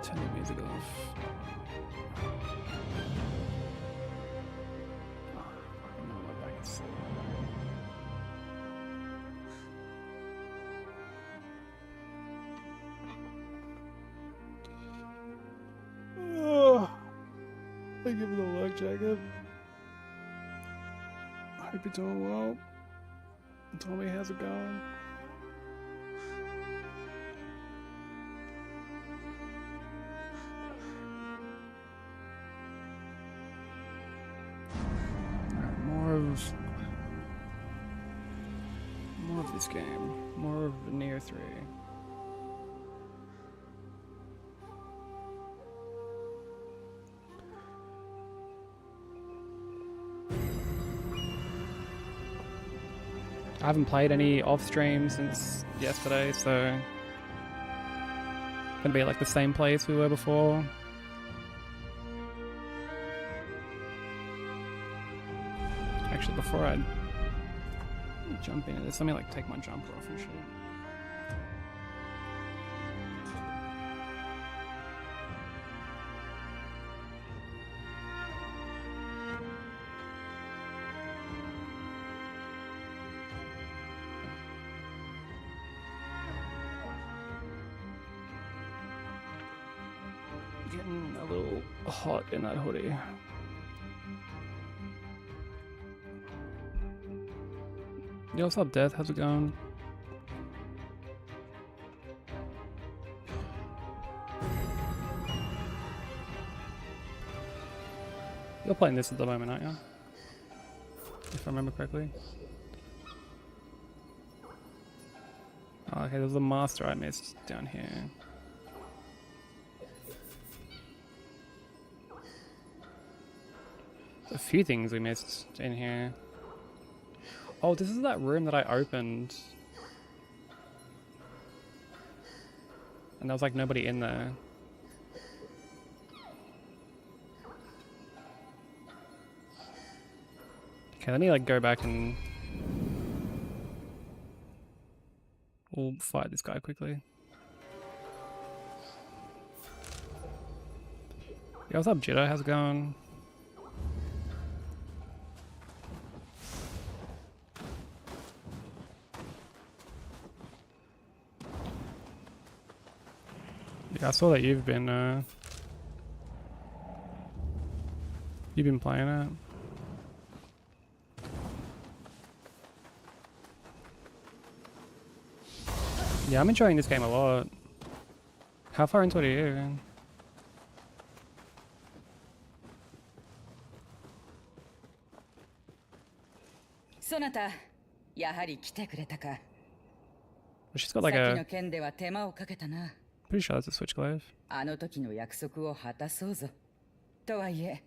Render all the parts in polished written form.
Turn the music off. Thank you for the luck, Jacob. I hope you're doing well. Tell me, how's it going? More of this game. More of Nioh 3. I haven't played any off stream since yesterday, so gonna be like the same place we were before. Actually, before I jump into this, let me like take my jumper off and shit. Getting a little hot in that hoodie. Yo, what's up, Death? How's it going? You're playing this at the moment, aren't you? If I remember correctly. Oh, okay, there's a master I missed down here. A few things we missed in here. Oh, this is that room that I opened. And there was like nobody in there. Okay, let me like go back and we'll fight this guy quickly. Yo, what's up, Jitter? How's it going? Yeah, I saw that you've been playing it. Yeah, I'm enjoying this game a lot. How far into it are you? そなた、やはり来てくれたか。 She's got like a... 先の件では手間をかけたな。 Pretty sure that's a switch glaive. あの時の約束を果たそうぞ。とはいえ、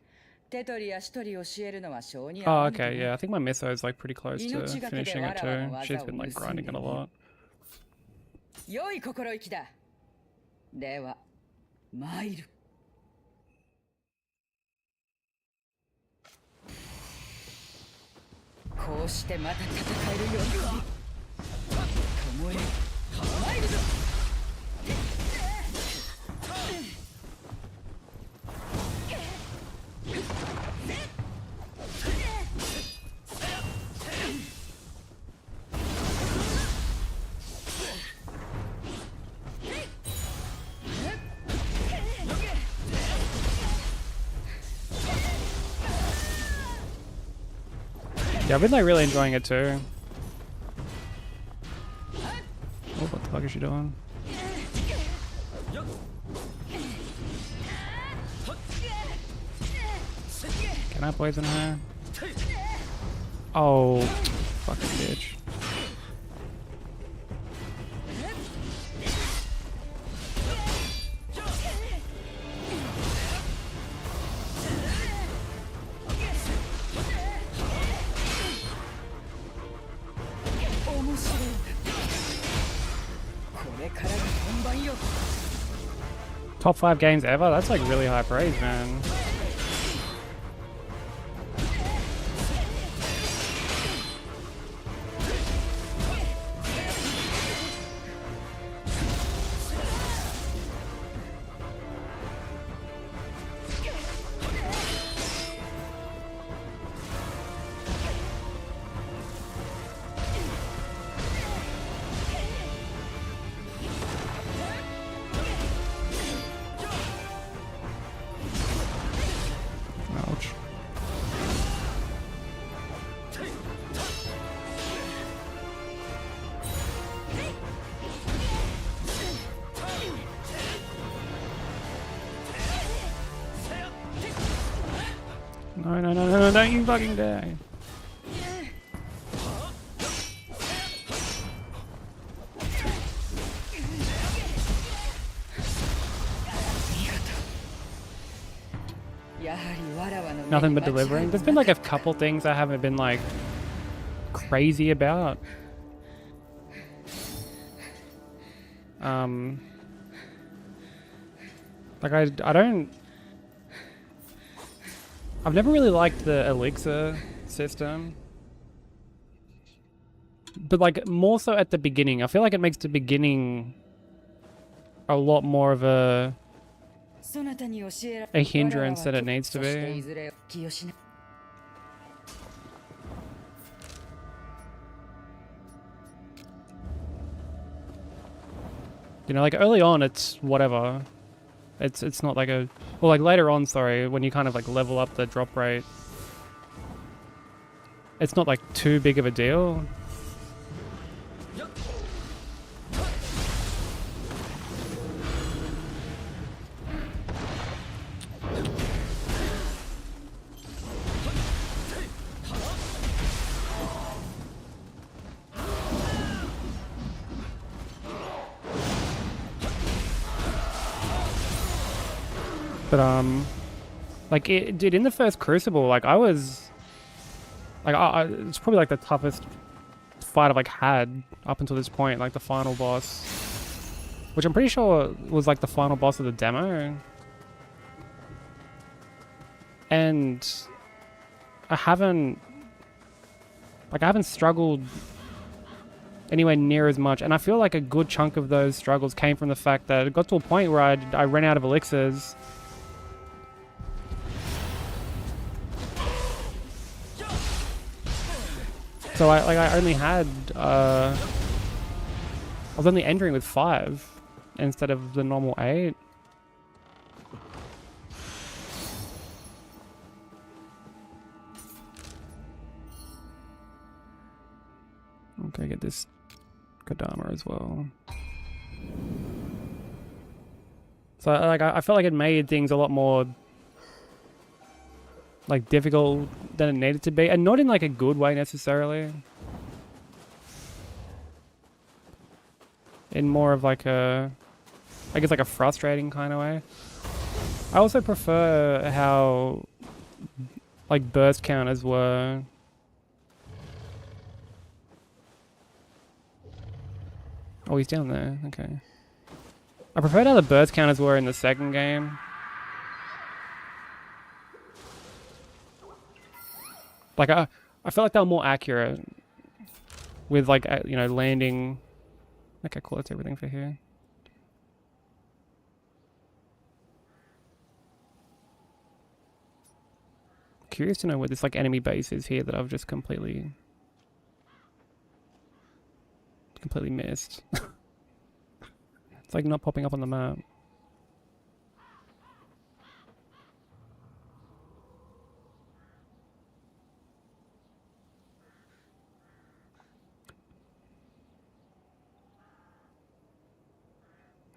手取り足取り教えるのは性に合わ Oh, ぬ。 okay, yeah, I think my misso is like pretty close to finishing it too. She's been like grinding it a lot. 良い心意気だ。では、参る。こうしてまた戦えるように巴に参るぞ。Yeah, I've been like really enjoying it too. Oh, what the fuck is she doing? Can I poison her? Oh, fucking bitch. Top 5 games ever? That's like really high praise, man. No, no, no, no, no, don't you fucking die. Nothing but delivering. There's been like a couple things I haven't been like crazy about. Like I've never really liked the elixir system. But like more so at the beginning. I feel like it makes the beginning a lot more of a hindrance than it needs to be. You know, like early on it's whatever. It's not like a... Well, like later on, sorry, when you kind of like level up the drop rate, it's not like too big of a deal. But like dude, in the first Crucible, like I was, like it's probably like the toughest fight I've like had up until this point, like the final boss, which I'm pretty sure was like the final boss of the demo, and I haven't struggled anywhere near as much, and I feel like a good chunk of those struggles came from the fact that it got to a point where I ran out of elixirs. So I only had I was only entering with 5 instead of the normal 8. Okay, get this Kodama as well. So like I felt like it made things a lot more like difficult than it needed to be, and not in like a good way necessarily. In more of like a, I guess like a frustrating kind of way. I also prefer how like burst counters were. Oh, he's down there. Okay. I preferred how the burst counters were in the second game. Like I felt like they were more accurate with like you know, landing. Okay, cool. That's everything for here. Curious to know where this like enemy base is here that I've just completely missed. It's like not popping up on the map.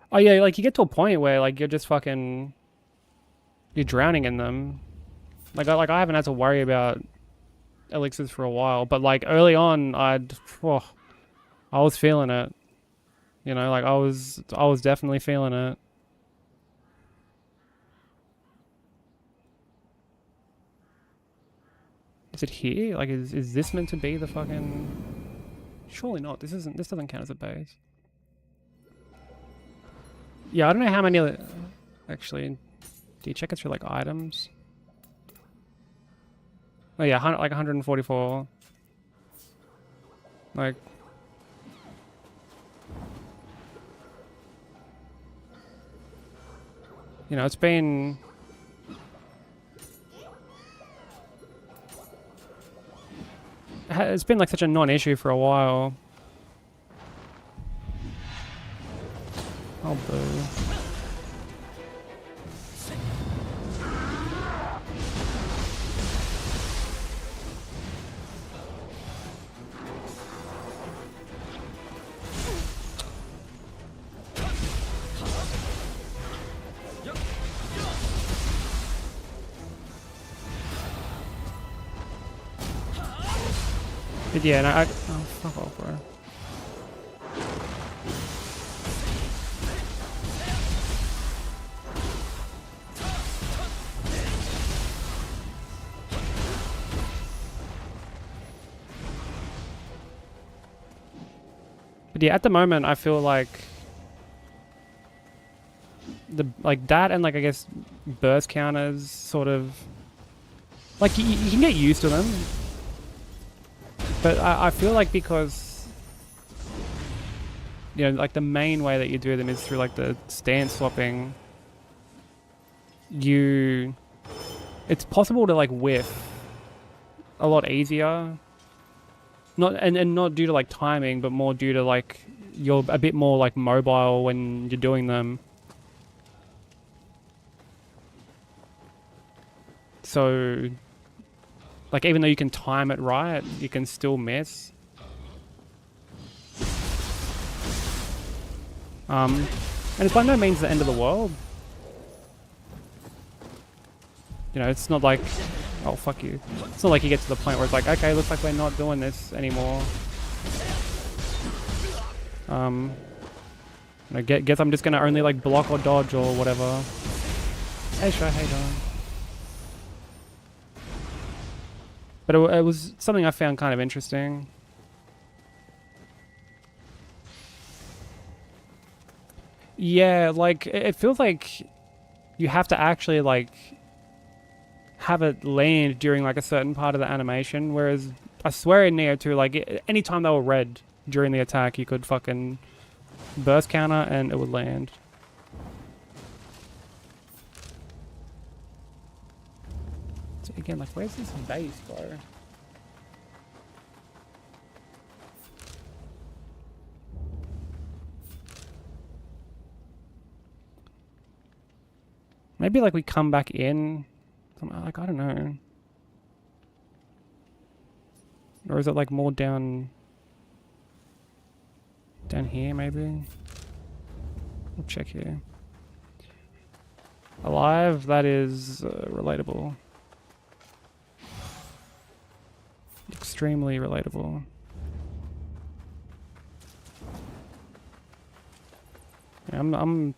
Oh yeah, like you get to a point where like you're just fucking, you're drowning in them. Like I haven't had to worry about elixirs for a while, but like early on I was feeling it. You know, like I was definitely feeling it. Is it here? Like is this meant to be the fucking... Surely not. This doesn't count as a base. Yeah, I don't know how many... Actually, do you check it through, like, items? Oh, yeah, like 144. Like... You know, it's been... It's been, like, such a non-issue for a while. Oh, boo. But yeah, no, oh, fuck off, bro. But yeah, at the moment, I feel like that and like I guess burst counters sort of like you can get used to them, but I feel like because you know like the main way that you do them is through like the stance swapping. It's possible to like whiff a lot easier. Not and not due to like timing, but more due to like you're a bit more like mobile when you're doing them. So like even though you can time it right, you can still miss. And it's by no means the end of the world. You know, it's not like, oh fuck you. It's not like you get to the point where it's like, okay, looks like we're not doing this anymore. I guess I'm just gonna only like block or dodge or whatever. Hey, sure, hey, Don. But it was something I found kind of interesting. Yeah, like it feels like you have to actually like have it land during like a certain part of the animation, whereas I swear in Nioh 2, like anytime they were red during the attack, you could fucking burst counter and it would land. So again, like where's this base, bro? Maybe like we come back in. Like I don't know. Or is it like more down here maybe? We'll check here. Alive, that is relatable. Extremely relatable. Yeah, I'm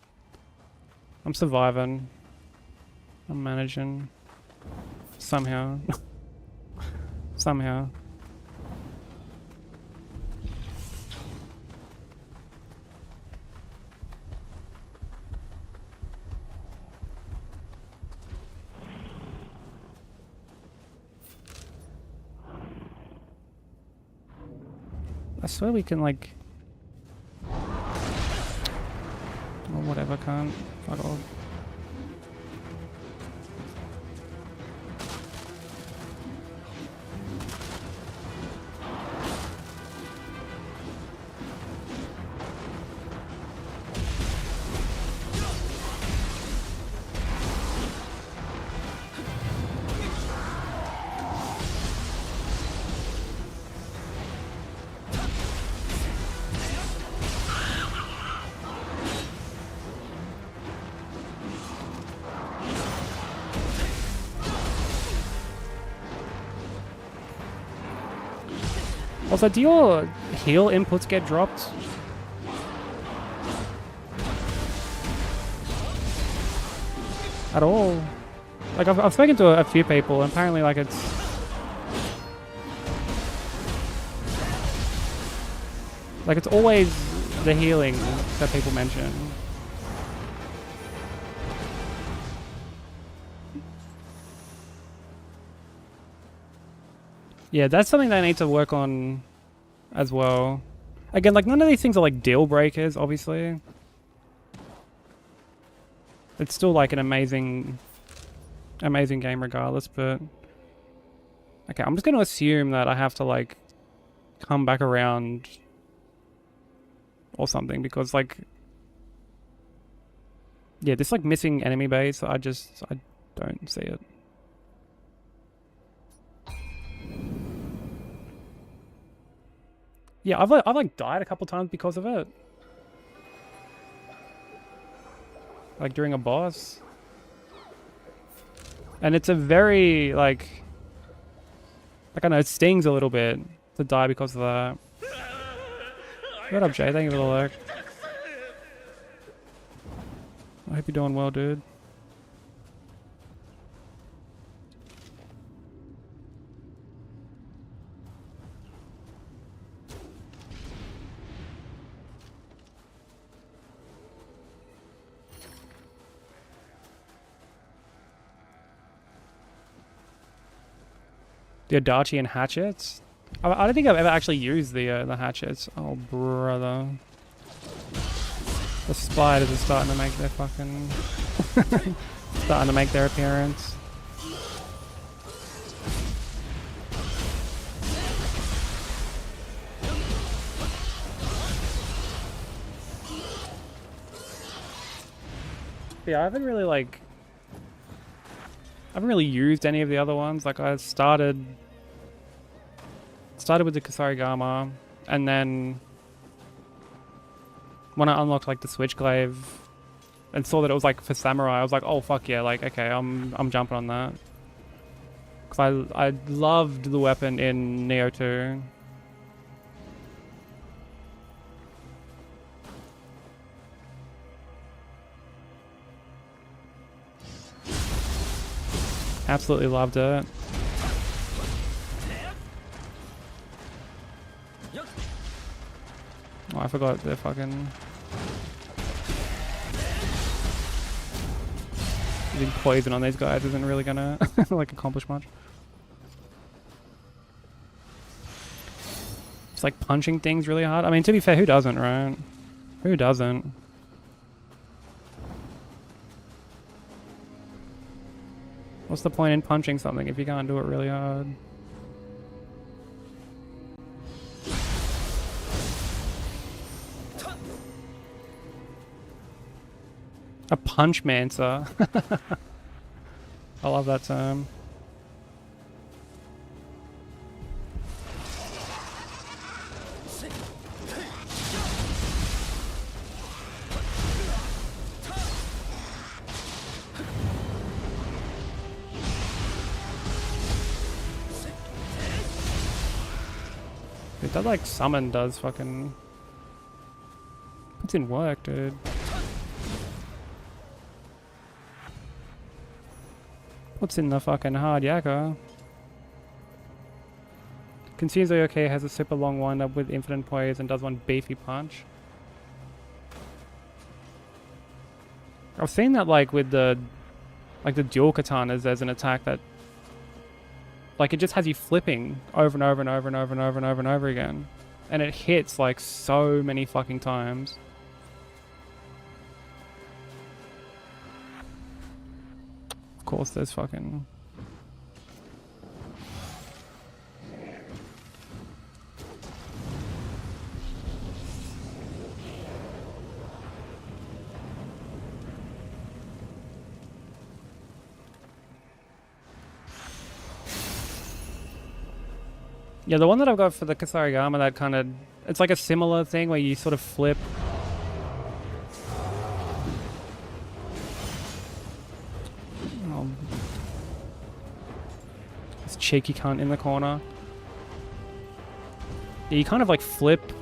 surviving. I'm managing. Somehow. Somehow. I swear we can like... Or whatever, can't. Fuck off. Also, do your heal inputs get dropped? At all? Like, I've spoken to a few people, and apparently, like, it's... Like, it's always the healing that people mention. Yeah, that's something they need to work on as well. Again, like, none of these things are, like, deal breakers, obviously. It's still, like, an amazing game regardless, but... Okay, I'm just going to assume that I have to, like, come back around or something, because, like... Yeah, this, like, missing enemy base, I don't see it. Yeah, I've like died a couple times because of it. Like during a boss. And it's a very like I know, it stings a little bit. It's to die because of that. What up, Jay? Thank you for the like. I hope you're doing well, dude. The Adachi and hatchets? I don't think I've ever actually used the hatchets. Oh, brother. The spiders are starting to make their fucking... starting to make their appearance. Yeah, I haven't really used any of the other ones. Like I started with the Kusarigama, and then when I unlocked like the Switch Glaive and saw that it was like for samurai, I was like, oh fuck yeah, like okay, I'm jumping on that. Cause I loved the weapon in Nioh 2. Absolutely loved it. Oh, I forgot they're fucking... Using poison on these guys isn't really gonna like accomplish much. It's like punching things really hard. I mean, to be fair, who doesn't, right? Who doesn't? What's the point in punching something if you can't do it really hard? A punchmancer. I love that term. Dude, that like summon does fucking... Puts in work, dude. What's in the fucking hard yakka? Consumes okay, has a super long windup with infinite poise and does one beefy punch. I've seen that like with the dual katanas, there's an attack that like it just has you flipping over and over and over and over and over and over and over again. And it hits like so many fucking times. Of course there's fucking... Yeah, the one that I've got for the Kusarigama, that kind of... It's like a similar thing where you sort of flip... Oh. This cheeky cunt in the corner. Yeah, you kind of like flip...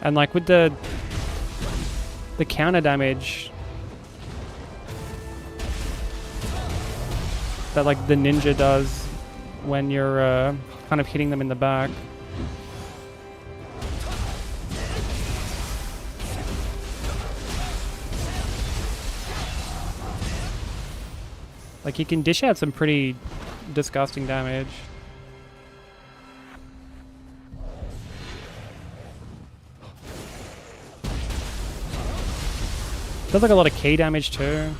And like with the counter damage that like the ninja does when you're kind of hitting them in the back. Like he can dish out some pretty disgusting damage. Does like a lot of key damage too.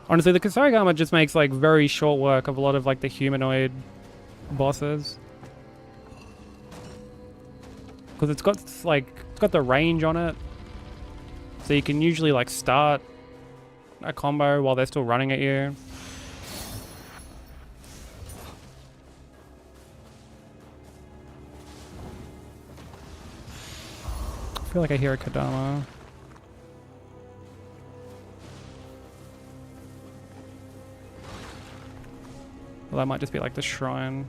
Honestly, the Kusarigama just makes like very short work of a lot of like the humanoid bosses. Because it's got the range on it. So you can usually like start a combo while they're still running at you. feel like I hear a Kodama. Well, that might just be like the shrine.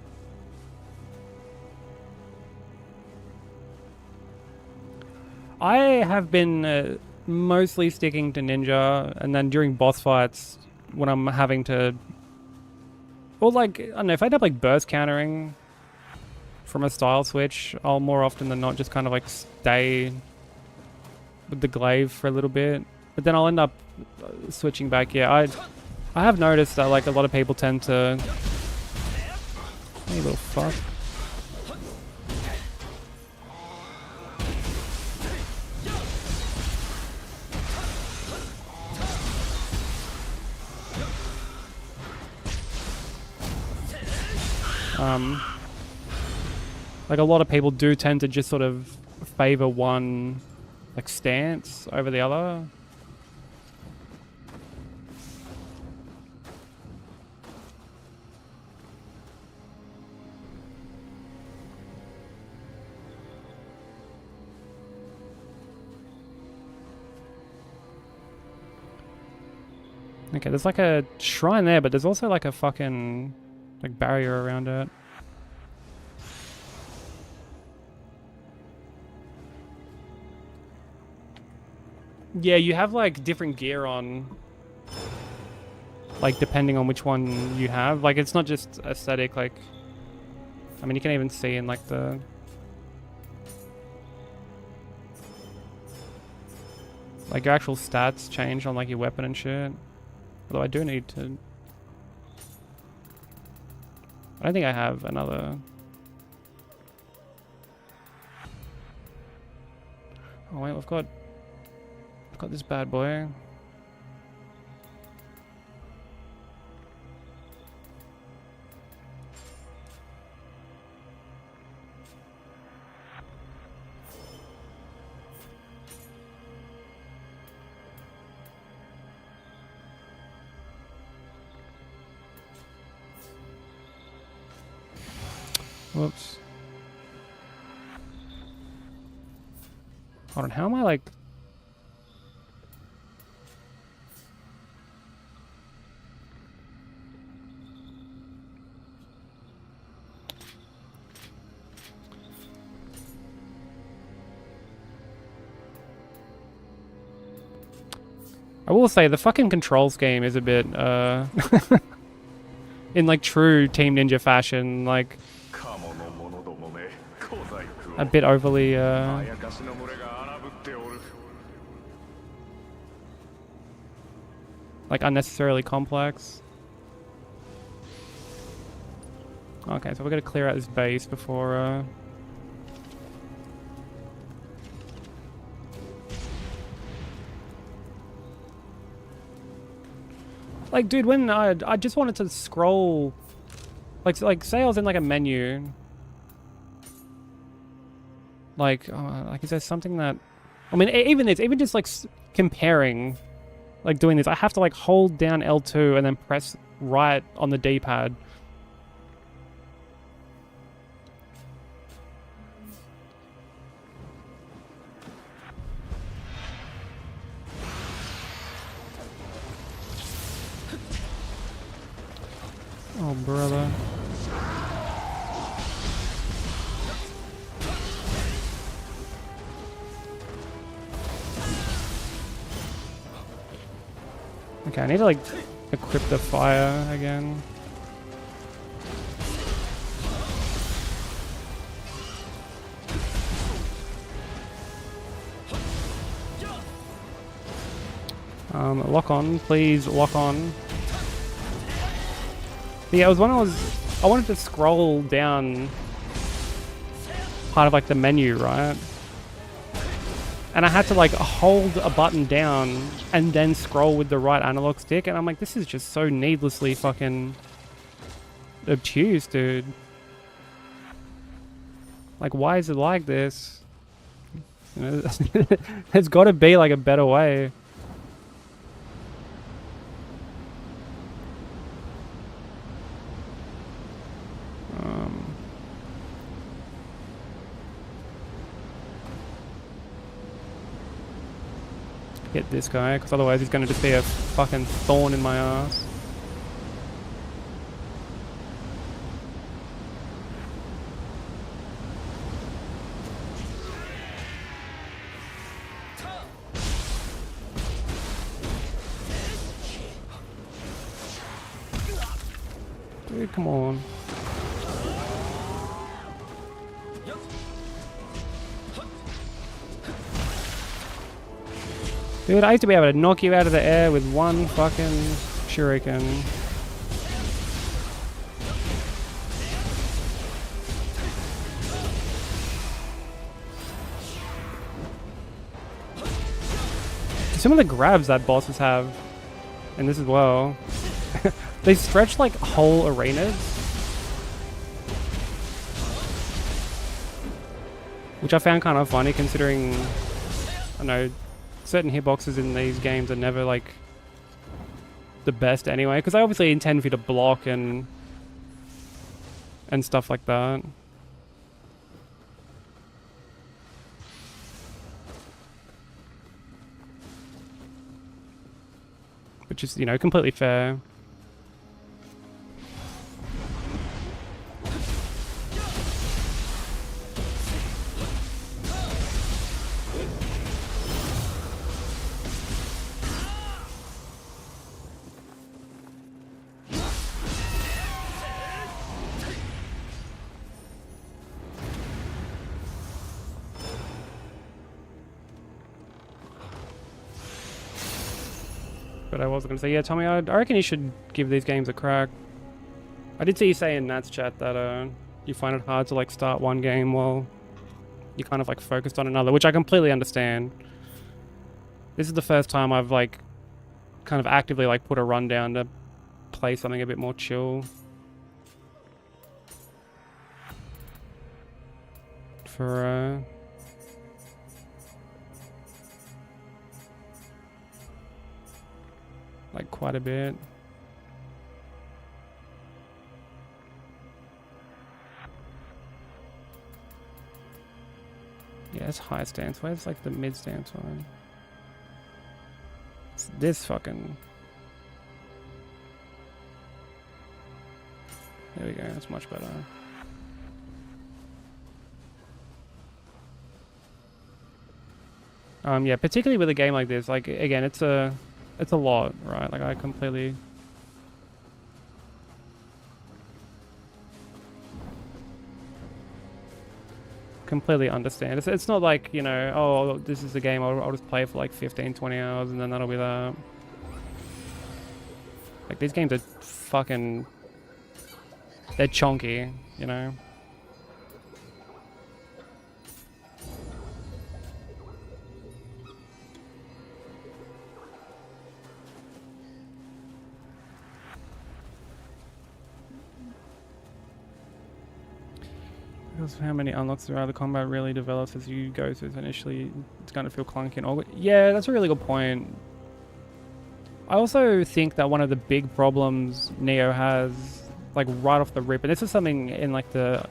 I have been mostly sticking to ninja, and then during boss fights, when I'm having to, or like, I don't know, if I end up like burst countering from a style switch, I'll more often than not just kind of like stay with the glaive for a little bit, but then I'll end up switching back. Yeah, I have noticed that like a lot of people tend to, hey little fuck. Like a lot of people do tend to just sort of favor one like stance over the other. Okay, there's like a shrine there, but there's also like a fucking like barrier around it. Yeah, you have like different gear on, like depending on which one you have. Like it's not just aesthetic, like, I mean you can even see in like the, like your actual stats change on like your weapon and shit. Although I do need to, I don't think I have another. Oh wait, I've got this bad boy. Whoops. Hold on, how am I like... I will say the fucking control scheme is a bit in like true Team Ninja fashion, like a bit overly like unnecessarily complex. Okay, so we're gonna clear out this base before like, dude, when I just wanted to scroll, like say I was in like a menu, like is there something that, I mean, even just like comparing, like doing this, I have to like hold down L2 and then press right on the D-pad. Oh, brother. Okay, I need to like equip the fire again. Lock on, please lock on. Yeah, it was when I wanted to scroll down part of like the menu, right? And I had to like hold a button down and then scroll with the right analog stick, and I'm like, this is just so needlessly fucking obtuse, dude. Like, why is it like this? You know, there's got to be like a better way. hit this guy, because otherwise he's going to just be a fucking thorn in my ass. Dude, come on. Dude, I used to be able to knock you out of the air with one fucking shuriken. Some of the grabs that bosses have, and this as well, they stretch like whole arenas. Which I found kind of funny considering, I don't know, certain hitboxes in these games are never like the best anyway, because I obviously intend for you to block and stuff like that. Which is, you know, completely fair. But I was going to say, yeah, Tommy, I reckon you should give these games a crack. I did see you say in Nat's chat that you find it hard to like start one game while you kind of like focused on another, which I completely understand. This is the first time I've like kind of actively like put a run down to play something a bit more chill. For like quite a bit. Yeah, it's high stance. Where's like the mid stance one? It's this fucking... There we go, that's much better. Yeah, particularly with a game like this, like again, it's a lot, right? Like I completely understand. It's not like, you know, oh, this is a game I'll just play for like 15, 20 hours and then that'll be that. Like these games are fucking, they're chonky, you know? How many unlocks there are, the combat really develops as you go through. Initially, it's going to feel clunky and all. Yeah, that's a really good point. I also think that one of the big problems Nioh has, like right off the rip, and this is something in like the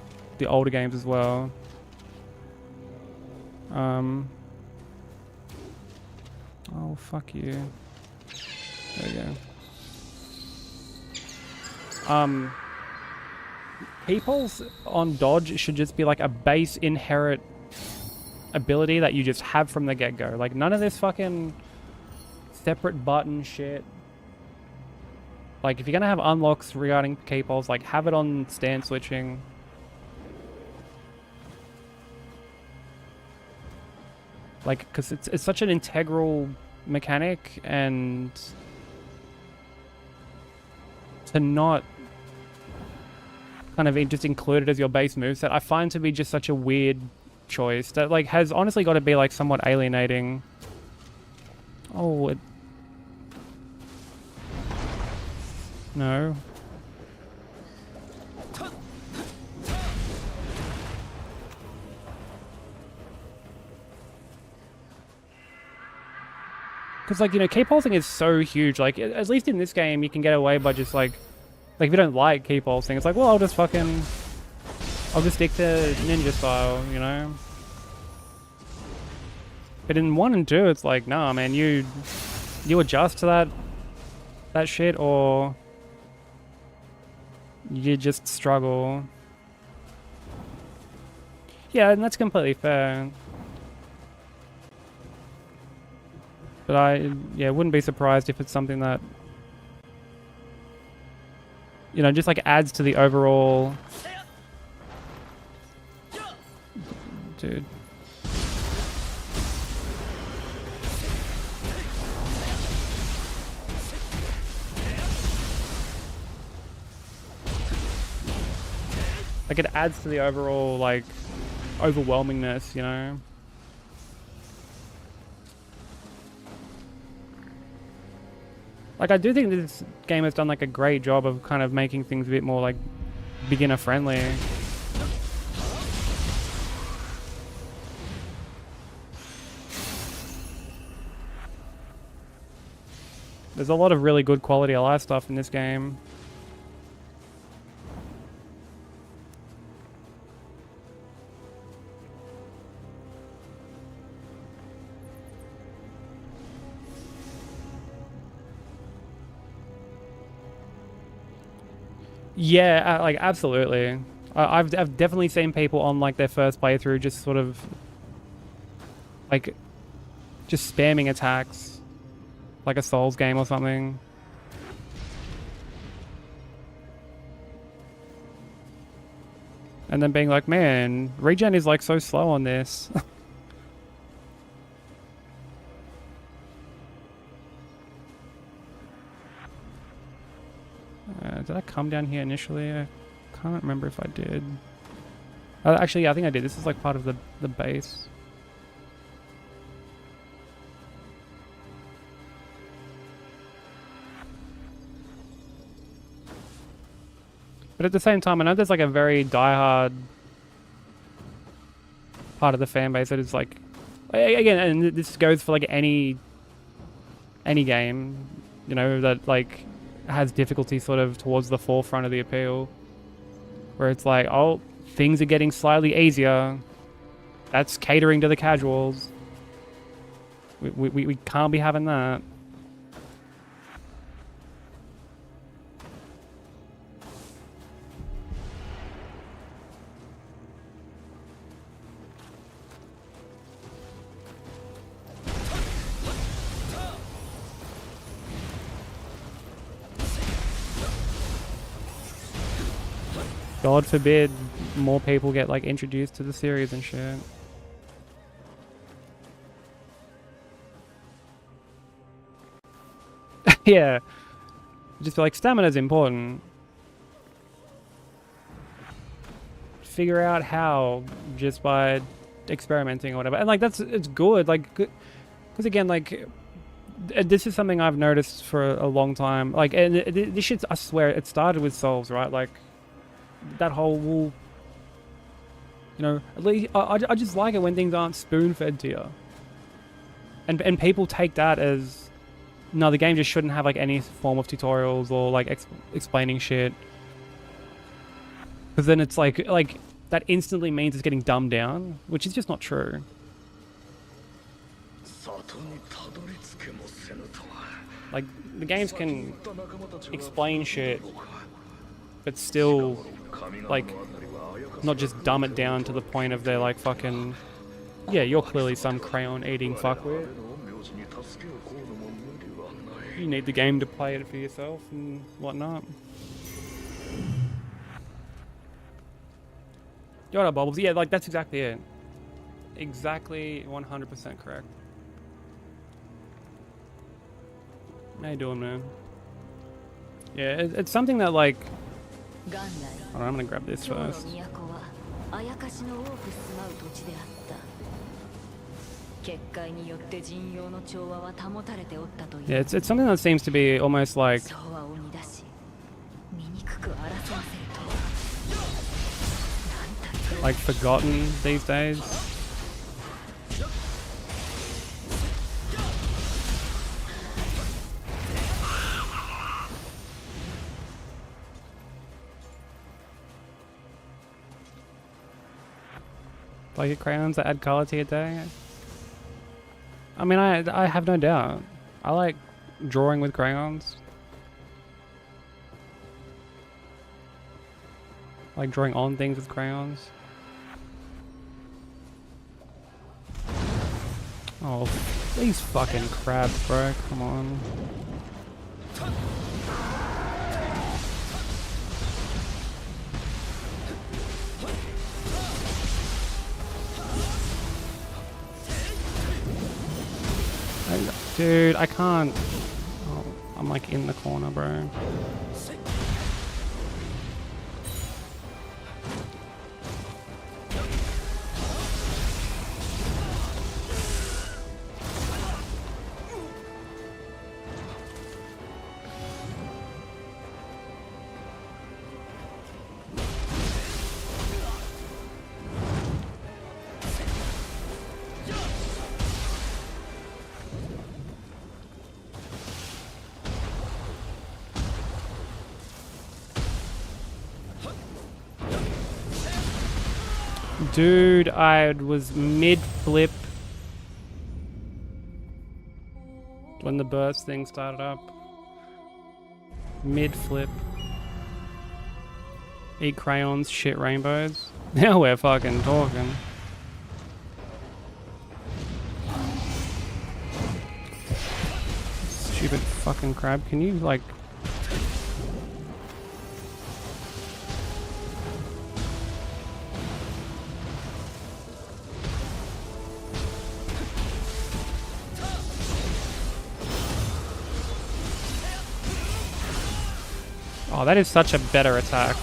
older games as well. Oh, fuck you. There we go. People's on dodge should just be like a base inherent ability that you just have from the get-go. Like none of this fucking separate button shit. Like if you're gonna have unlocks regarding key pulls, like have it on stand switching. Like, because it's such an integral mechanic, and to not kind of just include it as your base moveset, I find to be just such a weird choice that like has honestly got to be like somewhat alienating. Oh, no. Because like, you know, key pulsing is so huge. Like at least in this game you can get away by just like if you don't like key pulsing, it's like, well, I'll just stick to ninja style, you know? But in 1 and 2, it's like, nah, man, you adjust to that shit, or you just struggle. Yeah, and that's completely fair. But I wouldn't be surprised if it's something that, you know, just like adds to the overall. Dude. Like, it adds to the overall, like, overwhelmingness, you know? Like, I do think this game has done, like, a great job of kind of making things a bit more, like, beginner-friendly. There's a lot of really good quality of life stuff in this game. Yeah, like, absolutely. I've definitely seen people on, like, their first playthrough just sort of, like, just spamming attacks. Like a Souls game or something. And then being like, man, regen is, like, so slow on this. Did I come down here initially? I can't remember if I did. Actually, yeah, I think I did. This is, like, part of the base. But at the same time, I know there's, like, a very diehard part of the fan base that is, like, again, and this goes for, like, any game, you know, that, like, has difficulty sort of towards the forefront of the appeal, where it's like, oh, things are getting slightly easier. That's catering to the casuals. We can't be having that. God forbid more people get, like, introduced to the series and shit. Yeah. Just feel like stamina's important. Figure out how just by experimenting or whatever. And, like, it's good. Like, because again, like, this is something I've noticed for a long time. Like, and this shit, I swear, it started with Souls, right? Like, that whole, you know, at least I just like it when things aren't spoon-fed to you. And people take that as, no, the game just shouldn't have, like, any form of tutorials or, like, explaining shit. Because then it's like that instantly means it's getting dumbed down, which is just not true. Like, the games can explain shit, but still, like, not just dumb it down to the point of they're like, fucking, yeah, you're clearly some crayon-eating fuckwit. You need the game to play it for yourself and whatnot. You're right, Bubbles. Yeah, like, that's exactly it. Exactly 100% correct. How you doing, man? Yeah, it's something that, like... Hold on, I'm gonna grab this first. Yeah, it's something that seems to be almost like... like, forgotten these days. Like crayons that add color to your day. I mean, I have no doubt. I like drawing with crayons. Like drawing on things with crayons. Oh, these fucking crabs, bro. Come on. Dude, I can't. Oh, I'm like in the corner, bro. Dude, I was mid-flip when the burst thing started up. Mid-flip. Eat crayons, shit rainbows. Now we're fucking talking. Stupid fucking crab. Can you, like... Oh, that is such a better attack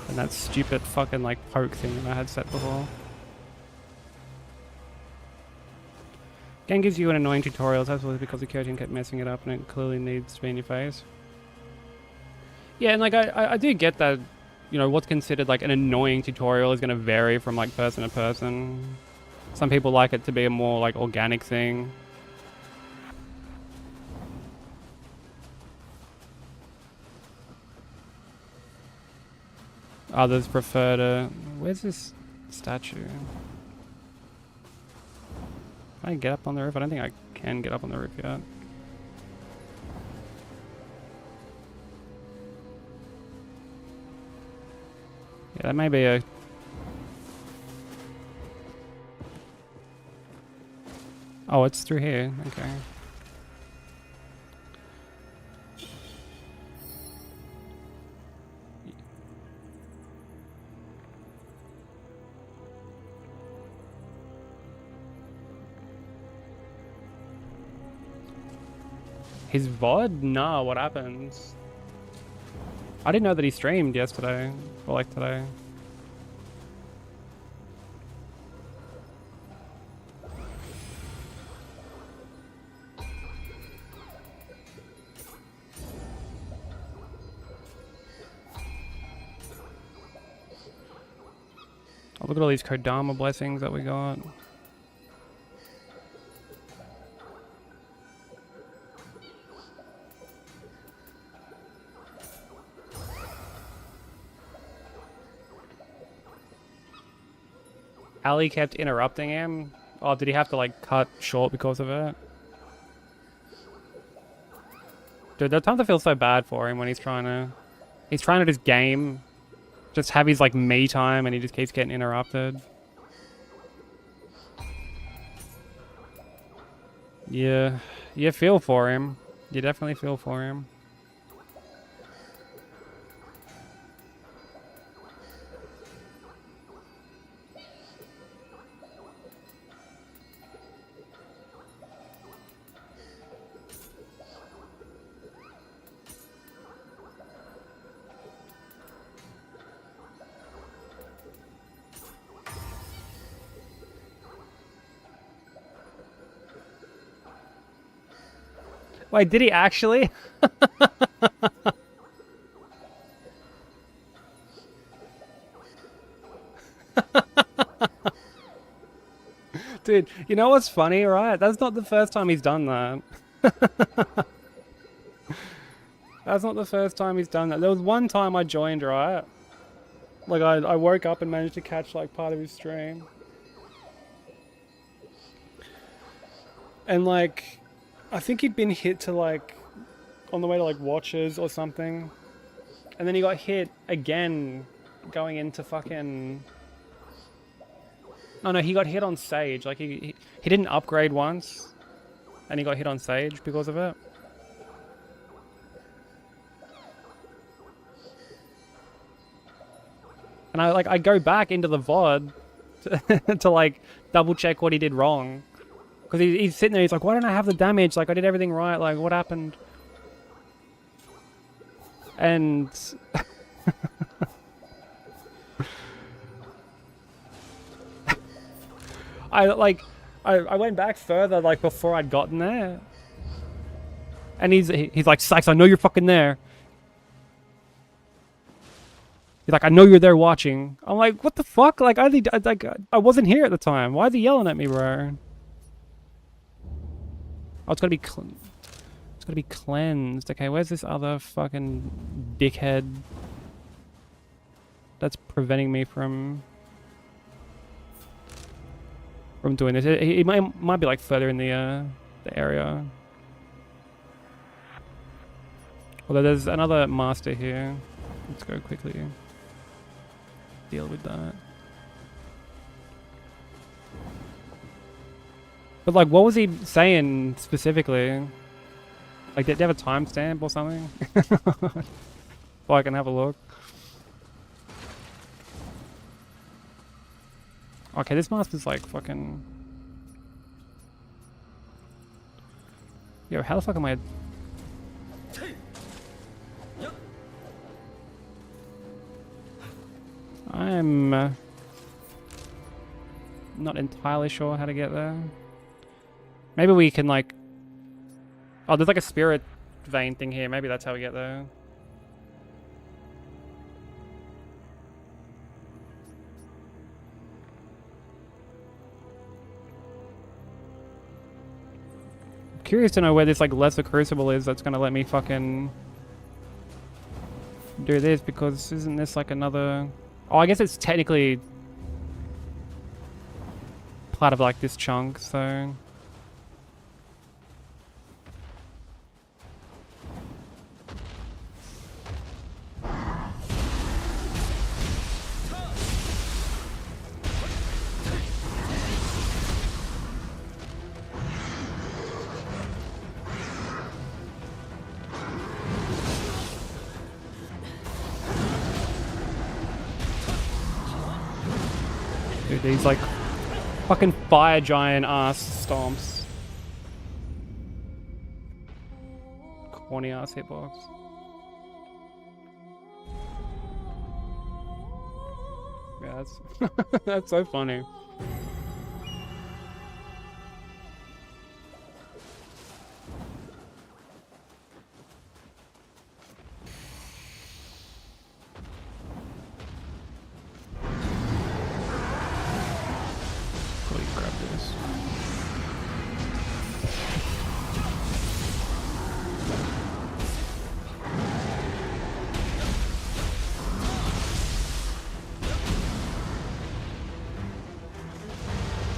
than that stupid fucking like poke thing that I had set before. Game gives you an annoying tutorial, absolutely, because the Kyojin kept messing it up and it clearly needs to be in your face. Yeah, and like I do get that, you know, what's considered like an annoying tutorial is going to vary from like person to person. Some people like it to be a more like organic thing. Others prefer to... Where's this statue? Can I get up on the roof? I don't think I can get up on the roof yet. Yeah, that may be a... Oh, it's through here. Okay. His VOD? Nah, what happens? I didn't know that he streamed yesterday, or like today. Oh, look at all these Kodama blessings that we got. Ali kept interrupting him. Oh, did he have to like cut short because of it? Dude, there are times I feel so bad for him when he's trying to just game, just have his like me time, and he just keeps getting interrupted. Yeah, you feel for him. You definitely feel for him. Wait, did he actually? Dude, you know what's funny, right? That's not the first time he's done that. That's not the first time he's done that. There was one time I joined, right? Like, I woke up and managed to catch, like, part of his stream. And like, I think he'd been hit to like, on the way to like Watchers or something. And then he got hit again going into fucking... No, he got hit on Sage. Like he didn't upgrade once. And he got hit on Sage because of it. And I go back into the VOD to like double check what he did wrong. Because he's sitting there, he's like, why don't I have the damage? Like, I did everything right. Like, what happened? And... I went back further, like, before I'd gotten there. And he's like, Sykes, I know you're fucking there. He's like, I know you're there watching. I'm like, what the fuck? Like, I wasn't here at the time. Why is he yelling at me, bro? Oh, it's gotta be cleansed. Okay, where's this other fucking dickhead that's preventing me from doing this? It might be like further in the area. Although there's another master here. Let's go quickly deal with that. But like, what was he saying specifically? Like, did they have a timestamp or something? So I can have a look. Okay, this master's like fucking... Yo, how the fuck am I... I'm not entirely sure how to get there. Maybe we can like... Oh, there's like a spirit vein thing here. Maybe that's how we get there. I'm curious to know where this like lesser crucible is that's gonna let me fucking do this, because isn't this like another... Oh, I guess it's technically part of like this chunk, so... Dude, these like fucking fire giant ass stomps. Corny ass hitbox. Yeah, that's that's so funny. Probably grab this.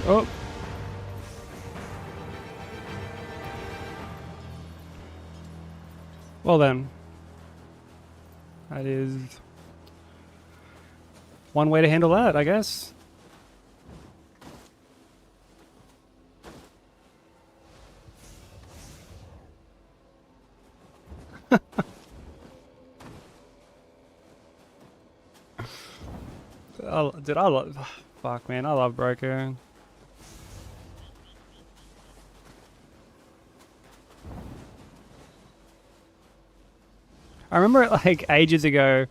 Oh. Well then. That is one way to handle that, I guess. Dude, I love... Fuck, man, I love Broker. I remember like ages ago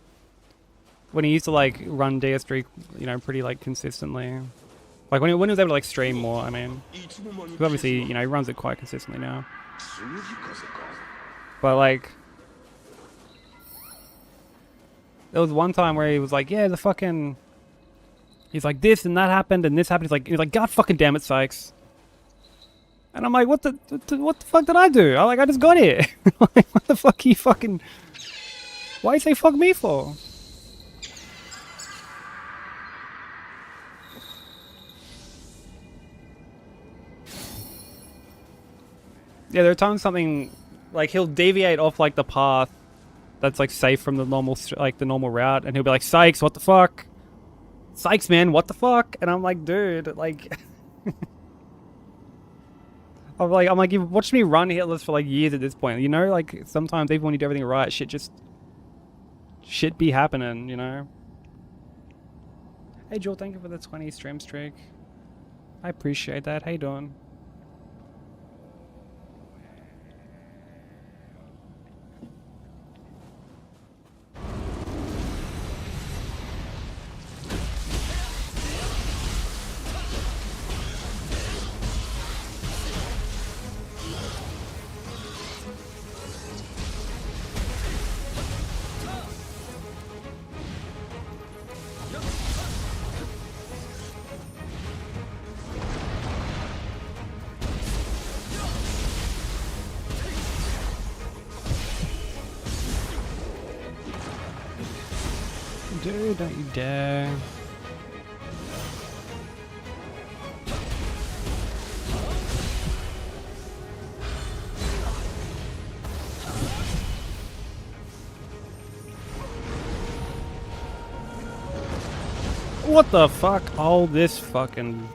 when he used to like run DS3, you know, pretty like consistently. Like when he was able to like stream more, I mean. 'Cause obviously, you know, he runs it quite consistently now. But like, there was one time where he was like, yeah, the fucking... He's like, this and that happened and this happened. He's like, God fucking damn it, Sykes. And I'm like, what the fuck did I do? I just got here. Like, what the fuck you fucking... Why you say fuck me for? Yeah, there are times something like he'll deviate off like the path that's like safe from the normal the normal route, and he'll be like, "Sykes, what the fuck? Sykes, man, what the fuck?" And I'm like, dude, like, I'm like, you've watched me run hitless for like years at this point, you know? Like sometimes even when you do everything right, shit be happening, you know? Hey Joel, thank you for the 20 stream streak. I appreciate that. How you doing? Dude, don't you dare. What the fuck? Oh, this fucking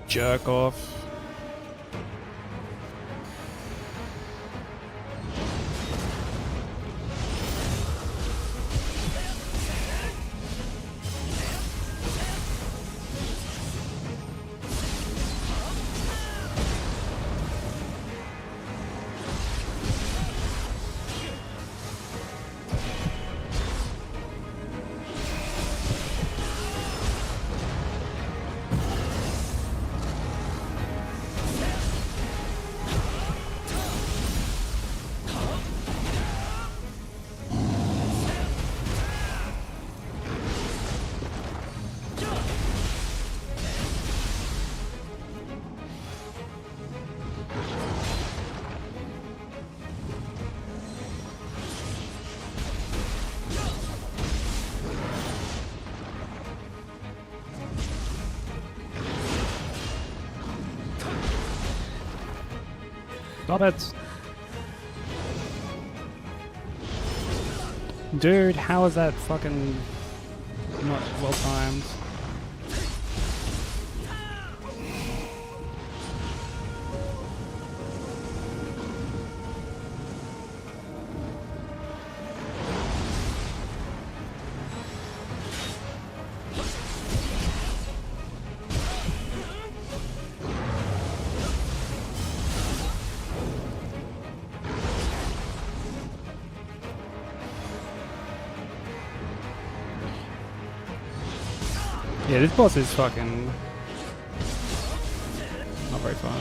jerk off. Stop it. Dude, how is that fucking not well timed? Yeah, this boss is fucking not very fun.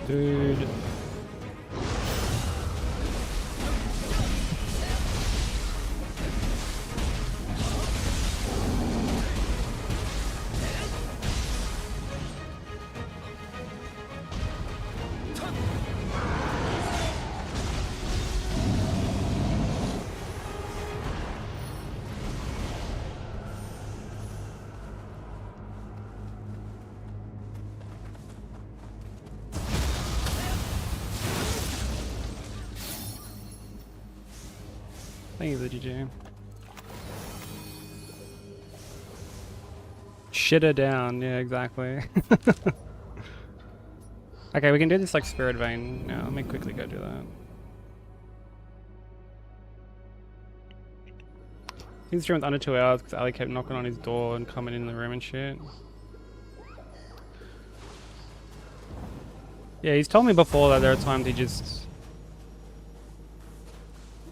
Dude. Thank you, the GG. Shit her down, yeah, exactly. Okay, we can do this like Spirit Vein now. Let me quickly go do that. He's streamed under 2 hours because Ali kept knocking on his door and coming in the room and shit. Yeah, he's told me before that there are times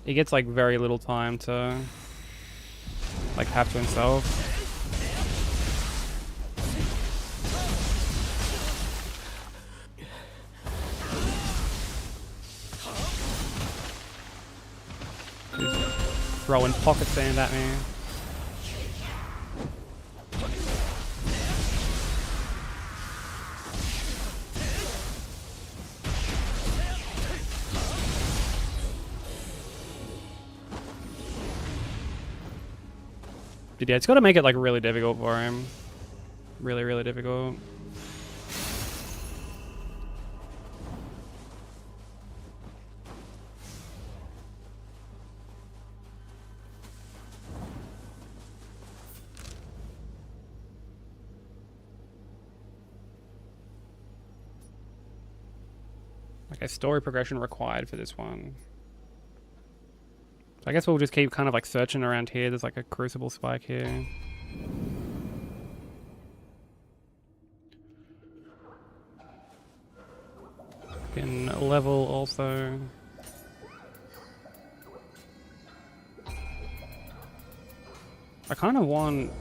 he gets like very little time to like have to himself. He's throwing pocket sand at me. But yeah, it's got to make it like really difficult for him. Really, really difficult. Okay, story progression required for this one. So I guess we'll just keep kind of like searching around here. There's like a crucible spike here. Can level also. I kind of want...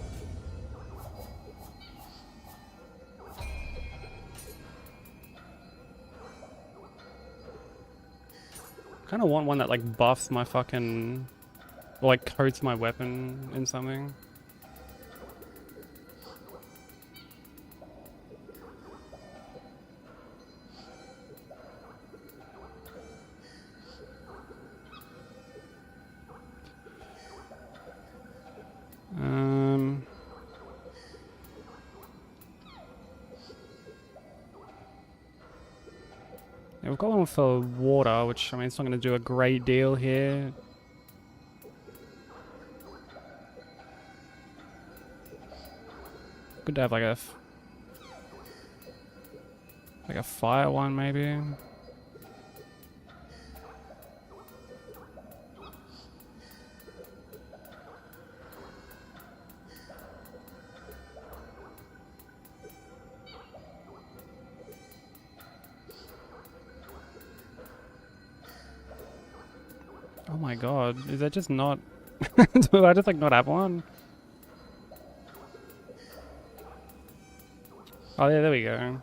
one that like buffs my fucking... or like coats my weapon in something. Yeah, we've got one for water, which, I mean, it's not going to do a great deal here. Good to have like a fire one, maybe. Oh my god, is that just not... do I just like not have one? Oh yeah, there we go.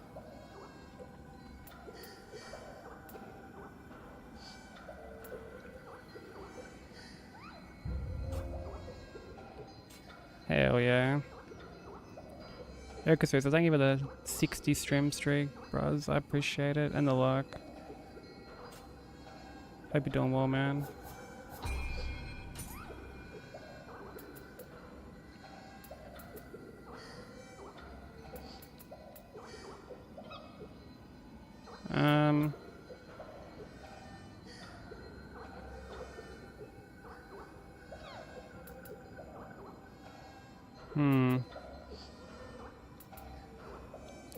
Hell yeah. Okay, so thank you for the 60 stream streak, bros. I appreciate it. And the luck. Hope you're doing well, man.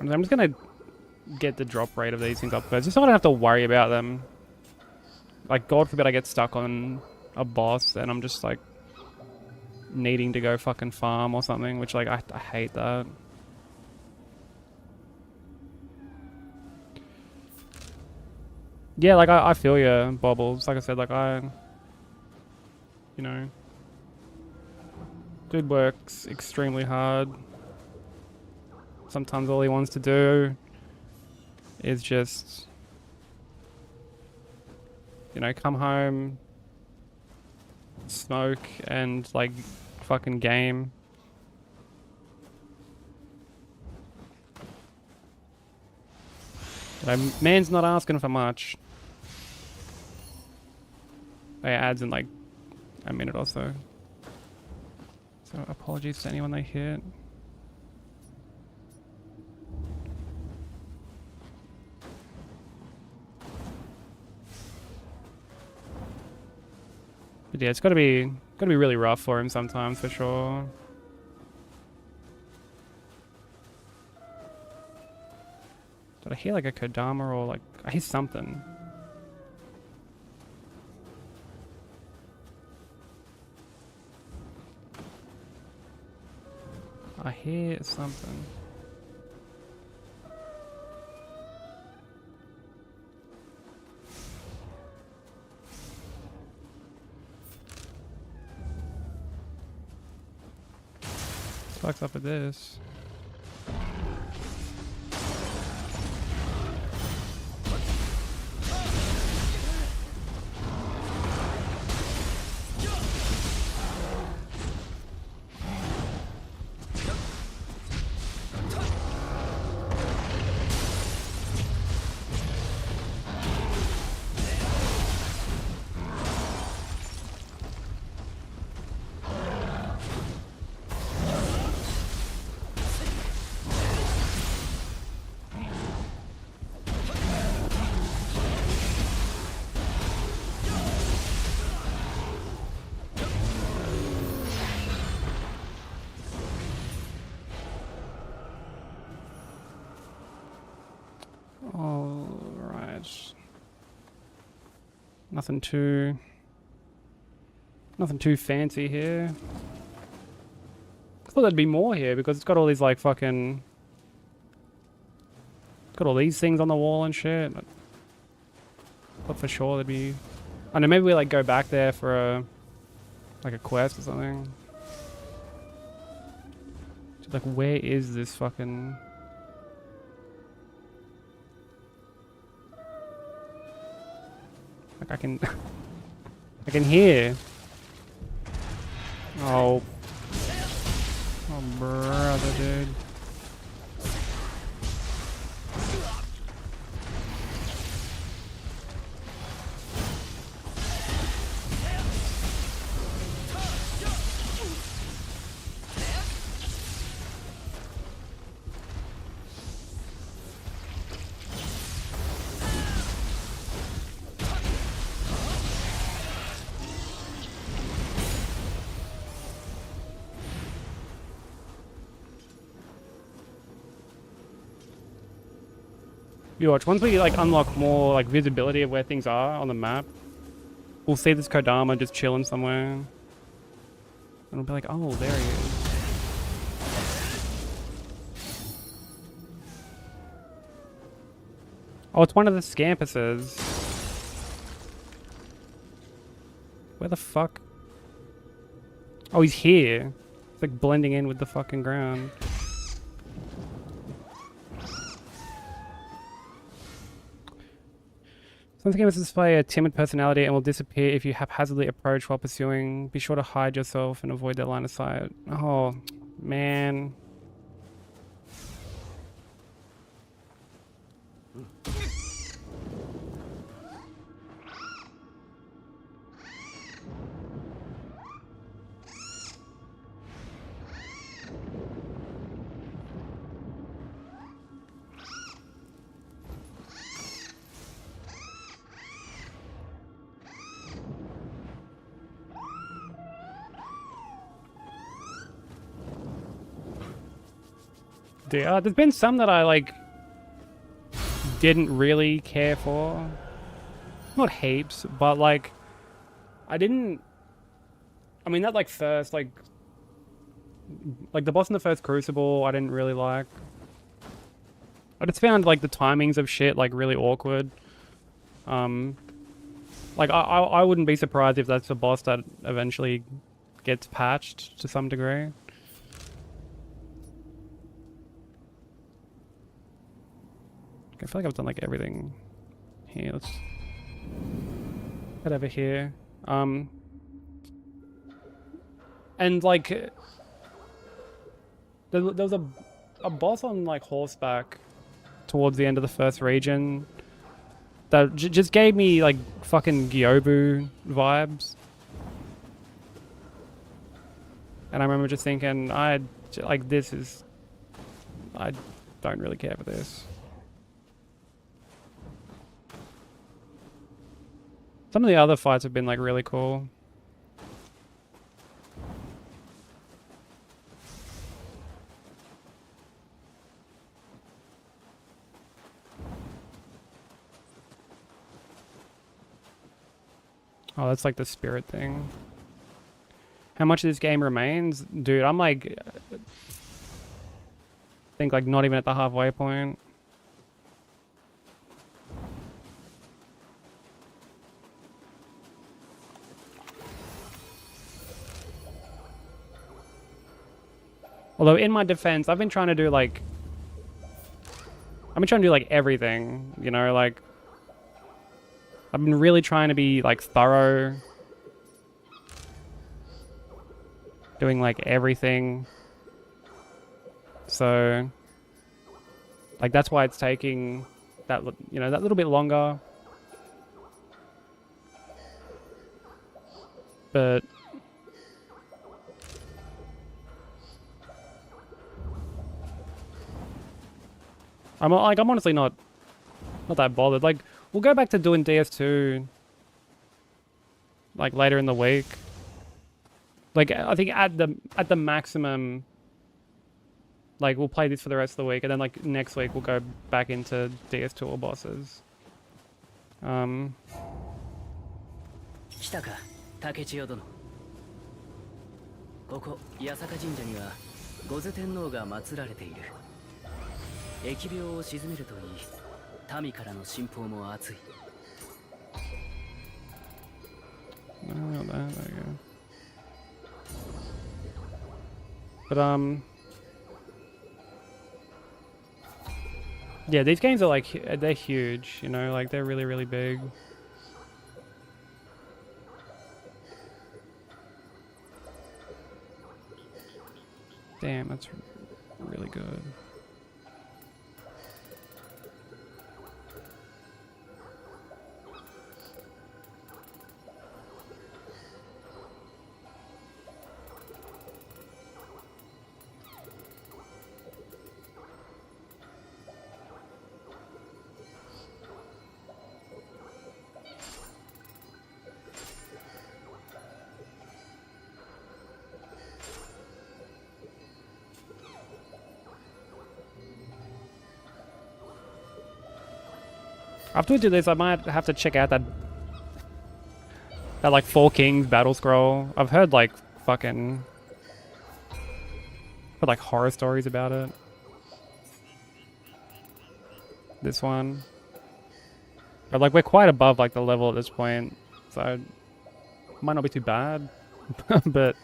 I'm just gonna get the drop rate of these things up first, just so I don't have to worry about them. Like, God forbid I get stuck on a boss and I'm just like needing to go fucking farm or something, which like I hate that. Yeah, like I feel you, Bobbles. Like I said, like you know, dude works extremely hard. Sometimes all he wants to do is just, you know, come home, smoke, and like fucking game. You know, man's not asking for much. It adds in like a minute or so. So apologies to anyone they hit. But yeah, it's gotta be really rough for him sometimes, for sure. Did I hear like a Kodama or like I hear something? I hear something. Fuck's up with this? Nothing too fancy here. I thought there'd be more here because it's got all these like fucking... Got all these things on the wall and shit. But for sure there'd be... I don't know, maybe we like go back there for a... like a quest or something. Just like, where is this fucking... Like I can... I can hear. Oh. Oh, brother, dude. You watch, once we like unlock more like visibility of where things are on the map, we'll see this Kodama just chilling somewhere. And we'll be like, oh, there he is. Oh, it's one of the scampuses. Where the fuck? Oh, he's here. It's like blending in with the fucking ground. Some games display a timid personality and will disappear if you haphazardly approach while pursuing. Be sure to hide yourself and avoid their line of sight. Oh, man. There's been some that I like didn't really care for. Not heaps, but like I mean that like first like the boss in the first Crucible I didn't really like. I just found like the timings of shit like really awkward. Like I wouldn't be surprised if that's a boss that eventually gets patched to some degree. I feel like I've done like everything here. Let's head over here. And like there was a boss on like horseback towards the end of the first region that just gave me like fucking Gyobu vibes. And I remember just thinking, I don't really care for this. Some of the other fights have been like really cool. Oh, that's like the spirit thing. How much of this game remains? Dude, I'm like... I think like not even at the halfway point. Although in my defense, I've been trying to do like everything, you know, like I've been really trying to be like thorough. Doing like everything. So like that's why it's taking that, you know, that little bit longer. But I'm honestly not that bothered. Like we'll go back to doing DS2 like later in the week. Like I think at the maximum, like we'll play this for the rest of the week, and then like next week we'll go back into DS2 or bosses. 来たか竹千代殿。ここ八坂神社には御頭天皇が祀られている。疫病を鎮めるといい、民からの信奉も厚い。Oh, there you go. But yeah, these games are like they're huge, you know, like they're really really big. Damn, that's really good. After we do this, I might have to check out that like Four Kings battle scroll. I've heard like fucking like horror stories about it. This one, but like we're quite above like the level at this point, so it might not be too bad. But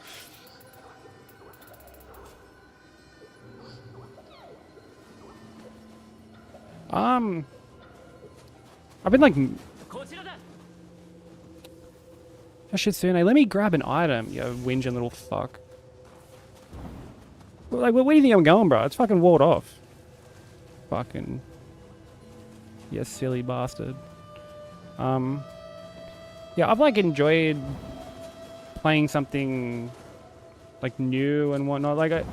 I've been like, oh shit, Sune, let me grab an item, you whinging little fuck. Like, where do you think I'm going, bro? It's fucking walled off. Fucking, you silly bastard. Yeah, I've like enjoyed playing something like new and whatnot. Like,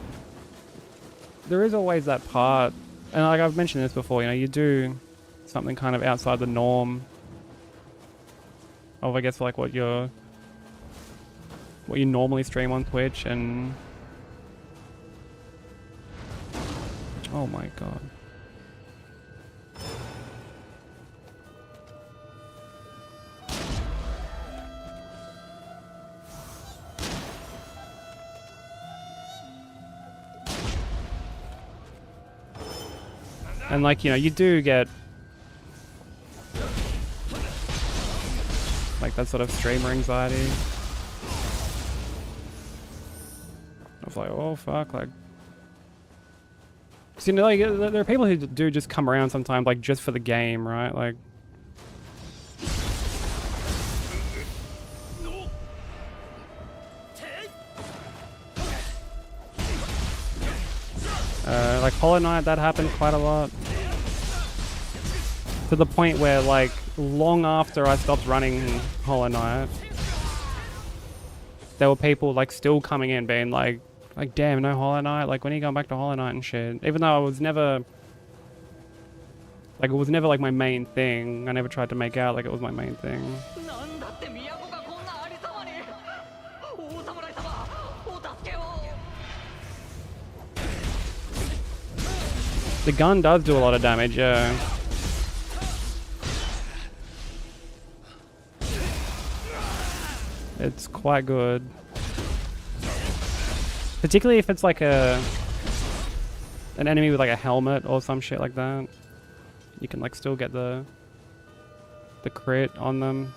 there is always that part, and like I've mentioned this before, you know, you do something kind of outside the norm of, I guess, like what you normally stream on Twitch, and oh my god. And like, you know, you do get like that sort of streamer anxiety. I was like, oh fuck, like, 'cause, you know, like there are people who do just come around sometimes, like just for the game, right? Like, like Hollow Knight, that happened quite a lot. To the point where, like, long after I stopped running Hollow Knight, there were people like still coming in being like damn, no Hollow Knight, like when are you going back to Hollow Knight and shit. Even though I was never like, it was never like my main thing. I never tried to make out like it was my main thing. The gun does do a lot of damage, yeah. It's quite good. Particularly if it's like an enemy with like a helmet or some shit like that. You can like still get the crit on them.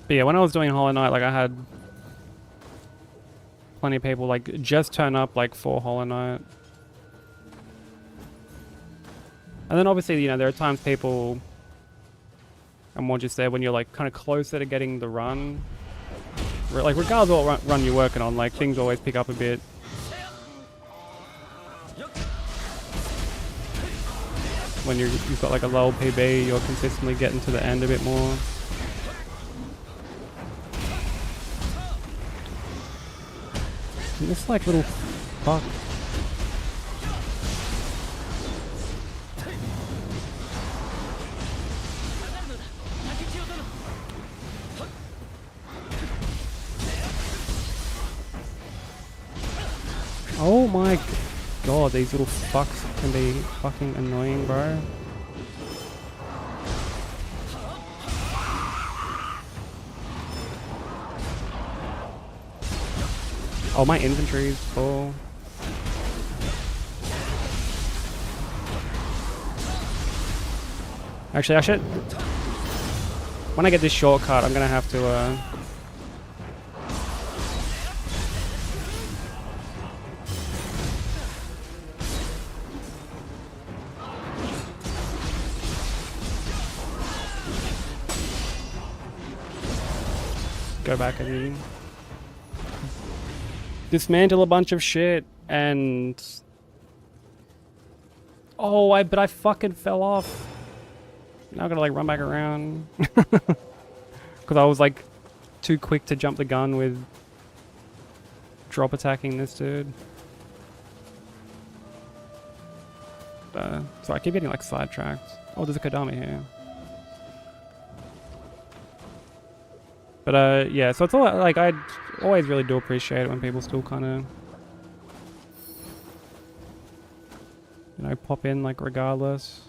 But yeah, when I was doing Hollow Knight, like I had plenty of people like just turn up like for Hollow Knight. And then obviously, you know, there are times people, and what you said, when you're like kind of closer to getting the run, like regardless of what run you're working on, like things always pick up a bit. When you've got like a low PB, you're consistently getting to the end a bit more. And this like little fuck. Oh my god, these little fucks can be fucking annoying, bro. Oh, my inventory is full. Actually, I should... When I get this shortcut, I'm gonna have to, go back and dismantle a bunch of shit and... Oh, but I fucking fell off. Now I gotta like run back around. Because I was like too quick to jump the gun with drop attacking this dude. So I keep getting like sidetracked. Oh, there's a Kodama here. But yeah, so it's all like I always really do appreciate it when people still kind of, you know, pop in like regardless.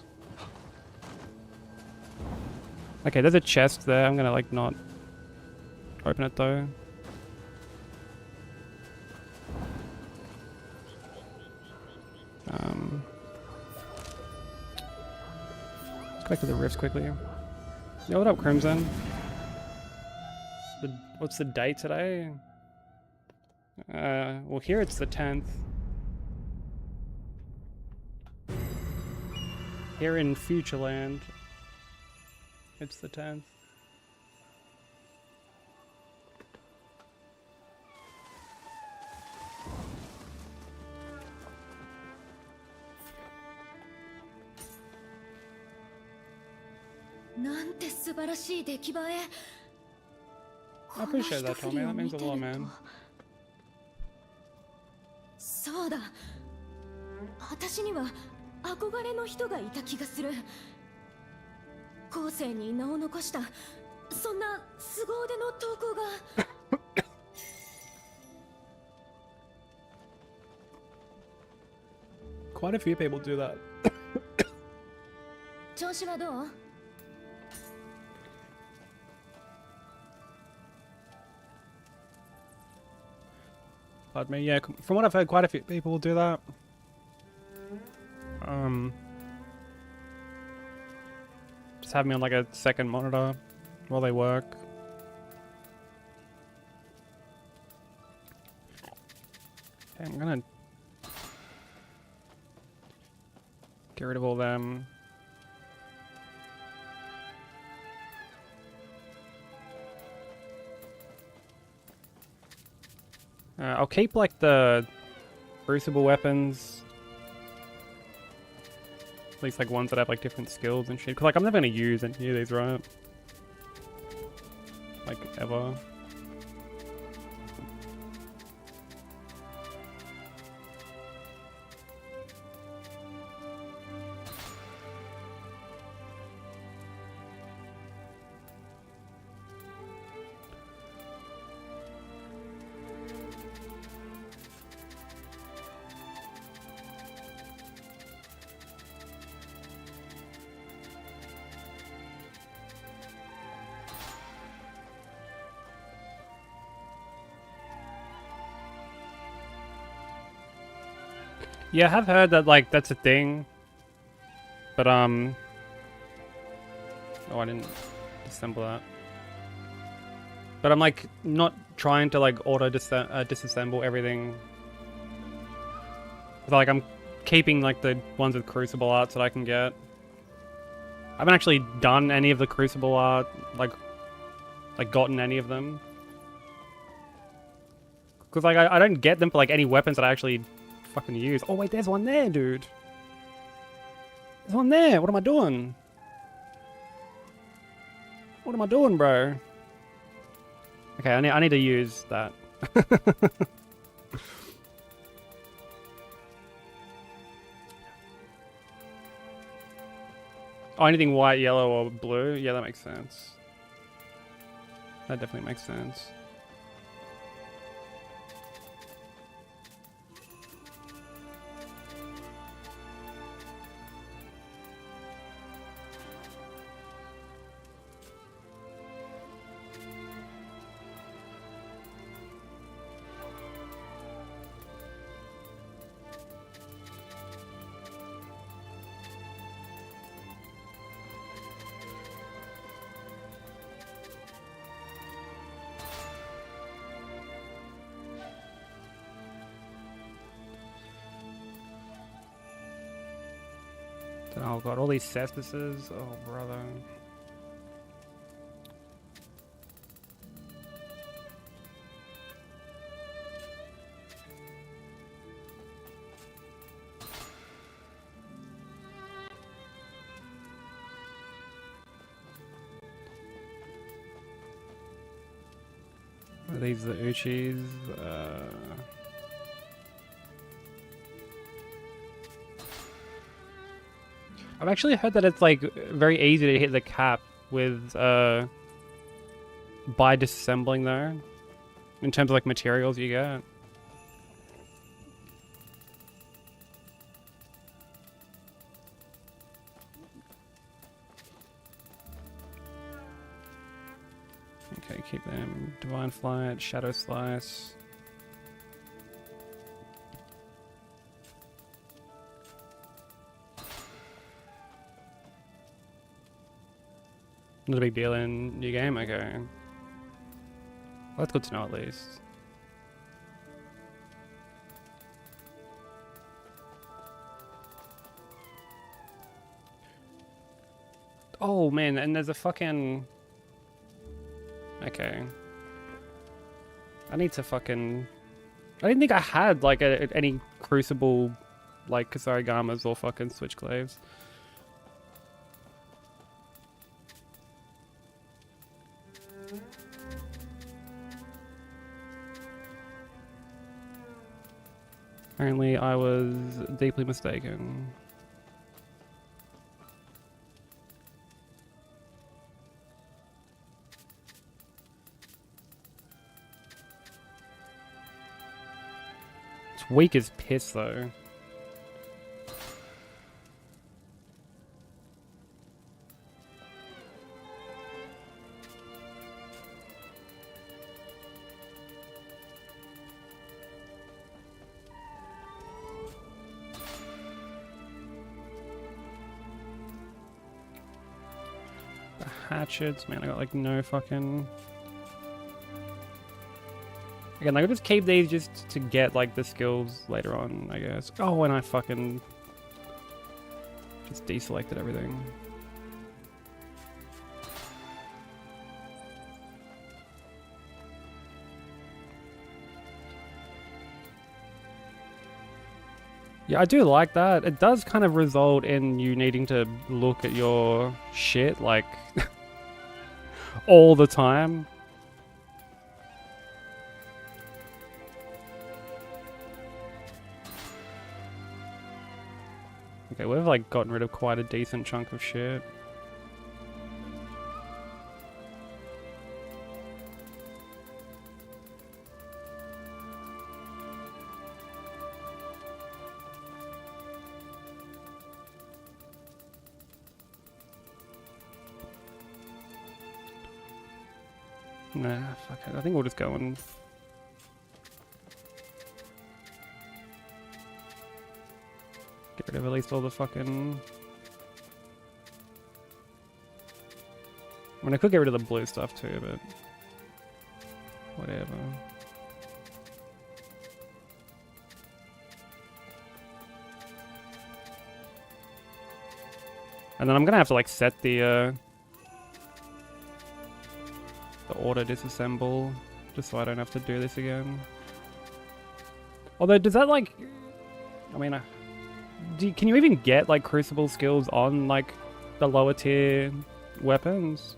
Okay, there's a chest there. I'm gonna like not open it though. Let's go back to the rifts quickly. Yo, what up, Crimson? What's the date today? Well, here it's the 10th. Here in Futureland, it's the 10th. I appreciate that, Tommy. That means a lot, man. そうだ。私には憧れの人がいた気がする。後世に名を残したそんな凄腕の投稿が。Quite a few people do that. 調子はどう? Pardon me, yeah, from what I've heard, quite a few people will do that. Just have me on like a second monitor while they work. Okay, I'm gonna get rid of all them. I'll keep like the crucible weapons, at least like ones that have like different skills and shit. Cause like I'm never gonna use any of these, right? Like ever. Yeah, I have heard that like that's a thing, but oh, I didn't disassemble that. But I'm like not trying to like auto disassemble everything. So, like I'm keeping like the ones with crucible arts that I can get. I haven't actually done any of the crucible art, like gotten any of them, because like I don't get them for like any weapons that I actually fucking use. Oh wait, there's one there, dude. There's one there. What am I doing? What am I doing, bro? Okay, I need to use that. Oh, anything white, yellow, or blue? Yeah, that makes sense. That definitely makes sense. Oh god, all these cespuses. Oh brother. Are these the Uchis? I've actually heard that it's like very easy to hit the cap with by disassembling though, in terms of like materials you get. Okay, keep them. Divine Flight, Shadow Slice. Not a big deal in new game? Okay. Well, that's good to know at least. Oh man, and there's a fucking... Okay. I need to fucking... I didn't think I had like any Crucible like Kusarigamas or fucking Switch Glaives. Apparently I was deeply mistaken. It's weak as piss though. Hatchets, man, I got like no fucking... Again, I could just keep these just to get like the skills later on, I guess. Oh, and I fucking just deselected everything. Yeah, I do like that. It does kind of result in you needing to look at your shit like all the time. Okay, we've like gotten rid of quite a decent chunk of shit. Nah, fuck it. I think we'll just go and... get rid of at least all the fucking... I mean, I could get rid of the blue stuff too, but... whatever. And then I'm gonna have to like set the auto disassemble, just so I don't have to do this again. Although, does that like... I mean, can you even get like Crucible skills on like the lower tier weapons?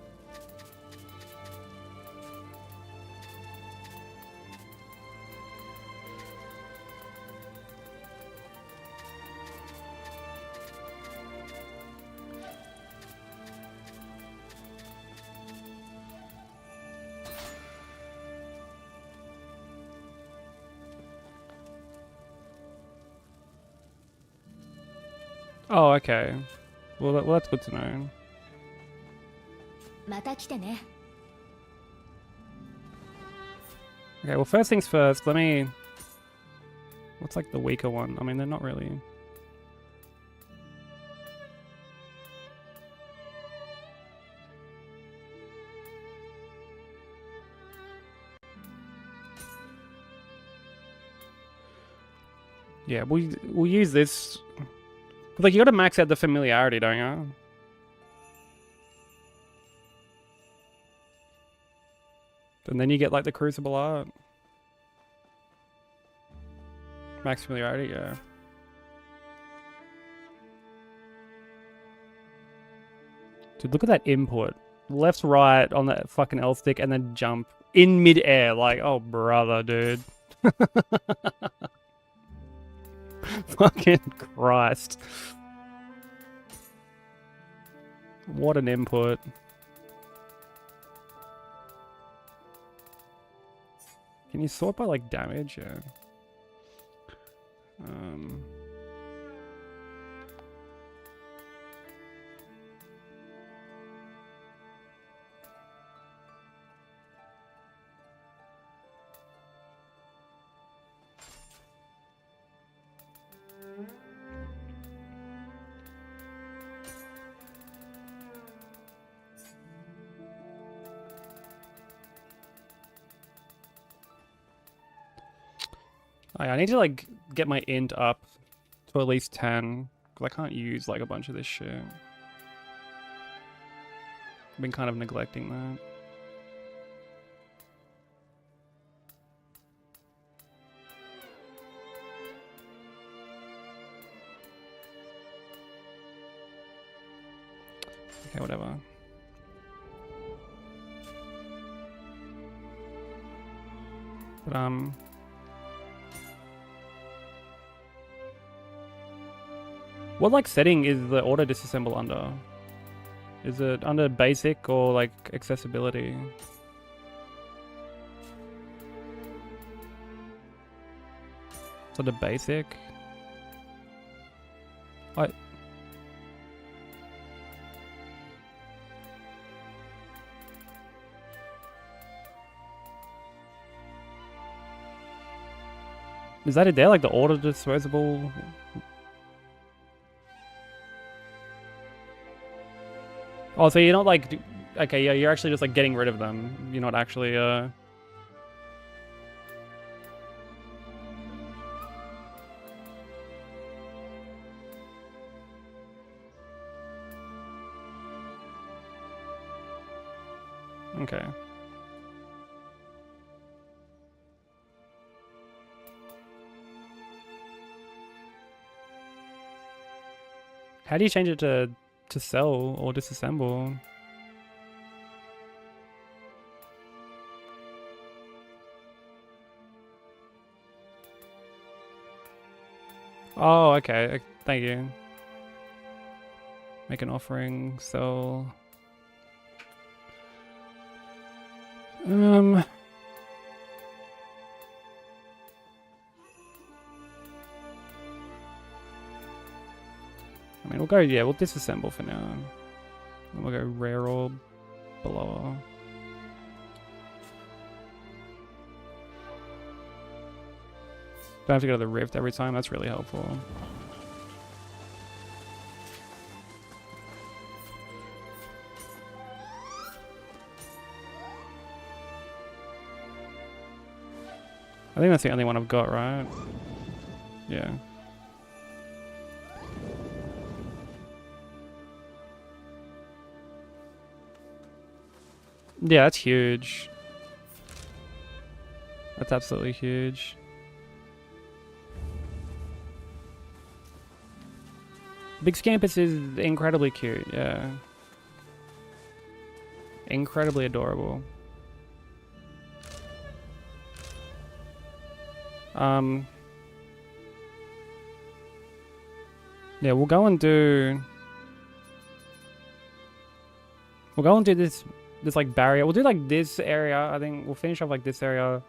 Oh, okay. Well, that's good to know. また来てね。 Okay, well, first things first, let me... What's like the weaker one? I mean, they're not really... Yeah, we'll use this Like, you gotta max out the familiarity, don't you? And then you get, like, the Crucible art. Max familiarity, yeah. Dude, look at that input. Left, right on that fucking L stick and then jump in mid-air. Like, oh, brother, dude. Fucking Christ. What an input. Can you sort by, like, damage? Yeah. I need to, like, get my int up to at least 10, because I can't use, like, a bunch of this shit. I've been kind of neglecting that. Okay, whatever. But, what, like, setting is the auto disassemble under? Is it under basic or, like, accessibility? It's under basic? Is that it there? Like, the auto disposable? Oh, so you're not like... Okay, yeah, you're actually just like getting rid of them. You're not actually, Okay. How do you change it to sell or disassemble? Oh, okay. Thank you. Make an offering, sell. I mean, we'll go, yeah, we'll disassemble for now. Then we'll go rare orb, blower. Don't have to go to the rift every time, that's really helpful. I think that's the only one I've got, right? Yeah. Yeah, that's huge. That's absolutely huge. Big Scampus is incredibly cute, yeah. Incredibly adorable. Yeah, we'll go and do this like barrier. We'll do like this area. I think we'll finish off like this area.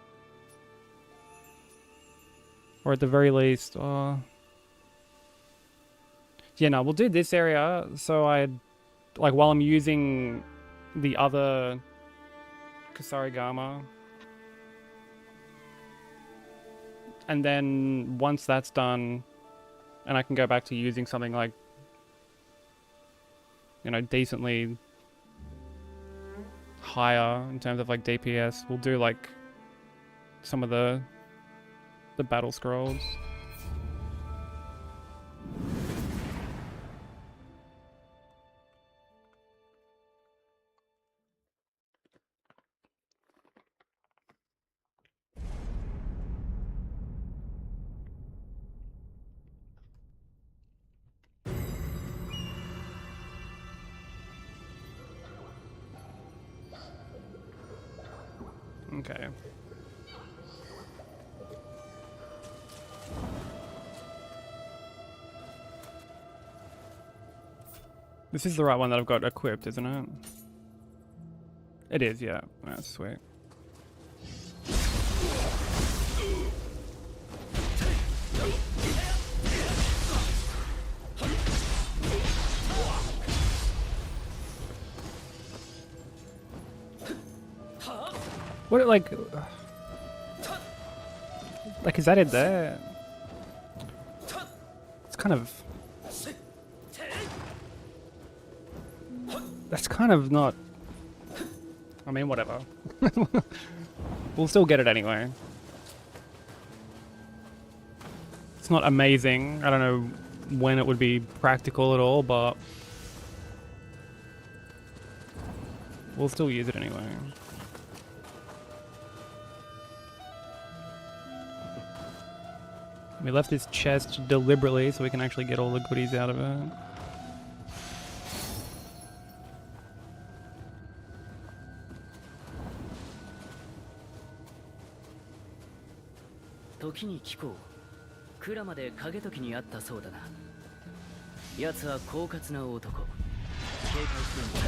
Or at the very least, yeah, no, we'll do this area. So like while I'm using the other Kusarigama. And then once that's done, and I can go back to using something like, you know, decently higher in terms of like DPS, we'll do like some of the battle scrolls. Okay. This is the right one that I've got equipped, isn't it? It is, yeah. That's sweet. What, like, is that it there? It's kind of... That's kind of not... I mean, whatever. We'll still get it anyway. It's not amazing. I don't know when it would be practical at all, but... we'll still use it anyway. We left this chest deliberately so we can actually get all the goodies out of it.時に聞こう。蔵まで影時にあったそうだな。奴は狡猾な男。警戒するんだ。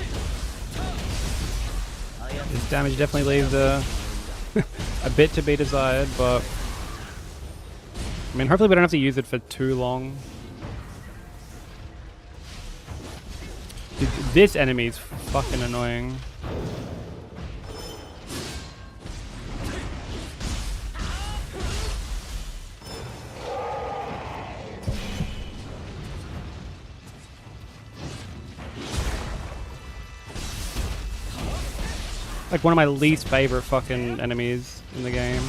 This damage definitely leaves a bit to be desired, but I mean, hopefully we don't have to use it for too long. Dude, this enemy is fucking annoying. Like one of my least favorite fucking enemies in the game.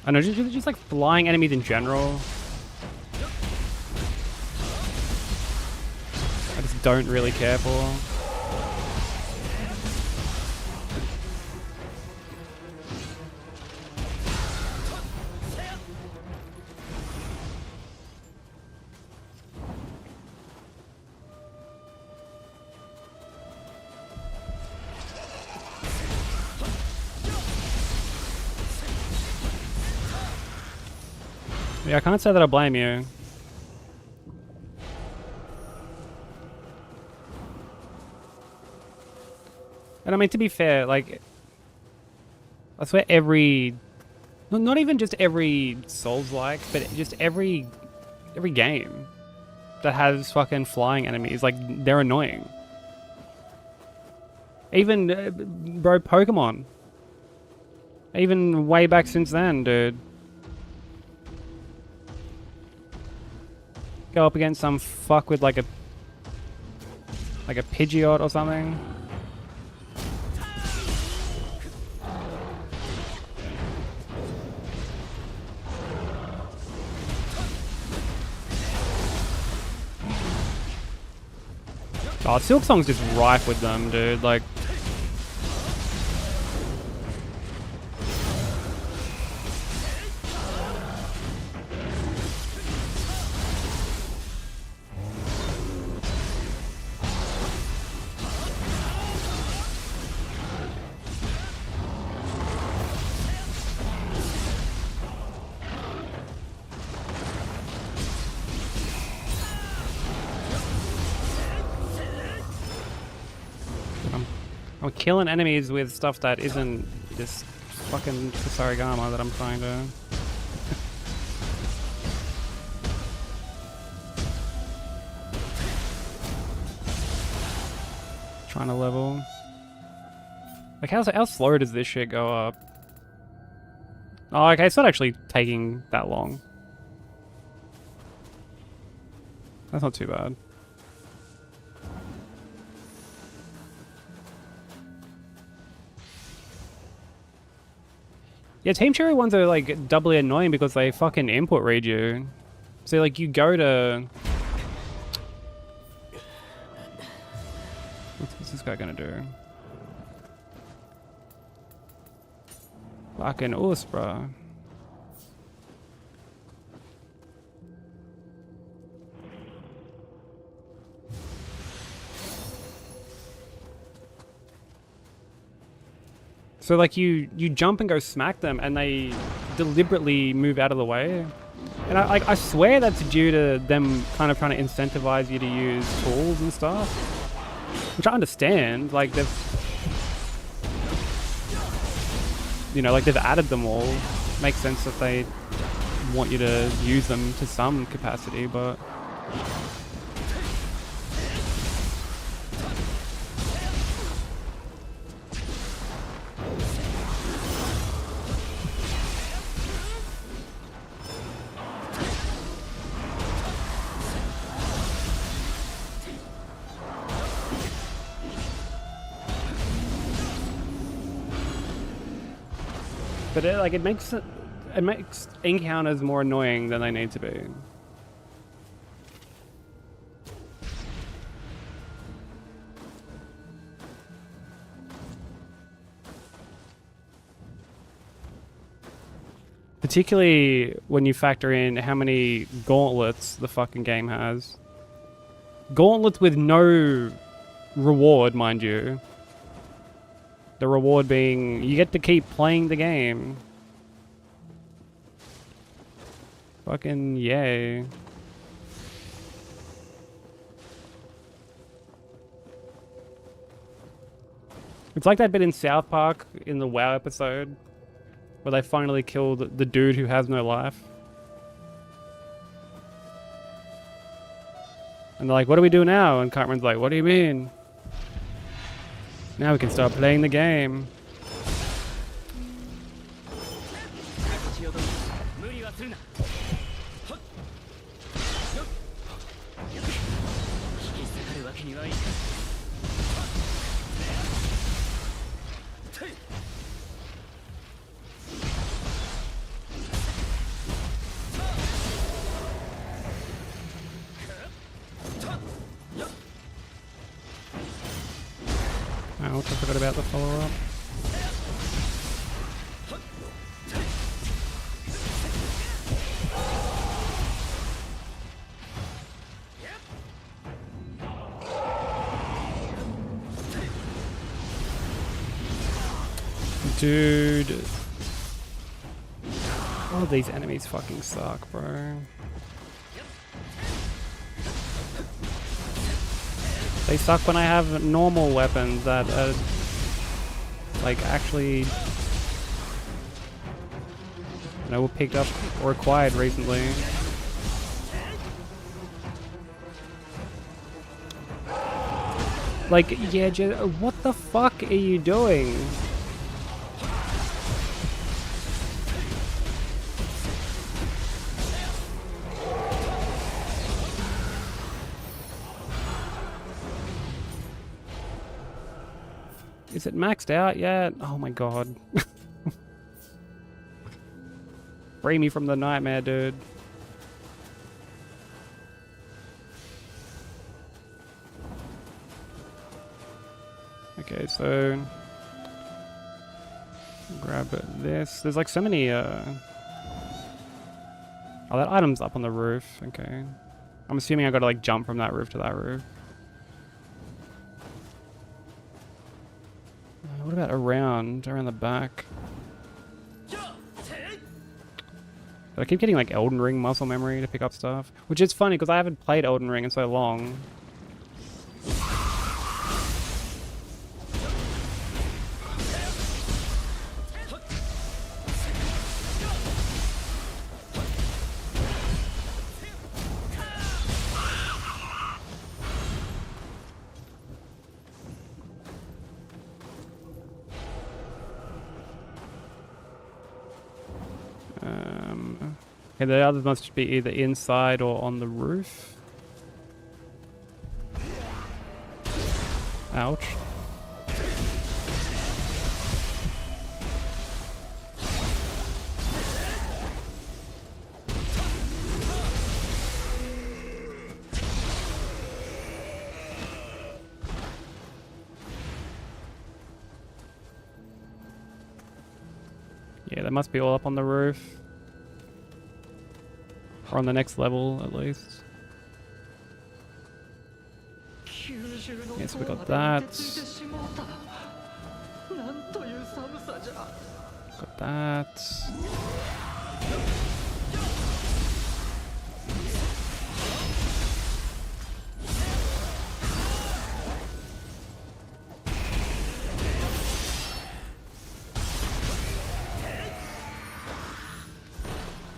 I know, just like flying enemies in general. I just don't really care for. Yeah, I can't say that I blame you. And I mean, to be fair, like, I swear every... Not even just every Souls-like, but just every game that has fucking flying enemies, like, they're annoying. Even, bro, Pokemon. Even way back since then, dude. Go up against some fuck with like a Pidgeot or something. Oh, Silk Song's just rife with them, dude. Like, I'm killing enemies with stuff that isn't this fucking Kusarigama that I'm trying to... trying to level. Like, how slow does this shit go up? Oh, okay, it's not actually taking that long. That's not too bad. Yeah, Team Cherry ones are like doubly annoying because they fucking input read you. So like you go to... What's this guy gonna do? Fucking us, bro. So like you jump and go smack them, and they deliberately move out of the way. And I swear that's due to them kind of trying to incentivize you to use tools and stuff, which I understand. Like they've, you know, like they've added them all. Makes sense that they want you to use them to some capacity, but. But it makes encounters more annoying than they need to be. Particularly when you factor in how many gauntlets the fucking game has. Gauntlets with no reward, mind you. The reward being, you get to keep playing the game. Fucking yay. It's like that bit in South Park in the WoW episode where they finally killed the dude who has no life. And they're like, what do we do now? And Cartman's like, what do you mean? Now we can start playing the game. Ouch, I forgot about the follow-up. Dude. All of these enemies fucking suck, bro. They suck when I have normal weapons that are, like, actually, you know, were picked up or acquired recently. Like, yeah, what the fuck are you doing? Is it maxed out yet? Oh my god. Free me from the nightmare, dude. Okay, so grab this. There's like so many oh, that item's up on the roof. Okay. I'm assuming I gotta like jump from that roof to that roof. What about around the back? But I keep getting like Elden Ring muscle memory to pick up stuff, which is funny because I haven't played Elden Ring in so long. Okay, the others must be either inside or on the roof. Ouch. Yeah, they must be all up on the roof. Or on the next level, at least. Yes, we got that. Got that.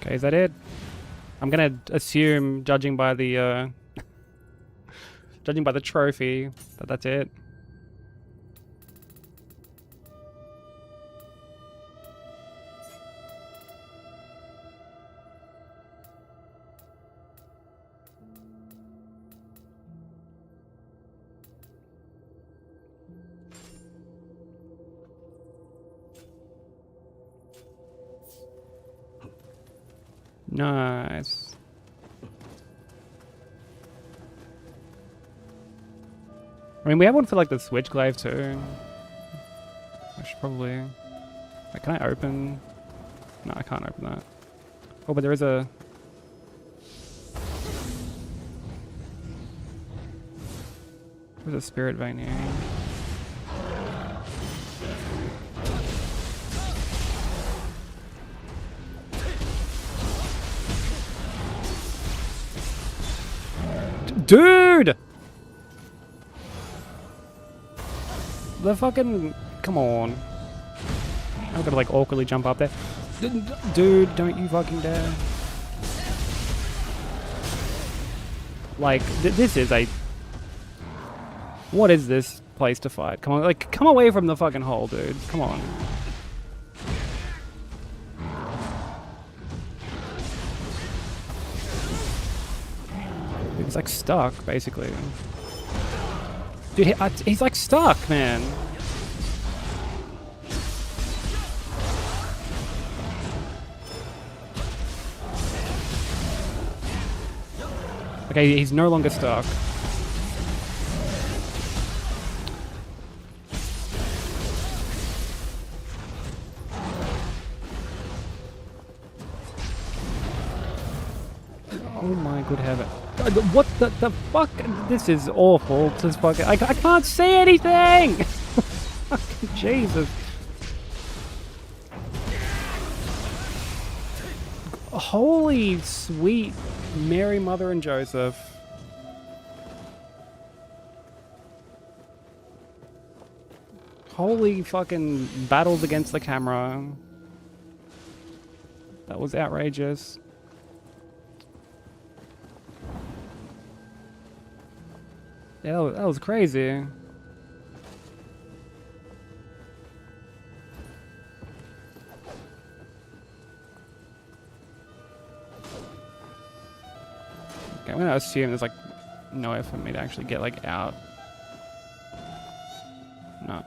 Okay, is that it? I'm gonna assume, judging by the trophy, that that's it. Nice. I mean, we have one for like the Switch Glaive too. I should probably... Wait, can I open... No, I can't open that. Oh, but there is a... There's a spirit vein here. Dude! The fucking... Come on. I'm gonna like awkwardly jump up there. Dude, don't you fucking dare. Like, this is a... What is this place to fight? Come on, like, come away from the fucking hole, dude. Come on. He's like stuck, basically. Dude, he's like stuck, man. Okay, he's no longer stuck. Oh my good heaven. What the fuck? This is awful. This fucking... I can't see anything! Fucking Jesus. Holy sweet Mary, Mother, and Joseph. Holy fucking battles against the camera. That was outrageous. Yeah, that was crazy. Okay, I'm gonna assume there's like no way for me to actually get like out. No.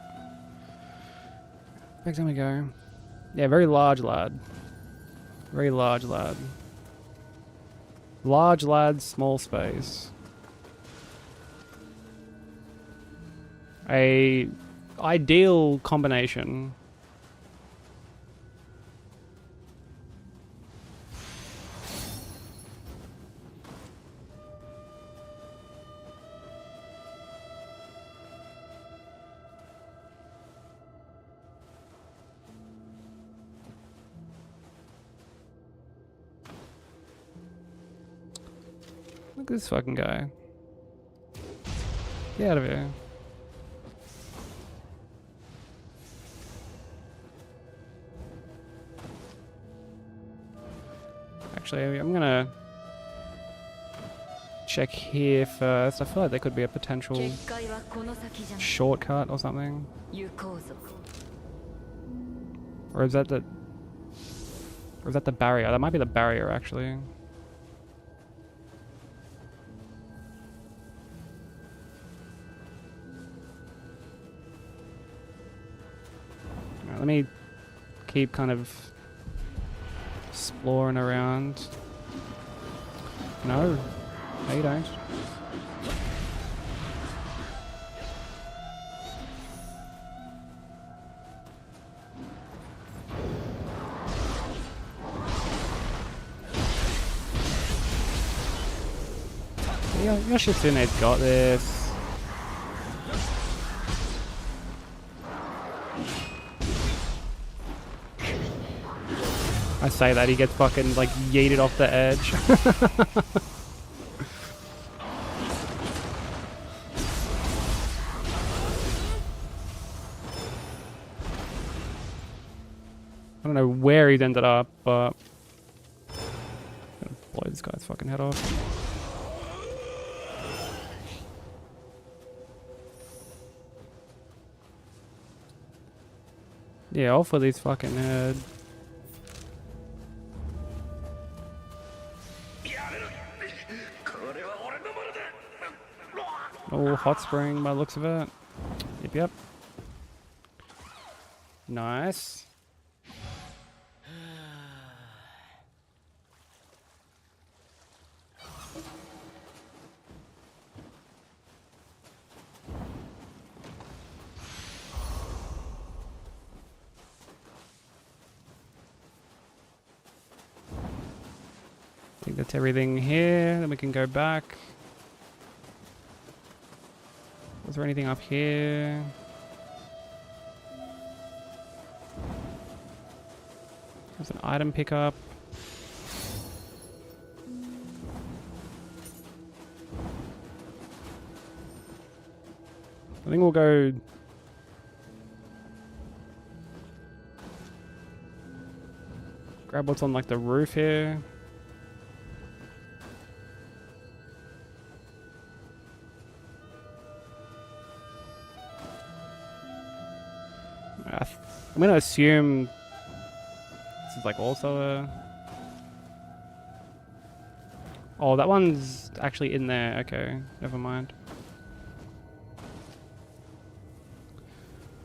Back time we go. Yeah, very large lad. Very large lad. Large lad, small space. A ideal combination. Look at this fucking guy. Get out of here. Actually, I'm gonna check here first. I feel like there could be a potential shortcut or something. Or is that the... Or is that the barrier? That might be the barrier, actually. Alright, let me keep kind of exploring around. No. No, you don't. Yoshitsune's got this. I say that, he gets fucking like yeeted off the edge. I don't know where he's ended up, but I'm gonna blow this guy's fucking head off. Yeah, off with his fucking head. Oh, hot spring by the looks of it. Yep, yep. Nice. I think that's everything here. Then we can go back. Was there anything up here? There's an item pickup. I think we'll go... grab what's on like the roof here. I'm gonna assume this is like also a... Oh, that one's actually in there. Okay, never mind.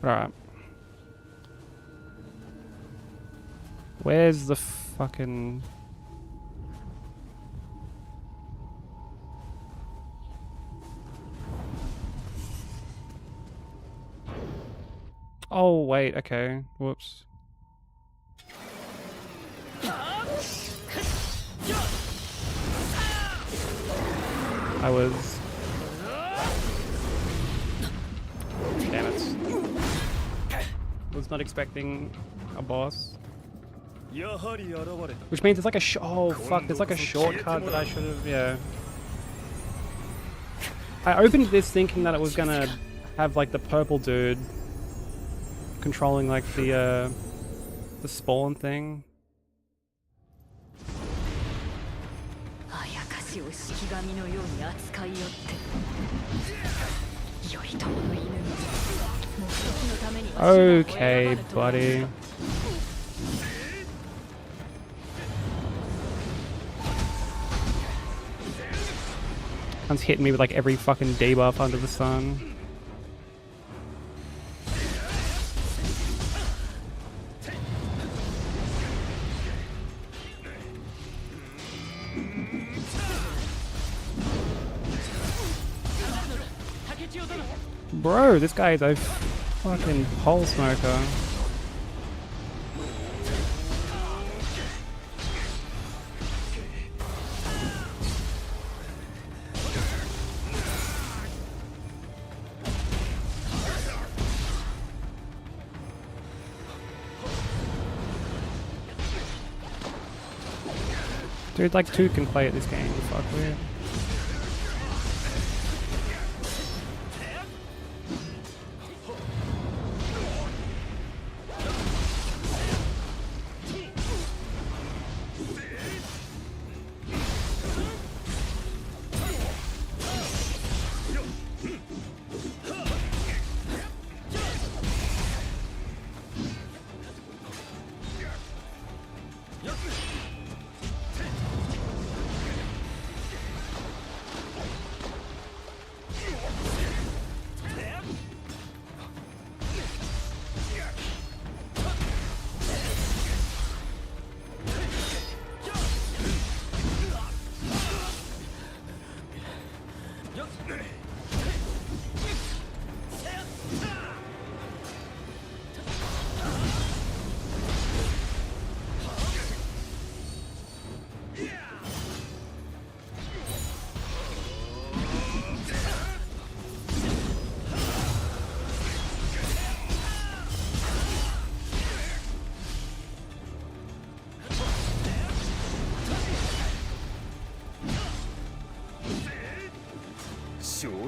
Alright. Where's the fucking... Oh, wait, okay. Whoops. I was... Damn it. Was not expecting a boss. Which means it's like a oh fuck, there's like a shortcut that I should have, yeah. I opened this thinking that it was gonna have like the purple dude controlling like the spawn thing. Okay, buddy. One's hitting me with like every fucking debuff under the sun. Bro, this guy is a fucking pole smoker. Dude, like two can play at this game, fuck weird.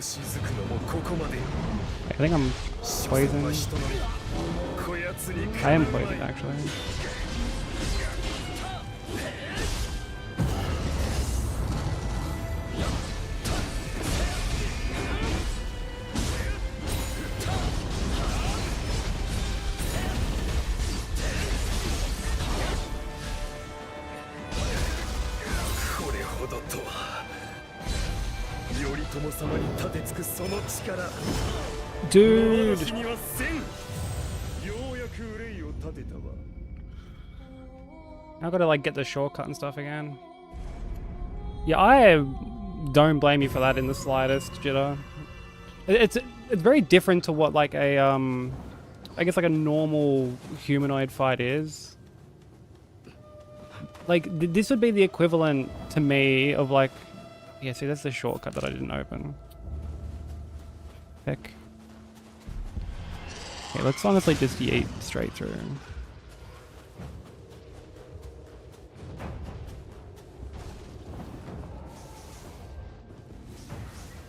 I think I'm poisoned. I am poisoned, actually. Dude! I gotta like get the shortcut and stuff again. Yeah, I don't blame you for that in the slightest, Jitter. It's very different to what like a I guess like a normal humanoid fight is. Like this would be the equivalent to me of like, yeah, see that's the shortcut that I didn't open. Heck. Okay, let's honestly just yeet straight through.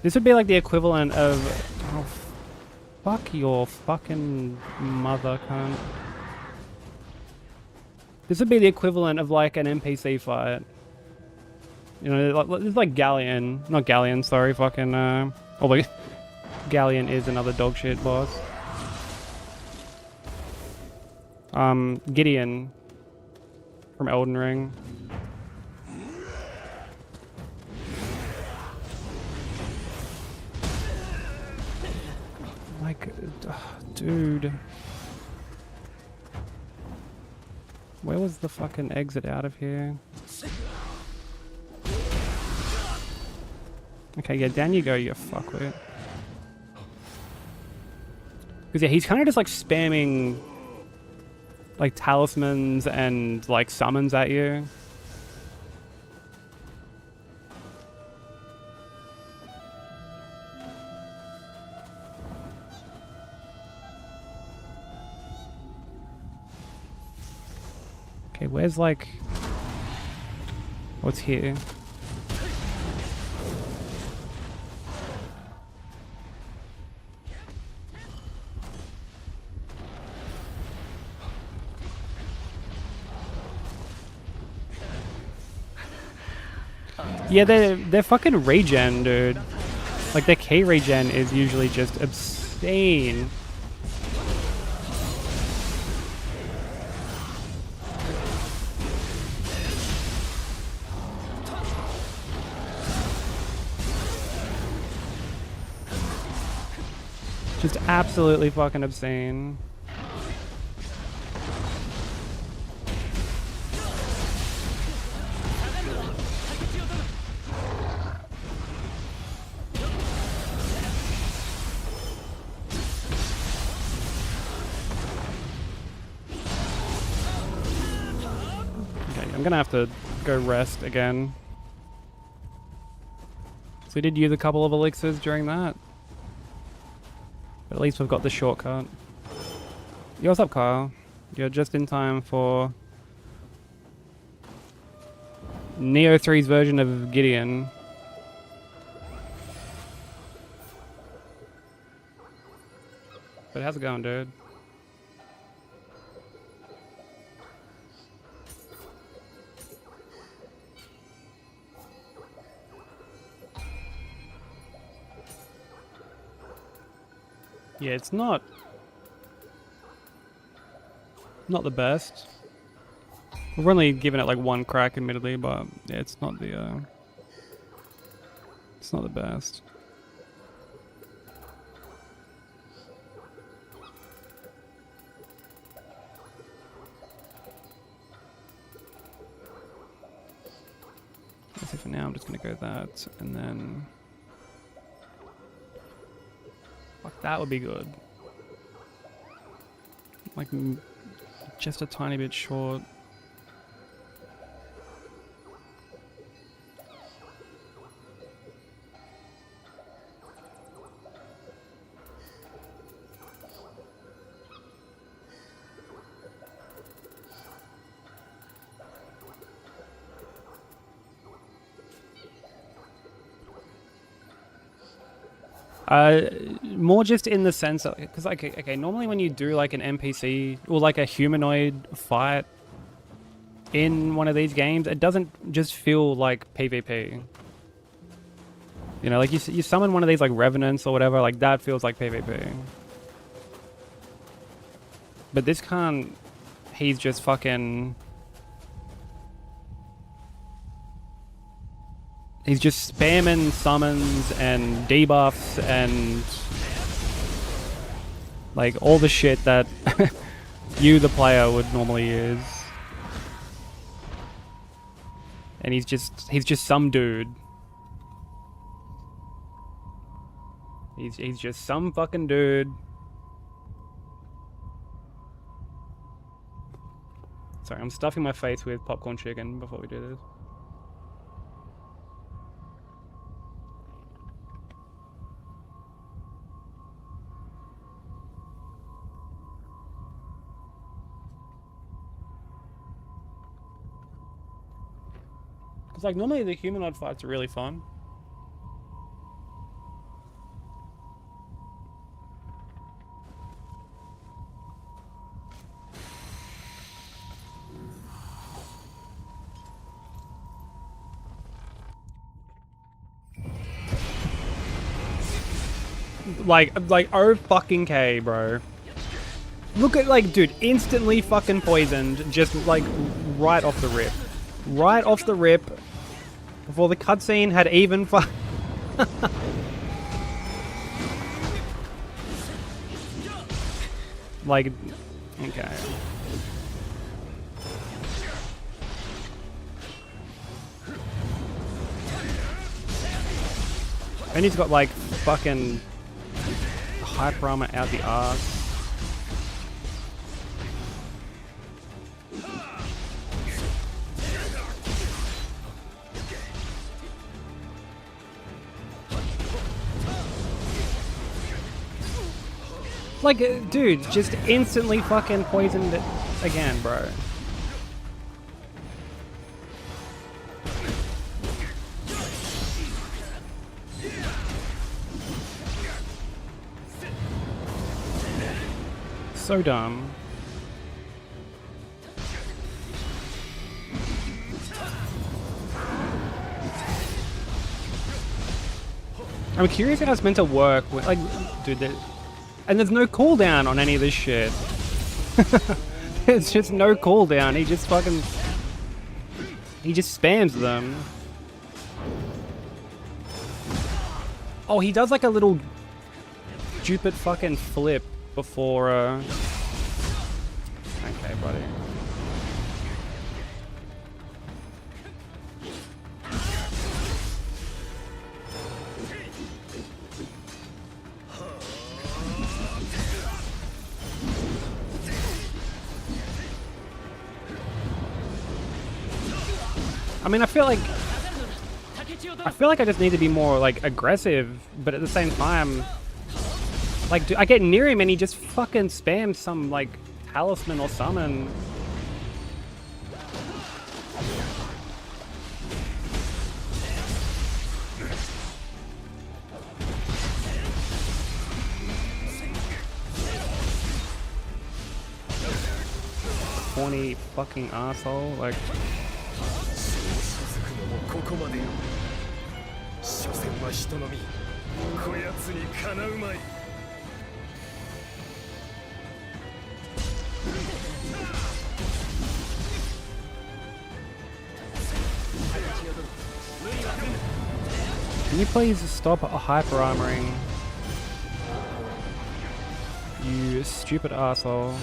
This would be like the equivalent of... Oh, fuck your fucking mother, cunt. This would be the equivalent of like an NPC fight. You know, it's like Galleon. Not Galleon, sorry, fucking... although Galleon is another dogshit boss. Gideon from Elden Ring. Like, dude. Where was the fucking exit out of here? Okay, yeah, down you go, you fuckwit. Because yeah, he's kind of just like spamming like talismans and like summons at you. Okay, where's like... What's here? Yeah, they're fucking regen, dude. Like their K regen is usually just obscene. Just absolutely fucking obscene. I'm gonna have to go rest again. So we did use a couple of elixirs during that. But at least we've got the shortcut. Yo, what's up, Kyle? You're just in time for Nioh 3's version of Gideon. But how's it going, dude? Yeah, it's not the best. We've only given it like one crack, admittedly, but yeah, it's not the best. So for now, I'm just gonna go that, and then. Fuck, that would be good. Like, just a tiny bit short. More just in the sense of, because like, okay, normally when you do like an NPC or like a humanoid fight in one of these games, it doesn't just feel like PvP. You know, like you summon one of these like revenants or whatever, like that feels like PvP. But this can't. He's just fucking. He's just spamming summons and debuffs and like all the shit that you, the player, would normally use. And he's just some dude. He's just some fucking dude. Sorry, I'm stuffing my face with popcorn chicken before we do this. Because like normally the humanoid fights are really fun. Like oh fucking K, bro. Look at, like, dude, instantly fucking poisoned, just like right off the rip. Right off the rip. Before the cutscene had even like, okay. And he's got like fucking hyper armor out the arse. Like, dude, just instantly fucking poisoned it again, bro. So dumb. I'm curious how it's meant to work with, like, dude, and there's no cooldown on any of this shit. There's just no cooldown. He just fucking... He just spams them. Oh, he does like a little stupid fucking flip before, Okay, buddy. I mean, I feel like I just need to be more like aggressive, but at the same time, like, I get near him and he just fucking spams some like talisman or summon. Horny fucking asshole, like. Can you please stop hyper armoring? You stupid asshole.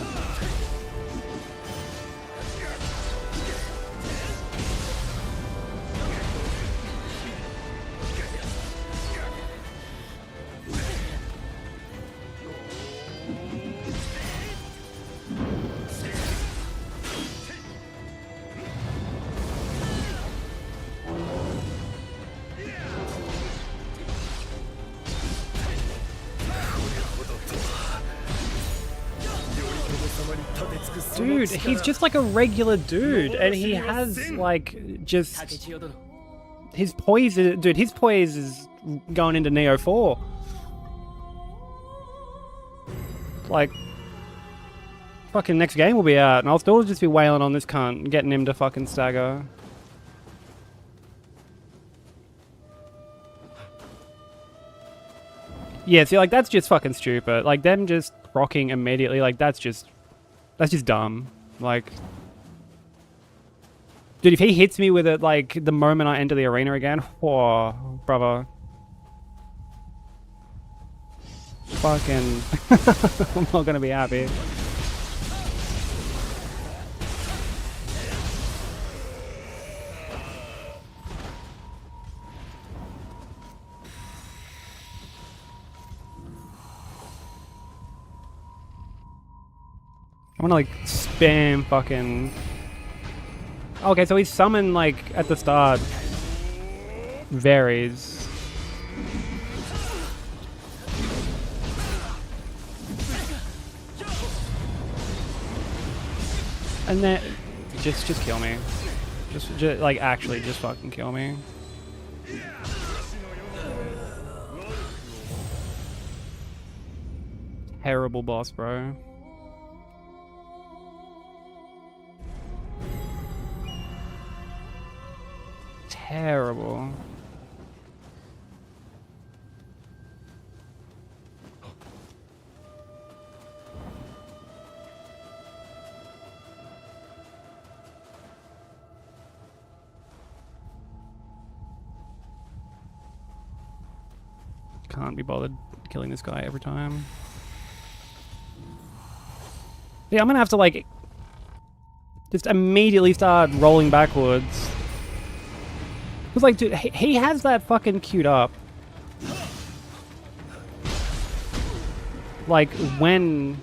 Dude, he's just like a regular dude, and he has like just his poise. Dude, his poise is going into Nioh 4. like, fucking next game will be out, and I'll still just be wailing on this cunt, getting him to fucking stagger. Yeah, see, like, that's just fucking stupid. Like, them just rocking immediately, like, that's just dumb. Like, dude, if he hits me with it, like, the moment I enter the arena again, whoa, brother. Fucking, I'm not gonna be happy. I wanna, like, spam fucking... Okay, so he's summoned, like, at the start. Varies. And then... Just kill me. Just, like, actually, just fucking kill me. Terrible boss, bro. Terrible. Can't be bothered killing this guy every time. Yeah, I'm gonna have to, like, just immediately start rolling backwards. Because, like, dude, he has that fucking queued up. Like, when...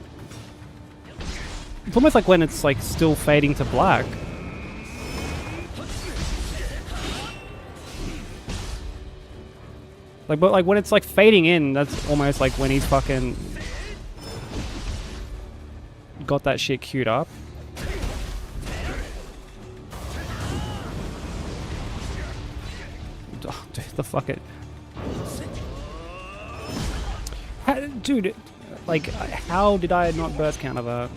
It's almost like when it's, like, still fading to black. Like, but, like, when it's, like, fading in, that's almost like when he's fucking... got that shit queued up. Oh, dude, the fuck it. Dude, like, how did I not burst counter that?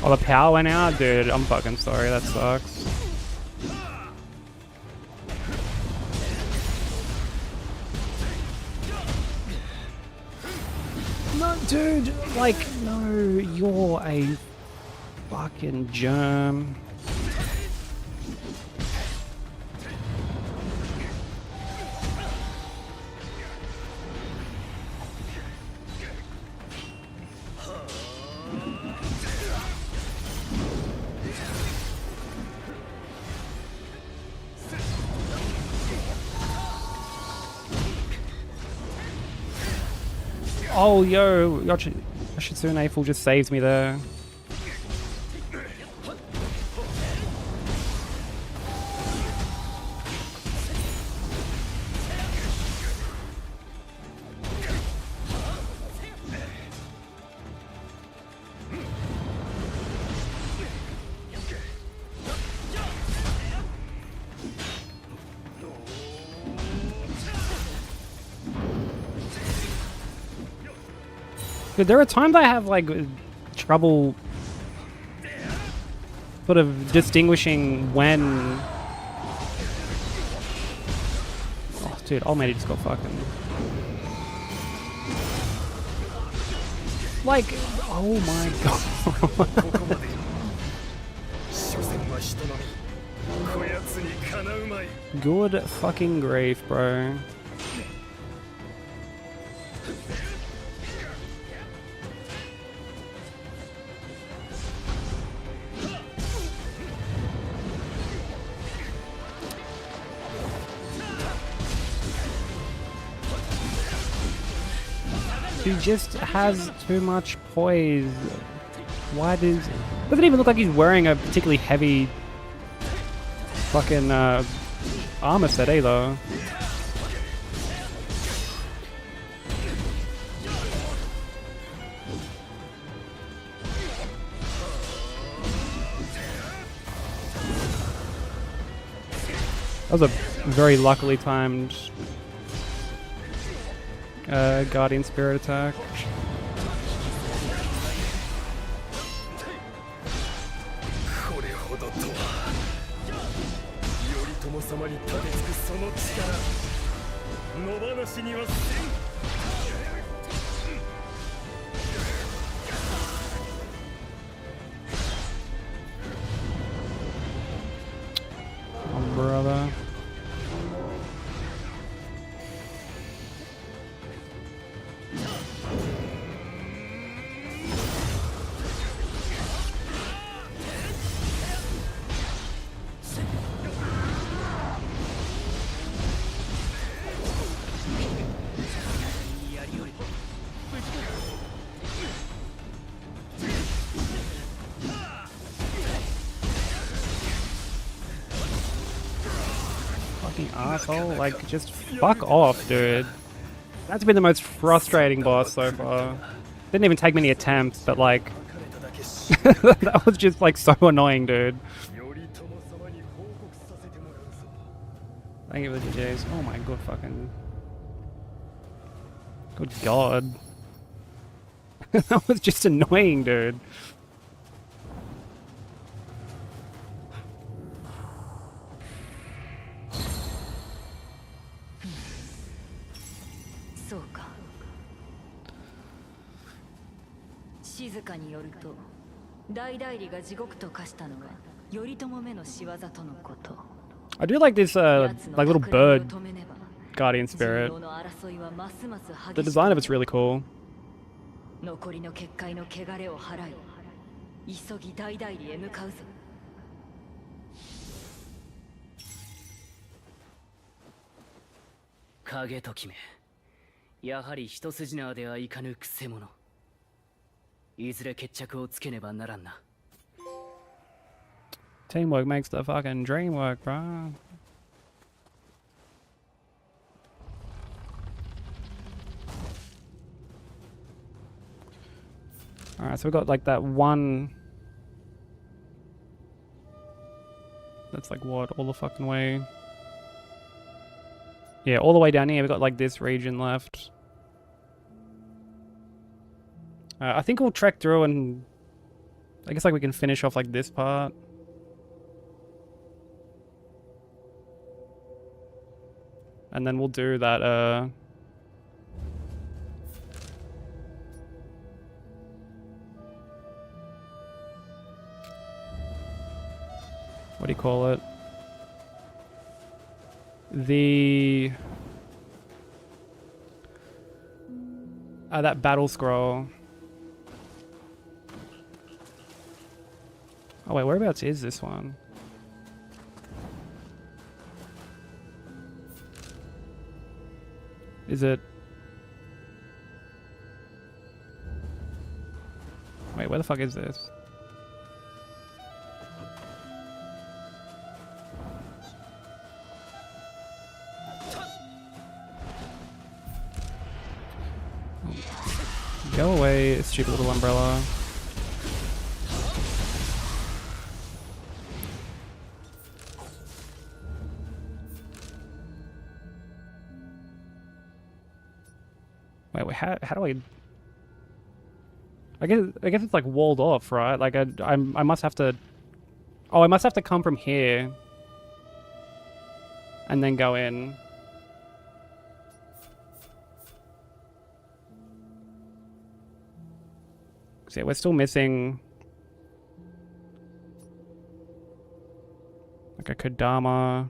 Oh, the power went out? Dude, I'm fucking sorry. That sucks. No, dude. Like, no. You're a fucking germ. Oh, yo, Yoshitsune Full just saves me there. Dude, there are times I have, like, trouble sort of distinguishing when... Oh, dude, Almighty just got fucking... Like, oh my god. Good fucking grief, bro. He just has too much poise. Why does... Doesn't even look like he's wearing a particularly heavy fucking armor set either. That was a very luckily timed Guardian Spirit attack. これほどとは頼朝様に立てつくその力野放しにはせん。 Oh, brother. Fucking asshole, like, just fuck off, dude. That's been the most frustrating boss so far. Didn't even take many attempts, but like... that was just like so annoying, dude. Thank you for the GJs. Oh my god, fucking... Good god. That was just annoying, dude. Soか。静かによると、大代理が地獄と化したのは頼朝めの仕業とのこと。 I do like this like little bird guardian spirit. The design of it's really cool. 残りの結界の汚れを払い、急ぎ大代理へ向かうぞ。影と決め、やはり一筋縄ではいかぬくせ者。いずれ決着をつけねばならんな。 Teamwork makes the fucking dream work, bro. Alright, so we got like that one... That's like what, all the fucking way... Yeah, all the way down here, we got like this region left. I think we'll trek through and... I guess like we can finish off like this part. And then we'll do that, what do you call it? That battle scroll. Oh wait, whereabouts is this one? Is it... Wait, where the fuck is this? Go away, stupid little umbrella. Wait, how do I... I guess it's like walled off, right? Like I must have to... Oh, I must have to come from here. And then go in. So yeah, we're still missing... like a Kodama...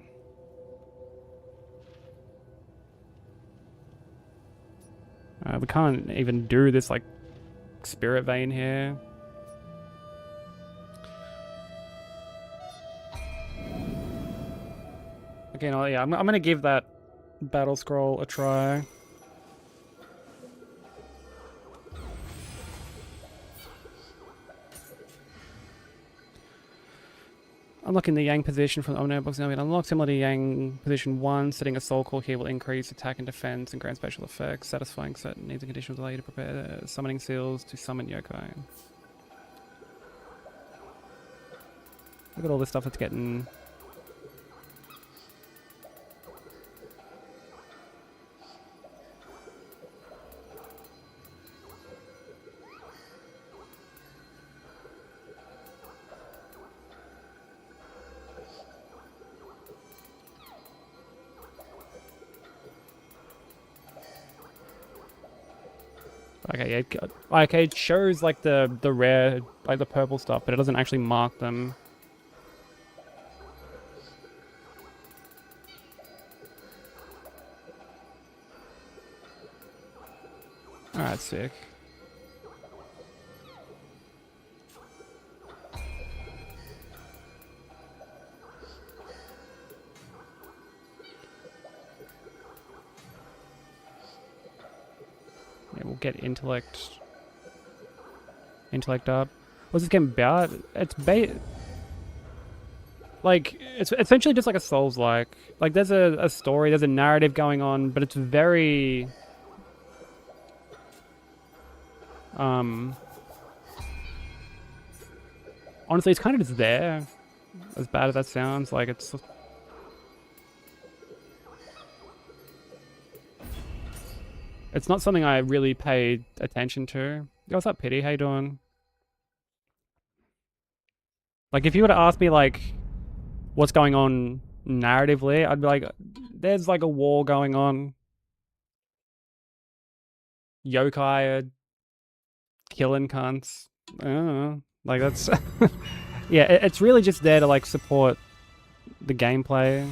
we can't even do this like spirit vein here. Okay, no, yeah, I'm gonna give that battle scroll a try. Unlocking the Yang position from the Omni box now. Unlock similar to Yang position 1. Setting a soul core key will increase attack and defense and grant special effects. Satisfying certain needs and conditions allow you to prepare summoning seals to summon yokai. Look at all this stuff that's getting... Okay, yeah, okay, it shows like the rare, like the purple stuff, but it doesn't actually mark them. Alright, sick. Yeah, we'll get intellect up. What's this game about? It's like, it's essentially just like a Souls-like. Like, there's a story, there's a narrative going on, but it's very... honestly, it's kind of just there. As bad as that sounds, like, it's... It's not something I really paid attention to. Yo, what's up, Pity? How you doing? Like, if you were to ask me, like, what's going on narratively, I'd be like, there's, like, a war going on. Yokai are killing cunts. I don't know. Like, that's... yeah, it's really just there to, like, support the gameplay.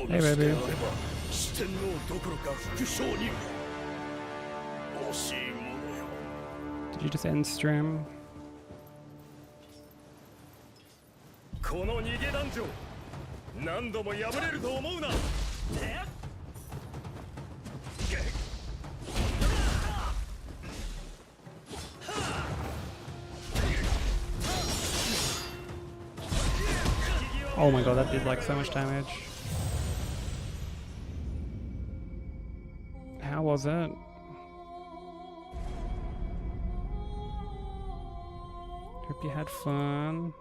Hey, baby. Did you just end stream? Oh my god, that did like so much damage. How was it? Hope you had fun.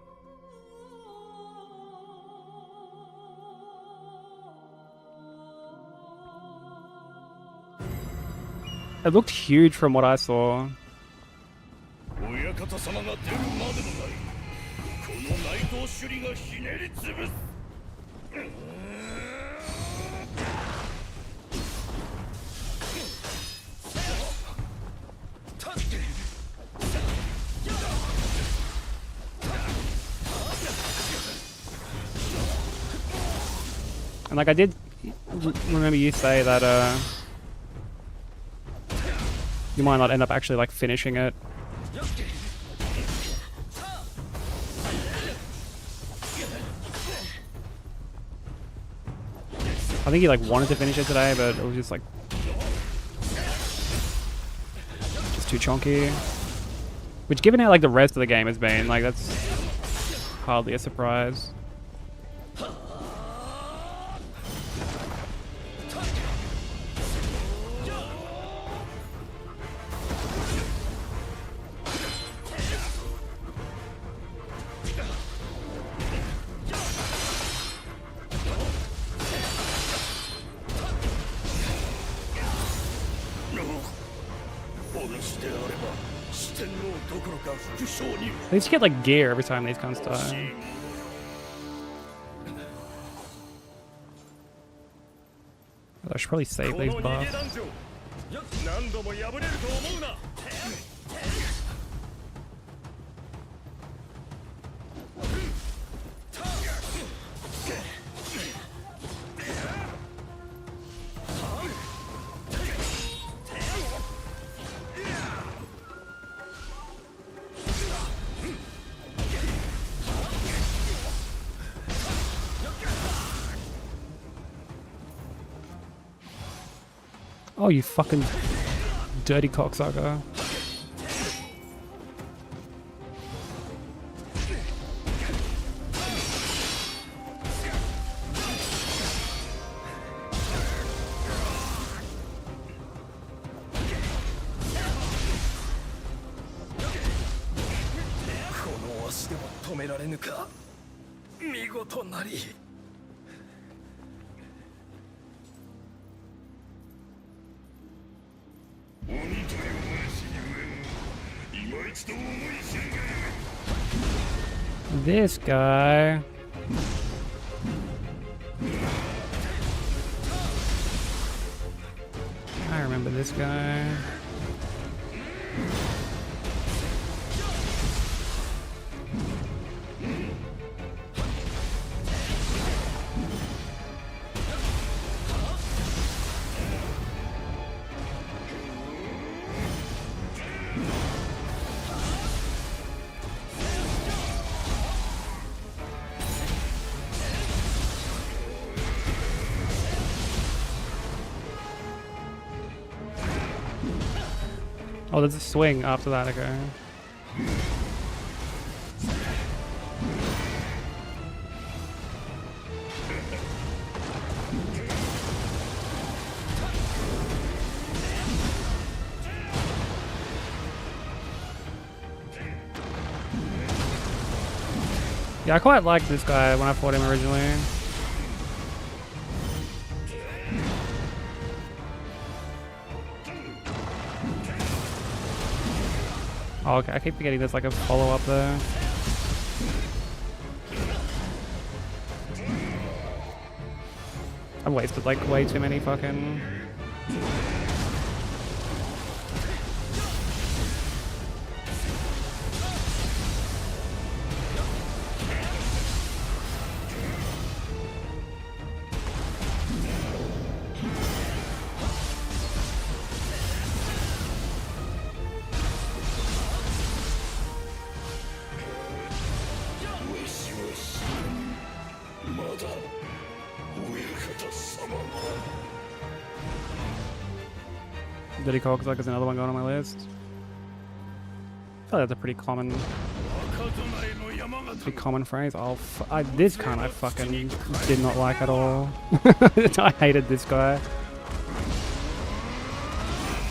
It looked huge from what I saw. And like I did remember you say that you might not end up actually like finishing it. I think he like wanted to finish it today, but it was just like just too chonky. Which, given how like the rest of the game has been, like that's hardly a surprise. がしてあれば四天王どころか副将に At least you get like gear every time these cunts die. I should probably save この these 逃 buffs. げ弾城何度も破れると思うな Oh, you fucking dirty cocksucker. This guy. I remember this guy. Oh, there's a swing after that, okay. Yeah, I quite liked this guy when I fought him originally. Oh, okay, I keep forgetting there's like a follow-up there. I've wasted like way too many fucking... Dirty cocksucker is another one going on my list. I feel like that's a pretty common phrase. Oh, this kind I fucking did not like at all. I hated this guy.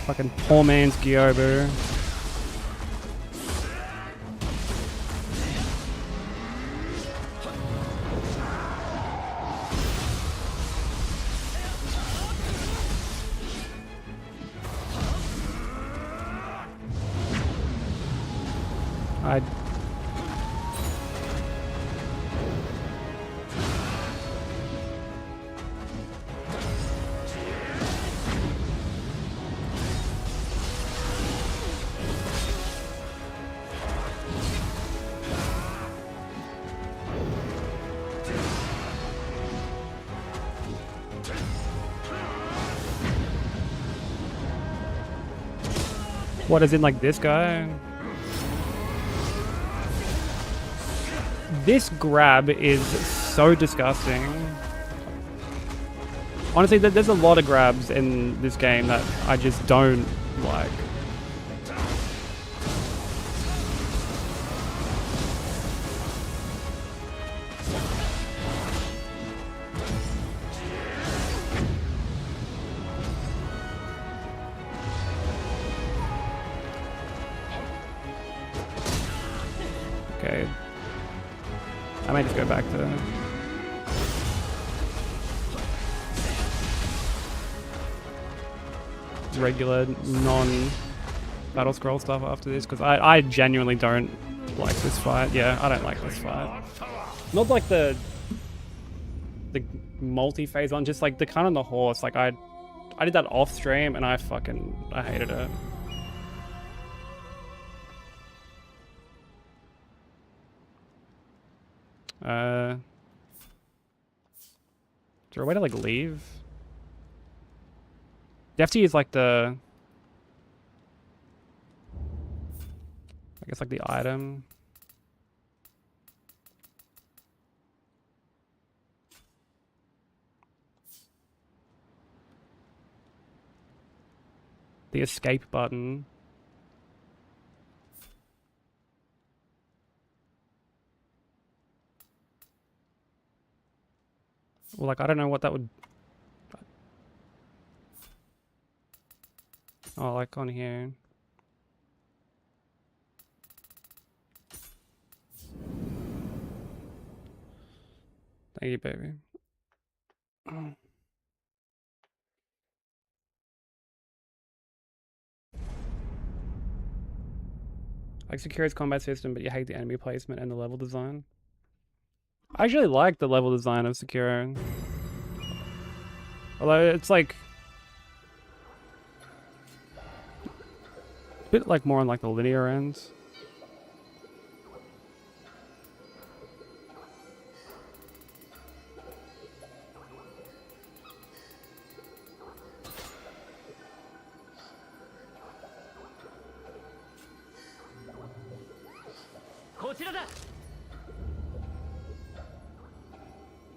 Fucking poor man's Gyobu. What, is in like this guy? This grab is so disgusting. Honestly, there's a lot of grabs in this game that I just don't like. Okay. I might just go back to regular, non battle scroll stuff after this, because I genuinely don't like this fight. Yeah, I don't like this fight. Not like the multi-phase one, just like the kind on the horse. Like I did that off stream and I hated it. Is there a way to like leave? You have to use like the, I guess like the item. The escape button. Well, like I don't know what that would. Oh, like on here. Thank you, baby. Like Sekira's combat system, but you hate the enemy placement and the level design. I actually like the level design of Sekiro. Although it's like a bit like more on like the linear ends.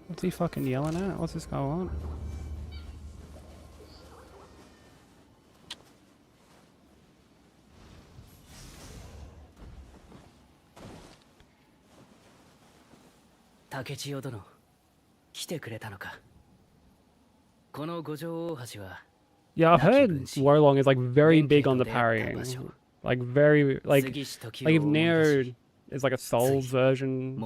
What's he fucking yelling at? What's this guy want? Takechiyo殿、来てくれたのか。この五条大橋は Yeah, I've heard Wolong is like very big on the parrying. Like very like if Nioh is like a Souls version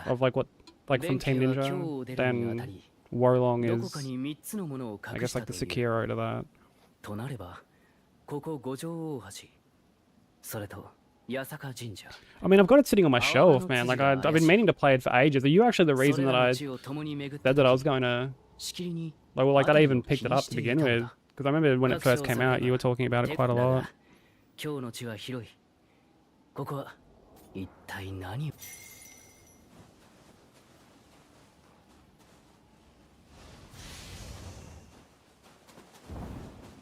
of like what like from Team Ninja, then Wolong is I guess like the Sekiro to that. となれば、ここ五条大橋、それと I mean, I've got it sitting on my shelf, man. Like I've been meaning to play it for ages. Are you actually the reason that I said that I was going to like that I even picked it up to begin with? Because I remember when it first came out, you were talking about it quite a lot.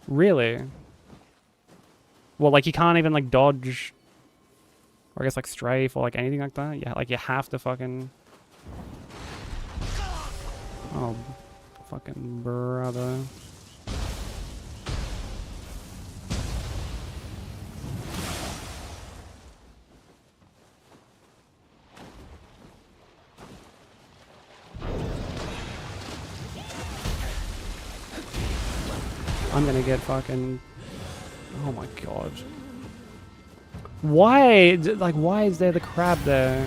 Really? Well, like you can't even like dodge, or I guess like strafe or like anything like that. Yeah, like you have to fucking. Oh, fucking brother. I'm gonna get fucking. Oh my god. Why? Like, why is there the crab there?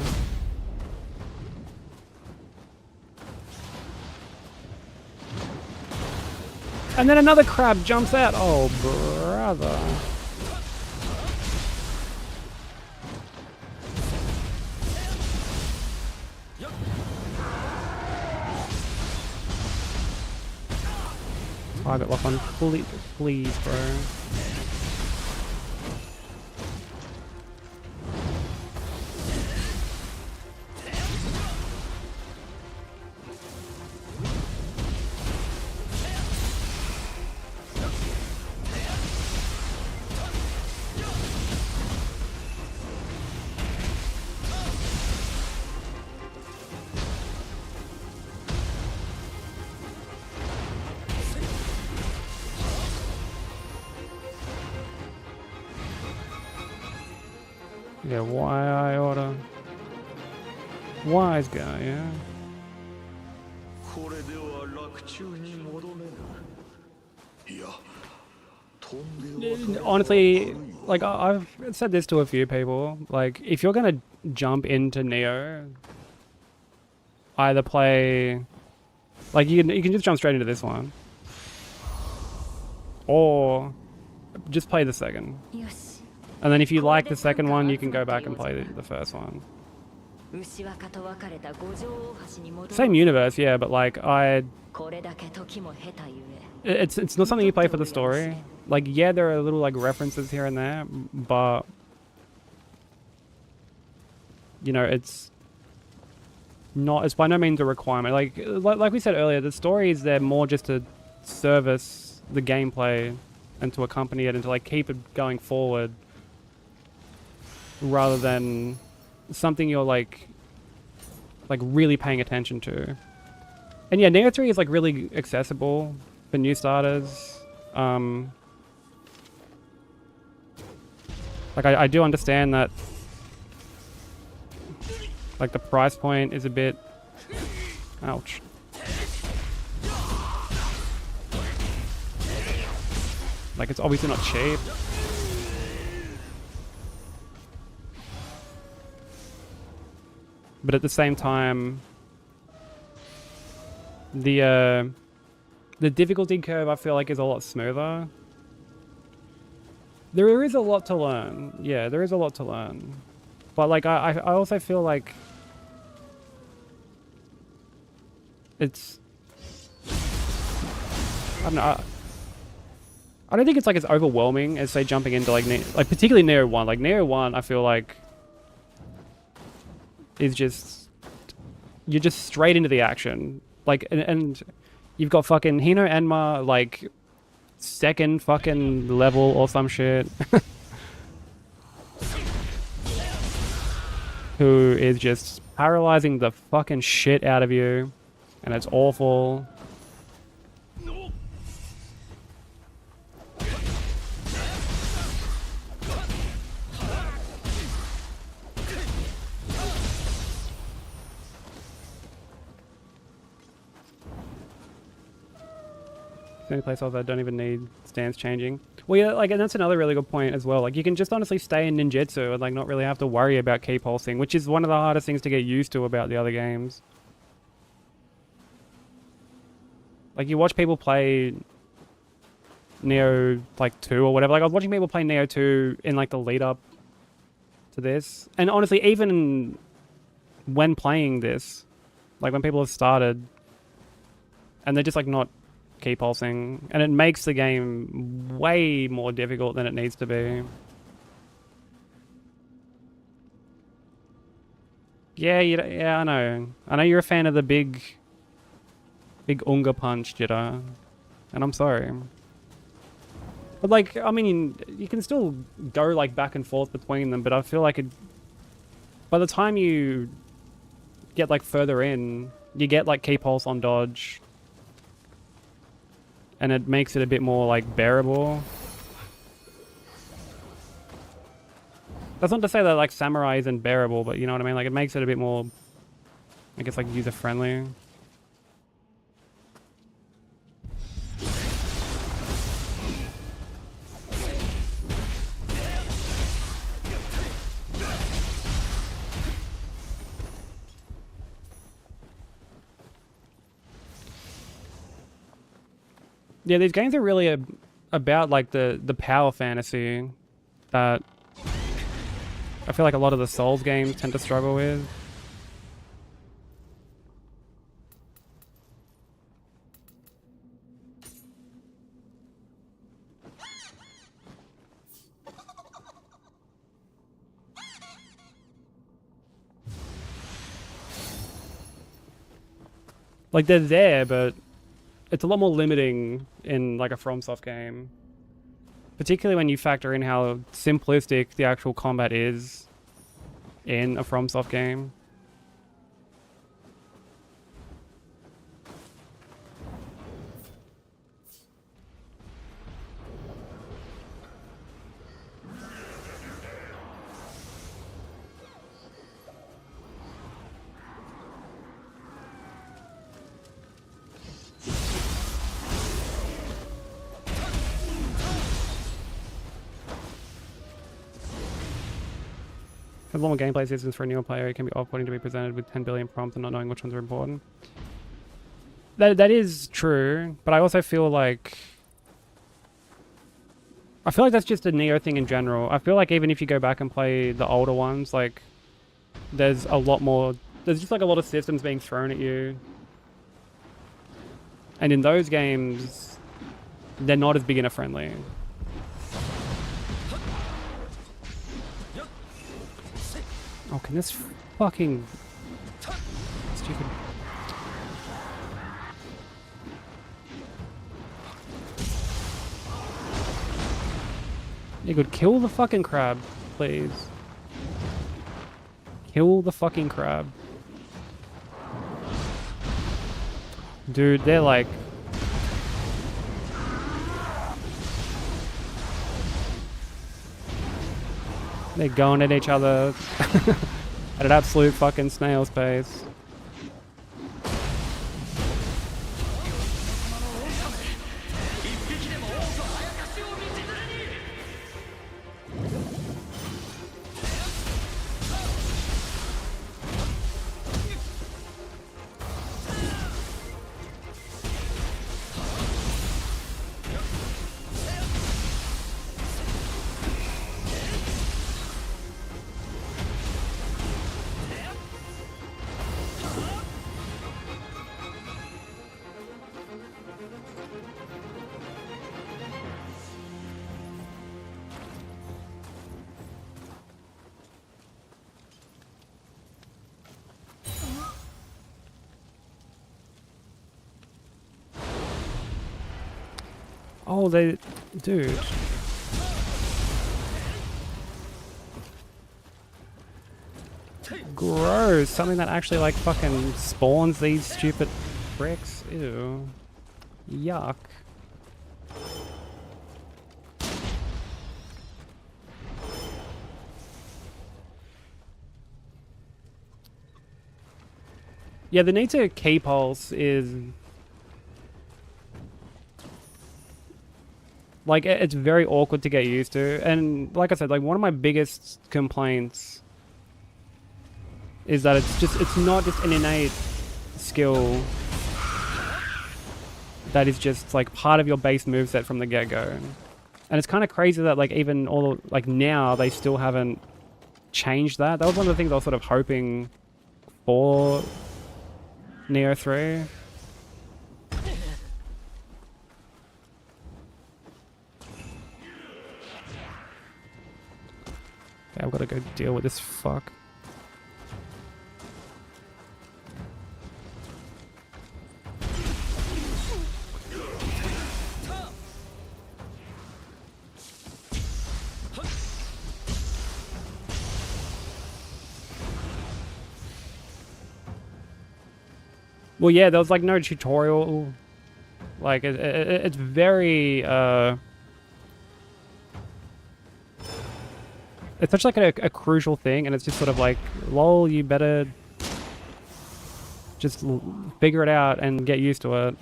And then another crab jumps out. Oh, brother. Target lock on. Please, bro. Yeah, why I oughta. Wise guy, yeah. Honestly, like I've said this to a few people, like if you're gonna jump into Nioh, either play, like you can just jump straight into this one, or just play the second. よし And then if you like the second one, you can go back and play the first one. 牛若と別れた五条大橋に戻る Same universe, yeah, but like I, これだけ時も経たゆえ it's not something you play for the story. Like yeah, there are little like references here and there, but you know, it's by no means a requirement. Like we said earlier, the story is there more just to service the gameplay and to accompany it and to like keep it going forward, rather than something you're like really paying attention to. And yeah, Nioh 3 is like really accessible for new starters. Like I do understand that like the price point is a bit ouch. Like it's obviously not cheap. But at the same time, the difficulty curve I feel like is a lot smoother. There is a lot to learn. Yeah, there is a lot to learn. But like I also feel like it's, I don't know. I don't think it's like as overwhelming as say jumping into like particularly Nioh 1. Like Nioh 1 I feel like is just, you're just straight into the action. Like and you've got fucking Hino Enma like second fucking level or some shit. Who is just paralyzing the fucking shit out of you, and it's awful. The only place I don't even need stance changing. Well, yeah, like, and that's another really good point as well. Like, you can just honestly stay in ninjutsu and like not really have to worry about key pulsing, which is one of the hardest things to get used to about the other games. Like, you watch people play Nioh like 2 or whatever. Like, I was watching people play Nioh 2 in like the lead up to this, and honestly, even when playing this, like when people have started, and they're just like not key pulsing, and it makes the game way more difficult than it needs to be. Yeah, yeah, I know you're a fan of the big Unga punch, Jitter, and I'm sorry. But like, I mean, you can still go like back and forth between them, but I feel like by the time you get like further in, you get like key pulse on dodge, and it makes it a bit more like bearable. That's not to say that like Samurai isn't bearable, but you know what I mean? Like, it makes it a bit more, I guess, like user friendly. Yeah, these games are really about like the power fantasy that I feel like a lot of the Souls games tend to struggle with. Like, they're there, but it's a lot more limiting in like a FromSoft game. Particularly when you factor in how simplistic the actual combat is in a FromSoft game. As long as gameplay systems for a newer player, it can be off-putting to be presented with 10 billion prompts and not knowing which ones are important. That is true, but I also feel like I feel like that's just a Nioh thing in general. I feel like even if you go back and play the older ones, like, there's a lot more... There's just like a lot of systems being thrown at you. And in those games, they're not as beginner friendly. Oh, can this fucking... Stupid... You could kill the fucking crab, please. Kill the fucking crab. Dude, they're like... They're going at each other at an absolute fucking snail's pace. Oh, they... Dude. Gross. Something that actually, like, fucking spawns these stupid bricks. Ew. Yuck. Yeah, the need to key pulse is... Like, it's very awkward to get used to. And like I said, like, one of my biggest complaints is that it's not just an innate skill that is just, like, part of your base moveset from the get-go. And it's kind of crazy that, like, even all, like, now they still haven't changed that. That was one of the things I was sort of hoping for Nioh 3. Okay, I've got to go deal with this fuck. Well, yeah, there was, like, no tutorial. Like, it's very, it's such, like, a crucial thing, and it's just sort of like, lol, you better just figure it out and get used to it.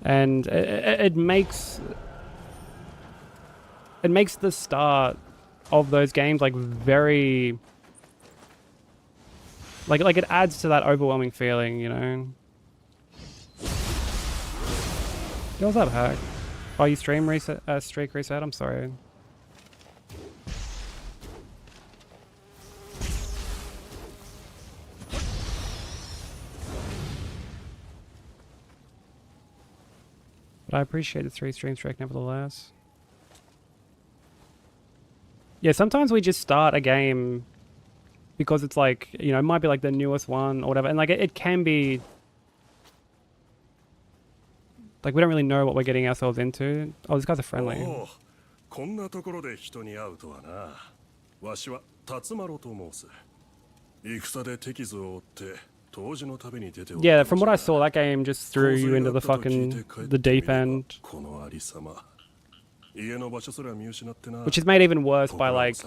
And it makes the start of those games, like, very, like it adds to that overwhelming feeling, you know. Yo, what's up, Hack? Oh, you stream reset, streak reset? I'm sorry. But I appreciate the 3 stream streak nevertheless. Yeah, sometimes we just start a game because it's like, you know, it might be like the newest one or whatever, and like it can be like we don't really know what we're getting ourselves into. Oh, these guys are friendly. Oh, こんなところで人に会うとはな。わしは辰丸と申す。戦で敵図を追って Yeah, from what I saw, that game just threw you into the fucking the deep end, which is made even worse by like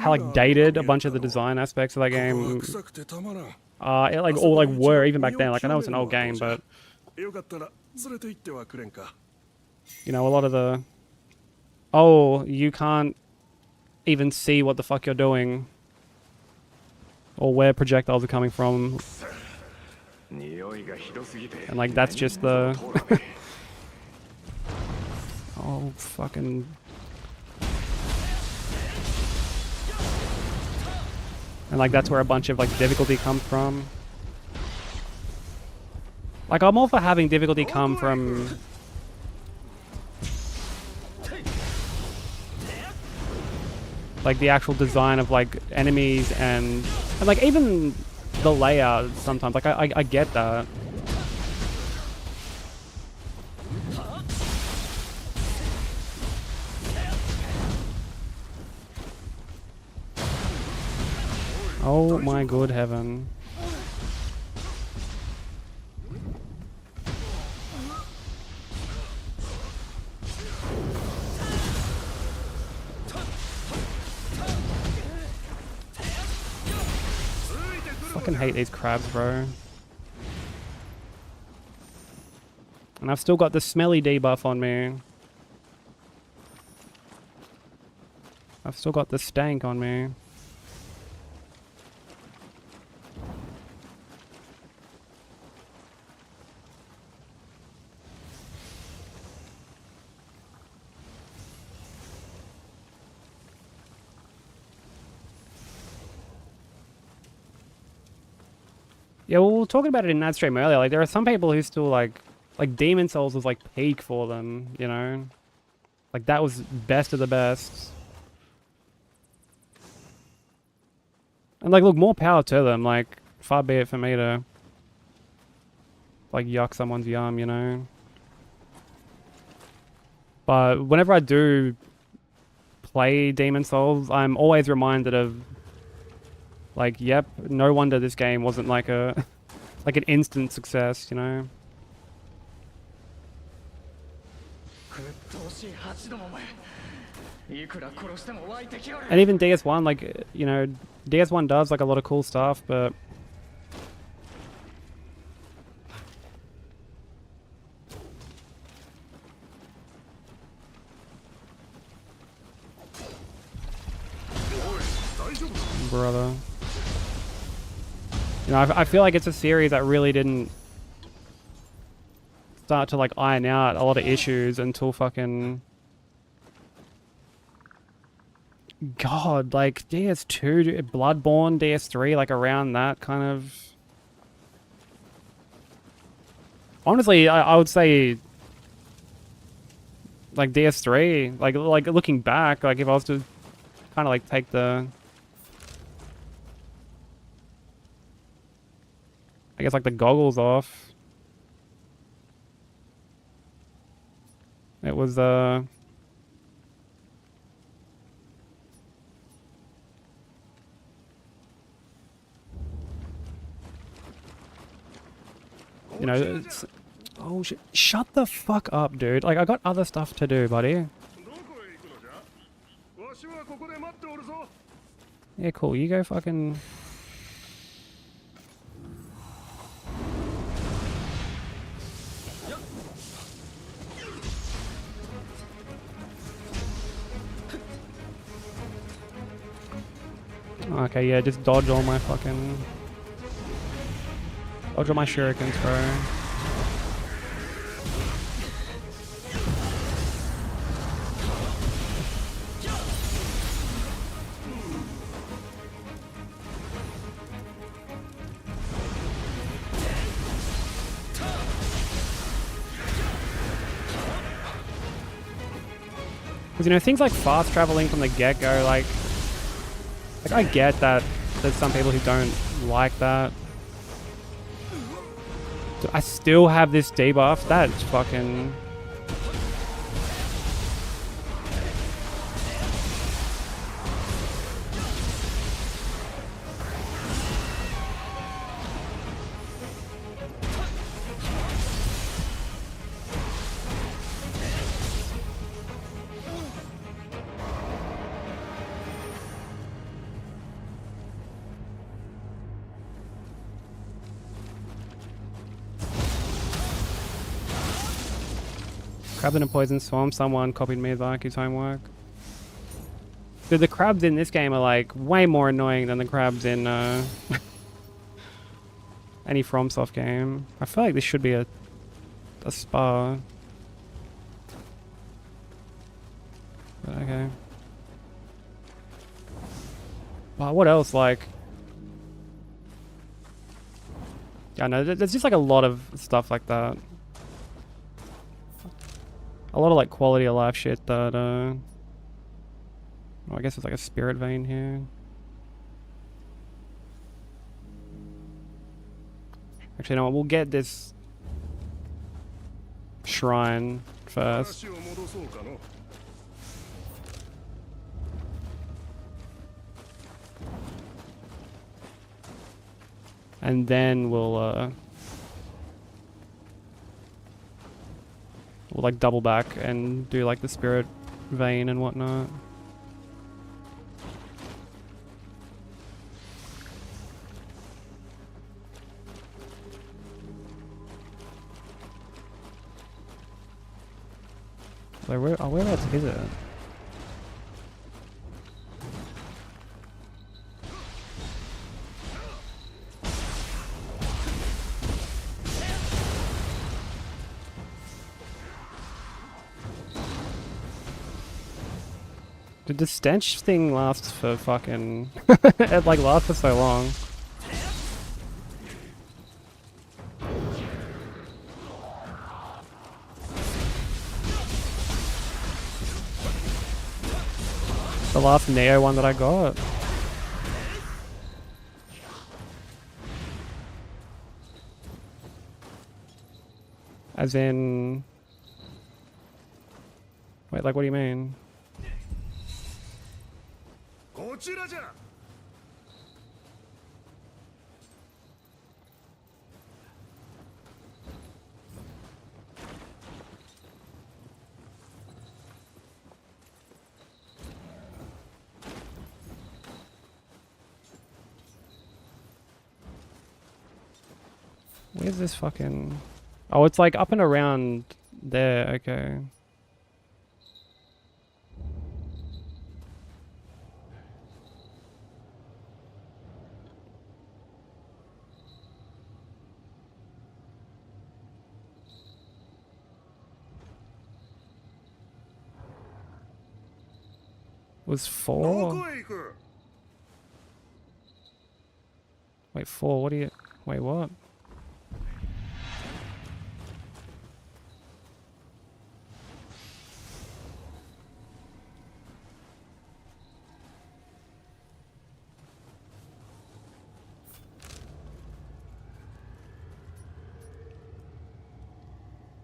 how like dated a bunch of the design aspects of that game it like all like were even back then. Like, I know it's an old game, but you know, a oh, you can't even see what the fuck you're doing. Or where projectiles are coming from. And like, that's just the... oh, fucking... And like, that's where a bunch of like difficulty comes from. Like, I'm all for having difficulty come from... like the actual design of like enemies and like even the layout sometimes. Like I get that. Oh my good heaven. I fucking hate these crabs, bro. And I've still got the smelly debuff on me. I've still got the stank on me. Yeah, well, we were talking about it in that stream earlier. Like, there are some people who still like Demon Souls was like peak for them, you know? Like, that was best of the best. And like, look, more power to them. Like, far be it for me to like yuck someone's yum, you know? But whenever I do play Demon Souls, I'm always reminded of like, yep, no wonder this game wasn't like a like an instant success, you know? And even DS1, like, you know, DS1 does like a lot of cool stuff, but brother. You know, I feel like it's a series that really didn't start to like iron out a lot of issues until fucking... God, like DS2, Bloodborne, DS3, like around that kind of... Honestly, I would say like DS3, like looking back, like if I was to kind of like take the... I guess like the goggles off. It was you know, it's, oh shit, shut the fuck up, dude. Like, I got other stuff to do, buddy. Yeah, cool, you go fucking... Okay, yeah, just dodge all my fucking... Dodge all my shurikens, bro. Because, you know, things like fast traveling from the get-go, like I get that there's some people who don't like that. Dude, I still have this debuff. That's fucking... Crabs in a poison swarm. Someone copied Miyazaki's homework. Dude, the crabs in this game are like way more annoying than the crabs in any FromSoft game. I feel like this should be a spa. But okay. But what else? Like, yeah, no, there's just like a lot of stuff like that. A lot of like quality of life shit that well, I guess it's like a spirit vein here. Actually, no, we'll get this shrine first. And then we'll like double back and do like the spirit vein and whatnot. Whereabouts is it? Did the stench thing last for fucking... it like lasts for so long. The last Nioh one that I got. As in... Wait, like what do you mean? Where's this fucking... Oh, it's like up and around there, okay. Was 4? Wait, 4, what do you... Wait, what?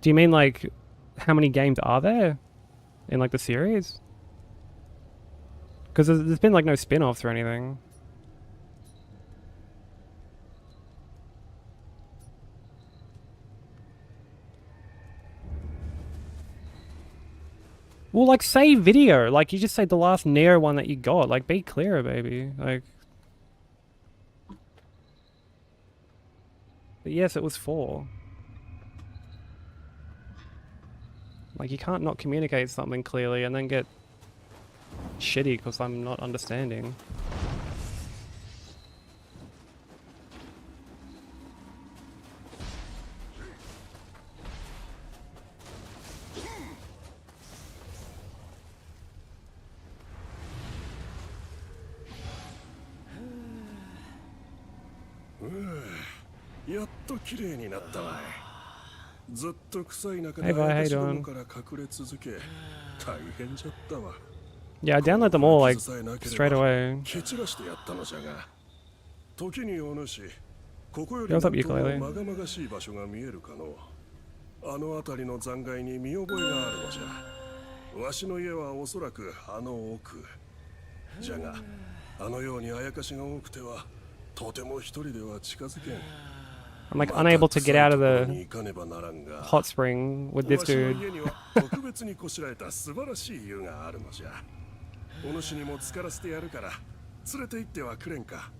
Do you mean like how many games are there in like the series? Because there's been like no spin-offs or anything. Well, like say video, like you just say the last Nioh one that you got. Like be clearer, baby. Like. But yes, it was 4. Like, you can't not communicate something clearly and then get shitty because I'm not understanding. Hey bye, how you doing? Yeah, I download them all like straight away. Yo, what's up, ukulele? あの辺りの残骸に見覚えがあるのじゃ。わしの家はおそらくあの奥。じゃが、あのようにあやかしが多くては、とても一人では近づけん。I'm like unable to get out of the hot spring with this dude. 特別にこしらえた素晴らしい湯があるのじゃ。お主にも浸からせてやるから、連れて行ってはくれんか。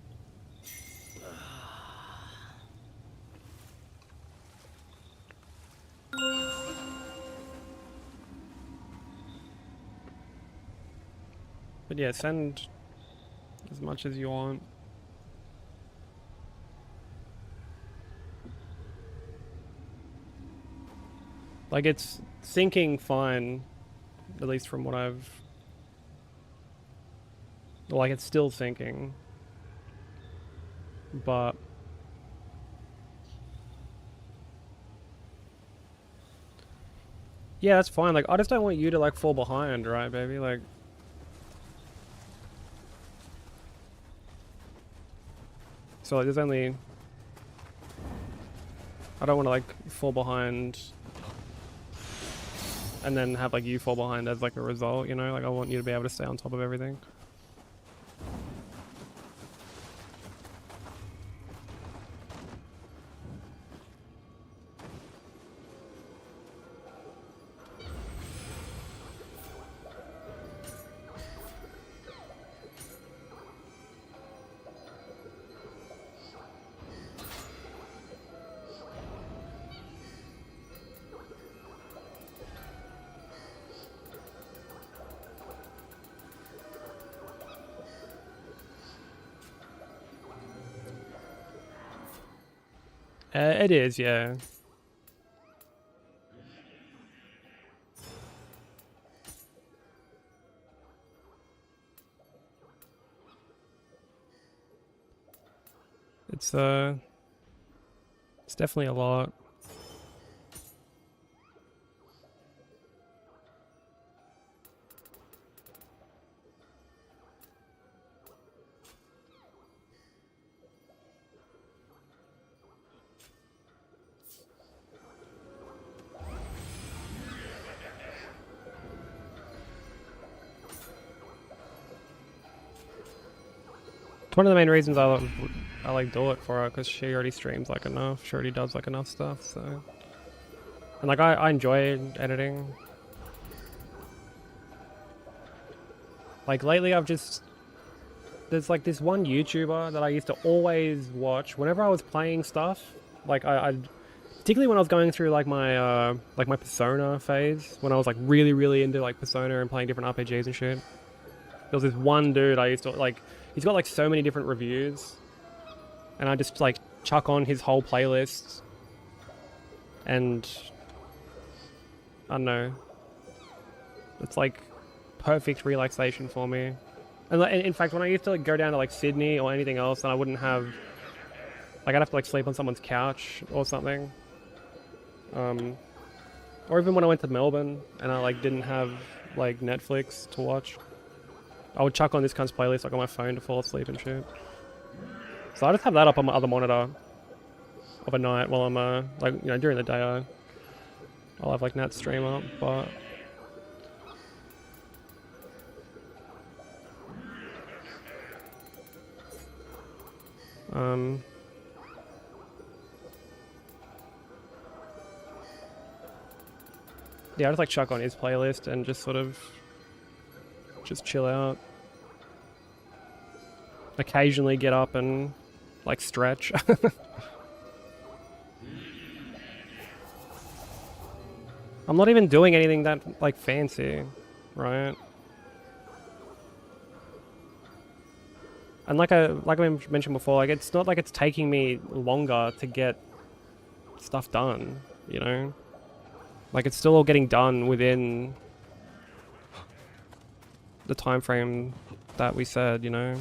But yeah, send as much as you want. Like, it's syncing fine, at least from what I've... Like, it's still syncing. But... Yeah, that's fine. Like, I just don't want you to, like, fall behind, right, baby? Like... So, like, there's only... I don't want to, like, fall behind... and then have, like, you fall behind as, like, a result, you know? Like, I want you to be able to stay on top of everything. It is, yeah. It's definitely a lot. It's one of the main reasons I like do it for her, because she already streams like enough. She already does like enough stuff, so. And like I enjoy editing. Like lately I've just... There's like this one YouTuber that I used to always watch whenever I was playing stuff. Like I'd... Particularly when I was going through like my Persona phase, when I was like really into like Persona and playing different RPGs and shit. There was this one dude I used to like... He's got like so many different reviews, and I just like chuck on his whole playlist, and I don't know, it's like perfect relaxation for me. And in fact, when I used to like go down to like Sydney or anything else, and I wouldn't have, like, I'd have to like sleep on someone's couch or something, or even when I went to Melbourne and I like didn't have like Netflix to watch, I would chuck on this cunt's playlist like on my phone to fall asleep and shit. So I just have that up on my other monitor of a night while I'm like, you know, during the day I'll have like Nat's stream up, but yeah, I just like chuck on his playlist and just sort of just chill out. Occasionally get up and like stretch. I'm not even doing anything that like fancy, right? And like I mentioned before, like it's not like it's taking me longer to get stuff done, you know? Like it's still all getting done within the time frame that we said, you know?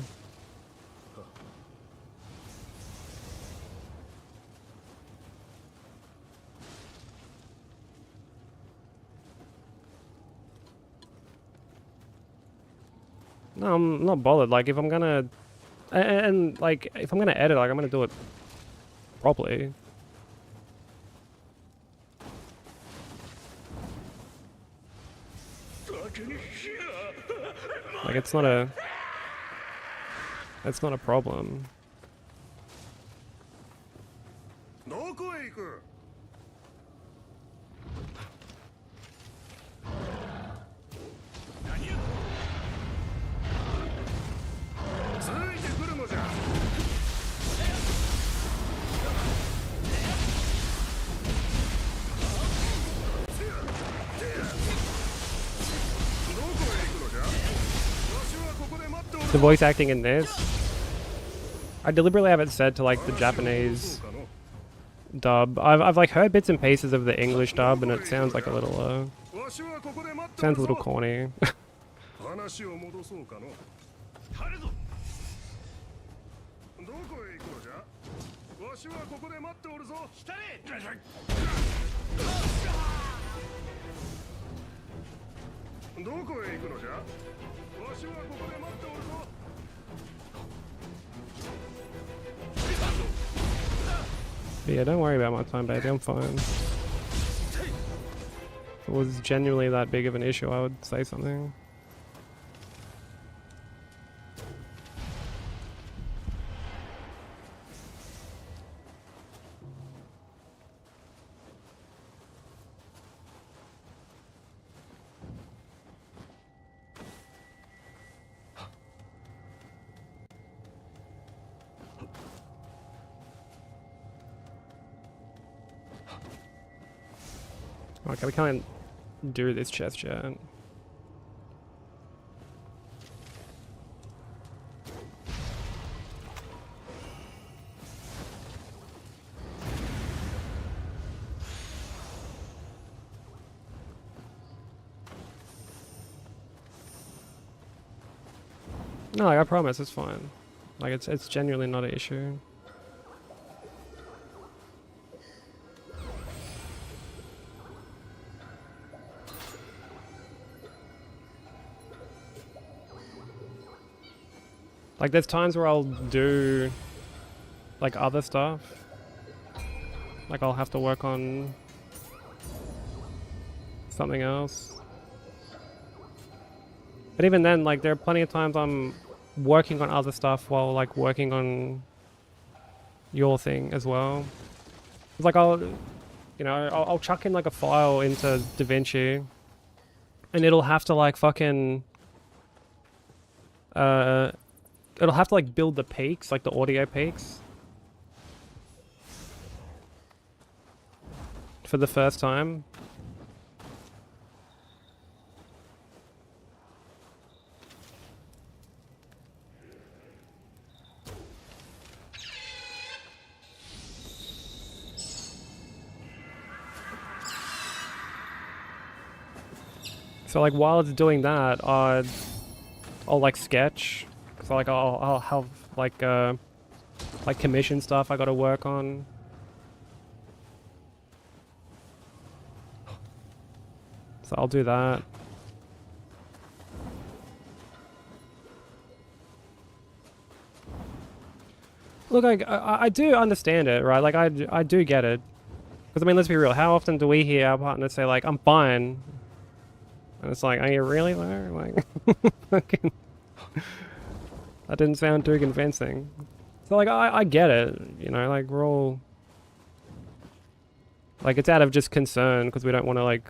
No, I'm not bothered. Like, if I'm gonna... And, like, if I'm gonna edit, like, I'm gonna do it properly. Like, it's not a... It's not a problem. the voice acting in this, I deliberately have it set to like the Japanese dub. I've like heard bits and pieces of the English dub, and it sounds like a little sounds a little corny. 話を戻そうかの。どこへ行こうじゃ。わしはここで待っておるぞ。来たれ。どこへ行くのじゃ。わしはここで待っておるぞ。But yeah, don't worry about my time, baby. I'm fine. If it was genuinely that big of an issue, I would say something. Okay, we can't do this chest yet. No, like, I promise it's fine. Like it's genuinely not an issue. Like, there's times where I'll do, like, other stuff. Like, I'll have to work on something else. But even then, like, there are plenty of times I'm working on other stuff while, like, working on your thing as well. It's like, I'll chuck in, like, a file into DaVinci, and it'll have to, like, fucking... it'll have to like build the peaks, like the audio peaks, for the first time. So like while it's doing that, I'll like sketch. So like I'll have like commission stuff I gotta work on. So I'll do that. Look, I do understand it, right? Like I do get it. Because I mean, let's be real. How often do we hear our partners say like, "I'm fine," and it's like, "Are you really though?" Like, fucking. That didn't sound too convincing. So like I get it, you know, like we're all like it's out of just concern because we don't want to like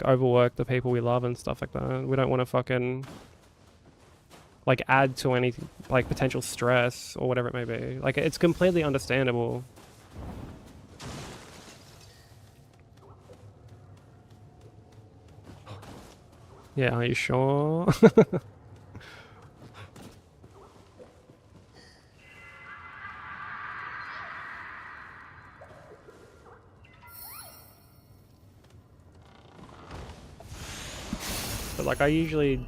overwork the people we love and stuff like that. We don't want to fucking like add to any like potential stress or whatever it may be. Like it's completely understandable. Yeah, are you sure? But like I usually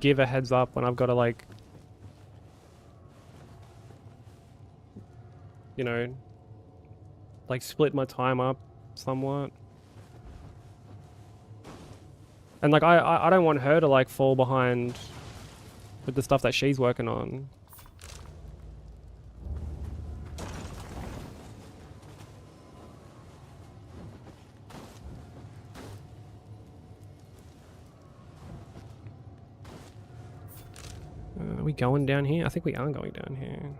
give a heads up when I've got to like, you know, like split my time up somewhat. And like I don't want her to like fall behind with the stuff that she's working on. Are we going down here? I think we are going down here.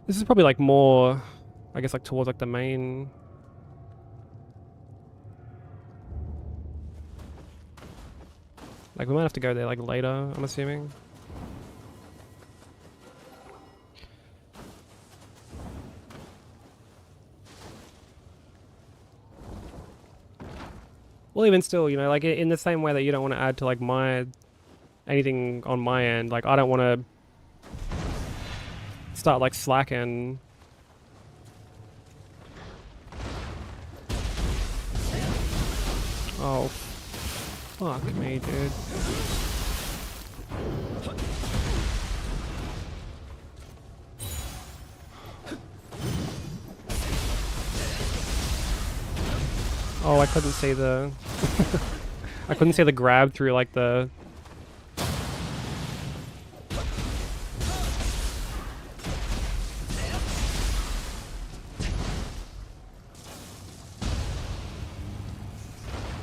This is probably like more, I guess, like towards like the main. Like we might have to go there like later, I'm assuming. Well, even still, you know, like in the same way that you don't want to add to like my anything on my end, like I don't want to start like slacking. Oh, fuck me, dude. Oh, I couldn't see the I couldn't see the grab through like the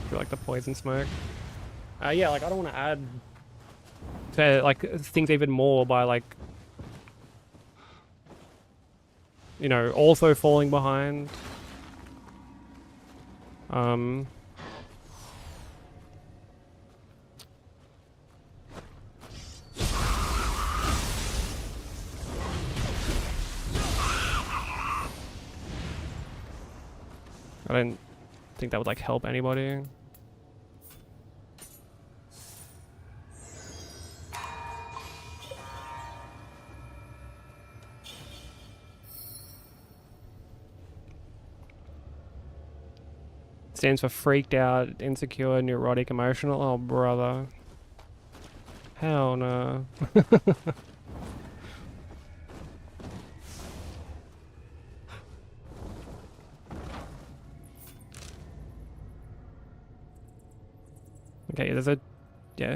through like the poison smoke. Yeah, like I don't want to add to like things even more by like, you know, also falling behind. I don't think that would like help anybody. Stands for freaked out, insecure, neurotic, emotional. Oh, brother. Hell no. Okay, there's a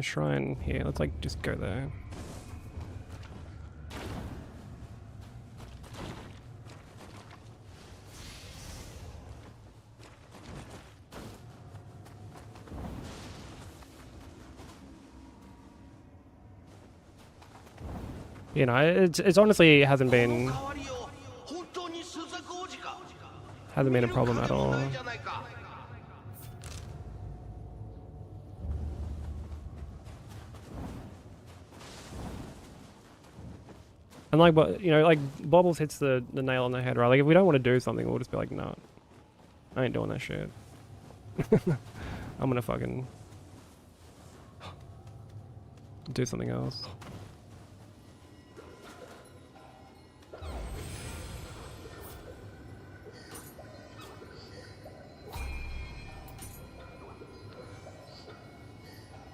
shrine here. Let's like just go there. You know, it's honestly hasn't been a problem at all. And like, but you know, like Bobbles hits the nail on the head, right? Like if we don't want to do something, we'll just be like, no, I ain't doing that shit. I'm gonna fucking do something else.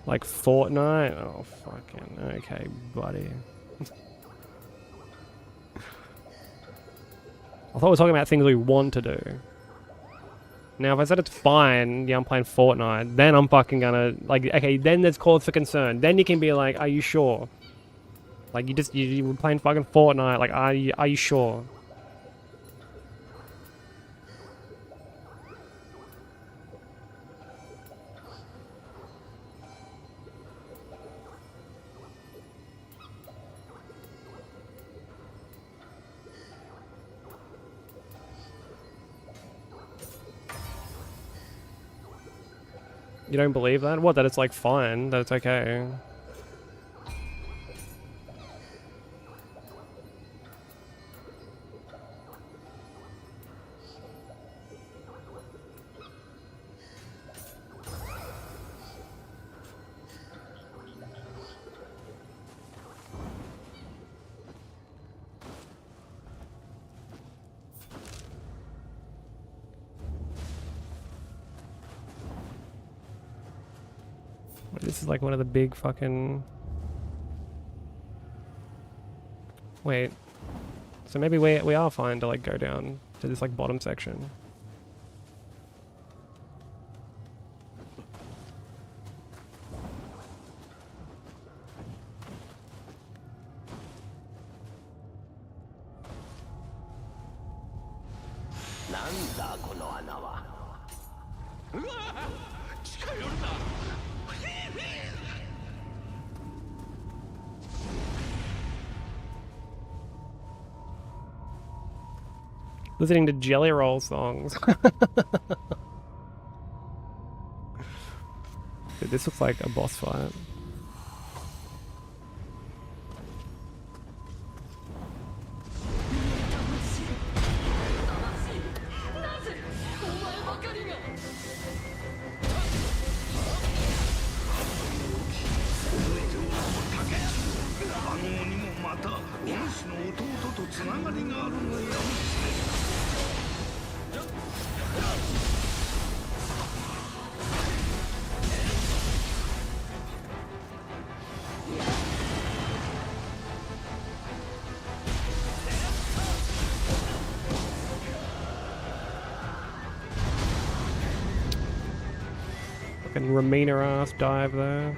Like Fortnite? Oh, fucking okay, buddy. I thought we were talking about things we want to do. Now, if I said it's fine, yeah, I'm playing Fortnite, then I'm fucking gonna, like, okay, then there's cause for concern. Then you can be like, are you sure? Like, you were playing fucking Fortnite, like, are you sure? You don't believe that? What, that it's like fine, that it's okay? This is like one of the big fucking... Wait. So maybe we are fine to like go down to this like bottom section. Listening to Jelly Roll songs. Dude, this looks like a boss fight. Fucking Ramina ass dive there.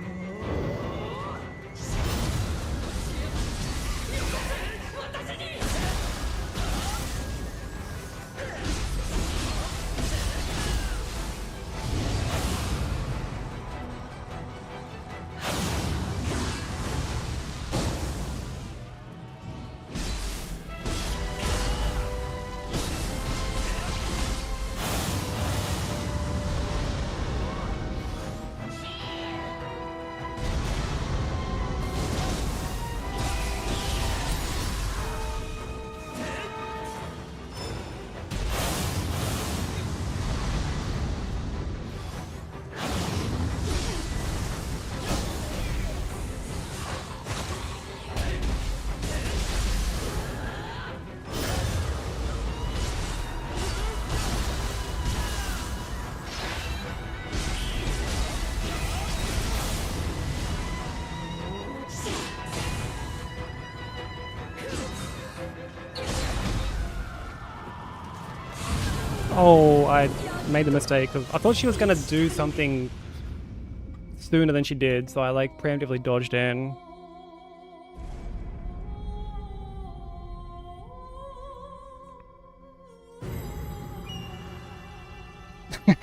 Oh, I made the mistake of I thought she was gonna do something sooner than she did, so I like preemptively dodged in.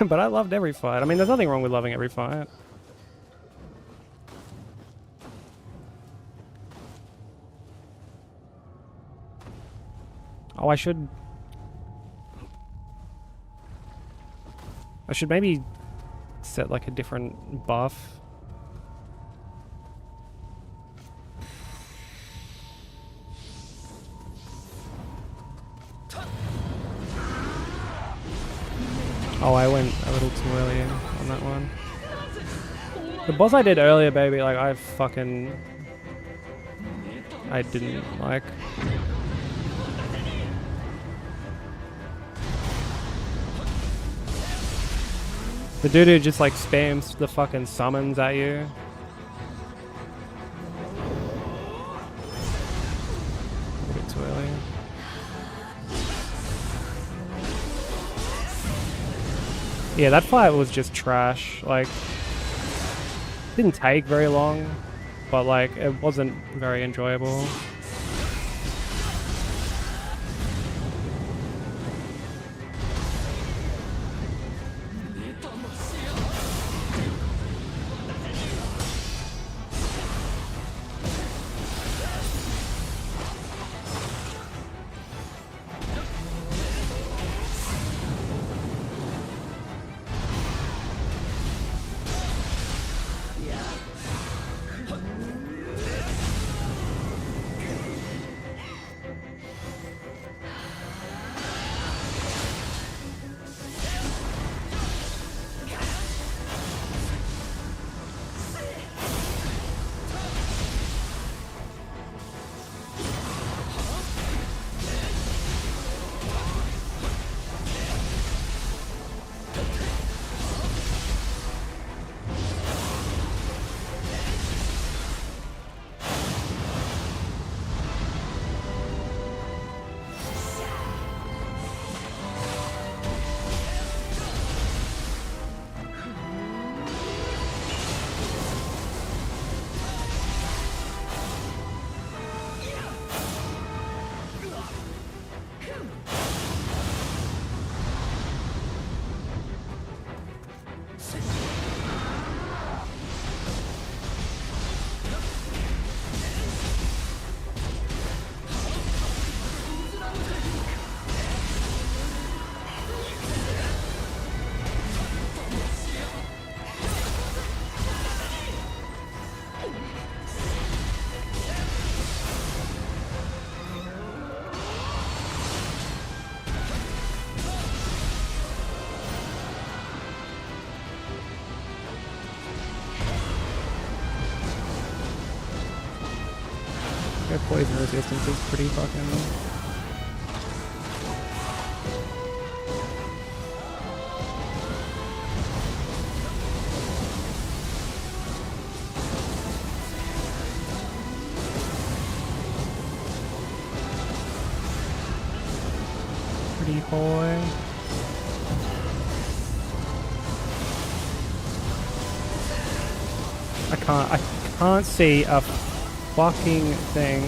But I loved every fight. I mean, there's nothing wrong with loving every fight. Oh, I should maybe set like a different buff. Oh, I went a little too early on that one. The boss I did earlier, baby, like I didn't like. The dude who just like spams the fucking summons at you. A bit too early. Yeah, that fight was just trash. Like, didn't take very long, but like it wasn't very enjoyable. Their poison resistance is pretty fucking... Pretty boy. can't see a fucking thing.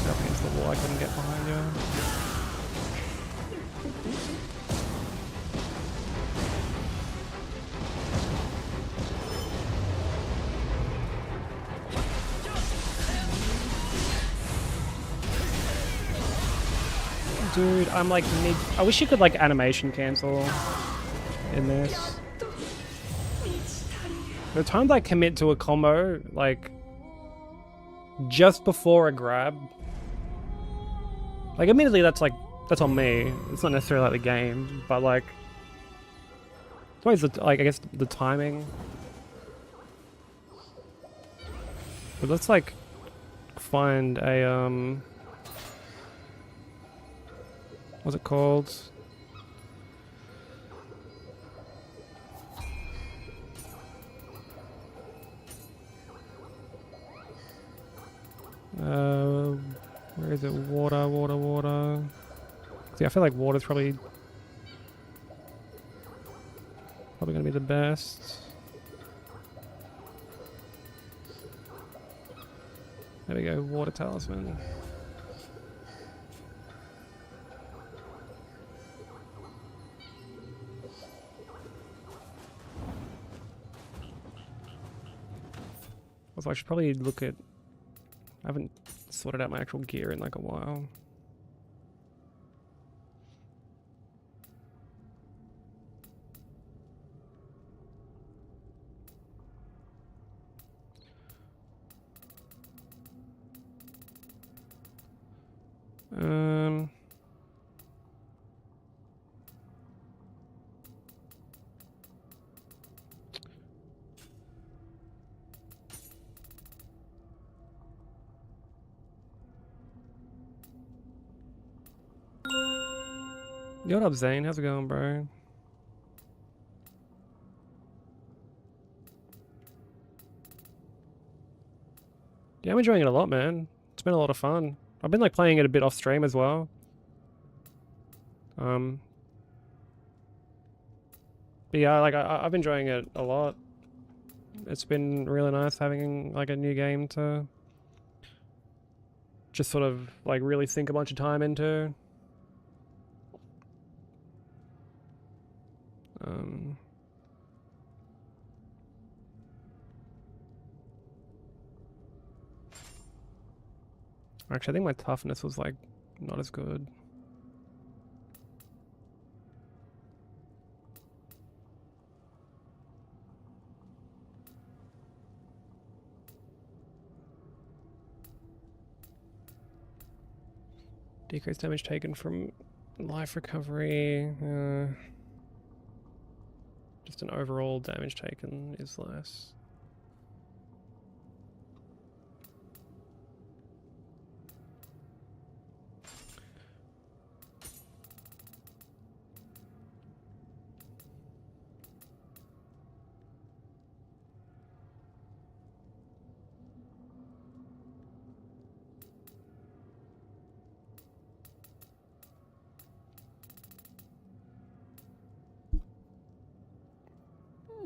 Up against the wall, I couldn't get behind you. Dude, I'm like mid. I wish you could like animation cancel in this. The times I commit to a combo, like just before a grab, like admittedly that's on me. It's not necessarily like the game, but like it's always like I guess the timing. But let's like find a what's it called? Where is it? Water. See, I feel like water's probably gonna be the best. There we go, water talisman. Also, I should probably look at... I haven't sorted out my actual gear in like a while. Yo, what up, Zane? How's it going, bro? Yeah, I'm enjoying it a lot, man. It's been a lot of fun. I've been like playing it a bit off stream as well. But yeah, like I've been enjoying it a lot. It's been really nice having like a new game to just sort of like really sink a bunch of time into. Actually, I think my toughness was like not as good. Decrease damage taken from life recovery. Just an overall damage taken is less.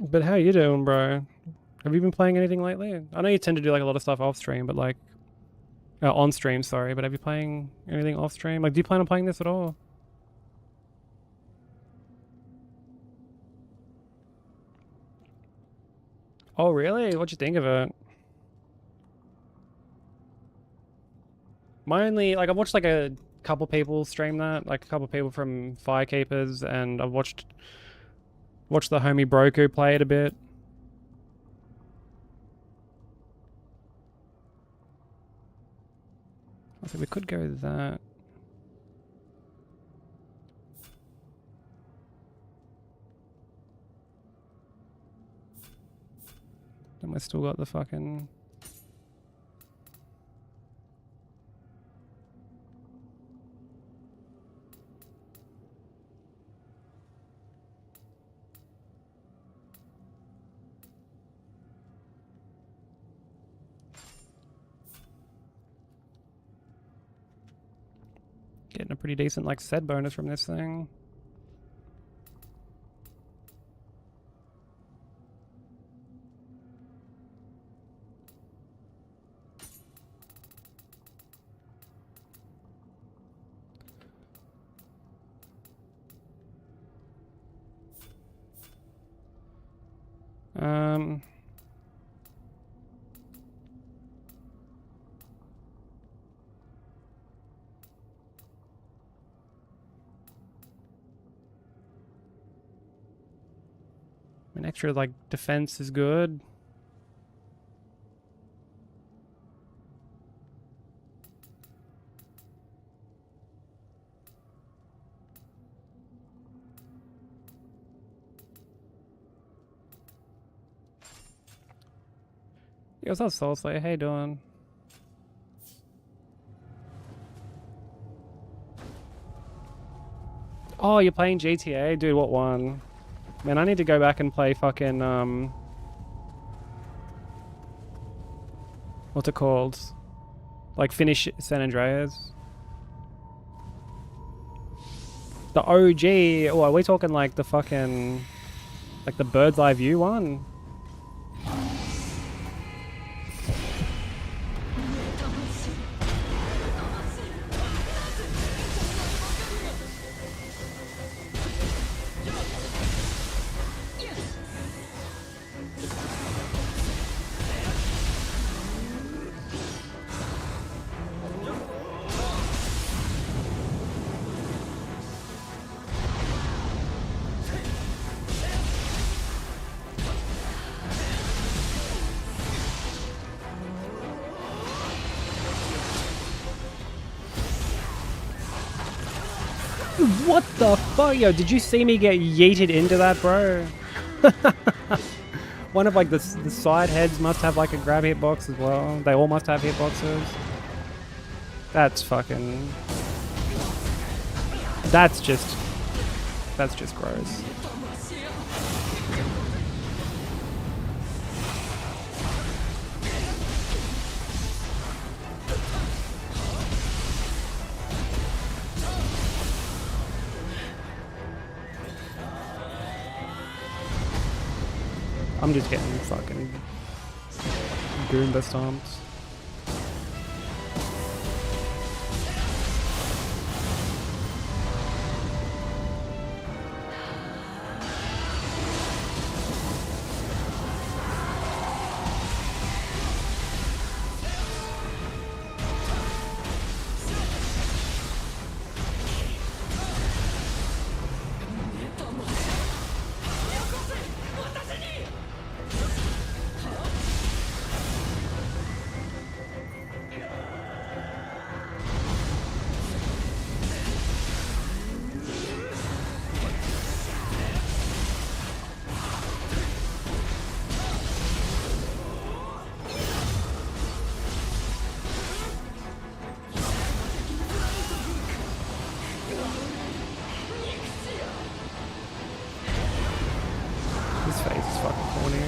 But how you doing, bro? Have you been playing anything lately? I know you tend to do like a lot of stuff off stream, but like on stream, sorry. But have you playing anything off stream? Like, do you plan on playing this at all? Oh, really? What'd you think of it? My only like I've watched like a couple people stream that, like a couple people from Firekeepers, and I've watched the homie Broku play it a bit. I think we could go that. Then we still got the fucking... Getting a pretty decent like set bonus from this thing. An extra like defense is good. Yo, what's up, soulslike? How you doing? Oh, you're playing GTA? Dude, what one? Man, I need to go back and play fucking, what's it called? Like, finish San Andreas. The OG, oh, are we talking like the fucking, like the bird's eye view one? What the fuck? Yo, did you see me get yeeted into that, bro? One of like the side heads must have like a grab hitbox as well. They all must have hitboxes. That's fucking... That's just gross. I'm just getting fucking Goomba stomps. His face is fucking corny.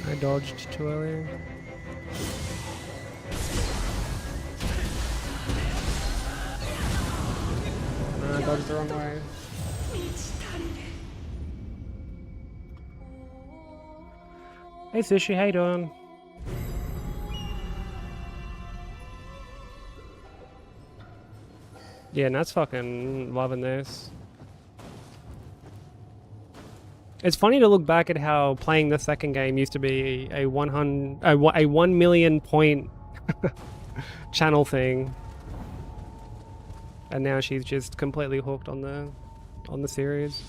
I dodged too early. I dodged the wrong way. Hey Sushi, how you doing? Yeah, Nat's fucking loving this. It's funny to look back at how playing the second game used to be a 1 million point channel thing, and now she's just completely hooked on the series.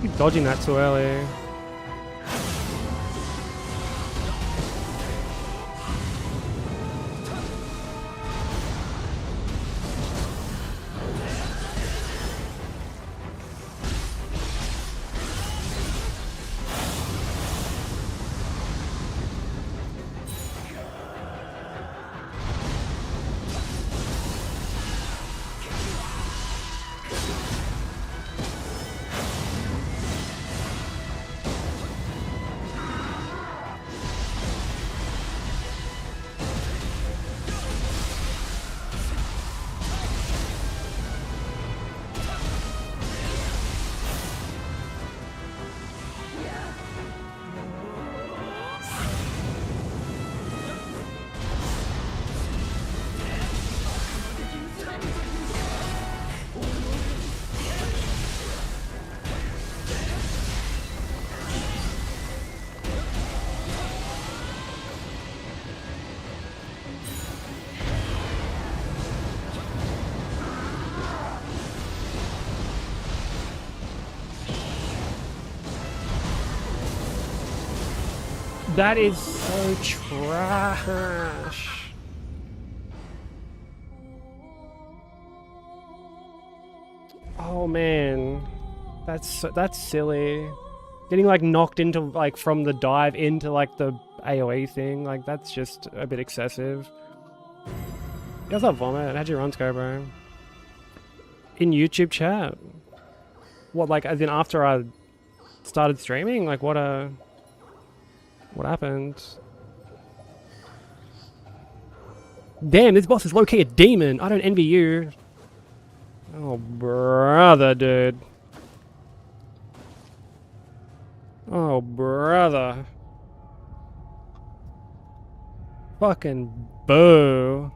Keep dodging that too early. That is so trash. Oh man, that's silly. Getting like knocked into like from the dive into like the AoE thing, like that's just a bit excessive. How's that vomit? How'd your runs go, bro? In YouTube chat? What, like as in after I started streaming? Like what happened? Damn, this boss is low-key a demon. I don't envy you. Oh, brother, dude. Oh, brother. Fucking boo.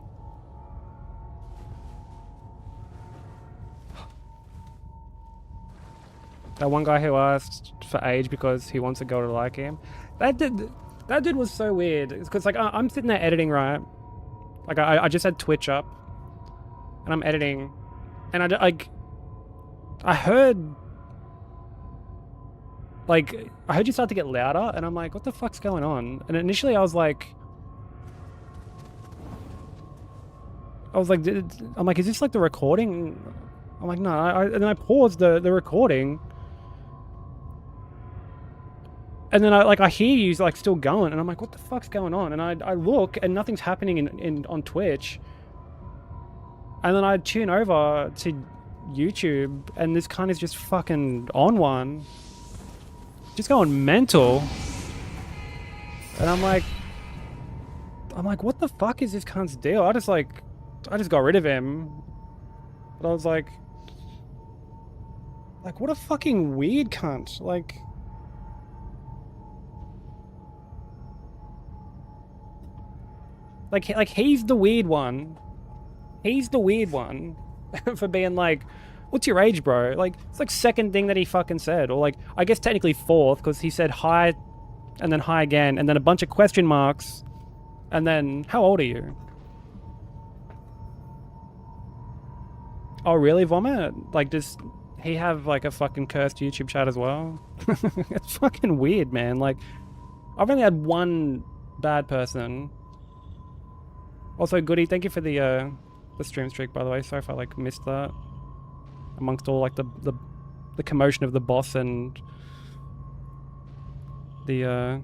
That one guy who asked for age because he wants a girl to like him. That dude was so weird. Because like I'm sitting there editing, right? Like I just had Twitch up, and I'm editing, and I heard you start to get louder, and I'm like, what the fuck's going on? And initially I was like, is this like the recording? I'm like, no. And then I paused the recording. And then I hear you like still going, and I'm like, what the fuck's going on? And I look, and nothing's happening on Twitch. And then I tune over to YouTube, and this cunt is just fucking on one. Just going mental. And I'm like, what the fuck is this cunt's deal? I just got rid of him. But I was like, what a fucking weird cunt. Like, Like he's the weird one. He's the weird one for being like, what's your age, bro? Like, it's like second thing that he fucking said. Or like, I guess technically fourth, because he said hi, and then hi again, and then a bunch of question marks, and then, how old are you? Oh, really, Vomit? Like, does he have like a fucking cursed YouTube chat as well? It's fucking weird, man. Like, I've only had one bad person. Also, Goody, thank you for the stream streak, by the way. Sorry if I like missed that. Amongst all like the commotion of the boss and the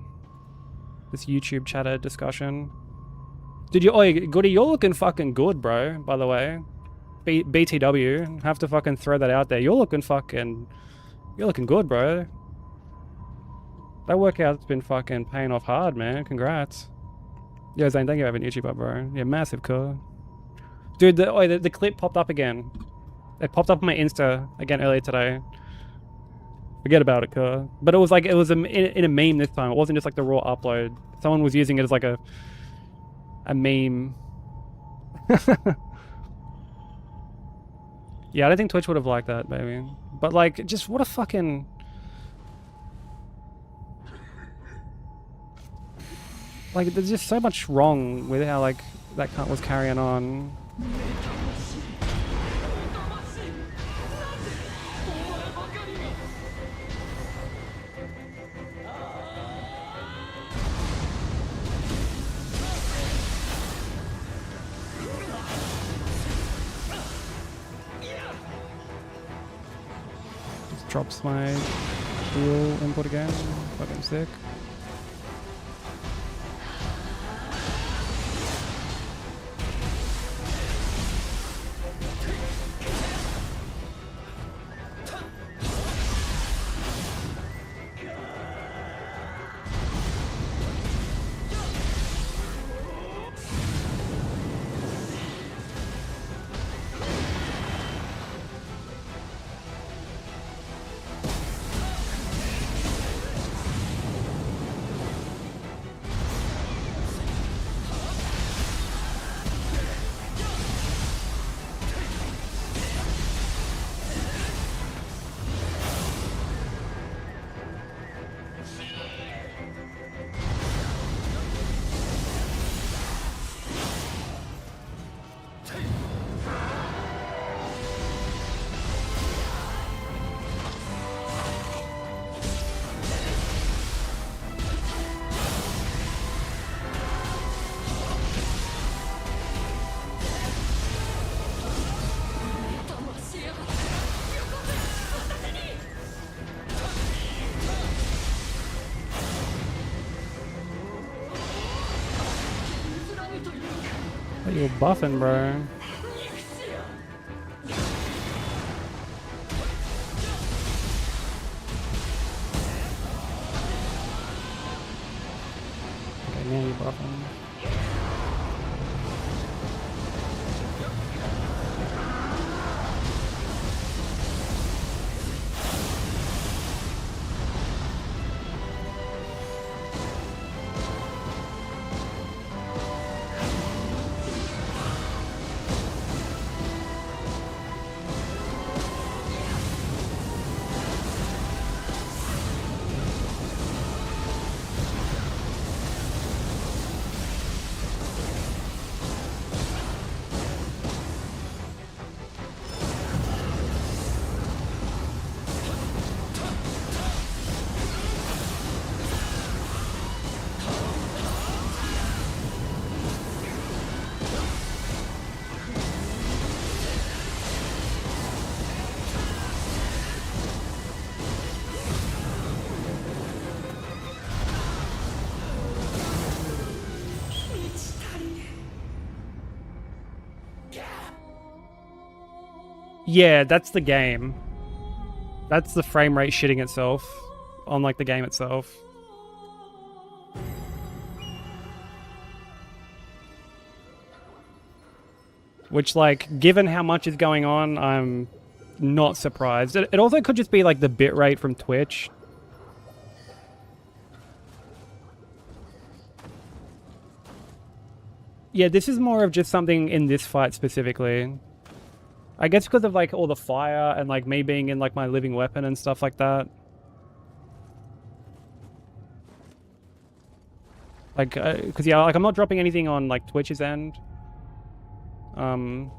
this YouTube chatter discussion. Did you? Oh, Goody, you're looking fucking good, bro. By the way, BTW, have to fucking throw that out there. You're looking good, bro. That workout's been fucking paying off hard, man. Congrats. Yo, Zane, thank you for having YouTube up, bro. Yeah, massive cool. Dude, the clip popped up again. It popped up on my Insta again earlier today. Forget about it, cool. But it was like, in a meme this time. It wasn't just like the raw upload. Someone was using it as like a meme. Yeah, I don't think Twitch would have liked that, baby. But like, just what a fucking... Like, there's just so much wrong with how, like, that cunt was carrying on. Just drops my dual input again. Fucking sick. You're buffing, bro. Okay, now you're buffing. Yeah, that's the game. That's the frame rate shitting itself on like the game itself. Which, like, given how much is going on, I'm not surprised. It also could just be like the bitrate from Twitch. Yeah, this is more of just something in this fight specifically. I guess because of like all the fire and like me being in like my living weapon and stuff like that. Like, cause yeah, like I'm not dropping anything on like Twitch's end. But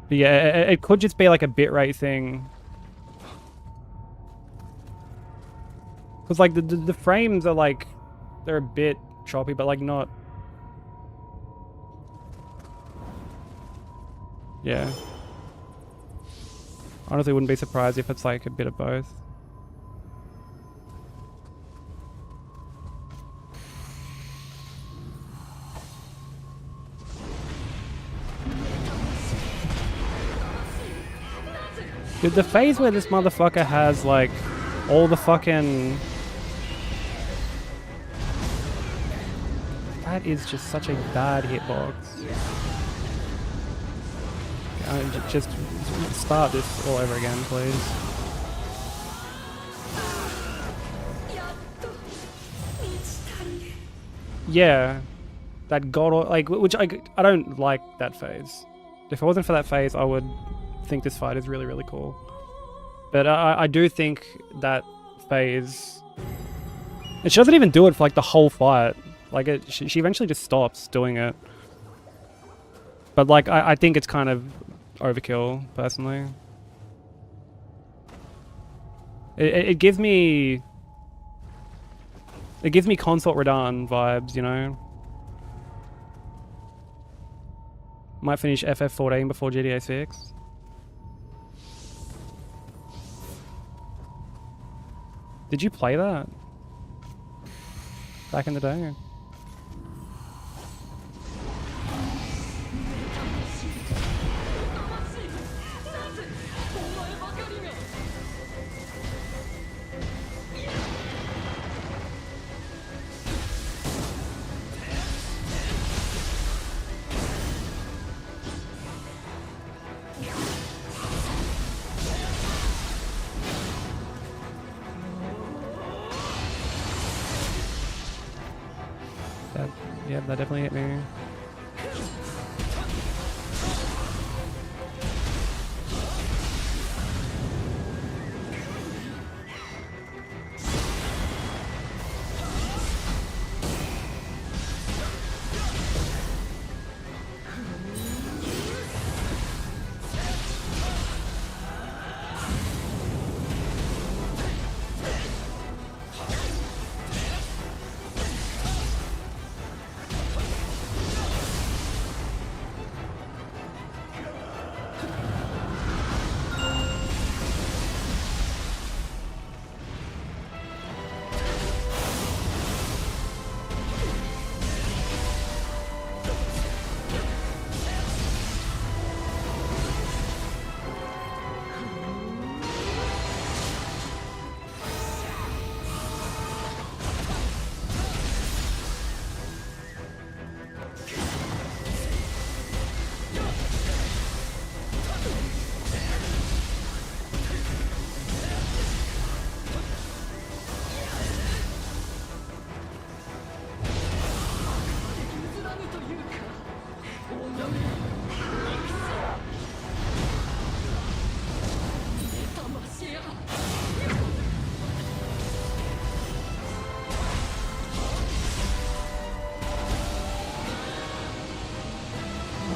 yeah, it could just be like a bitrate thing. Cause like the frames are like, they're a bit choppy, but like not. Yeah. Honestly, wouldn't be surprised if it's like a bit of both. Dude, the phase where this motherfucker has like all the fucking... That is just such a bad hitbox. Just start this all over again, please. Yeah, that god, like, which I don't like that phase. If it wasn't for that phase, I would think this fight is really, really cool. But I do think that phase, and she doesn't even do it for like the whole fight. Like she eventually just stops doing it. But like I think it's kind of overkill, personally. It gives me Consort Radahn vibes, you know. Might finish FF14 before GTA 6. Did you play that back in the day? Yeah, that definitely hit me.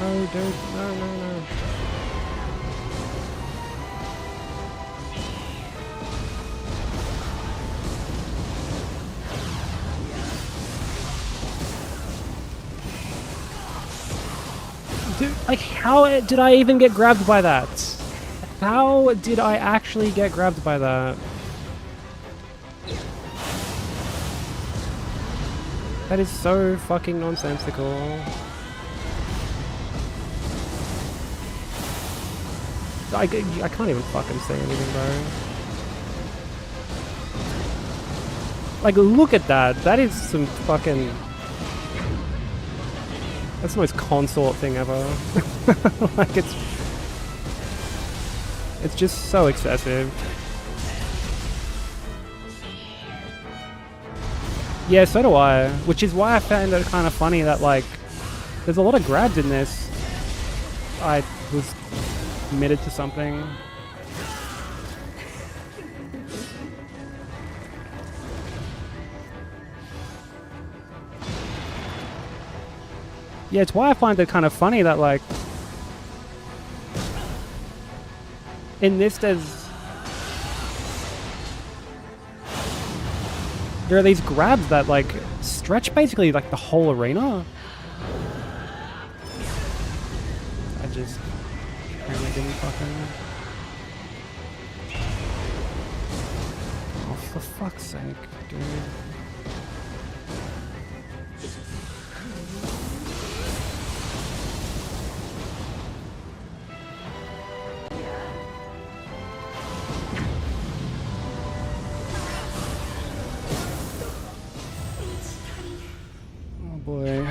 No, dude, no. Dude, like, how did I even get grabbed by that? How did I actually get grabbed by that? That is so fucking nonsensical. I can't even fucking say anything, bro. Like, look at that. That is some fucking... That's the most consort thing ever. Like, it's just so excessive. Yeah, so do I. Which is why I found it kind of funny that, like, there's a lot of grabs in this. I was committed to something. Yeah, it's why I find it kind of funny that, like, in this there are these grabs that, like, stretch basically, like, the whole arena. I just apparently didn't fucking... Oh, for fuck's sake, dude. Oh boy.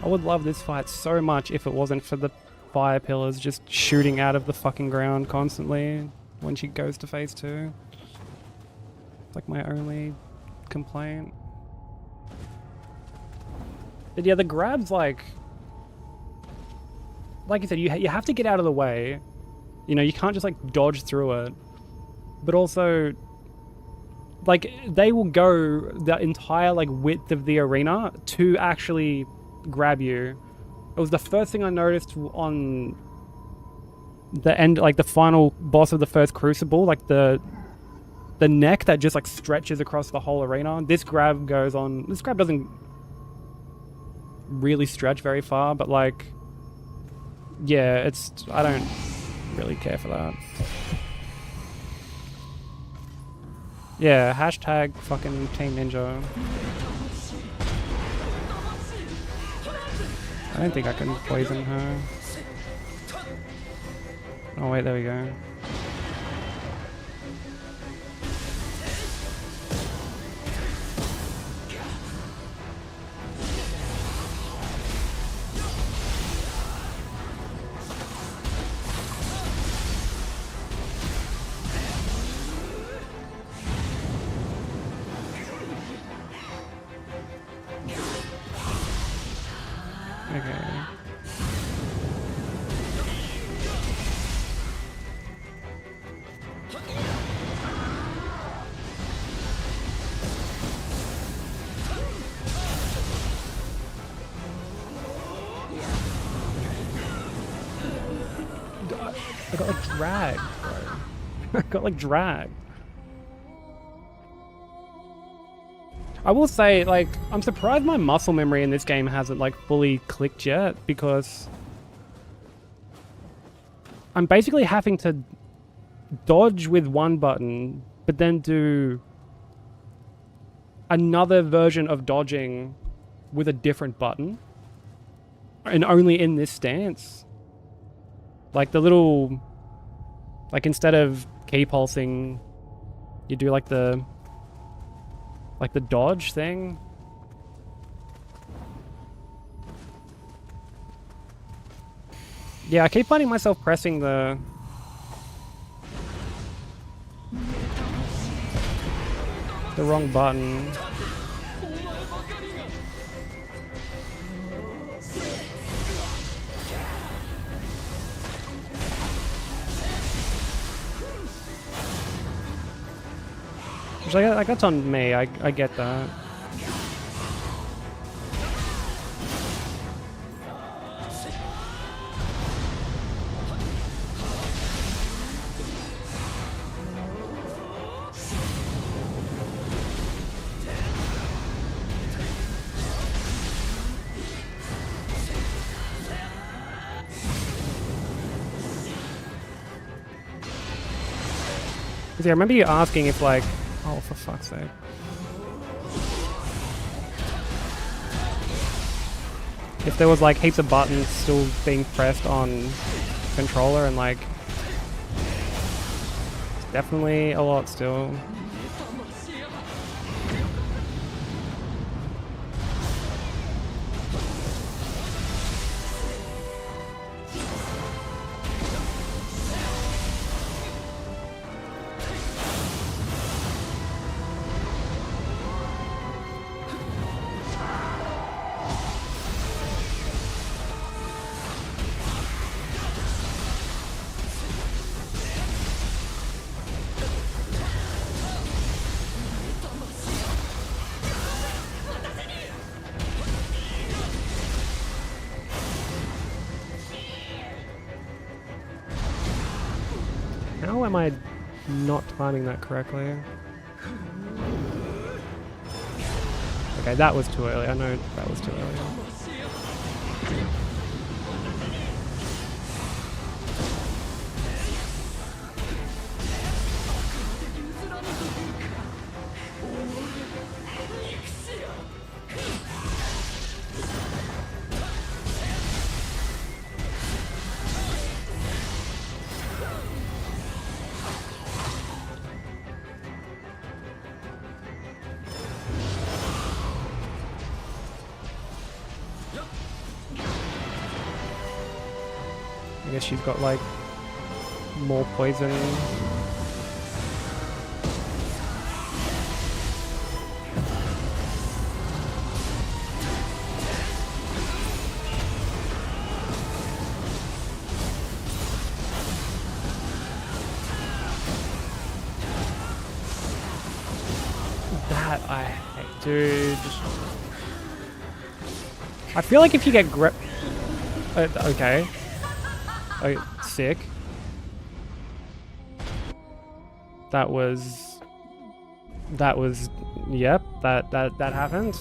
I would love this fight so much if it wasn't for the fire pillars just shooting out of the fucking ground constantly when she goes to phase 2. It's like my only complaint. But yeah, the grabs, like you said, you have to get out of the way. You know, you can't just, like, dodge through it. But also, like, they will go the entire, like, width of the arena to actually grab you. It was the first thing I noticed on the end, like, the final boss of the first Crucible, like, the neck that just, like, stretches across the whole arena. This grab goes on... This grab doesn't really stretch very far, but, like... Yeah, it's... I don't really care for that. Yeah, hashtag fucking Team Ninja. I don't think I can poison her. Oh wait, there we go. Okay. I got like dragged, bro. I got like dragged. I will say, like, I'm surprised my muscle memory in this game hasn't, like, fully clicked yet, because I'm basically having to dodge with one button, but then do another version of dodging with a different button, and only in this stance. Like, the little, like, instead of key pulsing, you do, like, the dodge thing. Yeah, I keep finding myself pressing the wrong button. Which, like, that's on me, I get that. See, I remember you asking if, like... Oh, for fuck's sake. If there was, like, heaps of buttons still being pressed on controller, and, like... It's definitely a lot still. How am I not timing that correctly? Okay, that was too early. I know that was too early. I guess she's got like more poison. That I hate, dude. I feel like if you get okay. Oh, sick. That was, yep, that happened.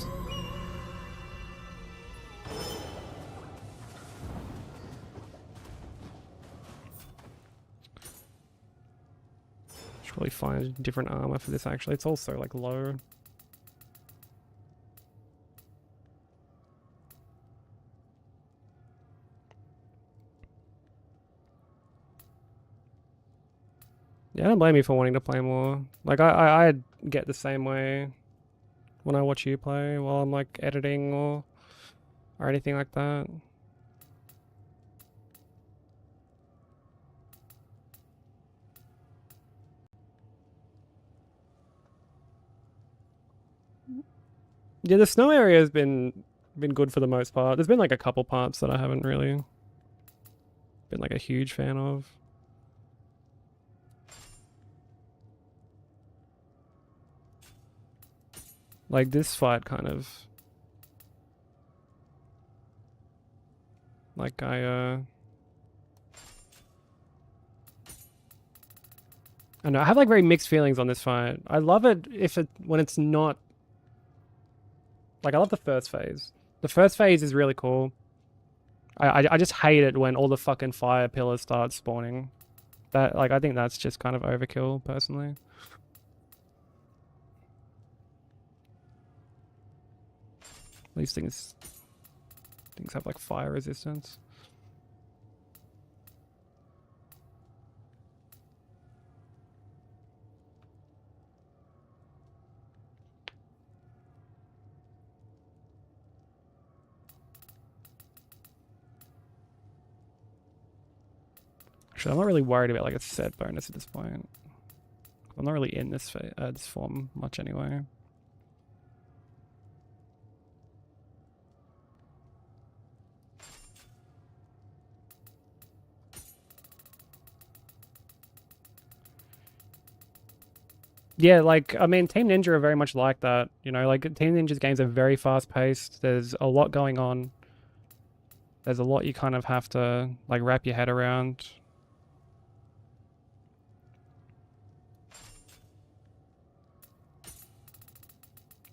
Should probably find different armor for this actually. It's also like low. Yeah, don't blame me for wanting to play more. Like I get the same way when I watch you play while I'm like editing or anything like that. Yeah, the snow area has been good for the most part. There's been like a couple parts that I haven't really been like a huge fan of. Like this fight kind of like I don't know, I have like very mixed feelings on this fight. I love it when it's not like, I love the first phase. The first phase is really cool. I just hate it when all the fucking fire pillars start spawning. That like I think that's just kind of overkill personally. These things have like fire resistance. Actually, I'm not really worried about like a set bonus at this point. I'm not really in this this form much anyway. Yeah, like, I mean, Team Ninja are very much like that, you know, like, Team Ninja's games are very fast-paced, there's a lot going on. There's a lot you kind of have to, like, wrap your head around.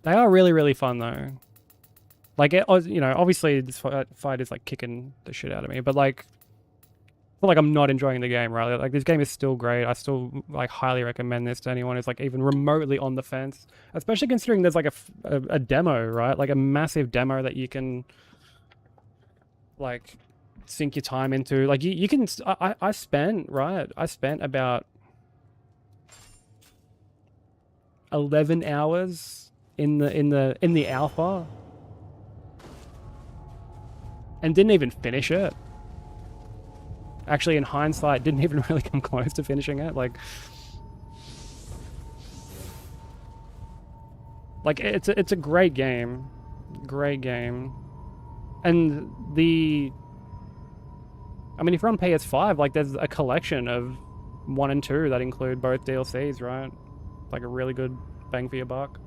They are really, really fun, though. Like, you know, obviously this fight is, like, kicking the shit out of me, but, like, I feel like I'm not enjoying the game, right? Like, this game is still great. I still, like, highly recommend this to anyone who's, like, even remotely on the fence. Especially considering there's, like, a demo, right? Like, a massive demo that you can, like, sink your time into. Like, you can... I spent, right? I spent about 11 hours in the alpha and didn't even finish it. Actually, in hindsight, didn't even really come close to finishing it. Like it's a great game, and I mean, if you're on PS5, like there's a collection of 1 and 2 that include both DLCs, right? Like a really good bang for your buck.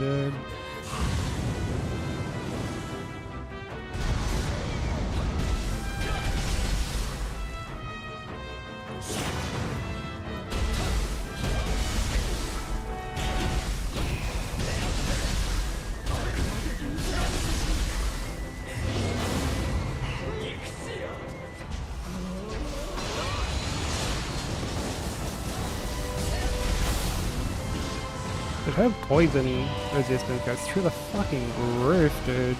dude. Dude, her poison resistance goes through the fucking roof, dude.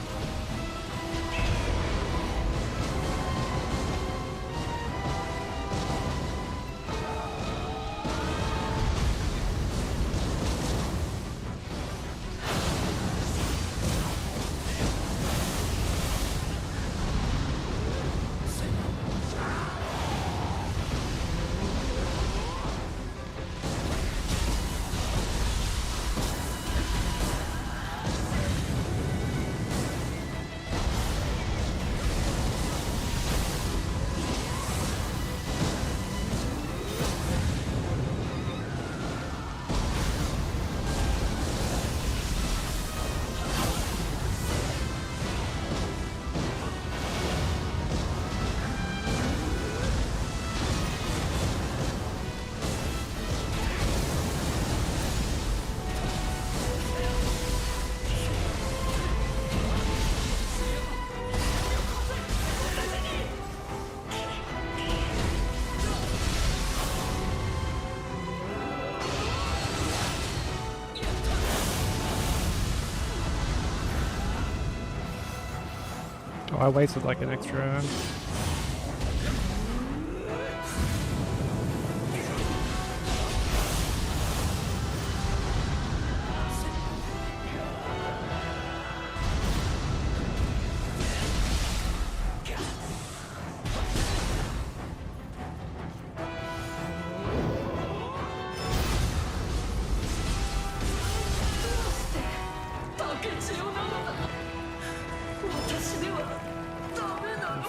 Oh, I wasted like an extra.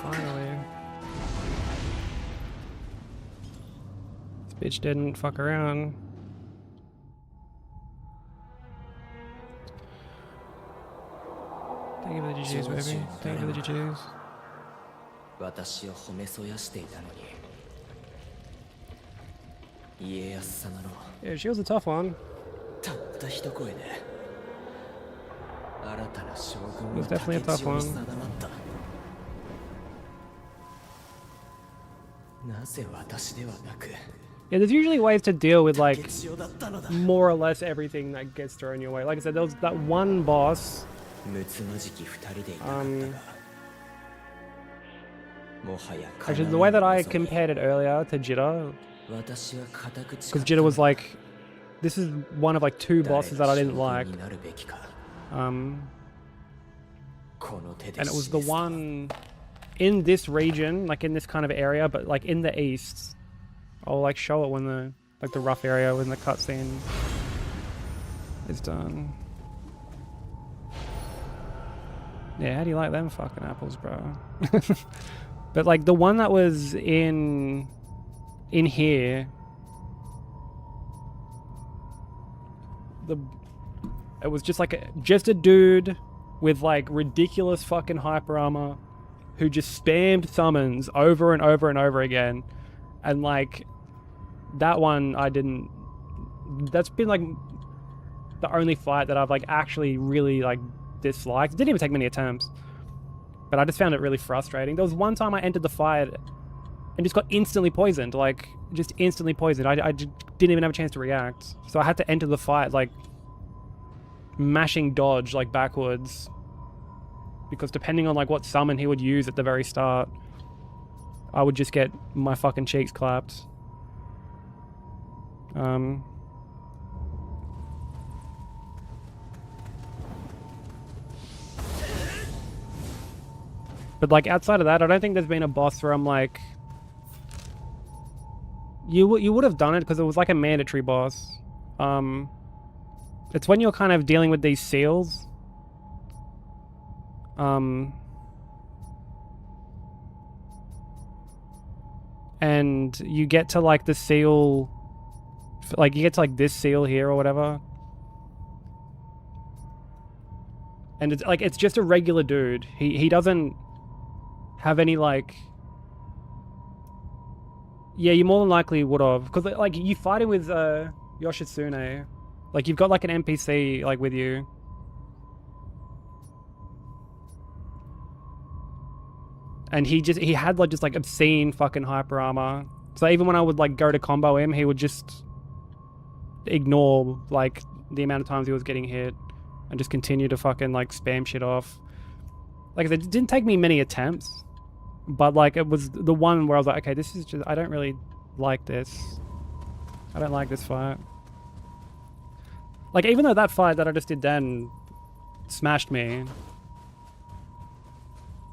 Finally. This bitch didn't fuck around. Thank you for the GGs, baby. Thank you for the GGs. 私を褒めそやしていたのに家康様の Yeah, she was a tough one. たった一声で新たな将 It 軍 was の definitely a 竹 tough 千代 one. に定まったなぜ私ではなく Yeah, there's usually ways to deal with like 竹千代だったのだ more or less everything that gets thrown your way. Like I said, there was that one boss. むつまじき二人でいたかったがもはや Actually, the way that I compared it earlier to Jitter, 私は固く誓 because Jitter was like, this is one of like two bosses that I didn't like. になるべきか And この手で it was the one in this region, like in this kind of area, but like in the east. I'll like show it when the like the rough area when the cutscene is done. Yeah, how do you like them fucking apples, bro? But like the one that was in here, it was just like just a dude with like ridiculous fucking hyper armor who just spammed summons over and over and over again, and like that one I didn't. That's been like the only fight that I've like actually really like disliked. It didn't even take many attempts, but I just found it really frustrating. There was one time I entered the fight and just got instantly poisoned, like just instantly poisoned. I just didn't even have a chance to react, so I had to enter the fight like mashing dodge like backwards, because depending on like what summon he would use at the very start, I would just get my fucking cheeks clapped. But like outside of that, I don't think there's been a boss where I'm like, you would have done it because it was like a mandatory boss. It's when you're kind of dealing with these seals. And you get to like the seal, like you get to like this seal here or whatever. And it's like, it's just a regular dude. He doesn't have any like... Yeah, you more than likely would have. Because like, you fight him with Yoshitsune. Like, you've got like an NPC like with you. And he had like just like obscene fucking hyper armor. So even when I would like go to combo him, he would just ignore like the amount of times he was getting hit and just continue to fucking like spam shit off. Like, it didn't take me many attempts, but like it was the one where I was like, okay, this is just, I don't really like this. I don't like this fight. Like, even though that fight that I just did then smashed me,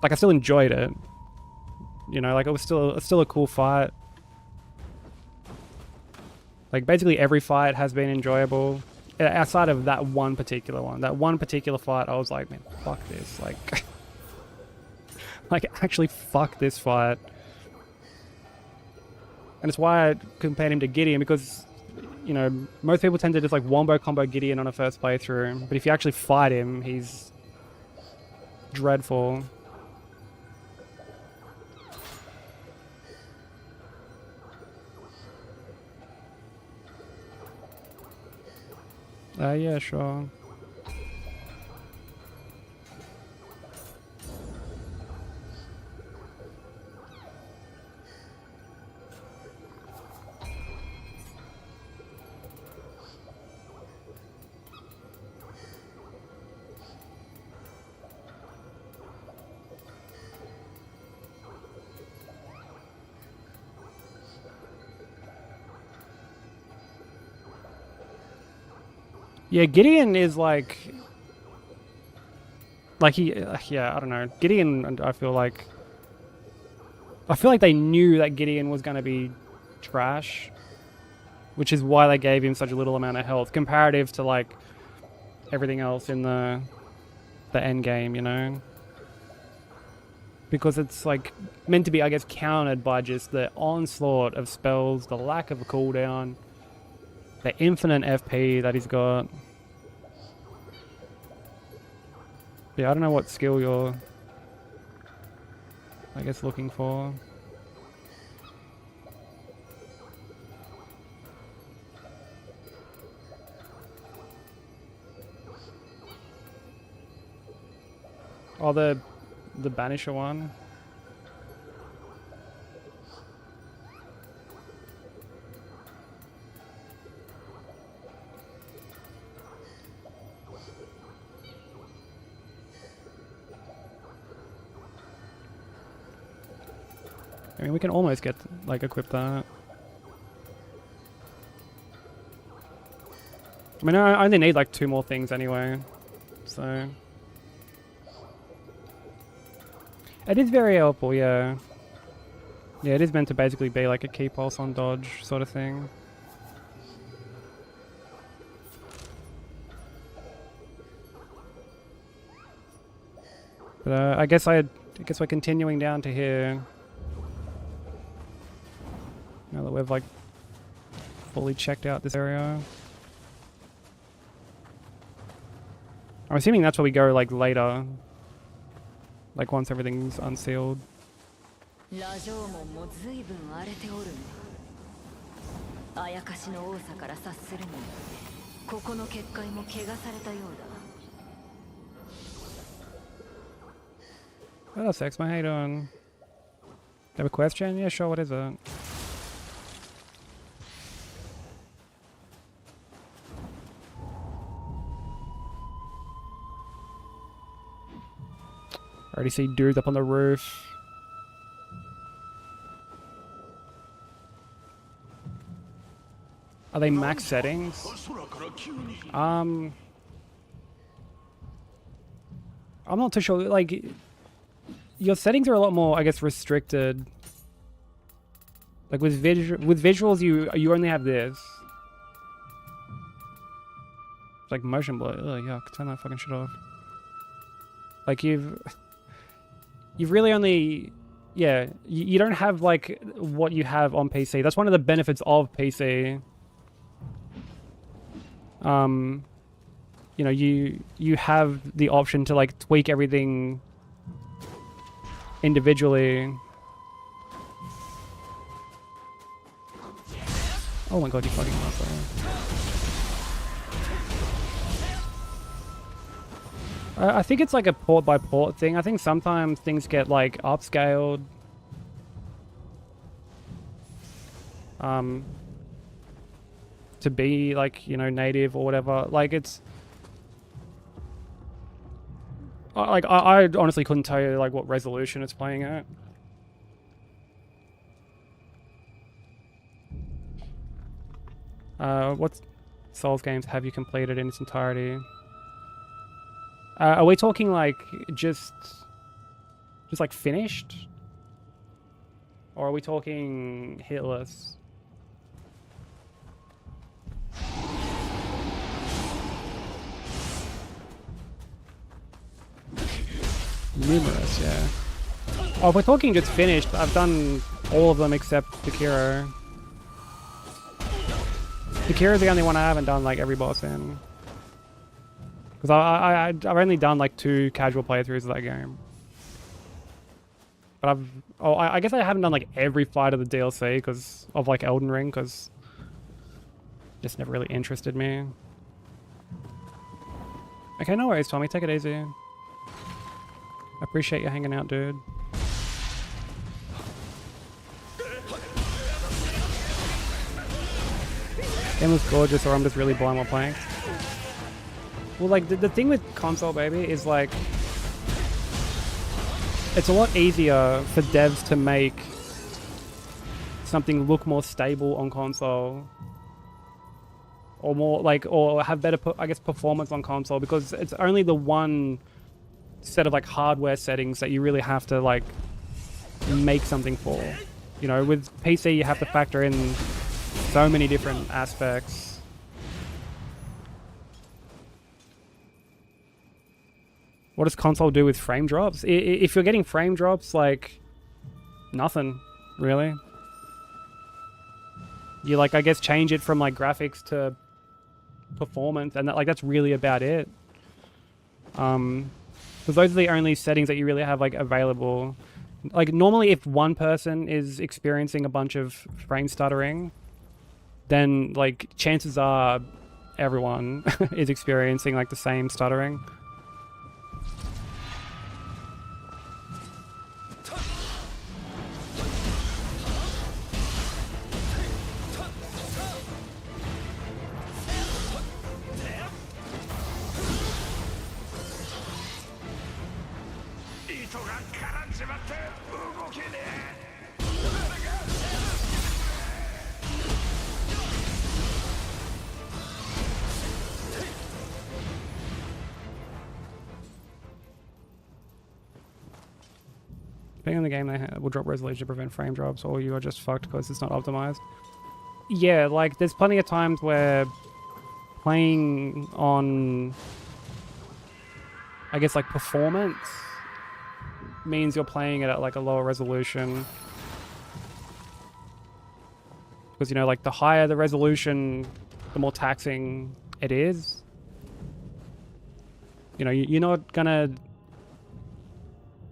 like, I still enjoyed it. You know, like, it was still a cool fight. Like, basically every fight has been enjoyable. Outside of that one particular one. That one particular fight, I was like, man, fuck this. Like, like, actually fuck this fight. And it's why I compared him to Gideon, because, you know, most people tend to just, like, wombo combo Gideon on a first playthrough. But if you actually fight him, he's dreadful. Yeah, sure. Yeah, Gideon is like he, yeah, I don't know. Gideon, I feel like they knew that Gideon was going to be trash, which is why they gave him such a little amount of health comparative to like everything else in the end game, you know? Because it's like meant to be, I guess, countered by just the onslaught of spells, the lack of a cooldown, the infinite FP that he's got. Yeah, I don't know what skill you're, I guess, looking for. Oh, the Banisher one. I mean, we can almost get, like, equip that. I mean, I only need, like, 2 more things anyway, so... It is very helpful, yeah. Yeah, it is meant to basically be, like, a key pulse on dodge sort of thing. But, I guess we're continuing down to here. Now that we've like fully checked out this area. I'm assuming that's where we go like later. Like once everything's unsealed. ラジョーモンも随分荒れておるね。あやかしの多さから察するに、ここの結界も怪我されたようだ。Hello, Sex, how you doing? Have a question? Yeah, sure, what is it? I already see dudes up on the roof. Are they max settings? I'm not too sure. Like, your settings are a lot more, I guess, restricted. Like with visuals, you only have this. It's like motion blur. Oh yuck! Turn that fucking shit off. Like you've really only, yeah, you don't have like what you have on PC. That's one of the benefits of PC. you know, you have the option to like tweak everything individually. Oh my god, you fucking motherfucker. I think it's like a port by port thing. I think sometimes things get like upscaled. To be like, you know, native or whatever. Like it's like I honestly couldn't tell you like what resolution it's playing at. What Souls games have you completed in its entirety? Are we talking like just like finished? Or are we talking hitless? Numerous, yeah. Oh, if we're talking just finished, I've done all of them except Sekiro. Sekiro's the only one I haven't done like every boss in. Because I've only done like 2 casual playthroughs of that game. But I guess I haven't done like every fight of the DLC because of like Elden Ring, because just never really interested me. Okay, no worries, Tommy. Take it easy. I appreciate you hanging out, dude. Game looks gorgeous, or I'm just really blind while playing. Well, like, the thing with console, baby, is like, it's a lot easier for devs to make something look more stable on console. Or more, like, or have better, I guess, performance on console, because it's only the one set of, like, hardware settings that you really have to, like, make something for. You know, with PC, you have to factor in so many different aspects. What does console do with frame drops? If you're getting frame drops, like, nothing, really. You, like, I guess change it from, like, graphics to performance, and that, like, that's really about it. Because those are the only settings that you really have, like, available. Like, normally if one person is experiencing a bunch of frame stuttering, then, like, chances are everyone is experiencing, like, the same stuttering. Depending on the game, they will drop resolution to prevent frame drops, or you are just fucked because it's not optimized. Yeah, like, there's plenty of times where playing on, I guess, like, performance means you're playing it at, like, a lower resolution. Because, you know, like, the higher the resolution, the more taxing it is. You know, you're not gonna...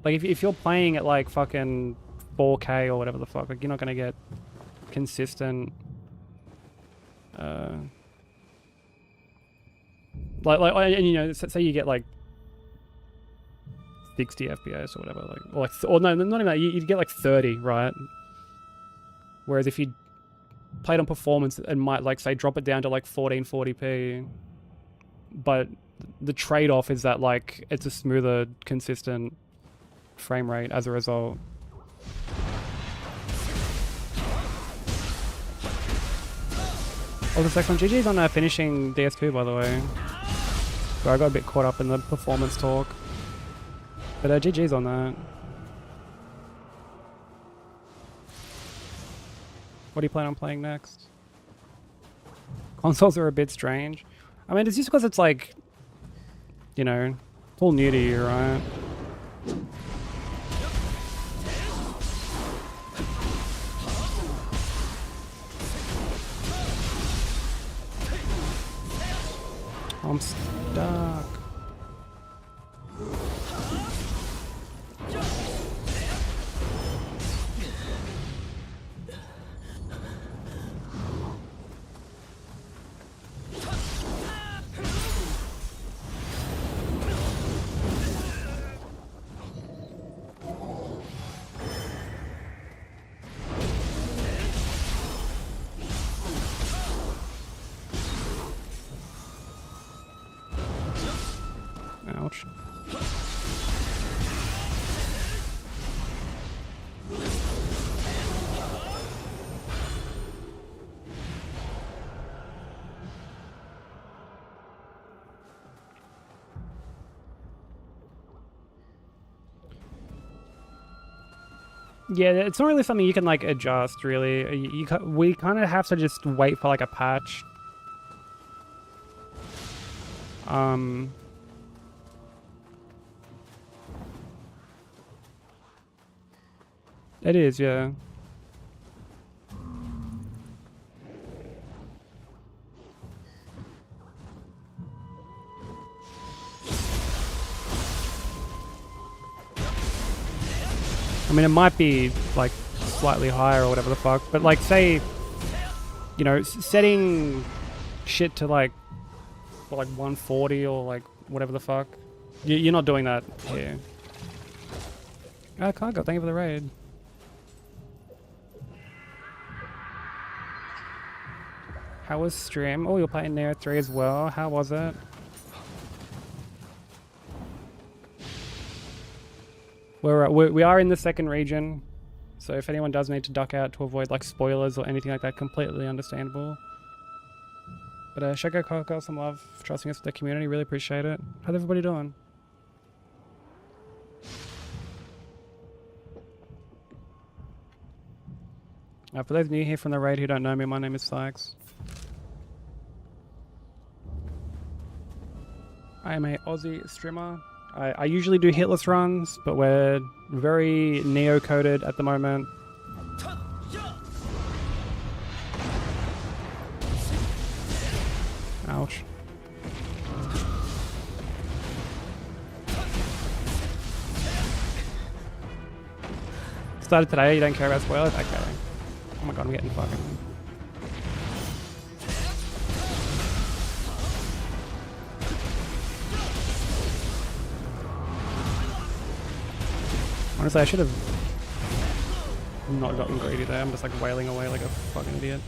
Like, if you're playing at, like, fucking 4K or whatever the fuck, like, you're not gonna get consistent... Like, and, you know, say you get, like, 60 FPS or whatever, like, or no, not even that, you'd get, like, 30, right? Whereas if you played on performance, it might, like, say, drop it down to, like, 1440p. But the trade-off is that, like, it's a smoother, consistent frame rate as a result. Oh, the second one. GG's on finishing DS2, by the way. So I got a bit caught up in the performance talk. But GG's on that. What do you plan on playing next? Consoles are a bit strange. I mean, it's just because it's like, you know, it's all new to you, right? dark. Ouch. Yeah, it's not really something you can like adjust. Really, we kind of have to just wait for like a patch. It is, yeah. I mean, it might be like slightly higher or whatever the fuck, but like, say, you know, setting shit to like, what, like 140 or like whatever the fuck. You're not doing that here. Cargo, thank you for the raid. How was stream? Oh, you're playing Nioh 3 as well. How was it? We are in the second region, so if anyone does need to duck out to avoid like spoilers or anything like that, completely understandable. But Shoko Coco, some love for trusting us with the community. Really appreciate it. How's everybody doing? For those new here from the raid who don't know me, my name is Sykes. I am a Aussie streamer. I usually do hitless runs, but we're very Nioh coded at the moment. Ouch. Started today, you don't care about spoilers? Okay. Oh my god, I'm getting fucking... Honestly, I should have not gotten greedy there. I'm just like wailing away like a fucking idiot.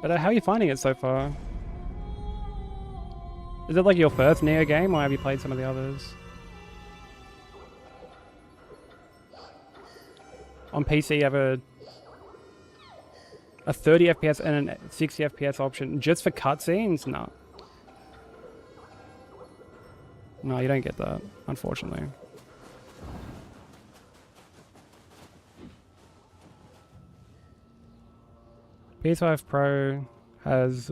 But how are you finding it so far? Is it like your first Nioh game, or have you played some of the others? On PC you have a 30 FPS and a 60 FPS option just for cutscenes? No. No, you don't get that, unfortunately. PS5 Pro has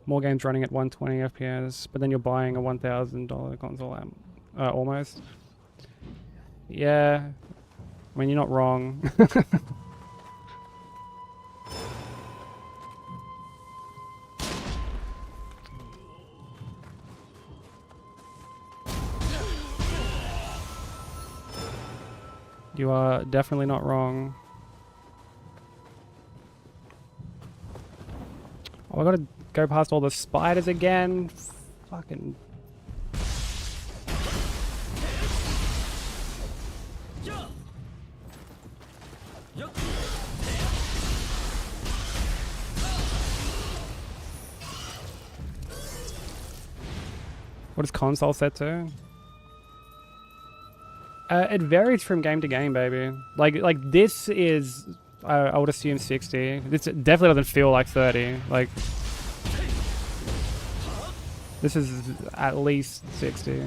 more games running at 120 FPS, but then you're buying a $1,000 console almost. Yeah, I mean, you're not wrong. You are definitely not wrong. Oh, I gotta go past all the spiders again. Fucking... What is console set to? It varies from game to game, baby. Like this is, I would assume 60. This definitely doesn't feel like 30. Like, this is at least 60.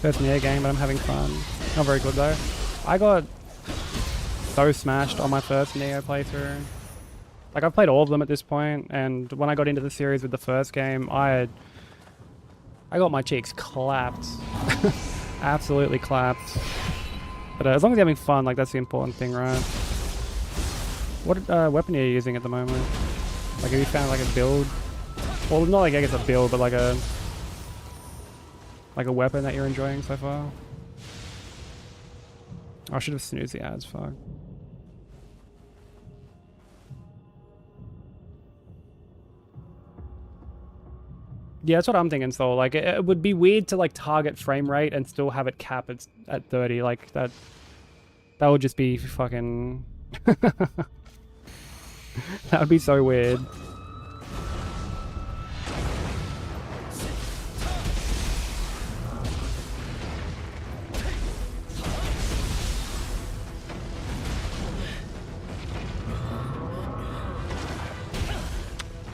First Nioh game, but I'm having fun. Not very good though. I got so smashed on my first Nioh playthrough. Like, I've played all of them at this point, and when I got into the series with the first game, I got my cheeks clapped. Absolutely clapped. But as long as you're having fun, like, that's the important thing, right? What weapon are you using at the moment? Like, have you found, like, a build? Well, not like, I guess a build, but like a weapon that you're enjoying so far? I should have snoozed the ads, fuck. Yeah, that's what I'm thinking, Soul. Like, it would be weird to, like, target frame rate and still have it cap at 30. Like, that would just be fucking... That would be so weird.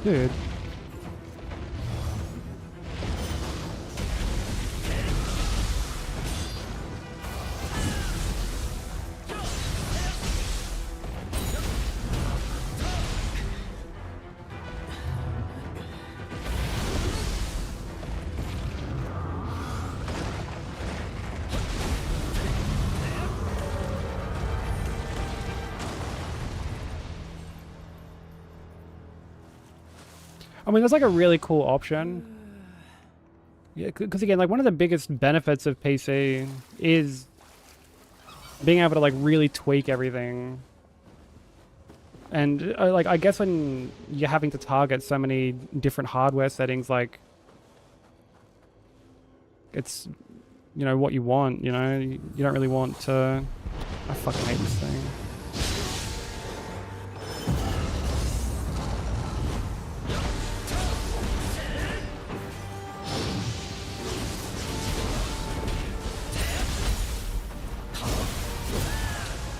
Dude. I mean, that's like a really cool option. Yeah, because again, like one of the biggest benefits of PC is being able to like really tweak everything. And like, I guess when you're having to target so many different hardware settings, like it's, you know, what you want, you know, you don't really want to, I fucking hate this thing.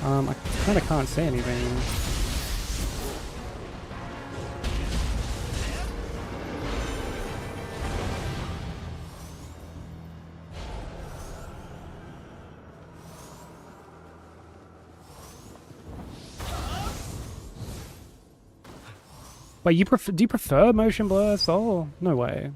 I kind of can't say anything. Wait, do you prefer motion blur, Soul? No way.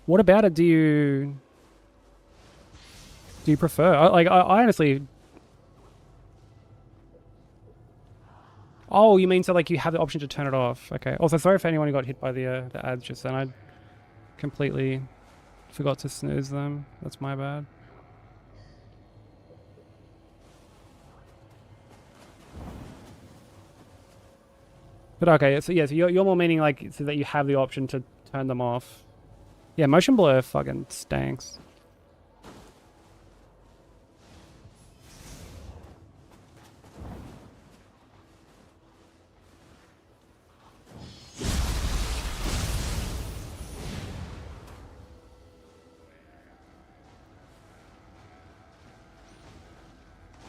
What about it do you prefer? I honestly... Oh, you mean so like you have the option to turn it off. Okay. Also, sorry for anyone who got hit by the ads just then. I completely forgot to snooze them. That's my bad. But okay, so yeah, so you're more meaning like so that you have the option to turn them off. Yeah, motion blur fucking stinks.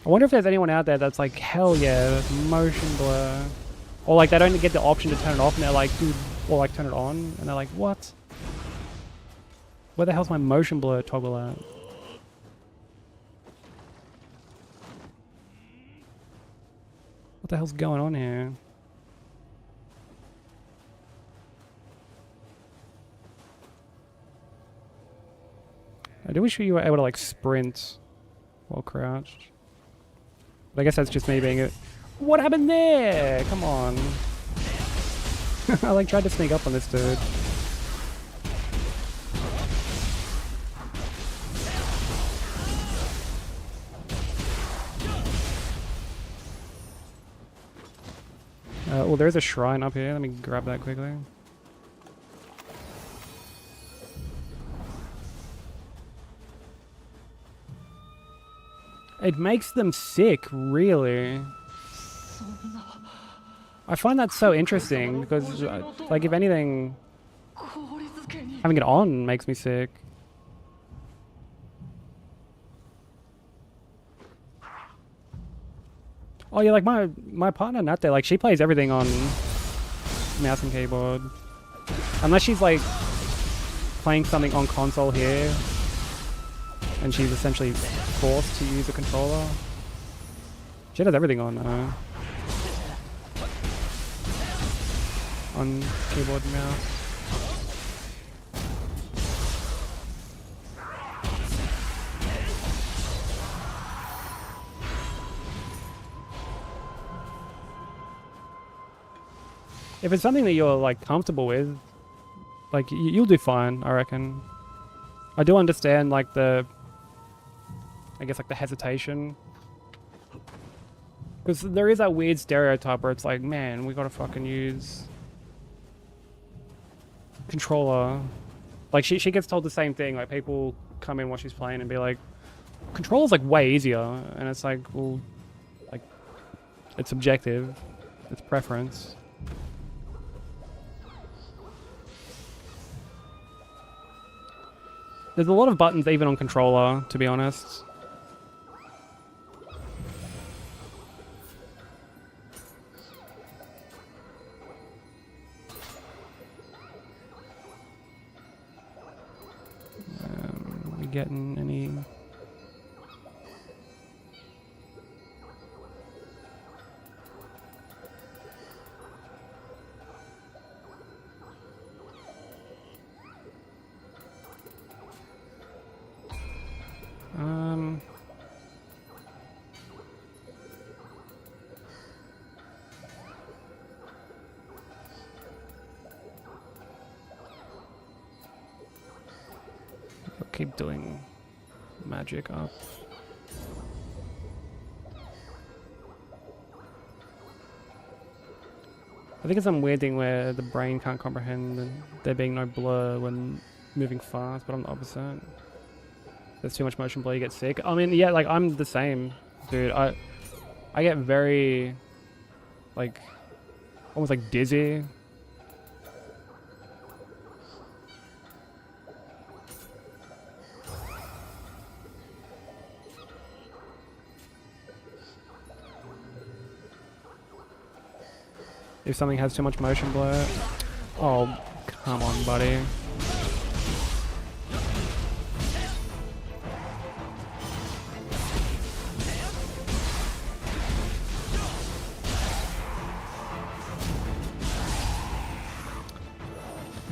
I wonder if there's anyone out there that's like, hell yeah, motion blur. Or like they don't get the option to turn it off and they're like, dude, or like turn it on and they're like, what? Where the hell's my motion blur toggle at? What the hell's going on here? I do wish you were able to like sprint while crouched. But I guess that's just me being a... What happened there? Come on. I like tried to sneak up on this dude. Well, there's a shrine up here. Let me grab that quickly. It makes them sick, really. I find that so interesting because, like, if anything, having it on makes me sick. Oh yeah, like my partner Nat there, like she plays everything on mouse and keyboard. Unless she's like playing something on console here, and she's essentially forced to use a controller. She has everything on keyboard and mouse. If it's something that you're like comfortable with, like you'll do fine, I reckon. I do understand like the hesitation, because there is that weird stereotype where it's like, man, we gotta fucking use controller. Like she gets told the same thing. Like people come in while she's playing and be like, controller's like way easier, and it's like, well, like it's subjective, it's preference. There's a lot of buttons even on controller, to be honest. We getting any... I'll keep doing magic up. I think it's some weird thing where the brain can't comprehend there being no blur when moving fast, but I'm the opposite. There's too much motion blur, you get sick. I mean, yeah, like I'm the same, dude. I get very, like, almost like dizzy. If something has too much motion blur. Oh, come on, buddy.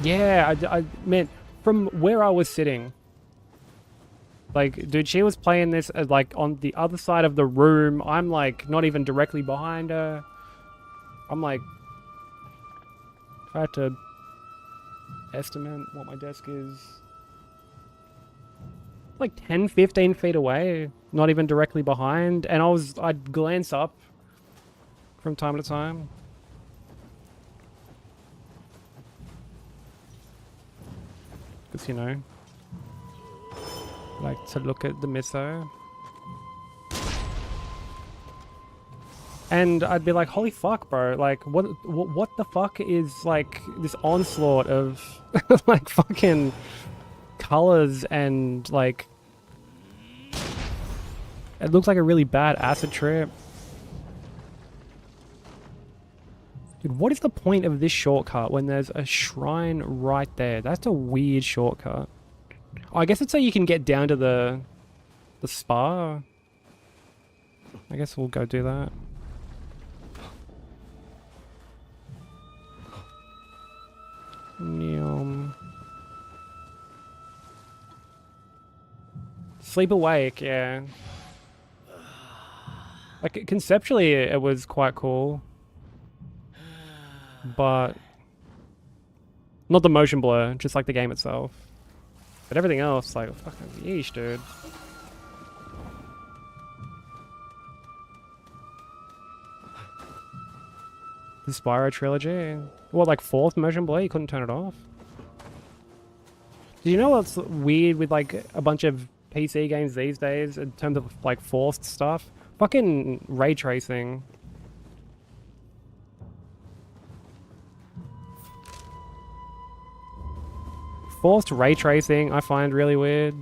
Yeah, I meant from where I was sitting. Like, dude, she was playing this like on the other side of the room. I'm like not even directly behind her. I'm like, if I had to estimate what my desk is, like 10, 15 feet away, not even directly behind. And I'd glance up from time to time. Because, you know, like to look at the miso. And I'd be like, holy fuck, bro. Like, what the fuck is, like, this onslaught of, like, fucking colors and, like... It looks like a really bad acid trip. Dude, what is the point of this shortcut when there's a shrine right there? That's a weird shortcut. Oh, I guess it's so you can get down to the spa. I guess we'll go do that. Nioh. Sleep awake, yeah. Like, conceptually it was quite cool. But not the motion blur, just like the game itself. But everything else, like, fucking yeesh, dude. The Spyro trilogy? What, like 4th motion blur? You couldn't turn it off? Do you know what's weird with like a bunch of PC games these days in terms of like forced stuff? Fucking ray tracing. Forced ray tracing I find really weird.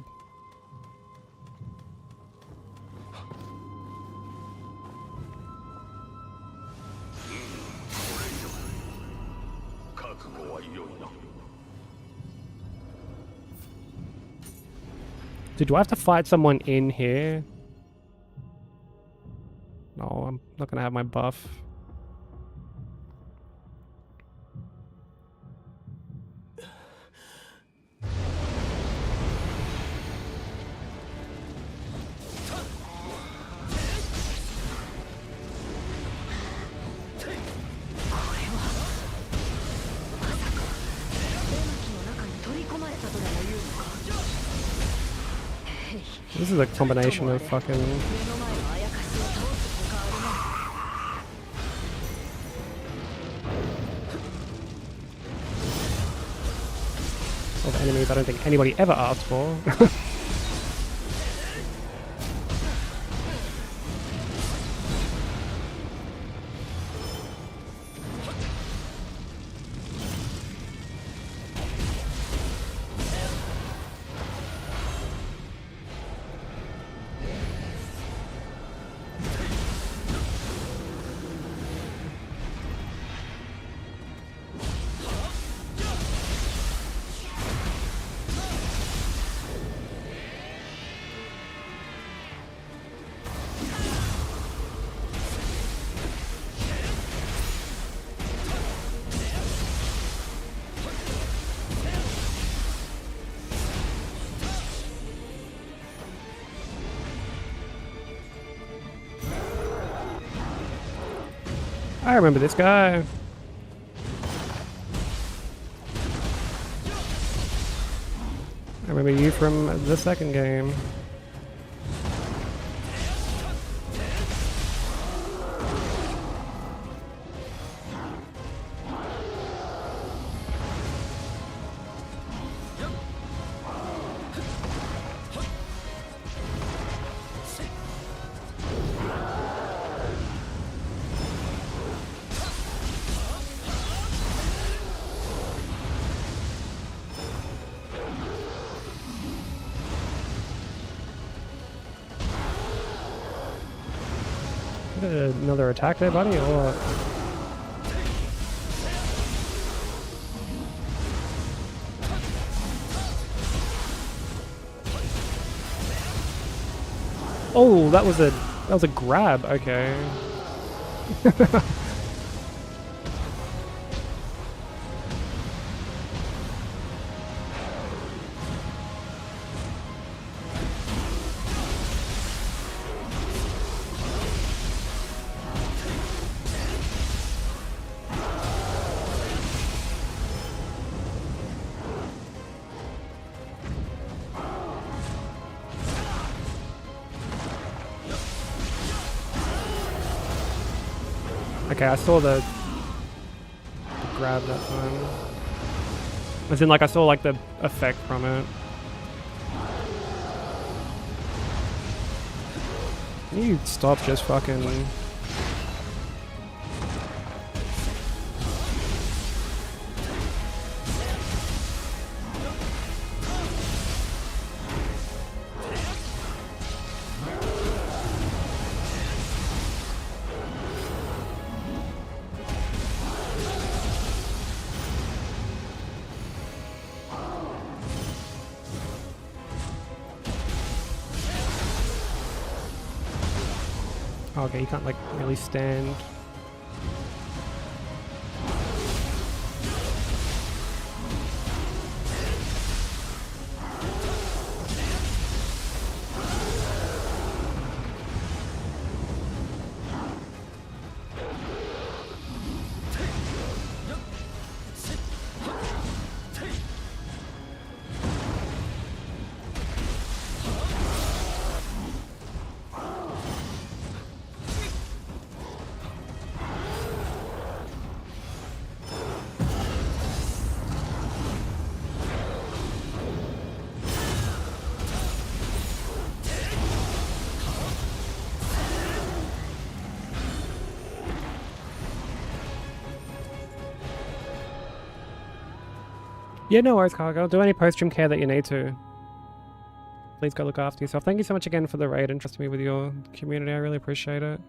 Dude, do I have to fight someone in here? No, I'm not gonna have my buff. This is a combination of fucking... of enemies I don't think anybody ever asked for. I remember this guy. I remember you from the second game. Another attack there, buddy, or what? Oh, that was a grab. Okay. Okay, I saw the grab that time. As in, like, I saw, like, the effect from it. Can you stop just fucking... Okay, you can't, like, really stand. Yeah, no worries, Cargo. Do any post-stream care that you need to. Please go look after yourself. Thank you so much again for the raid and trusting me with your community. I really appreciate it.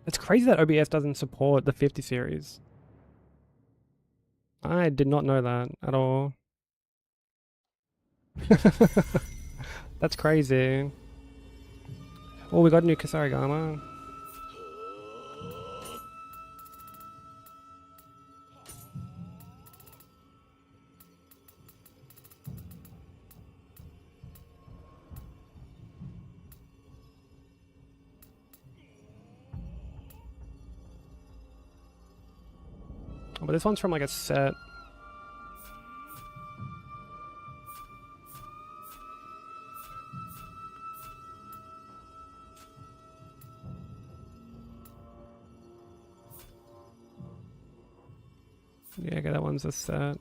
It's crazy that OBS doesn't support the 50 series. I did not know that at all. That's crazy. Oh, we got a new Kusarigama. Oh, but this one's from like a set. Yeah, okay, that one's a set.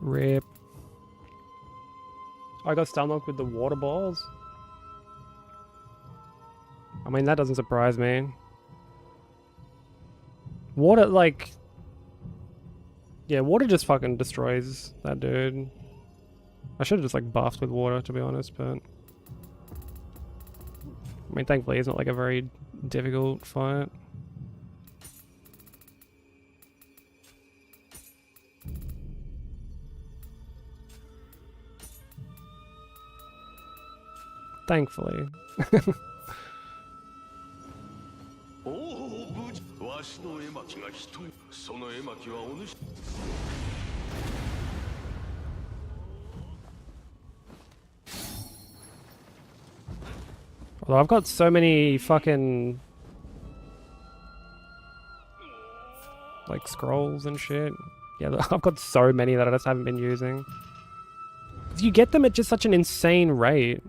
Rip. I got stunlocked with the water balls. I mean, that doesn't surprise me. Water, like... Yeah, water just fucking destroys that dude. I should have just like buffed with water, to be honest, but... I mean, thankfully it's not like a very difficult fight. Thankfully. Although I've got so many fucking... like scrolls and shit. Yeah, I've got so many that I just haven't been using. 'Cause you get them at just such an insane rate.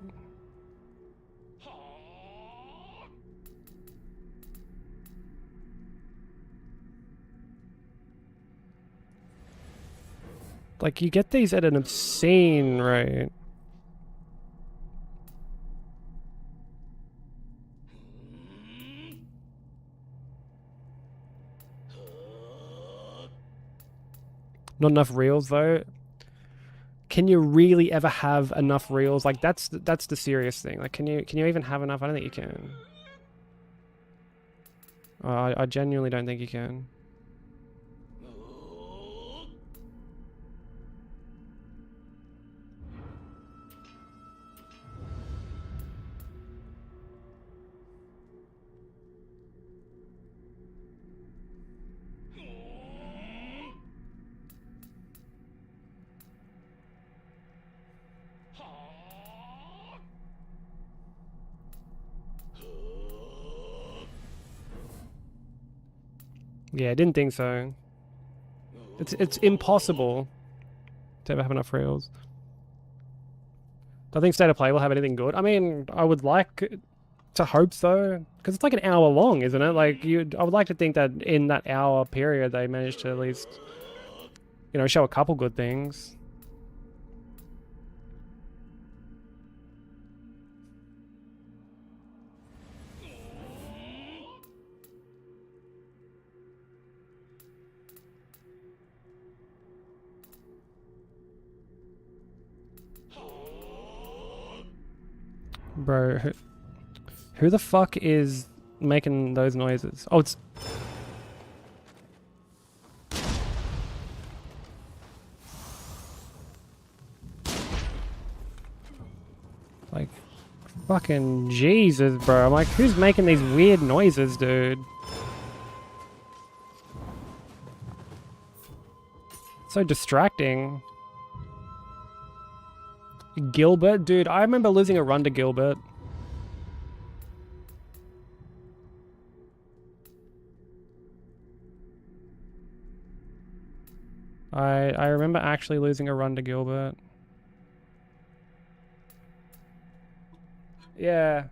Like, you get these at an obscene rate. Not enough reels, though. Can you really ever have enough reels? Like, that's the serious thing. Like, can you even have enough? I don't think you can. I genuinely don't think you can. Yeah, I didn't think so. It's impossible to ever have enough reels. Do I think State of Play will have anything good? I mean, I would like to hope so, because it's like an hour long, isn't it? Like, I would like to think that in that hour period they managed to at least, you know, show a couple good things. Bro, who the fuck is making those noises? Oh, it's... like, fucking Jesus, bro. I'm like, who's making these weird noises, dude? So distracting. Gilbert? Dude, I remember losing a run to Gilbert. I remember actually losing a run to Gilbert. Yeah.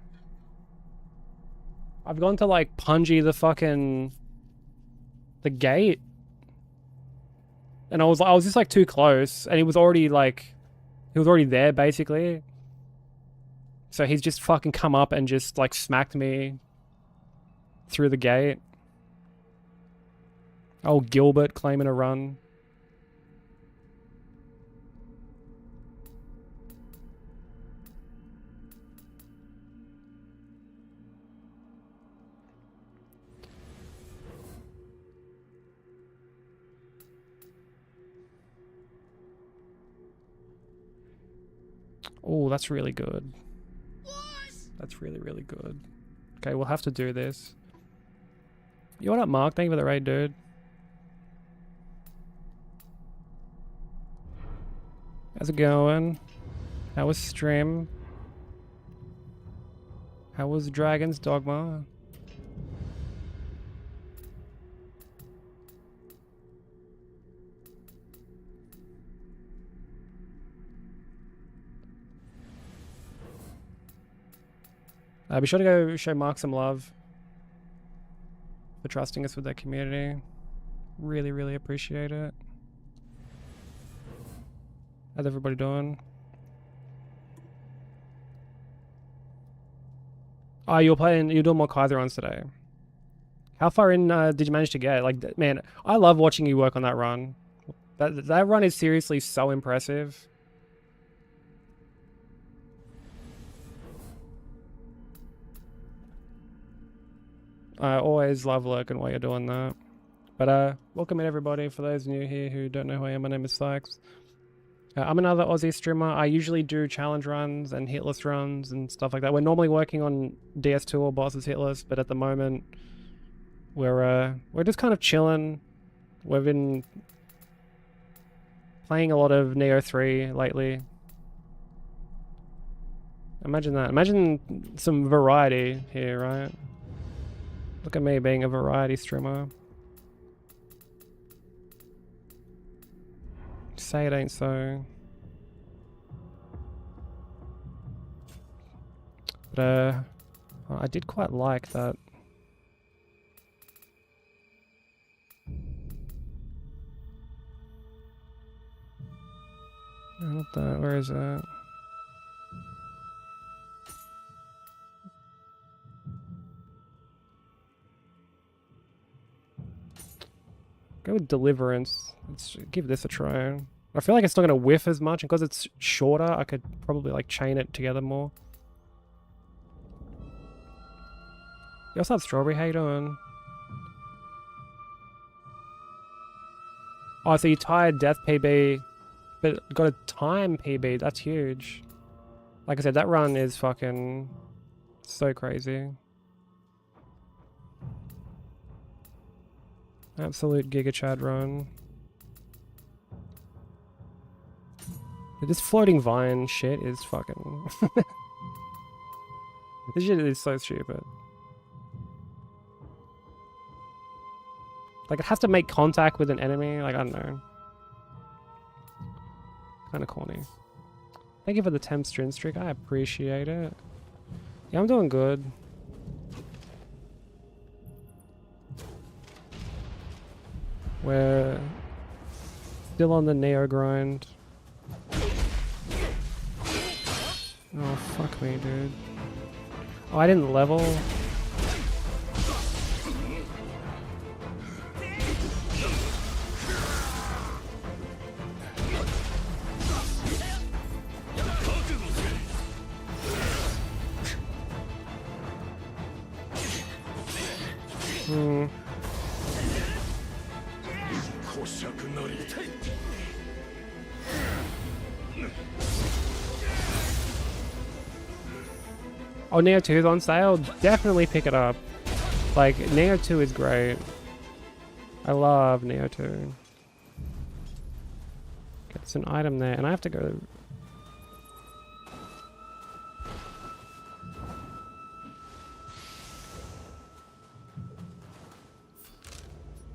I've gone to like Punji the gate. And I was just like too close, and he was already there basically. So he's just fucking come up and just like smacked me through the gate. Oh, Gilbert claiming a run. Oh, that's really good. That's really, really good. Okay, we'll have to do this. You what up, Mark? Thank you for the raid, dude. How's it going? How was stream? How was Dragon's Dogma? Be sure to go show Mark some love for trusting us with their community. Really, really appreciate it. How's everybody doing? Oh, you're doing more Kaiserons today. How far in did you manage to get? Like, man, I love watching you work on that run. That run is seriously so impressive. I always love lurking while you're doing that. But welcome in everybody. For those new here who don't know who I am, my name is Sykes. I'm another Aussie streamer. I usually do challenge runs and hitless runs and stuff like that. We're normally working on DS2 or bosses hitless, but at the moment we're just kind of chilling. We've been playing a lot of Nioh 3 lately. Imagine that. Imagine some variety here, right? Look at me being a variety streamer. Say it ain't so. But I did quite like that. Not that. Where is it? Go with Deliverance. Let's give this a try. I feel like it's not going to whiff as much, and because it's shorter, I could probably like chain it together more. You also have Strawberry. How you doing? Oh, so you tied Death PB, but got a time PB. That's huge. Like I said, that run is fucking so crazy. Absolute Giga Chad run. This floating vine shit is fucking... This shit is so stupid. Like, it has to make contact with an enemy. Like, I don't know. Kind of corny. Thank you for the 10 stream streak. I appreciate it. Yeah, I'm doing good. We're still on the Nioh grind. Oh, fuck me, dude. Oh, I didn't level. Oh, Nioh 2 is on sale? Definitely pick it up. Like, Nioh 2 is great. I love Nioh 2. Okay, there's an item there, and I have to go...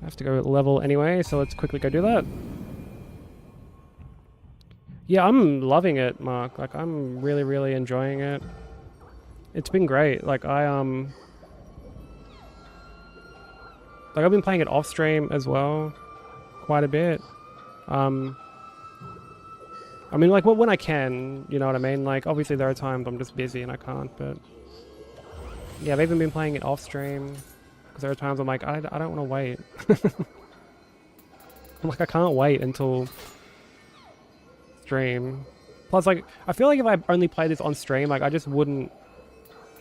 I have to go level anyway, so let's quickly go do that. Yeah, I'm loving it, Mark. Like, I'm really, really enjoying it. It's been great. Like, I've been playing it off stream as well, quite a bit. I mean, like, when I can, you know what I mean? Like, obviously there are times I'm just busy and I can't, but... Yeah, I've even been playing it off stream, because there are times I'm like, I don't want to wait. I'm like, I can't wait until stream. Plus, like, I feel like if I only played this on stream, like, I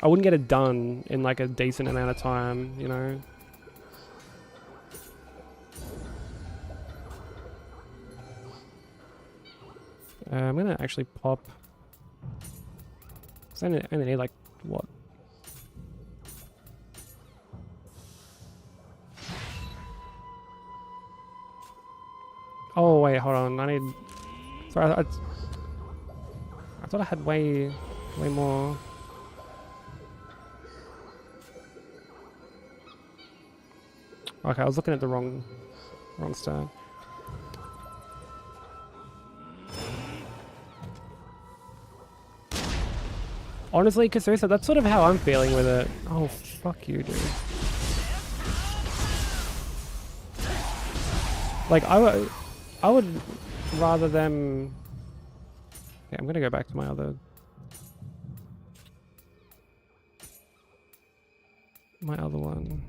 wouldn't get it done in, like, a decent amount of time, you know? I'm gonna actually pop So I only need like, what? Oh wait, hold on. I need. Sorry, I thought I had way more. Okay, I was looking at the wrong stat. Honestly, Kasusa, that's sort of how I'm feeling with it. Oh, fuck you, dude. Like, I would rather them... Yeah, I'm gonna go back to my other... one.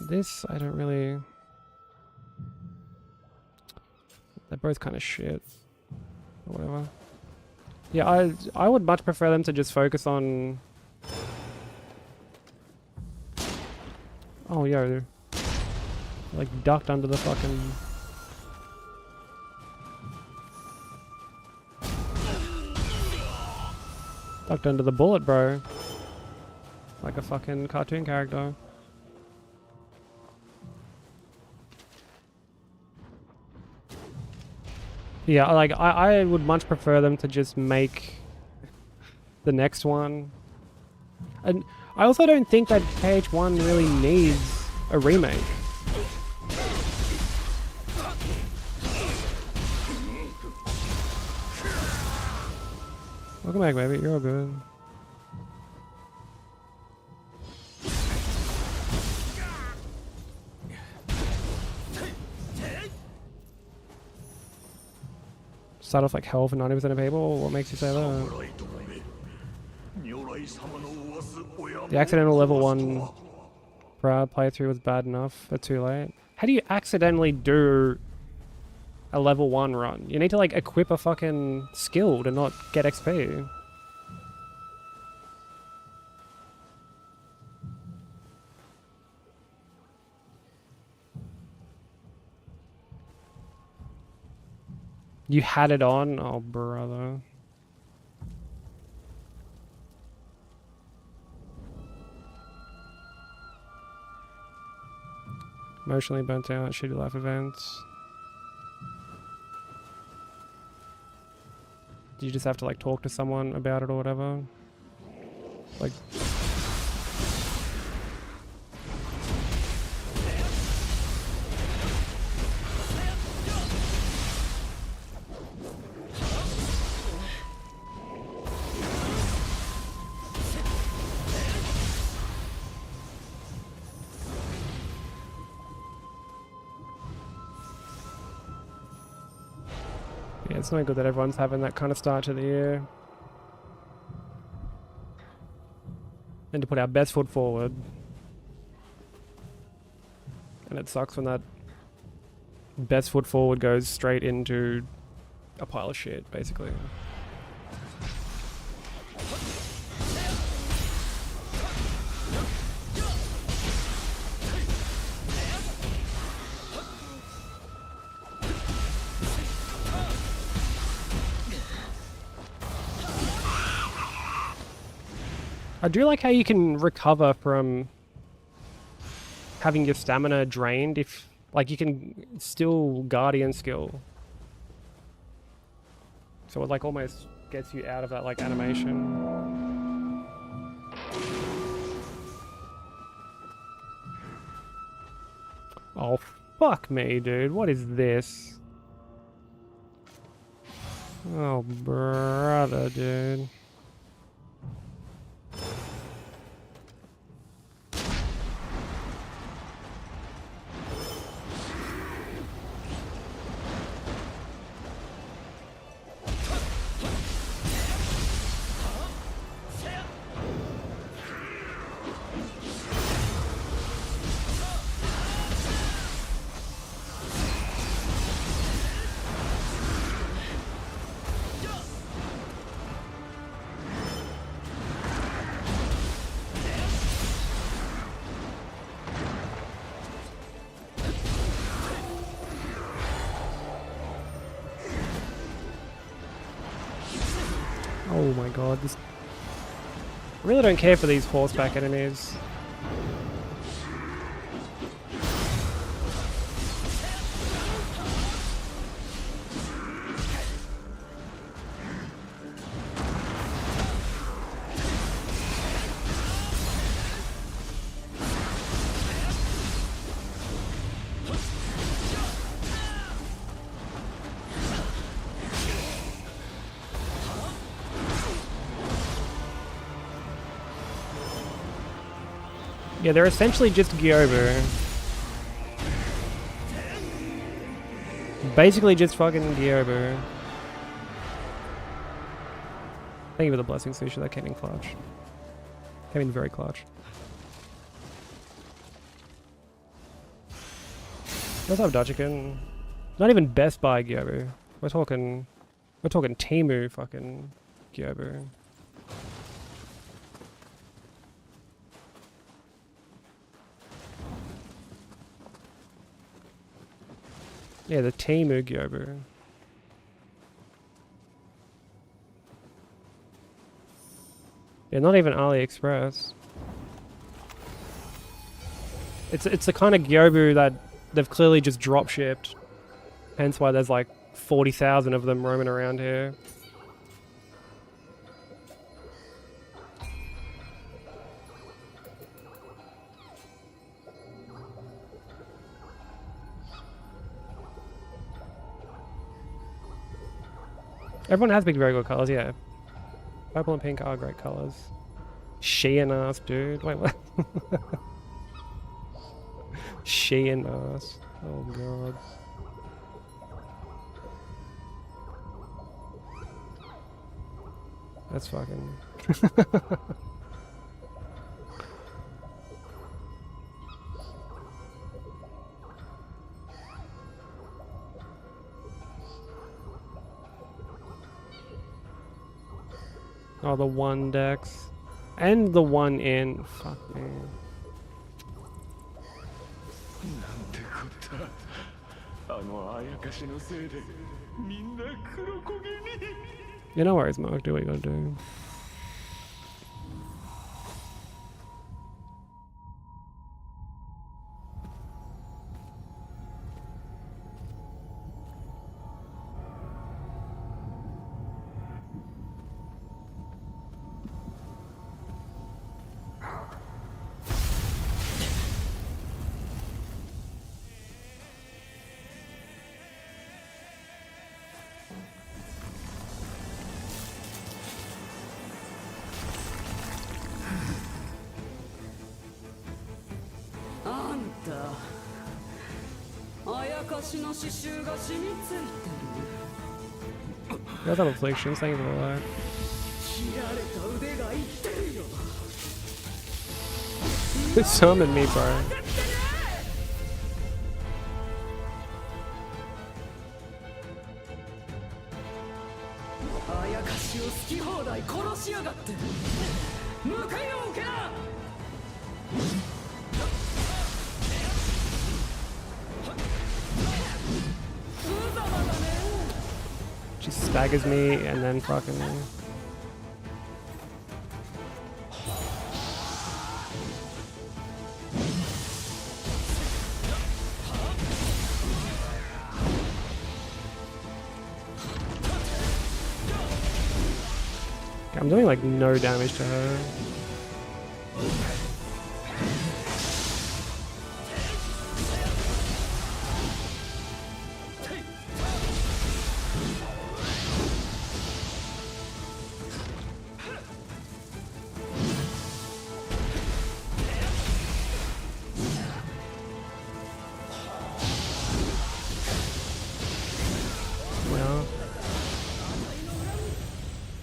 This, I don't really... They're both kind of shit. Or whatever. Yeah, I would much prefer them to just focus on... Oh, yo. Like, ducked under the fucking... Ducked under the bullet, bro. Like a fucking cartoon character. Yeah, like, I would much prefer them to just make the next one. And I also don't think that KH1 really needs a remake. Welcome back, baby. You're all good. Start off like hell for 90% of people? What makes you say that? The accidental level 1 Proud playthrough was bad enough, but too late. How do you accidentally do a level 1 run? You need to like equip a fucking skill to not get XP. You had it on? Oh, brother. Emotionally burnt out, shitty life events. Do you just have to like talk to someone about it or whatever? Like... Yeah, it's not good that everyone's having that kind of start to the year. And to put our best foot forward. And it sucks when that best foot forward goes straight into a pile of shit, basically. I do like how you can recover from having your stamina drained if, like, you can still Guardian skill. So it, like, almost gets you out of that, like, animation. Oh, fuck me, dude. What is this? Oh, brother, dude. Oh my god, this... I really don't care for these horseback enemies. Yeah, they're essentially just Gyobu. Basically just fucking Gyobu. Thank you for the blessing, Susha. That came in clutch. Came in very clutch. Let's have Dachiken. Not even Best Buy Gyobu. We're talking Temu fucking Gyobu. Yeah, the Temu Gyobu. Yeah, not even AliExpress. It's the kind of Gyobu that they've clearly just drop shipped. Hence why there's like 40,000 of them roaming around here. Everyone has picked very good colors, yeah. Purple and pink are great colors. Sheehan ass, dude. Wait, what? Sheehan ass. Oh god. That's fucking... Oh, the one decks. And the one in. Fuck me. Yeah, no worries, Mark. Do what you gotta do. That's not afflictions, thank you for that. Who summoned me, bro? She staggers me and then fucking... I'm doing like no damage to her.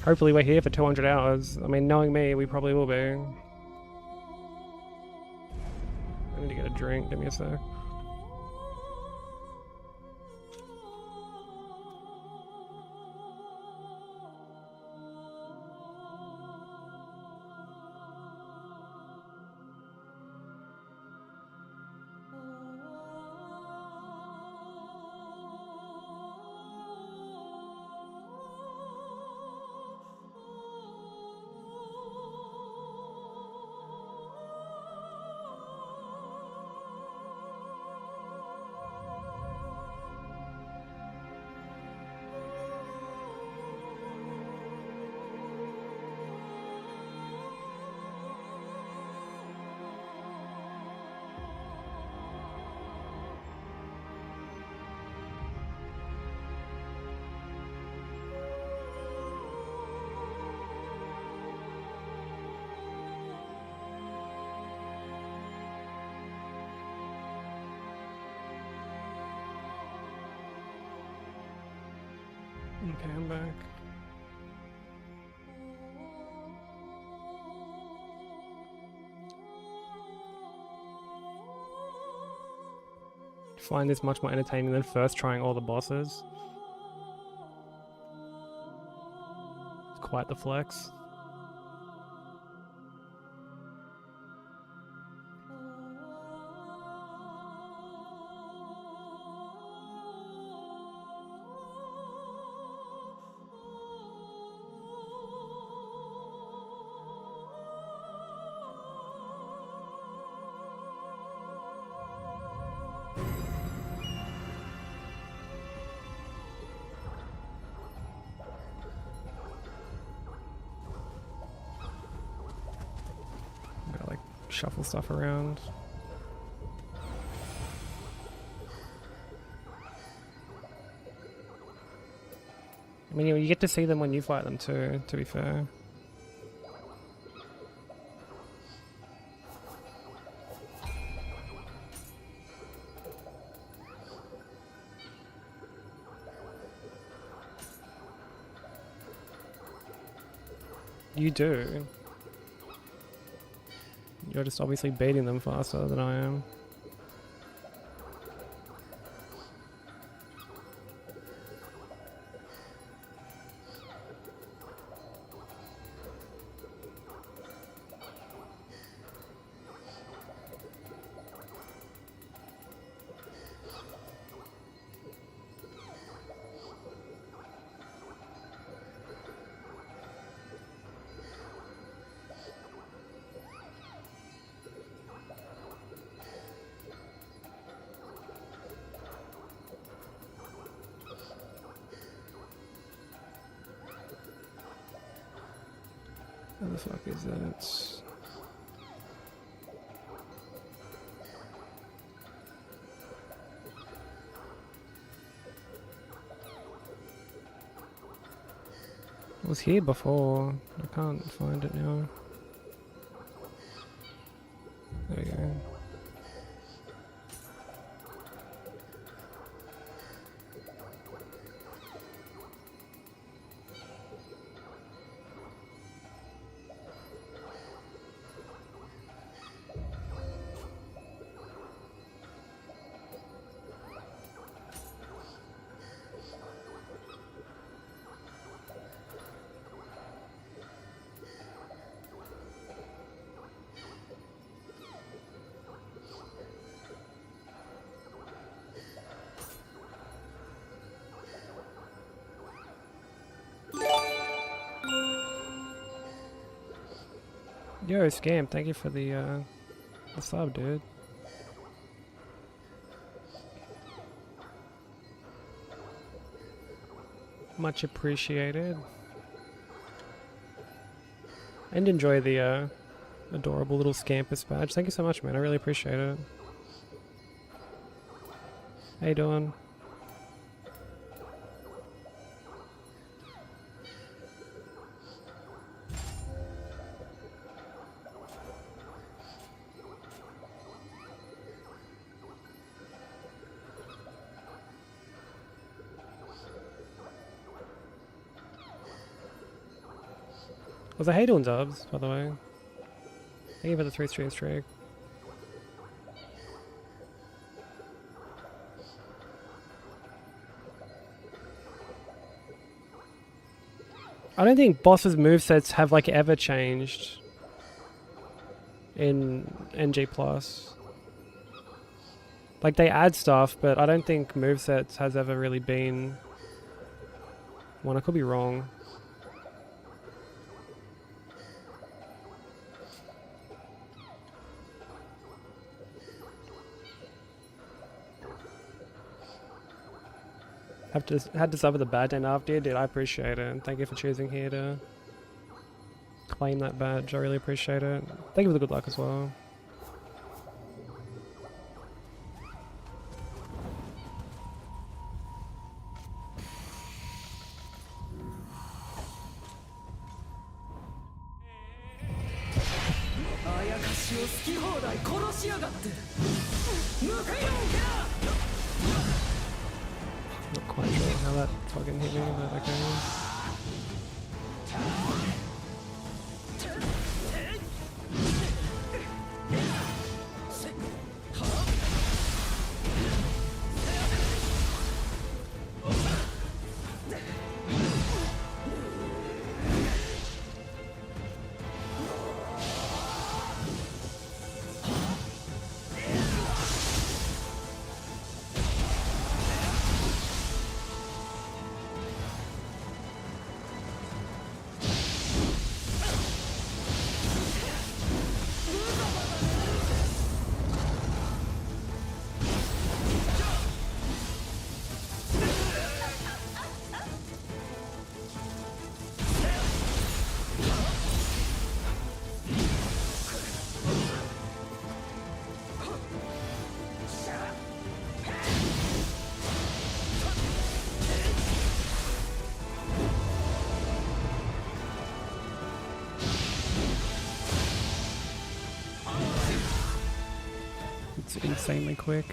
Hopefully we're here for 200 hours. I mean, knowing me, we probably will be. I need to get a drink. Give me a sec. Okay, I'm back. Find this much more entertaining than first trying all the bosses. It's quite the flex. Gotta like shuffle stuff around. I mean, you get to see them when you fight them too, to be fair. You do. You're just obviously beating them faster than I am. Where the fuck is that? It was here before. I can't find it now. There we go. Yo, Scam, thank you for the sub, dude. Much appreciated. And enjoy the adorable little Scampus badge. Thank you so much, man. I really appreciate it. How you doing? Was I doing dubs, by the way? Thank you for the 3 stream streak. I don't think bosses' movesets have like ever changed in NG+. Like they add stuff, but I don't think movesets has ever really been one. I could be wrong. Had to suffer the bad day after, dude. I appreciate it. And thank you for choosing here to claim that badge. I really appreciate it. Thank you for the good luck as well. Not quite sure how that fucking hit me, but okay. It's insanely quick.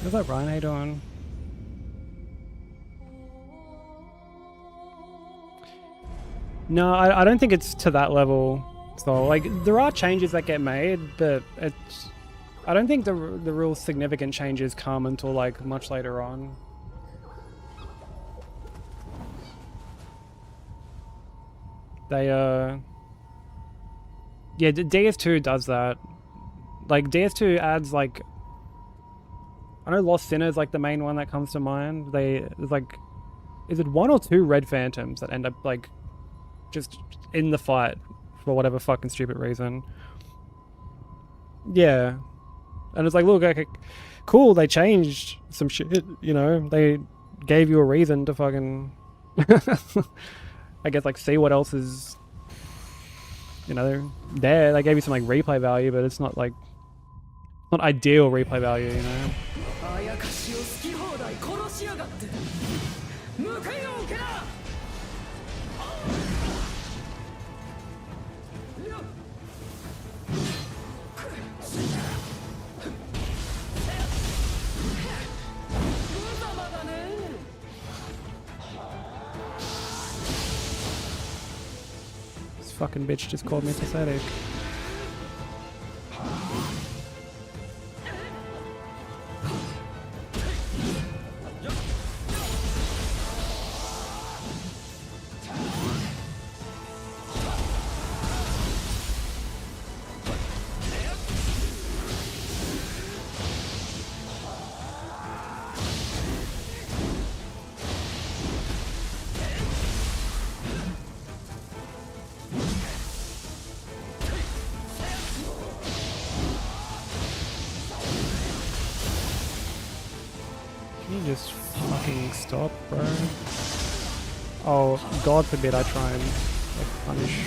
What's that Ryan on? No, I don't think it's to that level. So, like, there are changes that get made, but it's... I don't think the real significant changes come until, like, much later on. They, yeah, DS2 does that. Like, DS2 adds, like... I know Lost Sinner is, like, the main one that comes to mind. There's, like... Is it 1 or 2 red phantoms that end up, like... just in the fight for whatever fucking stupid reason. Yeah. And it's like, look, okay, cool, they changed some shit, you know? They gave you a reason to fucking... I guess, like, see what else is... You know, there. They gave you some, like, replay value, but it's not, like... Not ideal replay value, you know? This fucking bitch just called me pathetic. Just fucking stop, bro. Oh, God forbid I try and, like, punish.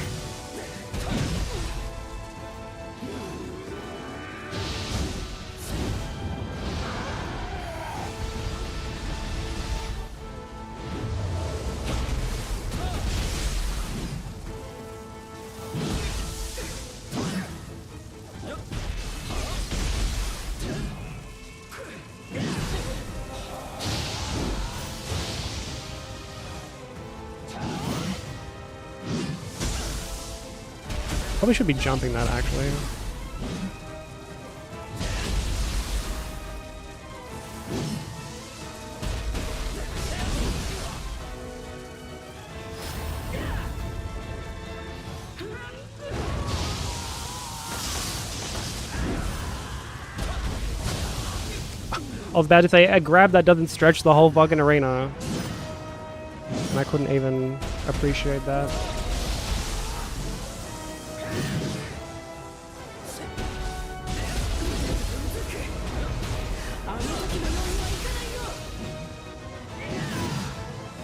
Probably should be jumping that actually. I was about to say a grab that doesn't stretch the whole fucking arena. And I couldn't even appreciate that.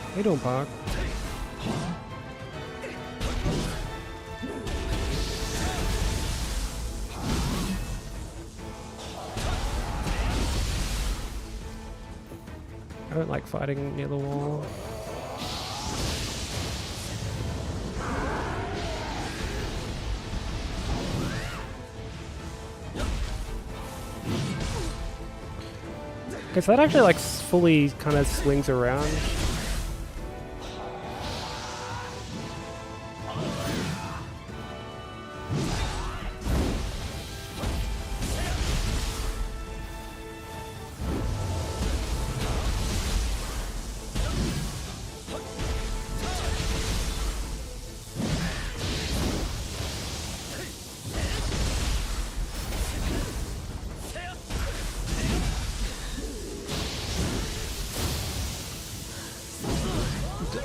How you doing, Park? I don't like fighting near the wall. Okay, so that actually like fully kind of swings around.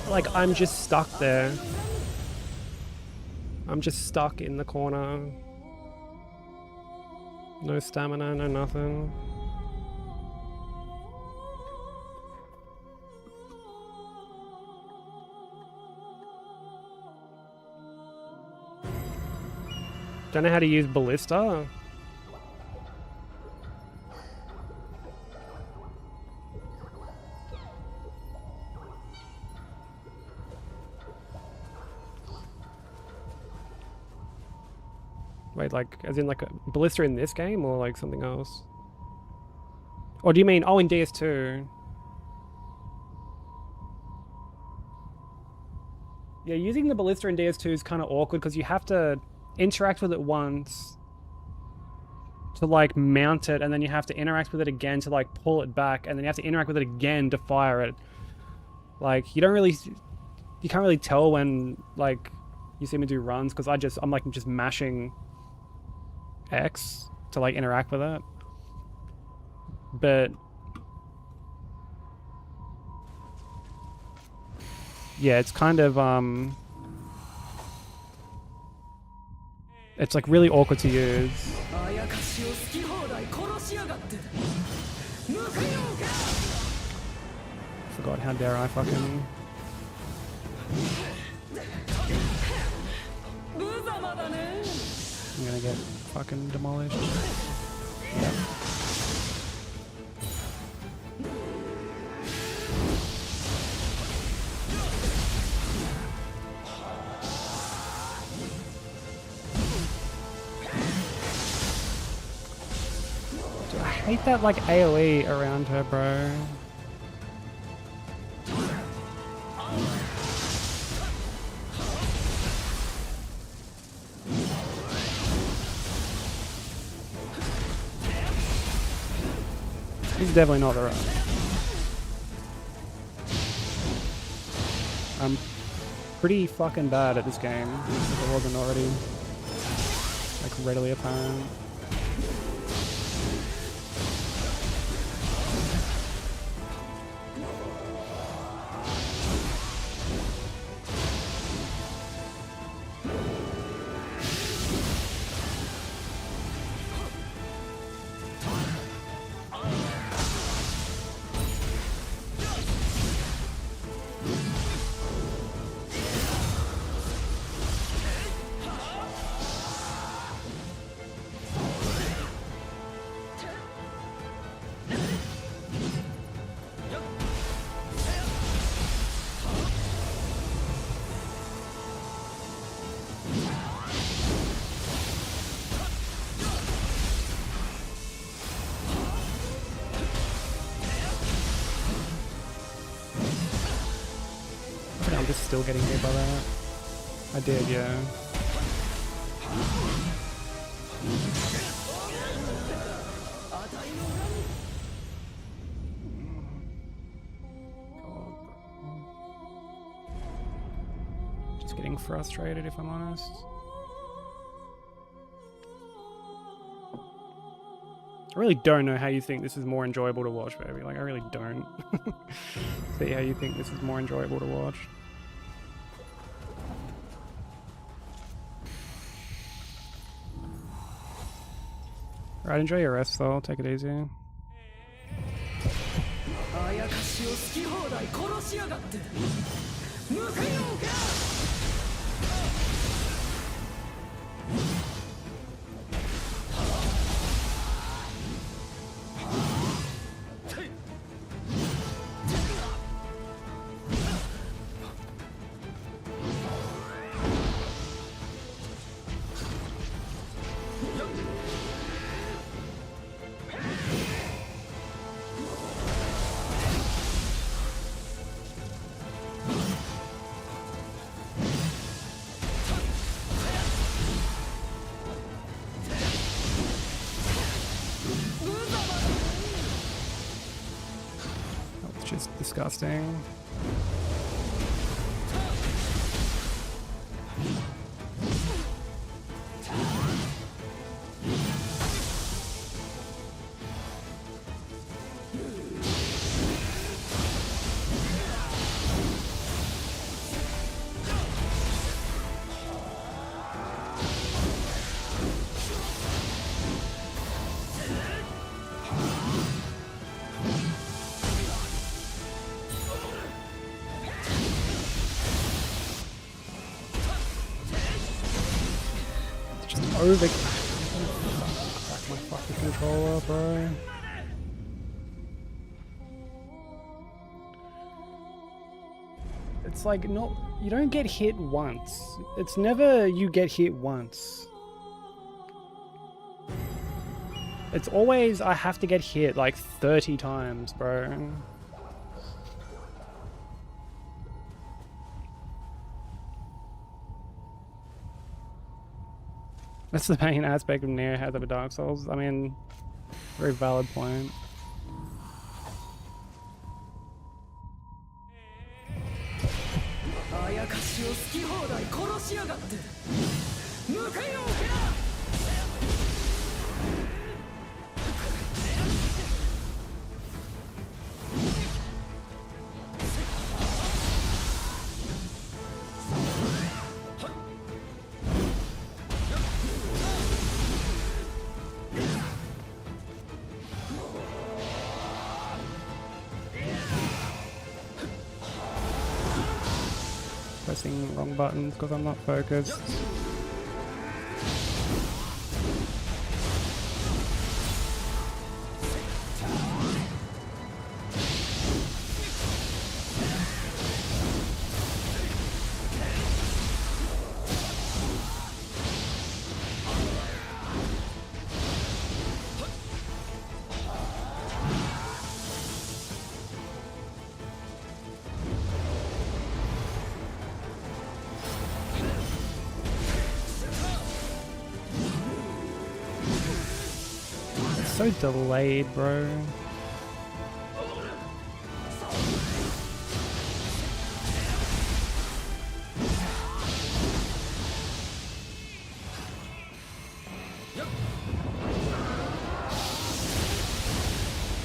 Like, I'm just stuck there. I'm just stuck in the corner. No stamina, no nothing. Don't know how to use ballista. Wait, like, as in like a ballista in this game or like something else? Or do you mean, oh, in DS2? Yeah, using the ballista in DS2 is kind of awkward because you have to interact with it once to like mount it, and then you have to interact with it again to like pull it back, and then you have to interact with it again to fire it. Like, you can't really tell when like you see me do runs because I'm like just mashing X to like interact with it. But yeah, it's kind of it's like really awkward to use. Forgot, how dare I fucking... I'm gonna get fucking demolished. Yeah. Dude, I hate that like AoE around her, bro. This is definitely not the right. I'm pretty fucking bad at this game, if it wasn't already like readily apparent. I'm just still getting hit by that. I did, yeah. Just getting frustrated, if I'm honest. I really don't know how you think this is more enjoyable to watch, baby. Like, I really don't see how you think this is more enjoyable to watch. Right, enjoy your rest though. Take it easy. あやかしを好き放題殺しやがって無関係か That's just disgusting. Over. Crack my fucking controller, bro. It's like, not, you don't get hit once. It's never you get hit once. It's always I have to get hit like 30 times, bro. That's the main aspect of Nioh has over Dark Souls. I mean, very valid point. Pressing wrong buttons because I'm not focused. So delayed, bro.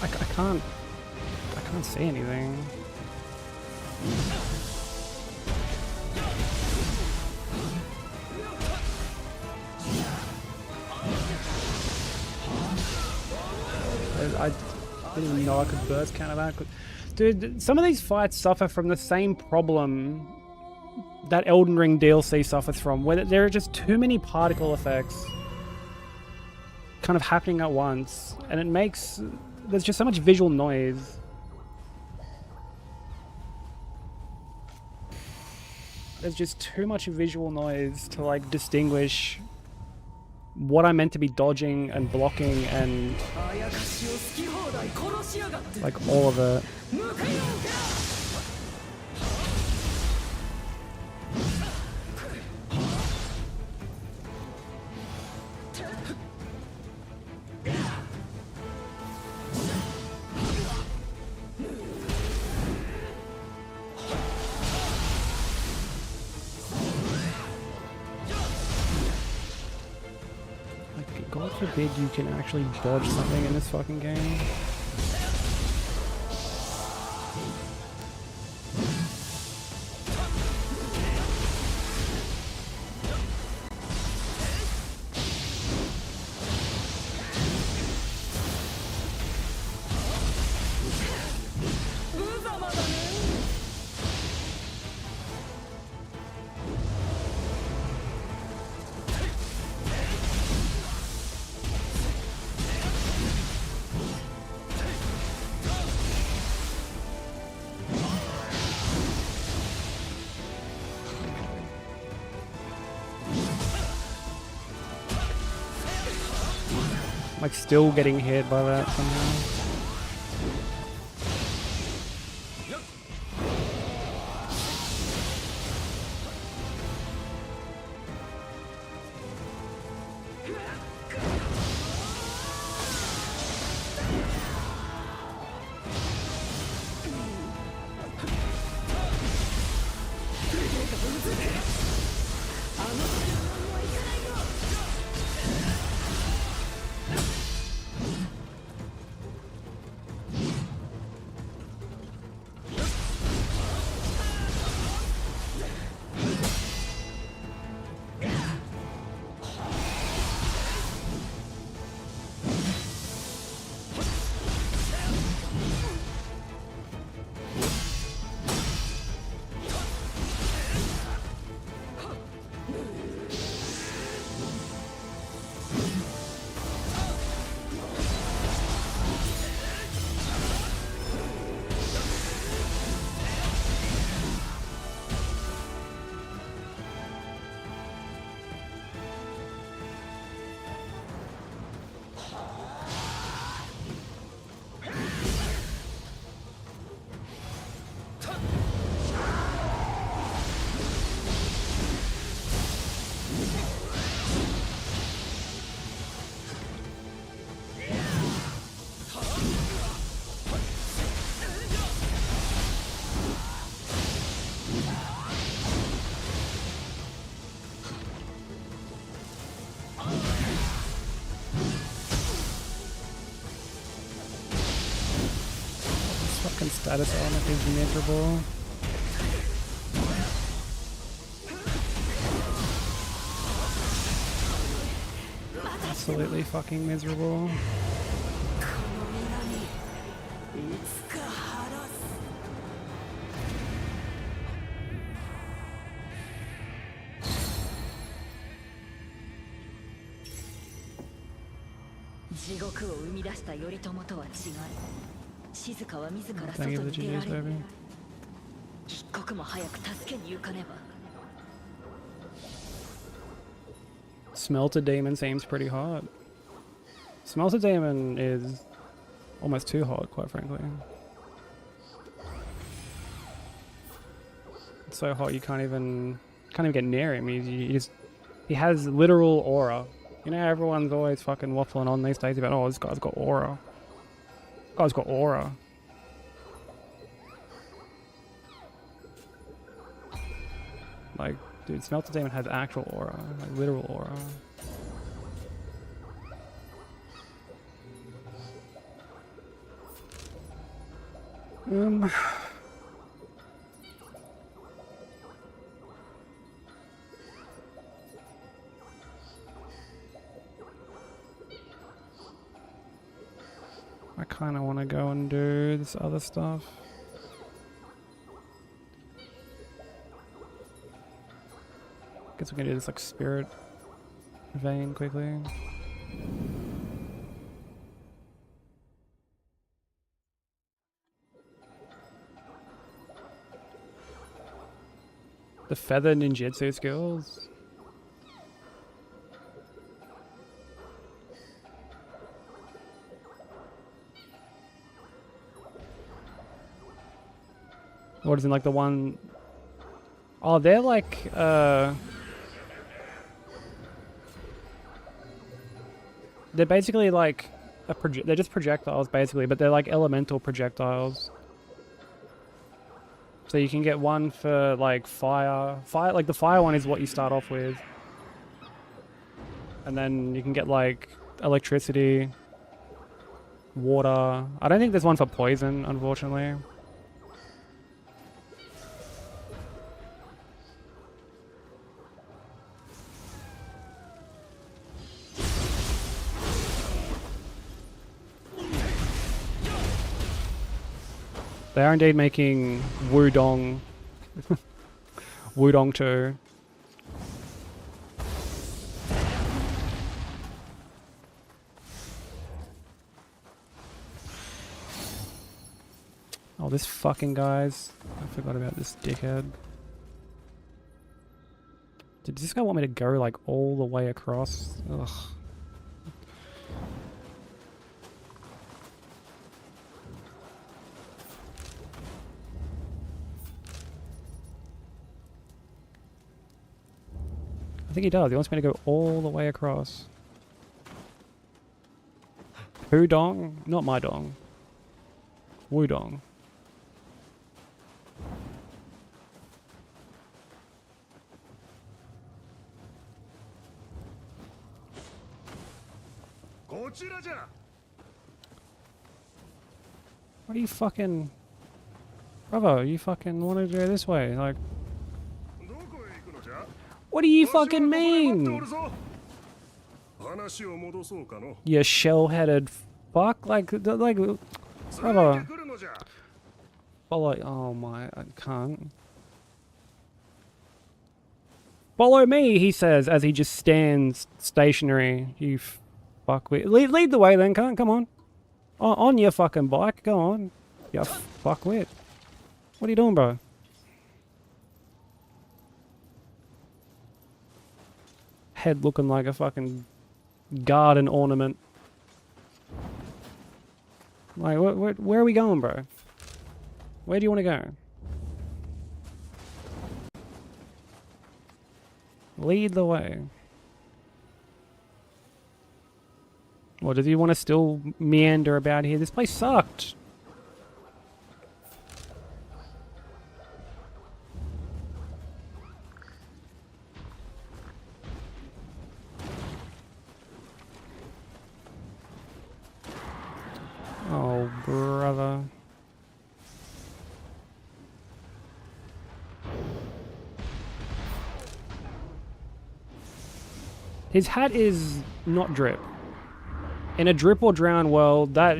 I can't see anything. I didn't even know I could burst counter that. Dude, some of these fights suffer from the same problem that Elden Ring DLC suffers from, where there are just too many particle effects kind of happening at once, and it makes... there's just so much visual noise. There's just too much visual noise to like distinguish what I'm meant to be dodging and blocking and like all of it. Forbid you can actually dodge something in this fucking game. Like still getting hit by that somehow. Fucking status element is miserable. Absolutely fucking miserable. Thank you for the GG's, baby. Smelter Demon seems pretty hard. Smelter Demon is almost too hard, quite frankly. It's so hot you can't even get near him. He has literal aura. You know, everyone's always fucking waffling on these days about, oh, this guy's got aura. This guy's got aura. Like, dude, Smelter Demon has actual aura, like literal aura. I kind of want to go and do this other stuff. Guess we can do this like spirit vein quickly. The feather ninjutsu skills. What is in like the one? Oh, they're like they're basically like they're just projectiles basically, but they're like elemental projectiles. So you can get one for like fire. Like the fire one is what you start off with. And then you can get like electricity, water. I don't think there's one for poison, unfortunately. They are indeed making Wudong. Wudong 2. Oh, this fucking guys. I forgot about this dickhead. Did this guy want me to go like all the way across? Ugh. I think he does. He wants me to go all the way across. Who dong? Not my dong. Wudong. What are you fucking... Bravo, you fucking want to go this way? Like... What do you fucking mean? You shell-headed fuck? Like... Bravo. Follow... Oh my... I can't. Follow me, he says, as he just stands stationary. You fuckwit. Lead the way then, cunt. Come on. On your fucking bike. Go on. You fuckwit. What are you doing, bro? Head looking like a fucking garden ornament. Like, where are we going, bro? Where do you want to go? Lead the way. Or does he want to still meander about here? This place sucked. Oh, brother. His hat is not drip. In a drip or drown world, that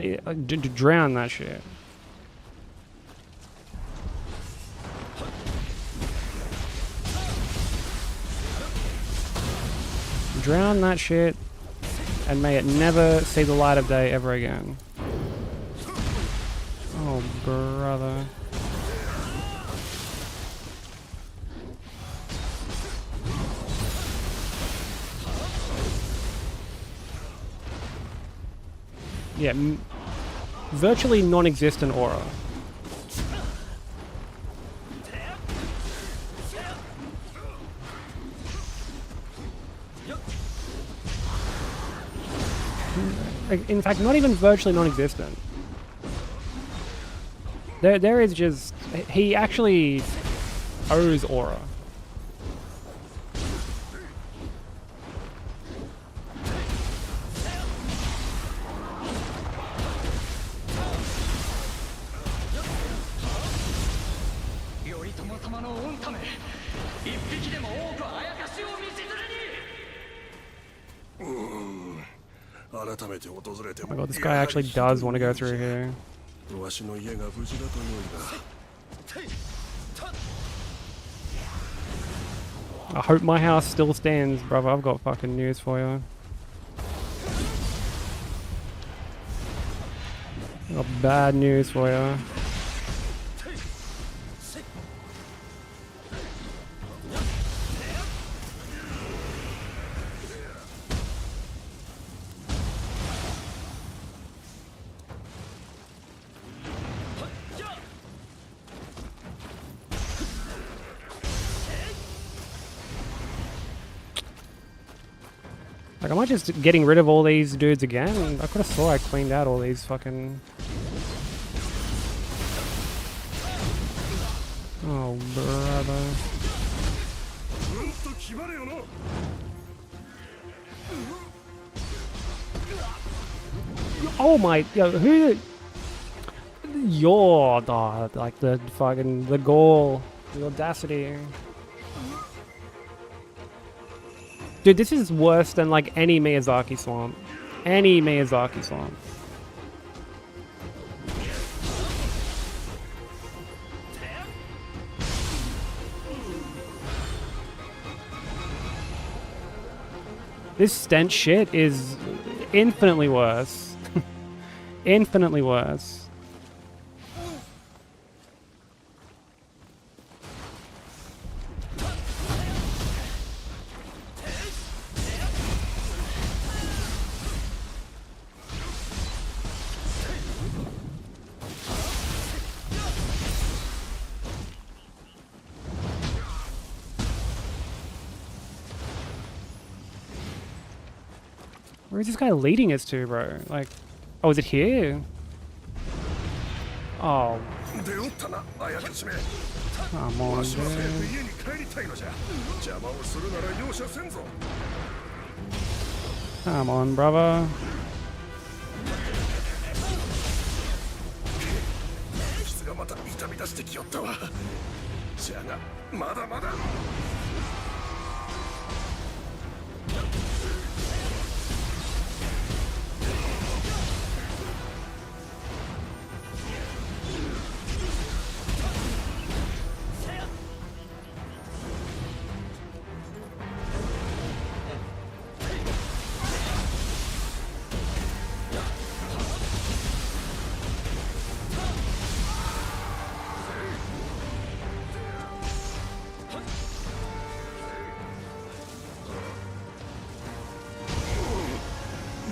drown that shit. Drown that shit, and may it never see the light of day ever again. Oh, brother. Yeah, virtually non-existent aura. In fact, not even virtually non-existent. There is just... He actually owes aura. Oh my god, this guy actually does want to go through here. I hope my house still stands, brother. I've got fucking news for you. I've got bad news for you. Like, am I just getting rid of all these dudes again? I could have swore I cleaned out all these fucking... Oh, brother. Oh my, yo, who? Your, like the fucking, the gall, the audacity. Dude, this is worse than like any Miyazaki swamp. Any Miyazaki swamp. This stench shit is infinitely worse. Infinitely worse. Where is this guy leading us to, bro? Like, oh, is it here? Oh, 出おったなあやかしめ come on, わしは早く dude. 家に帰りたいのじゃ邪魔をするなら容赦せんぞ Come on, brother. 質がまた痛み出してきよったわじゃがまだまだ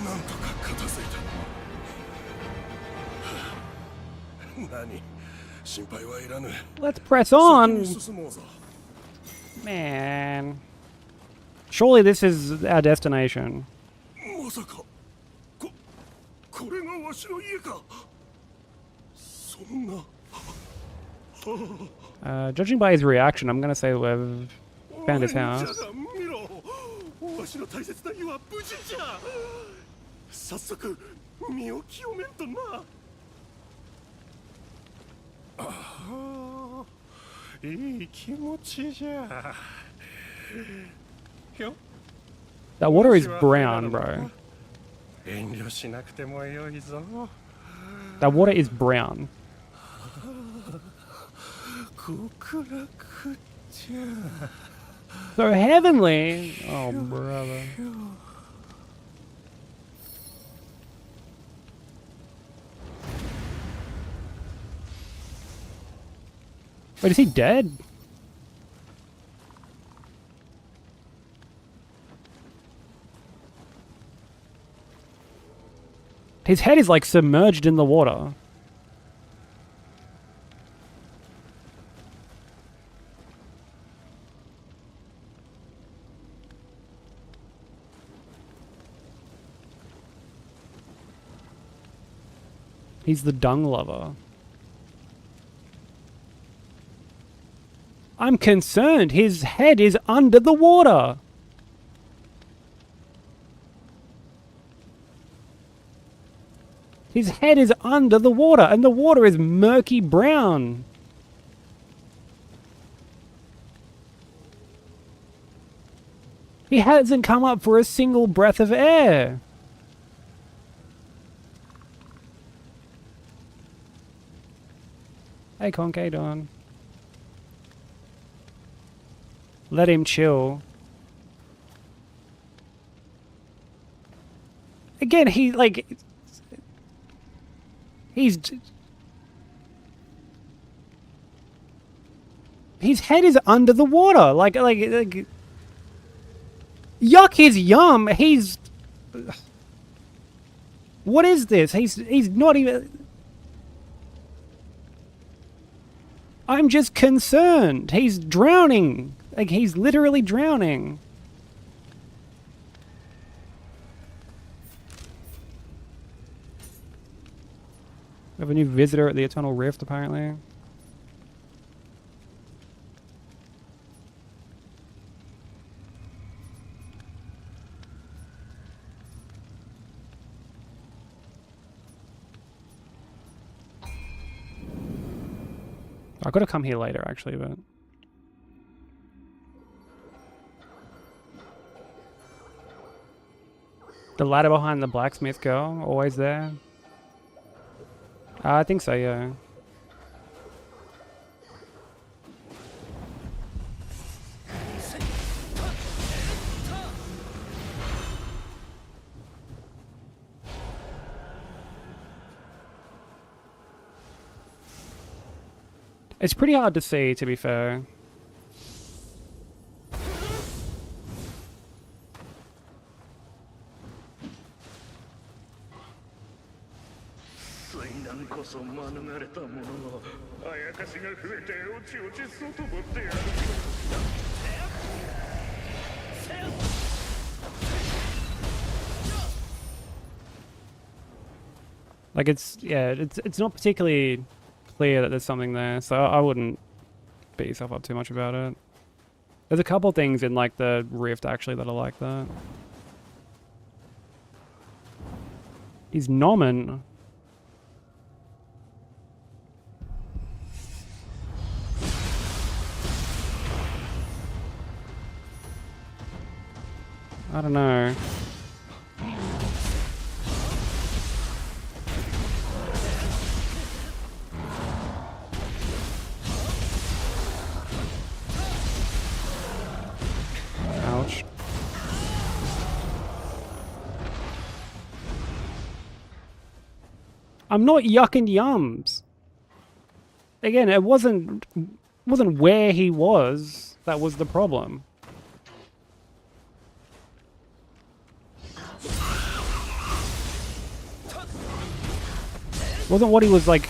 なんとか片付いた何心配はいらぬ Let's press 先 on. に進もうぞ Man. Surely this is our destination. まさかこれがわしの家かそんな Judging by his reaction, I'm gonna say we've found his じゃ house. が見ろわしの大切な家は無事じゃ早速身を清めんとなああいい気持ちじゃよ That water is brown, bro. 遠慮しなくてもよいぞ That water is brown. 極楽じゃ So heavenly. Oh, brother. Wait, is he dead? His head is like submerged in the water. He's the dung lover. I'm concerned. His head is under the water. His head is under the water, and the water is murky brown. He hasn't come up for a single breath of air. Hey, Conk, Don. Let him chill. Again, he, like... He's... His head is under the water. Like... Yuck his yum. He's... What is this? He's not even... I'm just concerned. He's drowning. Like, he's literally drowning. We have a new visitor at the Eternal Rift, apparently. I gotta come here later, actually, but... The ladder behind the blacksmith girl, always there? I think so, yeah. It's pretty hard to see, to be fair. Like it's not particularly clear that there's something there, so I wouldn't beat yourself up too much about it. There's a couple things in like the rift actually that are like that. He's Norman. I don't know. Ouch. I'm not yucking yums. Again, it wasn't where he was that was the problem. It wasn't what he was like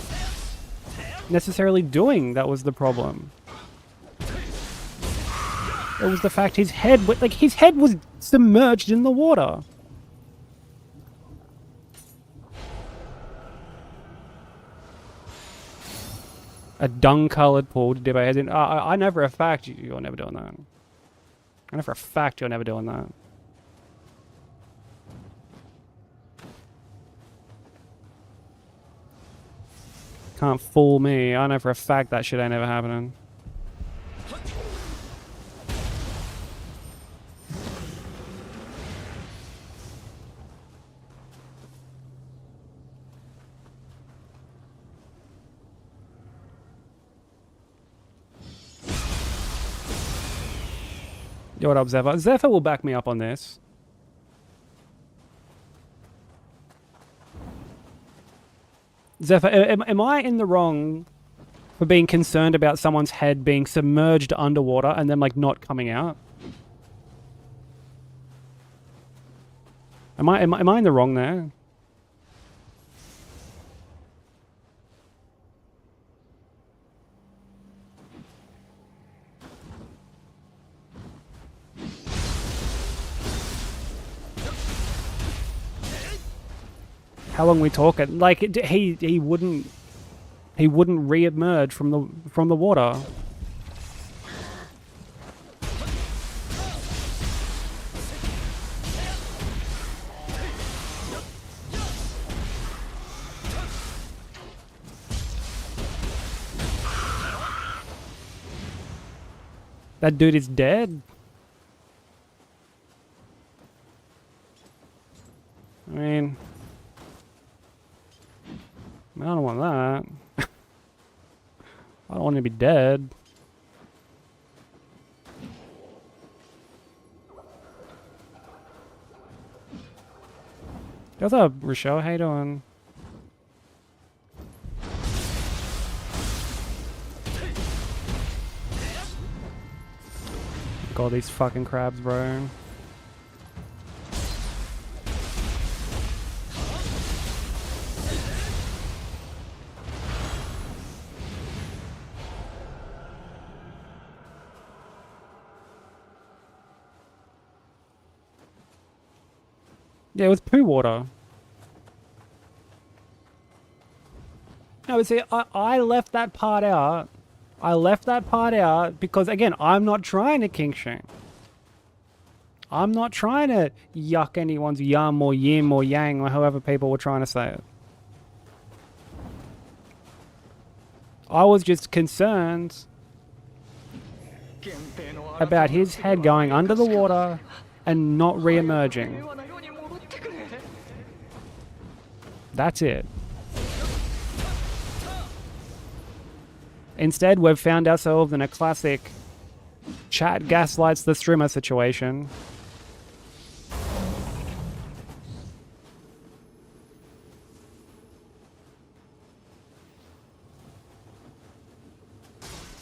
necessarily doing that was the problem. It was the fact his head was submerged in the water. A dung-colored pool to dip our heads in. I know for a fact you're never doing that. I know for a fact you're never doing that. Can't fool me. I know for a fact that shit ain't ever happening. Yo, what up, Zephyr? Zephyr will back me up on this. Zephyr, am I in the wrong for being concerned about someone's head being submerged underwater and then, like, not coming out? Am I in the wrong there? How long we talking? Like he wouldn't re-emerge from the water. That dude is dead. I mean, I don't want that. I don't want to be dead. What's up, Rochelle? How you doing? Look at all these fucking crabs, bro. Yeah, with poo water. No, but see, I left that part out. I left that part out because, again, I'm not trying to kink shame. I'm not trying to yuck anyone's yum or yim or yang or however people were trying to say it. I was just concerned about his head going under the water and not re-emerging. That's it. Instead, we've found ourselves in a classic chat gaslights the streamer situation.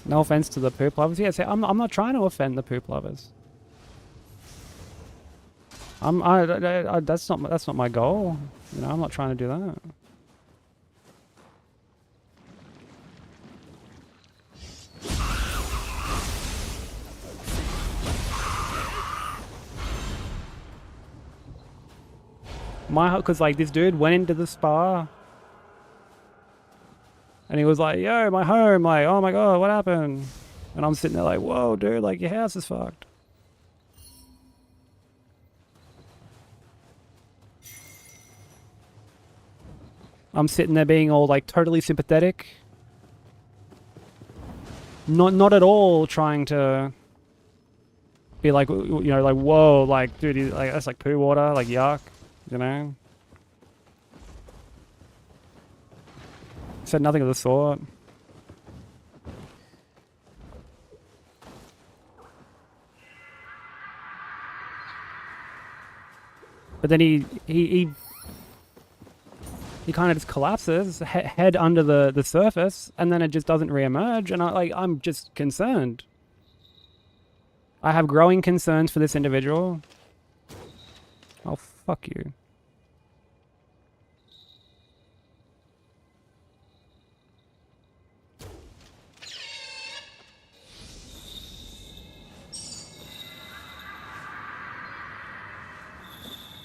No offense to the poop lovers. Yeah, see, I'm not trying to offend the poop lovers. That's not my goal. You know, I'm not trying to do that. Because like this dude went into the spa and he was like, yo, my home, like, oh my god, what happened? And I'm sitting there like, whoa, dude, like your house is fucked. I'm sitting there being all like totally sympathetic. Not at all trying to be like, you know, like, whoa, like, dude, like that's like poo water, like yuck. You know? Said nothing of the sort. But then he kind of just collapses, head under the surface, and then it just doesn't re-emerge, and I'm just concerned. I have growing concerns for this individual. Oh, fuck you.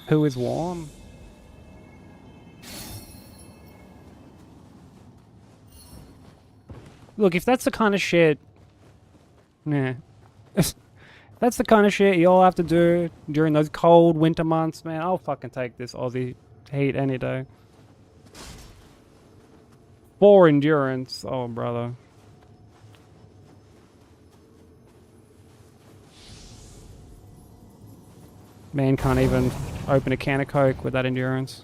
Who is warm? Look, if that's the kind of shit... Nah. That's the kind of shit you all have to do during those cold winter months, man. I'll fucking take this Aussie heat any day. For endurance. Oh, brother. Man can't even open a can of Coke with that endurance.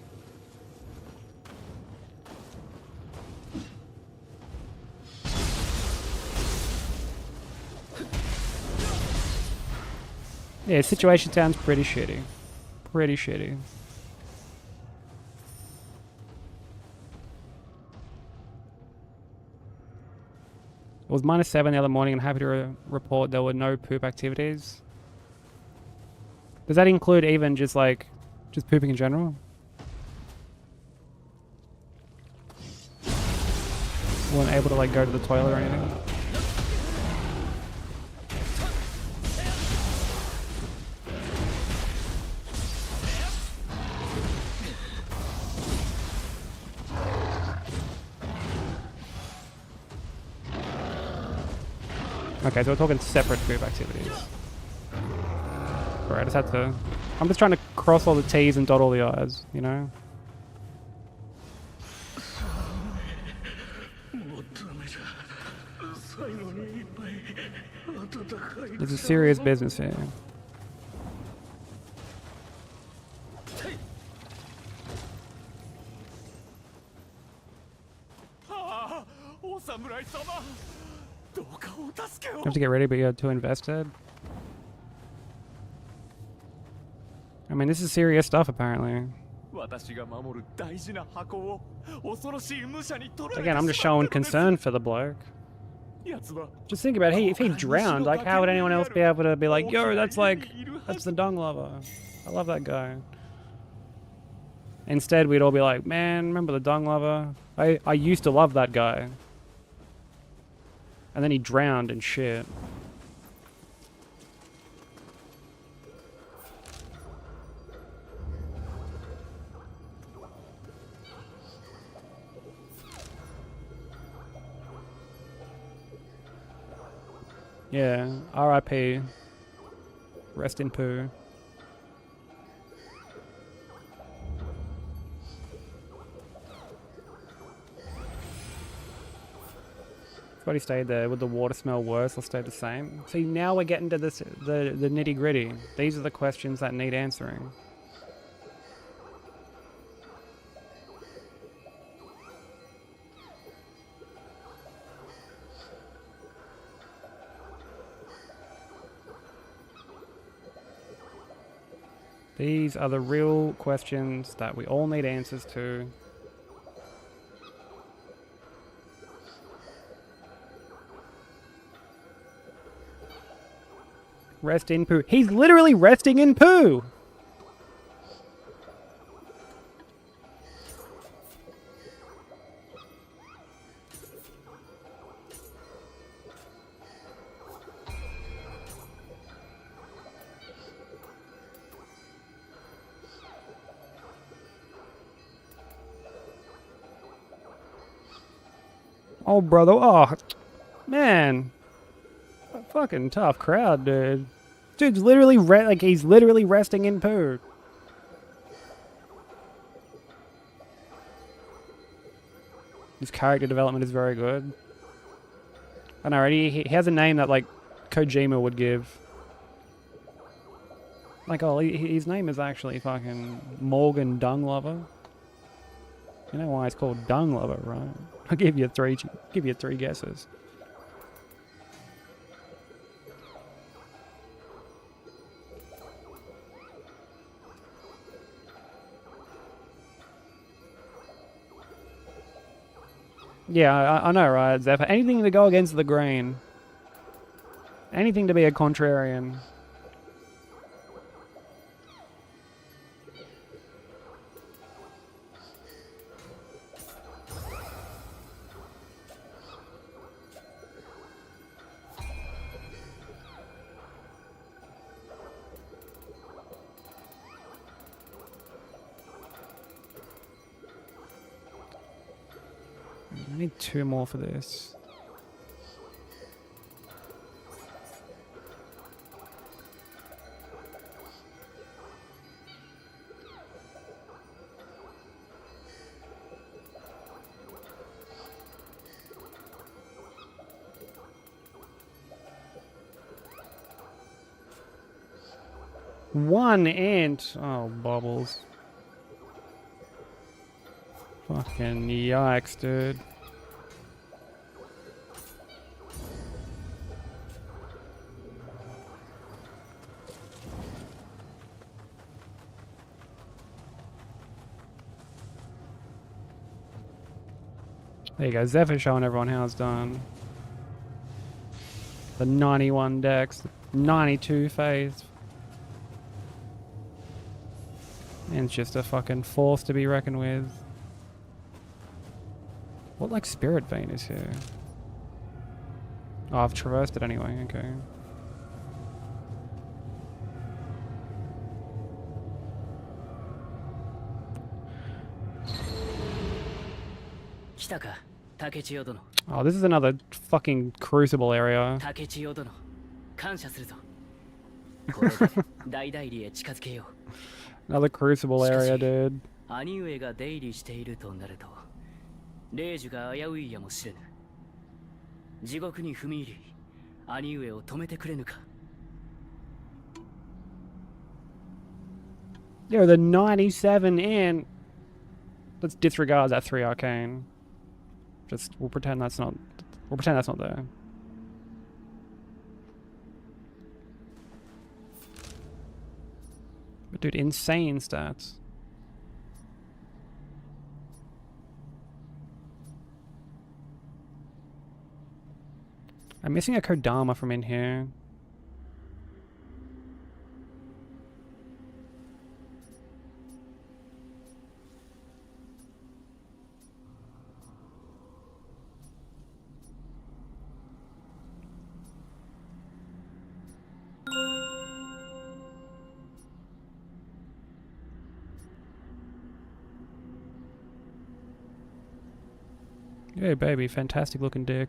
Yeah, situation sounds pretty shitty. Pretty shitty. It was -7 the other morning and happy to report there were no poop activities. Does that include even just like, just pooping in general? Weren't able to like go to the toilet or anything? Okay, so we're talking separate poop activities. Alright, I just had to... I'm just trying to cross all the T's and dot all the I's, you know? There's a serious business here. You have to get ready, but you're too invested. I mean, this is serious stuff, apparently. Again, I'm just showing concern for the bloke. Just think about it. If he drowned, like, how would anyone else be able to be like, yo, that's the dung lover. I love that guy. Instead, we'd all be like, man, remember the dung lover? I used to love that guy. And then he drowned and shit. Yeah, R.I.P. Rest in poo. Everybody stayed there. Would the water smell worse or stay the same? See, now we're getting to this, the nitty gritty. These are the questions that need answering. These are the real questions that we all need answers to. Rest in poo. He's literally resting in poo! Oh, brother. Oh, man. A fucking tough crowd, dude. Dude's literally he's literally resting in poo. His character development is very good. I know, he has a name that, like, Kojima would give. Like, oh, his name is actually fucking Morgan Dunglover. You know why it's called Dunglover, right? I'll give you three guesses. Yeah, I know, right, Zeph? Anything to go against the grain. Anything to be a contrarian. I need 2 more for this. One ant! Oh, bubbles. Fucking yikes, dude. There you go, Zephyr showing everyone how it's done. The 91 decks, 92 phase. And it's just a fucking force to be reckoned with. What, like, Spirit Vein is here? Oh, I've traversed it anyway, okay. Oh, this is another fucking crucible area. Another crucible area, dude. 兄上が出入りしているとなると霊樹が危ういやもしれぬ地獄に踏み入り兄上を止めてくれぬか Yeah, the 97 and let's disregard that 3 arcane. Just we'll pretend that's not there. But dude, insane stats. I'm missing a Kodama from in here. Hey baby, fantastic looking dick.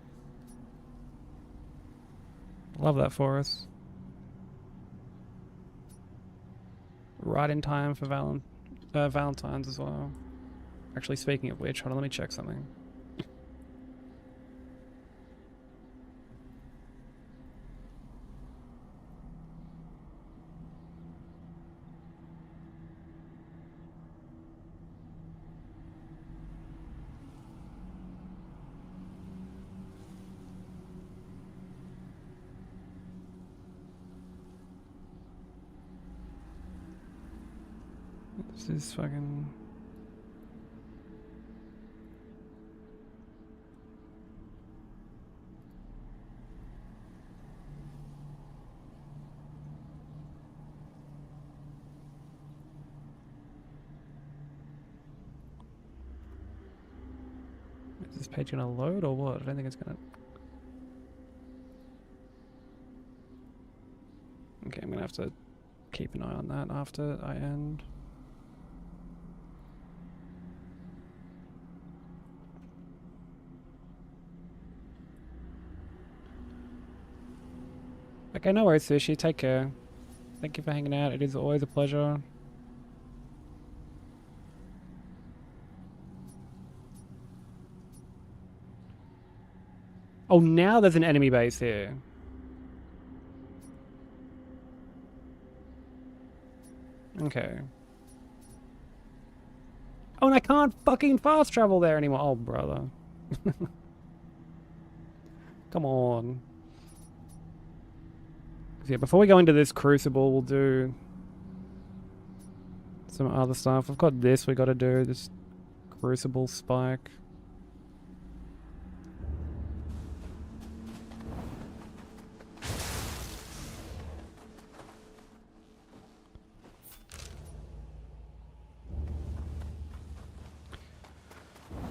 Love that for us. Right in time for Valentine's as well. Actually, speaking of which, hold on, let me check something. This is fucking... Is this page gonna load or what? I don't think it's gonna... Okay, I'm gonna have to keep an eye on that after I end. Okay, no worries, Sushi. Take care. Thank you for hanging out. It is always a pleasure. Oh, now there's an enemy base here. Okay. Oh, and I can't fucking fast travel there anymore. Oh, brother. Come on. So yeah, before we go into this crucible, we'll do some other stuff. We've got this we gotta do, this crucible spike.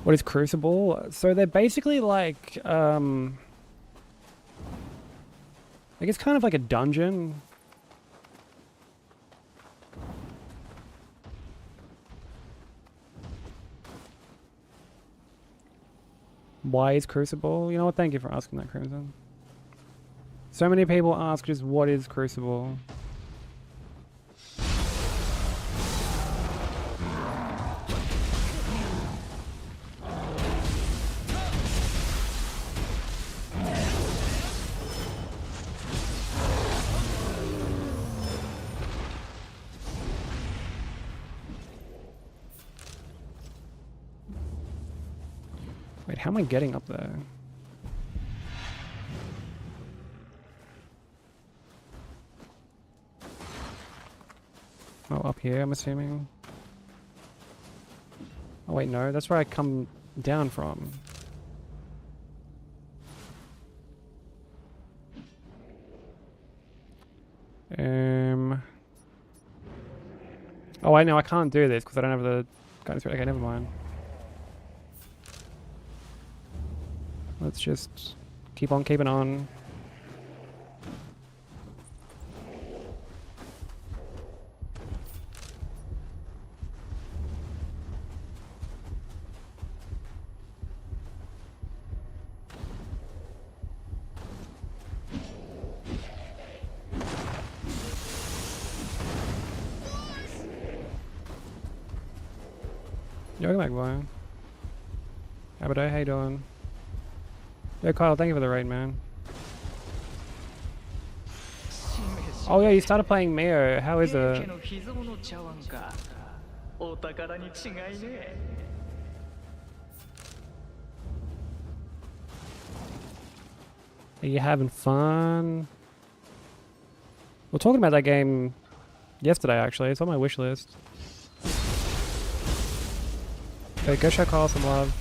What is crucible? So they're basically like, I guess kind of like a dungeon. Why is Crucible? You know what, thank you for asking that, Crimson. So many people ask just what is Crucible? Wait, how am I getting up there? Oh, up here, I'm assuming. Oh wait, no, that's where I come down from. Oh, I know I can't do this because I don't have the guidance. Okay, never mind. Let's just keep on keeping on. Yo, welcome back, boy. Abaday, how you doing? Yo, Kyle, thank you for the raid, man. Oh yeah, you started playing Nioh. How is it? Are you having fun? We're talking about that game yesterday, actually. It's on my wish list. Okay, go show Kyle some love.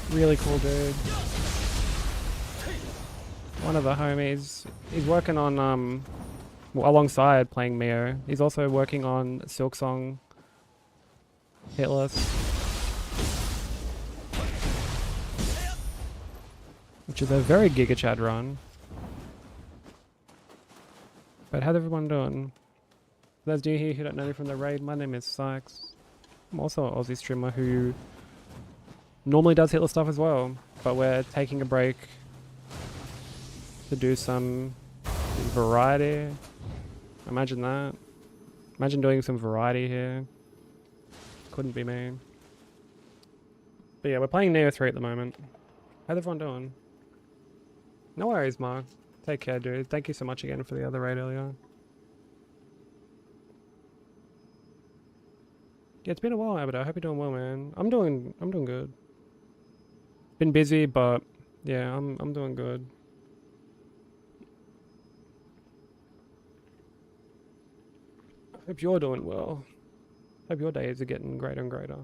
Really cool dude. One of the homies. He's working on well, alongside playing Nioh. He's also working on Silksong Hitless, which is a very Giga Chad run. But how's everyone doing? For those new here who don't know me from the raid, my name is Sykes. I'm also an Aussie streamer who normally does Hitless stuff as well, but we're taking a break to do some variety. Imagine that. Imagine doing some variety here. Couldn't be me. But yeah, we're playing Nioh 3 at the moment. How's everyone doing? No worries, Mark. Take care, dude. Thank you so much again for the other raid earlier. Yeah, it's been a while, but I hope you're doing well, man. I'm doing good. Been busy, but yeah, I'm doing good. Hope you're doing well. Hope your days are getting greater and greater.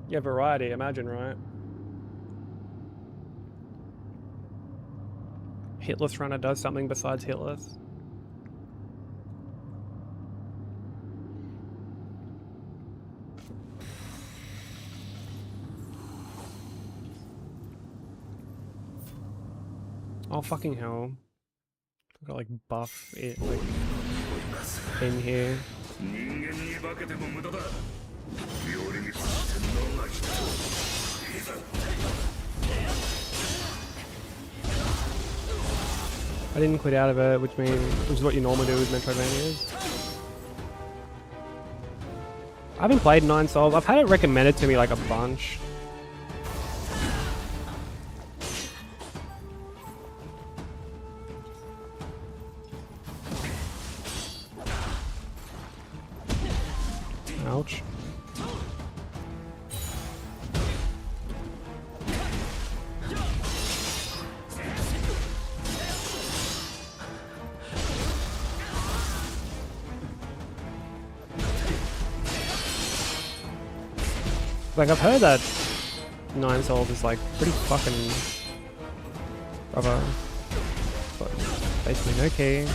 Yeah, variety, imagine, right? Hitless runner does something besides hitless. Oh fucking hell. I've got like buff it like in here. I didn't quit out of it, which is what you normally do with Metroidvanias. I haven't played 9 Souls. I've had it recommended to me like a bunch. Ouch. Like, I've heard that 9 Souls is like pretty fucking brother. But basically no key.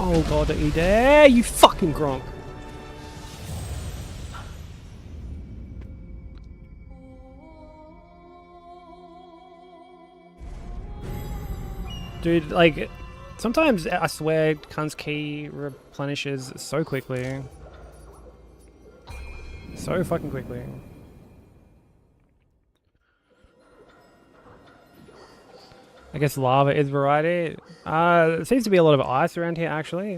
Oh god, don't you dare, you fucking Gronk. Dude, like, sometimes I swear Khan's key replenishes so quickly. So fucking quickly. I guess lava is variety. There seems to be a lot of ice around here, actually.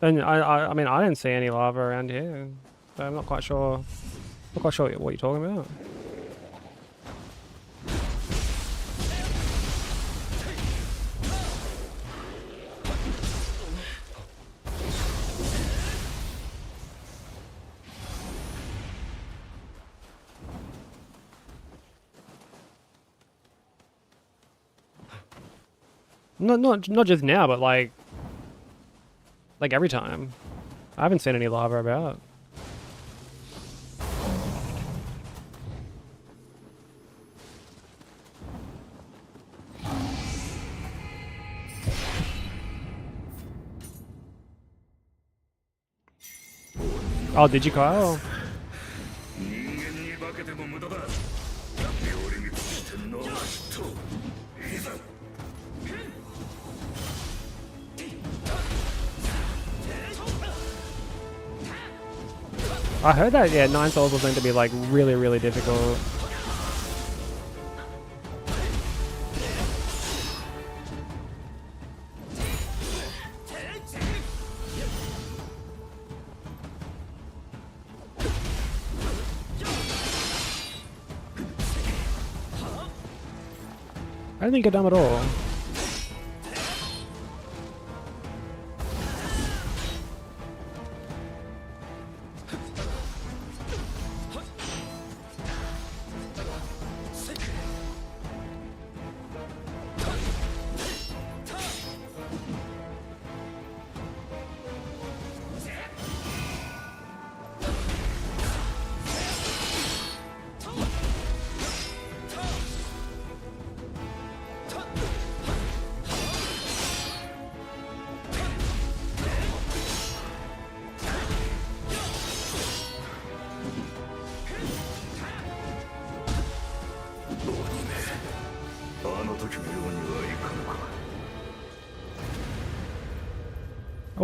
And I mean, I didn't see any lava around here, so I'm not quite sure. Not quite sure what you're talking about. Not just now, but like every time. I haven't seen any lava about. Oh, did you, Kyle? I heard that, yeah, 9 Souls was meant to be like really, really difficult. I don't think you're dumb at all.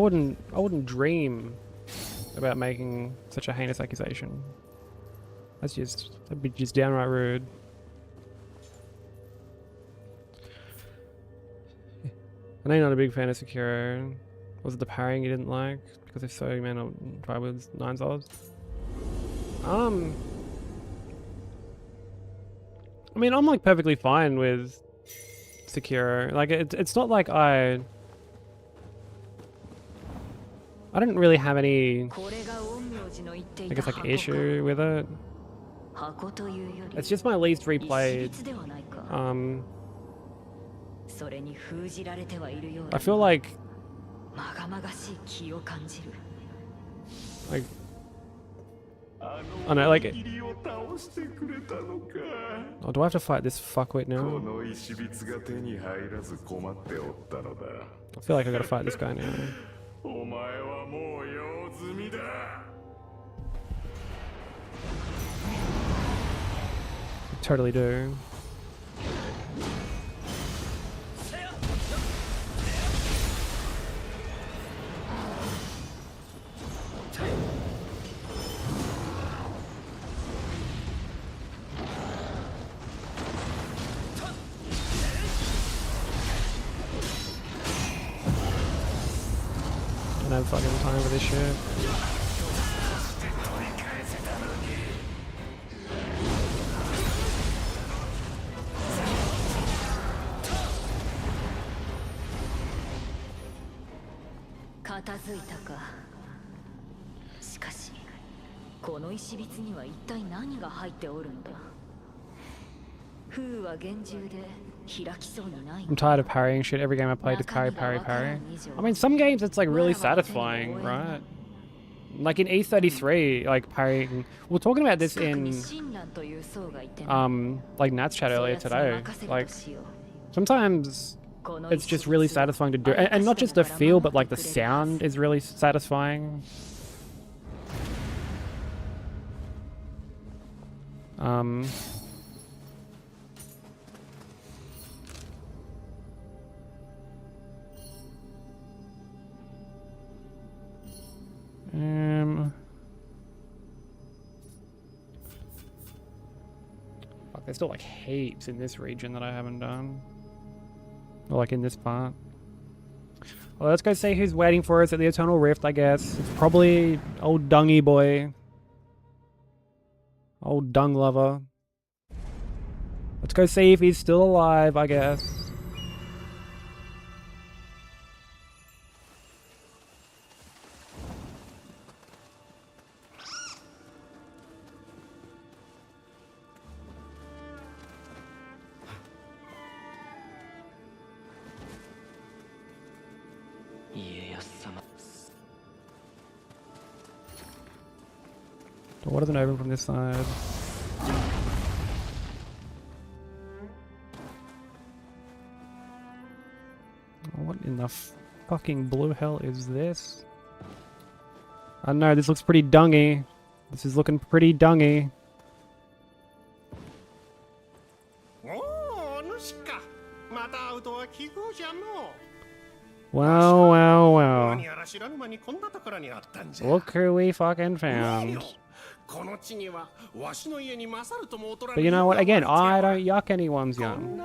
wouldn't dream about making such a heinous accusation. That'd be just downright rude. I know you're not a big fan of Sekiro. Was it the parrying you didn't like? Because if so, you may not try with 9 subs. I mean, I'm like perfectly fine with Sekiro. Like, it's not like I didn't really have any, I guess, like, issue with it. It's just my least replayed. I feel like I know, like, oh, do I have to fight this fuckwit now? I feel like I gotta fight this guy now. I totally do. I don't have fucking time for this shit. I'm tired of parrying shit. Every game I play just parry. I mean, some games it's like really satisfying, right? Like in E33, like parrying. We were talking about this in like Nat's chat earlier today. Like sometimes it's just really satisfying to do, and not just the feel, but like the sound is really satisfying. Fuck, there's still like heaps in this region that I haven't done. Or like in this part. Well, let's go see who's waiting for us at the Eternal Rift, I guess. It's probably old Dungy boy. Old dung lover. Let's go see if he's still alive, I guess. What doesn't open from this side? What in the fucking blue hell is this? I don't know, this looks pretty dungy. This is looking pretty dungy. Wow. Look who we fucking found. But you know what? Again, I don't yuck anyone's yum.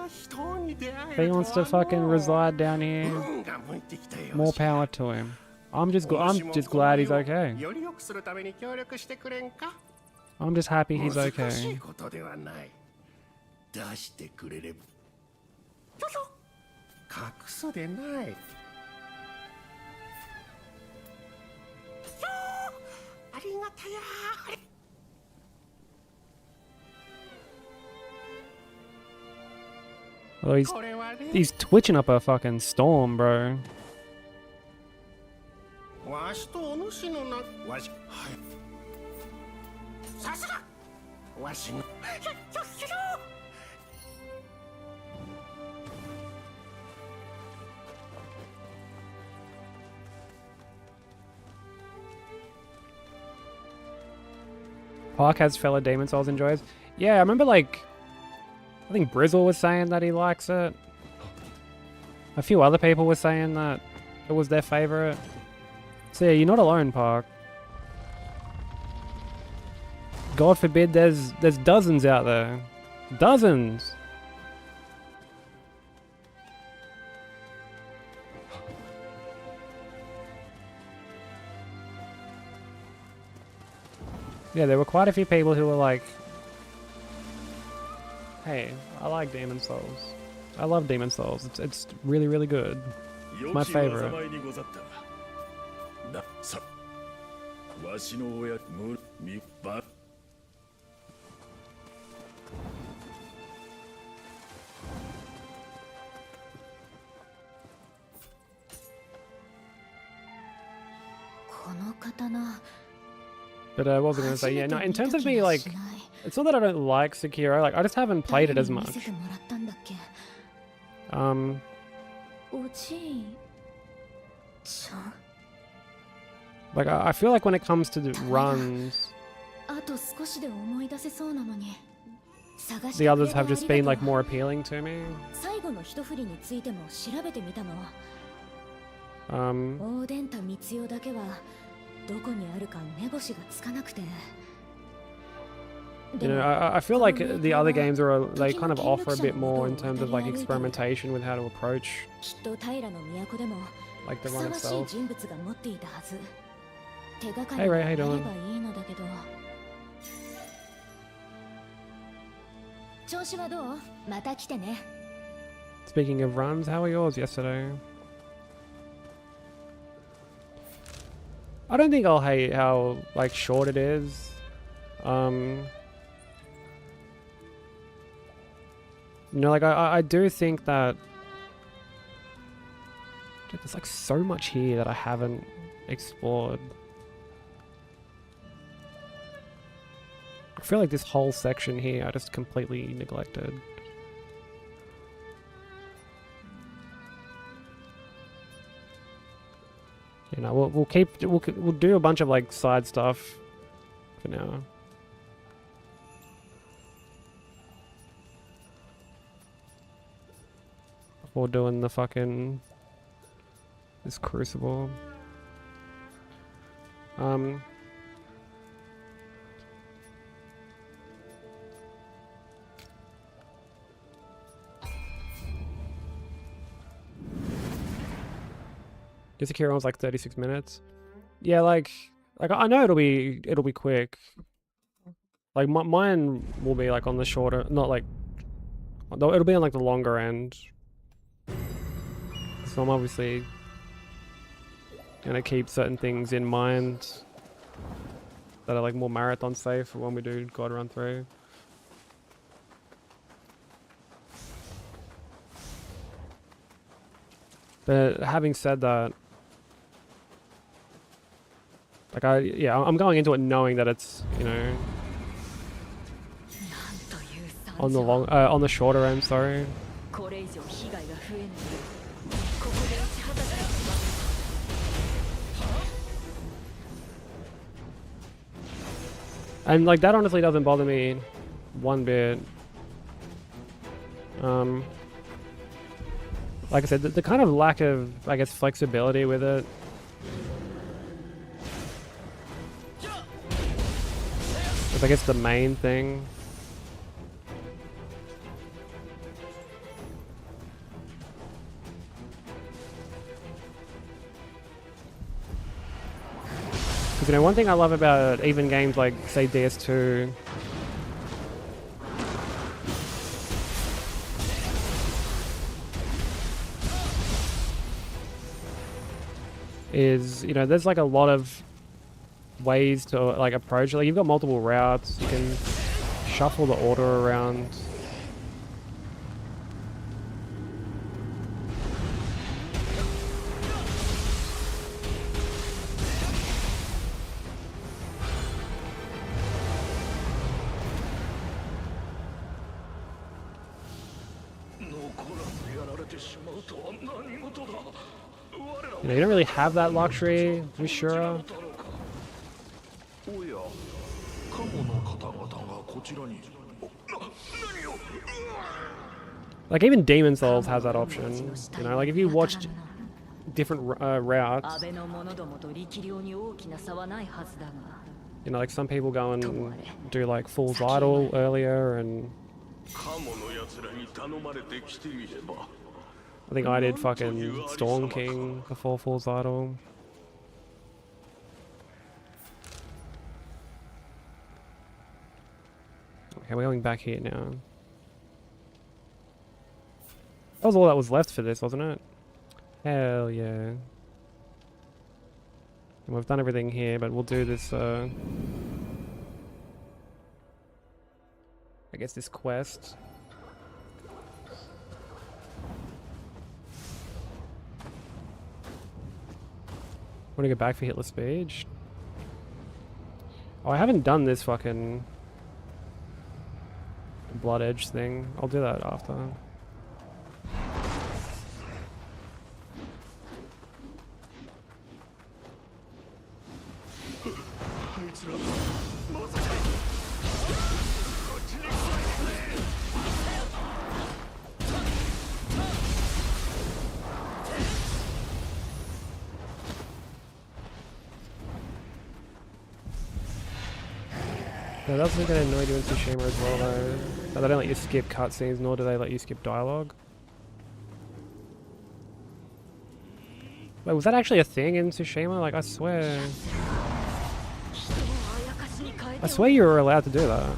If he wants to fucking reside down here, more power to him. I'm just glad he's okay. I'm just happy he's okay. Oh, he's twitching up a fucking storm, bro. Park has fellow Demon Souls enjoys. Yeah, I remember like I think Brizzle was saying that he likes it. A few other people were saying that it was their favorite. So yeah, you're not alone, Park. God forbid there's dozens out there. Dozens! Yeah, there were quite a few people who were like, hey, I like Demon Souls. I love Demon Souls. It's really, really good. It's my favorite. But what was I gonna say? Yeah, no, in terms of me, like, it's not that I don't like Sekiro, like, I just haven't played it as much. Like, I feel like when it comes to the runs, the others have just been, like, more appealing to me. You know, I feel like the other games are, they kind of offer a bit more in terms of like experimentation with how to approach like the run itself. Hey Ray, how you doing? Speaking of runs, how were yours yesterday? I don't think I'll hate how like short it is. You know, like I do think that dude, there's like so much here that I haven't explored. I feel like this whole section here I just completely neglected. You know, we'll do a bunch of like side stuff for now. Before doing the fucking this crucible. Sekiro was like 36 minutes. Yeah, like I know it'll be quick. Like mine will be like on the shorter, not like it'll be on like the longer end. So I'm obviously gonna keep certain things in mind that are like more marathon safe for when we do God Run 3. But having said that, like I'm going into it knowing that it's, you know, on the on the shorter end, sorry. And like that honestly doesn't bother me one bit. Like I said, the kind of lack of, I guess, flexibility with it is, I guess, the main thing. Because, you know, one thing I love about even games like, say, DS2 is, you know, there's like a lot of ways to like approach it. Like you've got multiple routes, you can shuffle the order around. You know, you don't really have that luxury, you sure? Like even Demon Souls has that option. You know, like if you watched different routes. 安倍の者どもと力量に大きな差はないはずだが You know, like some people go and do like Fool's Idol earlier, and カモの奴らに頼まれて来てみれば I think I did fucking Storm King before Fool's Idol. Okay, we're going back here now. That was all that was left for this, wasn't it? Hell yeah. And we've done everything here, but we'll do this, I guess this quest. Want to go back for Hitler speech? Oh, I haven't done this fucking Blood Edge thing. I'll do that after. Yeah, that's going to annoy you in Tsushima as well though. That they don't let you skip cutscenes, nor do they let you skip dialogue. Wait, was that actually a thing in Tsushima? Like, I swear you were allowed to do that.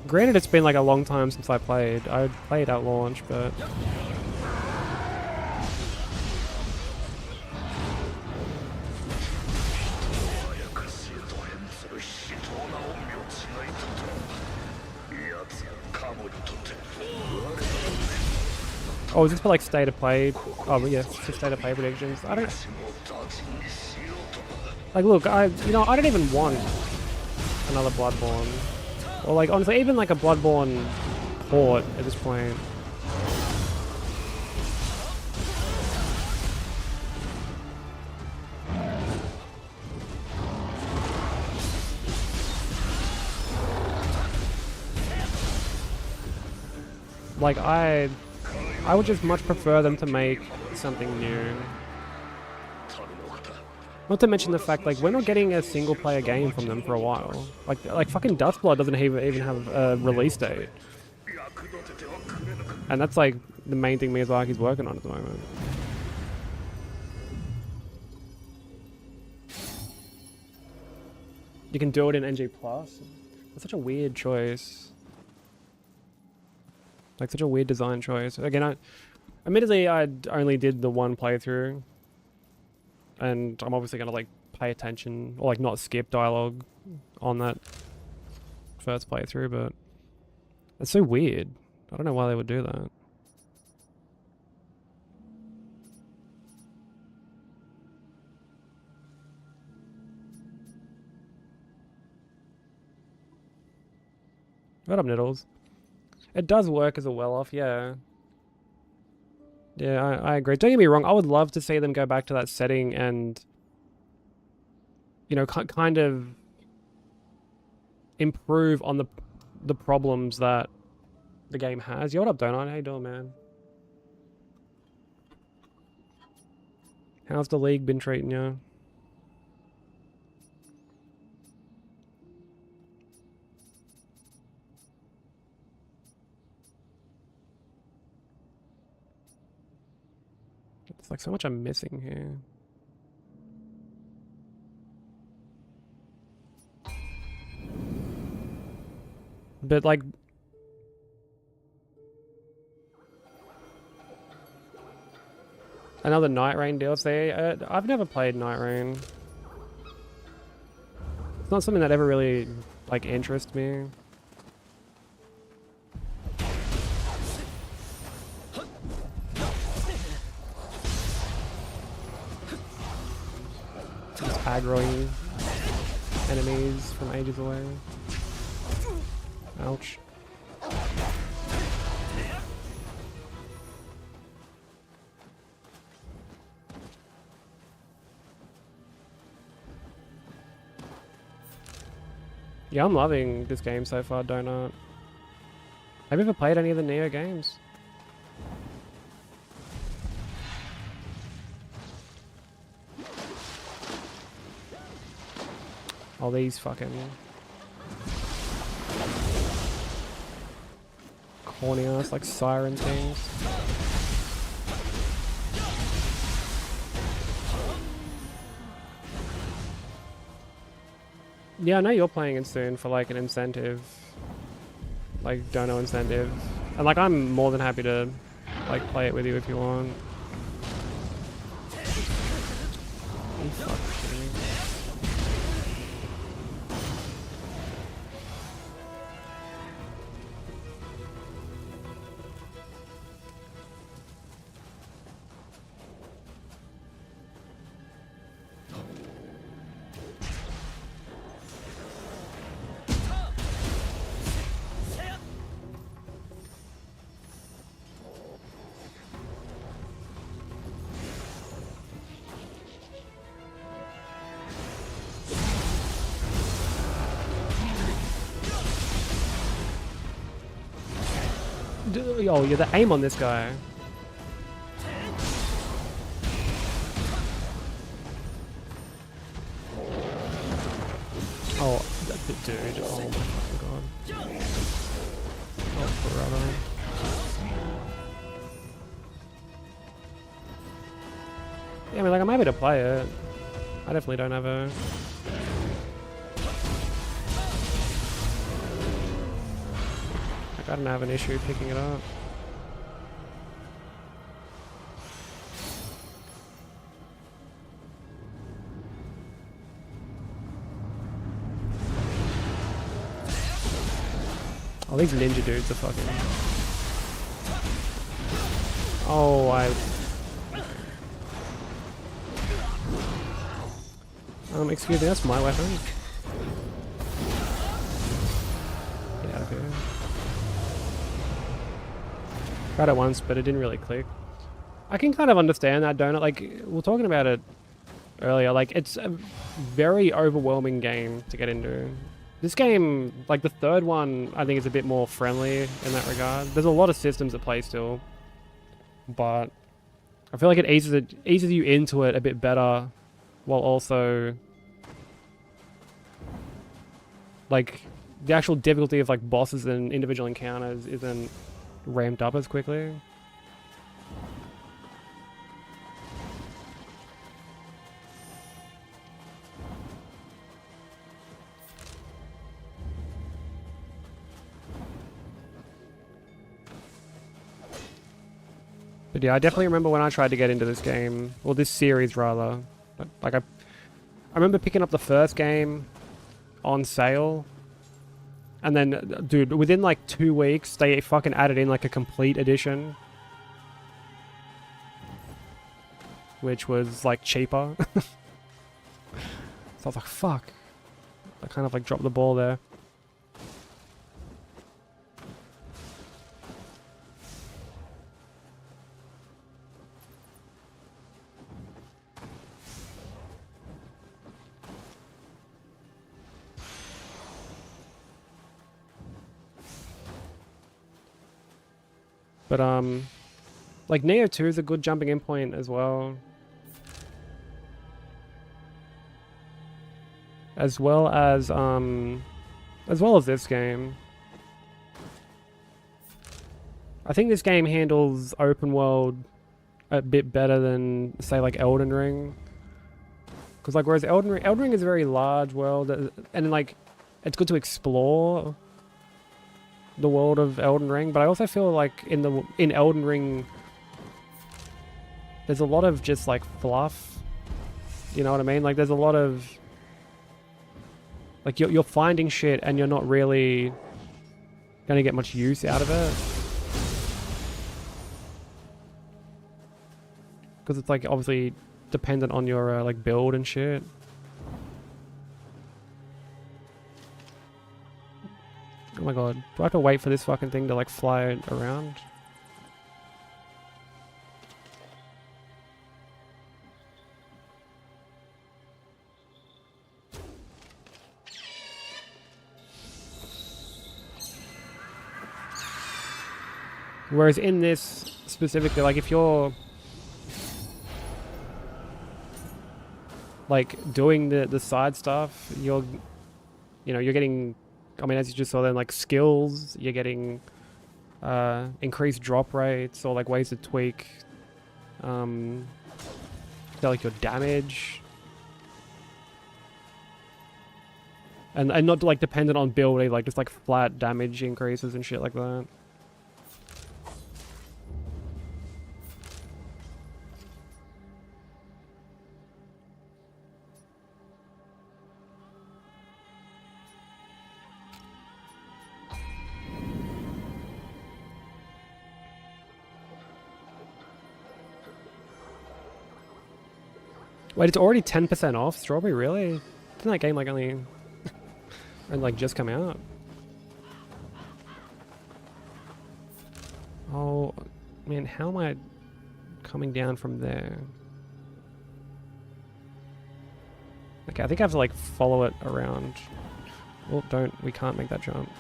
Granted, it's been like a long time since I played. I played at launch, but... Oh, is this for like state of play? Oh, yeah, for state of play predictions. I don't... Like, look, I don't even want another Bloodborne. Or like, honestly, even like a Bloodborne port at this point. Like, I would just much prefer them to make something new. Not to mention the fact, like, we're not getting a single-player game from them for a while. Like fucking Dustblood doesn't even have a release date. And that's, like, the main thing Miyazaki's working on at the moment. You can do it in NG+. That's such a weird choice. Like, such a weird design choice. Again, admittedly, I only did the one playthrough. And I'm obviously going to, like, pay attention, or, like, not skip dialogue on that first playthrough, but it's so weird. I don't know why they would do that. What up, Niddles? It does work as a well-off, yeah. Yeah, I agree. Don't get me wrong, I would love to see them go back to that setting and, you know, kind of improve on the problems that the game has. Yo, what up, Donut? How you doing, man? How's the league been treating you? There's like so much I'm missing here. But like... Another Night Rain DLC? I've never played Night Rain. It's not something that ever really, like, interests me. Just aggroing enemies from ages away. Ouch. Yeah, I'm loving this game so far, Donut. Have you ever played any of the Nioh games? Oh, these fucking corny ass like siren things. Yeah, I know you're playing it soon for like an incentive, like dono incentive, and like I'm more than happy to like play it with you if you want. You fuck shitting me. Oh, yeah, the aim on this guy. Oh, dude. Oh my fucking god. Oh, brother. Yeah, I mean, like, I'm happy to play it. I definitely don't have a... Like, I don't have an issue picking it up. Oh, these ninja dudes are fucking... Oh, excuse me, that's my weapon. Get out of here. Tried it once, but it didn't really click. I can kind of understand that, don't it? Like, we were talking about it earlier, like, it's a very overwhelming game to get into. This game, like the third one, I think is a bit more friendly in that regard. There's a lot of systems at play still, but I feel like it eases you into it a bit better, while also like the actual difficulty of like bosses and individual encounters isn't ramped up as quickly. But yeah, I definitely remember when I tried to get into this game, or this series rather. Like I remember picking up the first game on sale, and then, dude, within like 2 weeks, they fucking added in like a complete edition, which was like cheaper. So I was like, fuck. I kind of like dropped the ball there. But, like, Nioh 2 is a good jumping in point as well. As well as this game. I think this game handles open world a bit better than, say, like, Elden Ring. Because, like, whereas Elden Ring is a very large world, and, like, it's good to explore the world of Elden Ring, but I also feel like in Elden Ring there's a lot of just like fluff, you know what I mean? Like there's a lot of like you're finding shit and you're not really gonna get much use out of it, because it's like obviously dependent on your like build and shit. Oh my god, do I have to wait for this fucking thing to like fly around? Whereas in this specifically, like if you're like doing the side stuff, you're getting, I mean, as you just saw then, like skills, you're getting increased drop rates or like ways to tweak like your damage. And not like dependent on building, like just like flat damage increases and shit like that. Wait, it's already 10% off Strawberry, really? Didn't that game like only and like just come out? Oh man, how am I coming down from there? Okay, I think I have to like follow it around. Oh, we can't make that jump.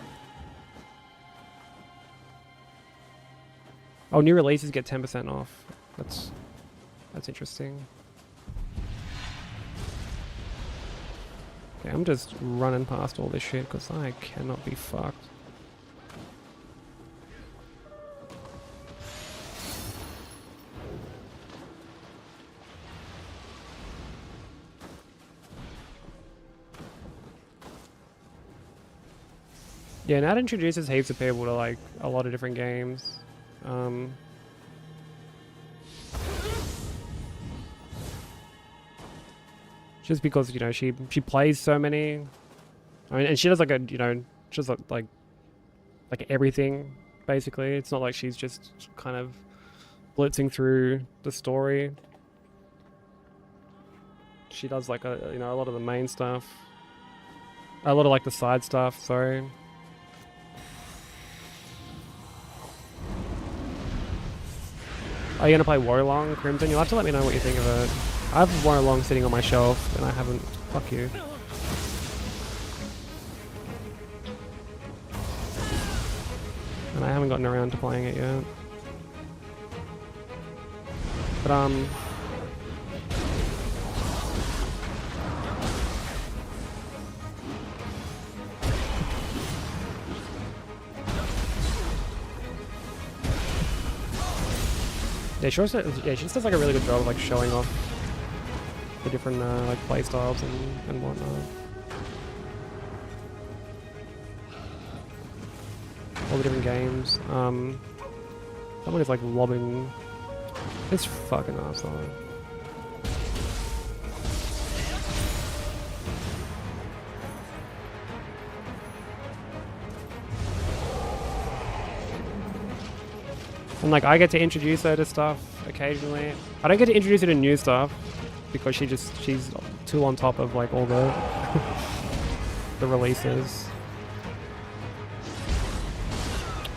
Oh, new releases get 10% off. That's interesting. Okay, I'm just running past all this shit because I cannot be fucked. Yeah, now it introduces heaps of people to like a lot of different games. Just because, you know, she plays so many. I mean, and she does like just like everything basically. It's not like she's just kind of blitzing through the story. She does like a lot of the main stuff. A lot of like the side stuff, sorry. Are you gonna play Warlong Crimson? You'll have to let me know what you think of it. I have Warlong sitting on my shelf and I haven't. Fuck you. And I haven't gotten around to playing it yet. But yeah, she just does like a really good job of like showing off the different like play styles and whatnot. All the different games. Someone is like lobbing this fucking arsehole. And like I get to introduce her to stuff occasionally. I don't get to introduce her to new stuff because she's too on top of like all the the releases.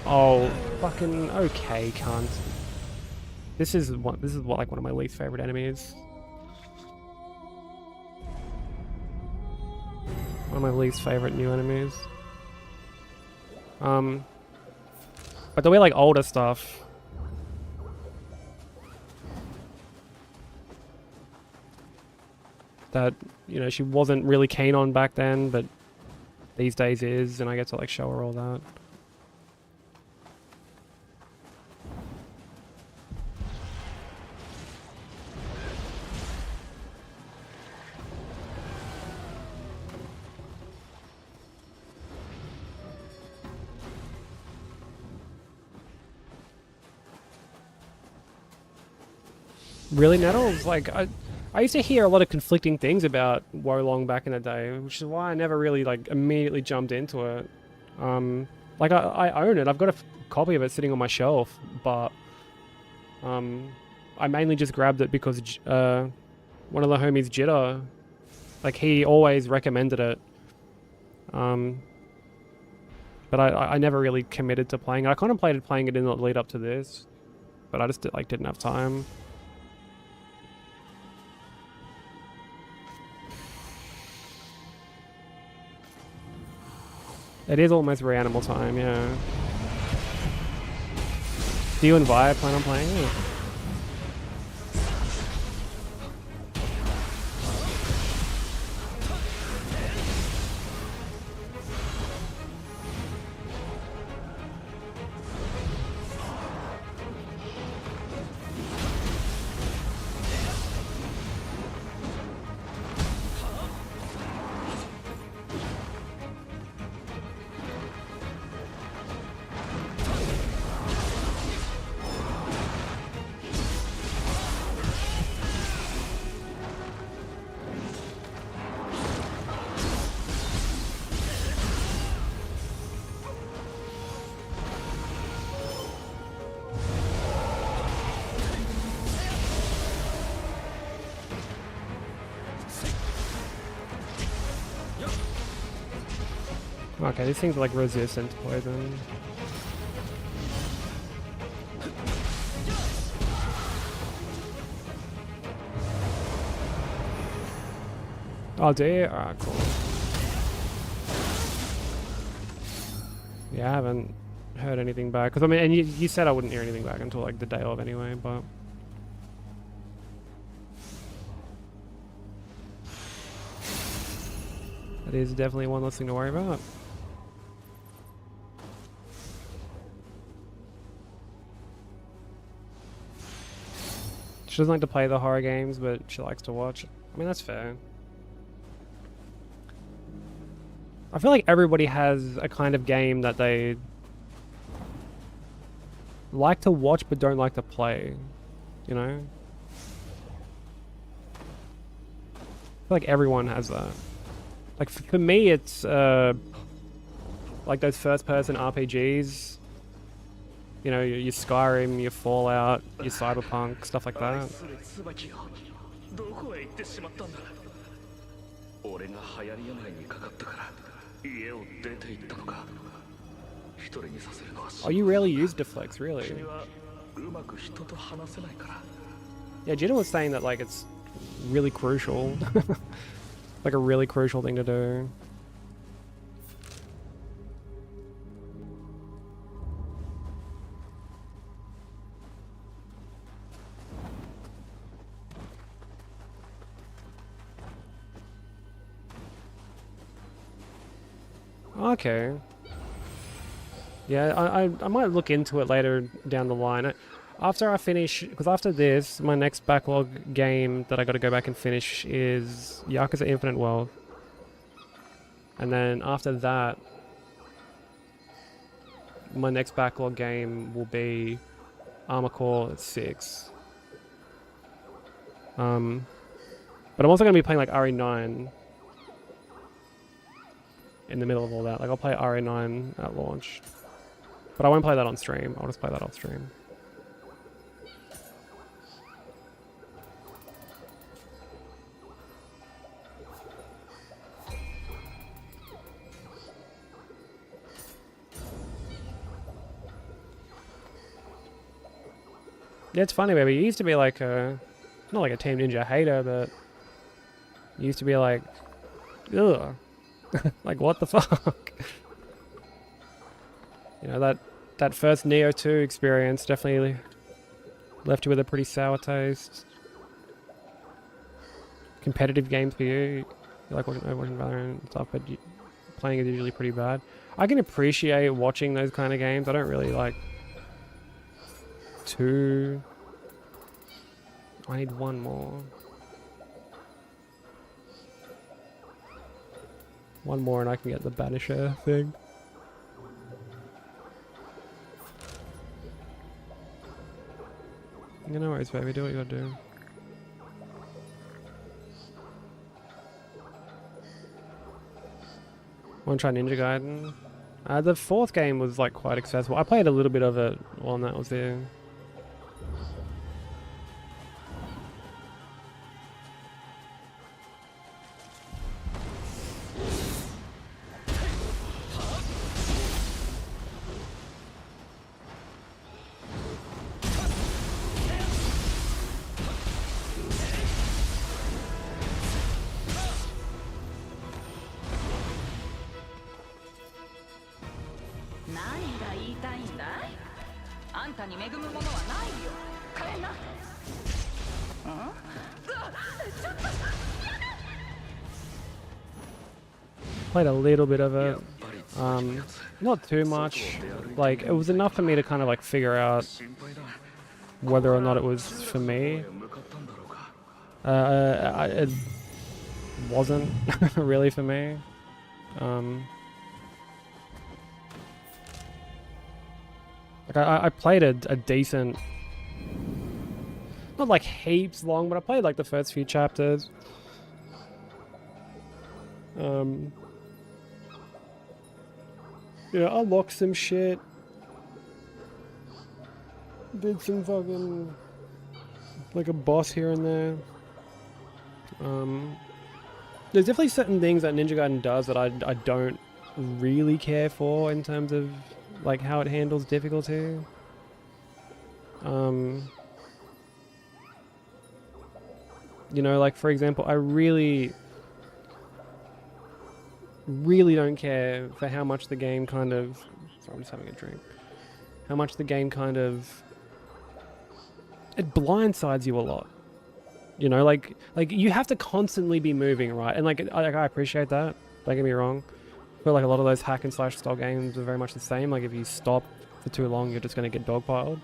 Oh, fucking okay, cunt. This is what like one of my least favorite enemies. One of my least favorite new enemies. But the way like older stuff. That, you know, she wasn't really keen on back then, but these days is, and I get to like show her all that. Really, Nettles? Like, I used to hear a lot of conflicting things about Wolong back in the day, which is why I never really like immediately jumped into it. Like I own it. I've got a copy of it sitting on my shelf, but I mainly just grabbed it because one of the homies, Jitter, like he always recommended it. But I never really committed to playing it. I contemplated playing it in the lead up to this, but I just like didn't have time. It is almost reanimal time, yeah. Do you and Vi plan on playing it? Okay, these things are like resistant to poison. Oh, do you? Alright, cool. Yeah, I haven't heard anything back. Because, I mean, and you said I wouldn't hear anything back until, like, the day of anyway, but... That is definitely one less thing to worry about. She doesn't like to play the horror games, but she likes to watch. I mean, that's fair. I feel like everybody has a kind of game that they like to watch but don't like to play, you know? I feel like everyone has that. Like, for me, it's like those first-person RPGs. You know, your Skyrim, your Fallout, your Cyberpunk, stuff like that. どこへ行ってしまったんだ。俺が流行り病にかかったから家を出て行ったのか。一人にさせるのは。Oh, you rarely use deflects, really? 君はうまく人と話せないから。Yeah, Jitta was saying that like it's really crucial, like a really crucial thing to do. Okay. Yeah, I might look into it later down the line. After I finish, because after this, my next backlog game that I got to go back and finish is Yakuza Infinite World. And then after that, my next backlog game will be Armor Core 6. But I'm also going to be playing like RE9 in the middle of all that. Like, I'll play RE9 at launch. But I won't play that on stream. I'll just play that off stream. Yeah, it's funny, baby. You used to be like a... Not like a Team Ninja hater, but... You used to be like... Ugh. Like, what the fuck? You know, that first Nioh 2 experience definitely left you with a pretty sour taste. Competitive games for you. You like watching Valorant and stuff, but playing is usually pretty bad. I can appreciate watching those kind of games. I don't really like... Two... I need one more. One more and I can get the Banisher thing. Yeah, no worries, baby. Do what you gotta do. Wanna try Ninja Gaiden? The fourth game was like quite accessible. I played a little bit of it while that was there. Played a little bit of it, not too much. Like, it was enough for me to kind of like figure out whether or not it was for me. It wasn't really for me. Like I played a decent, not like heaps long, but I played like the first few chapters. Yeah, unlocked some shit. Did some fucking... like a boss here and there. There's definitely certain things that Ninja Gaiden does that I don't really care for in terms of like how it handles difficulty. You know, like for example, I really don't care for how much the game kind of... Sorry, I'm just having a drink. How much the game kind of... It blindsides you a lot. You know, like you have to constantly be moving, right? And like I appreciate that. Don't get me wrong. I feel like a lot of those hack and slash style games are very much the same. Like if you stop for too long, you're just going to get dogpiled.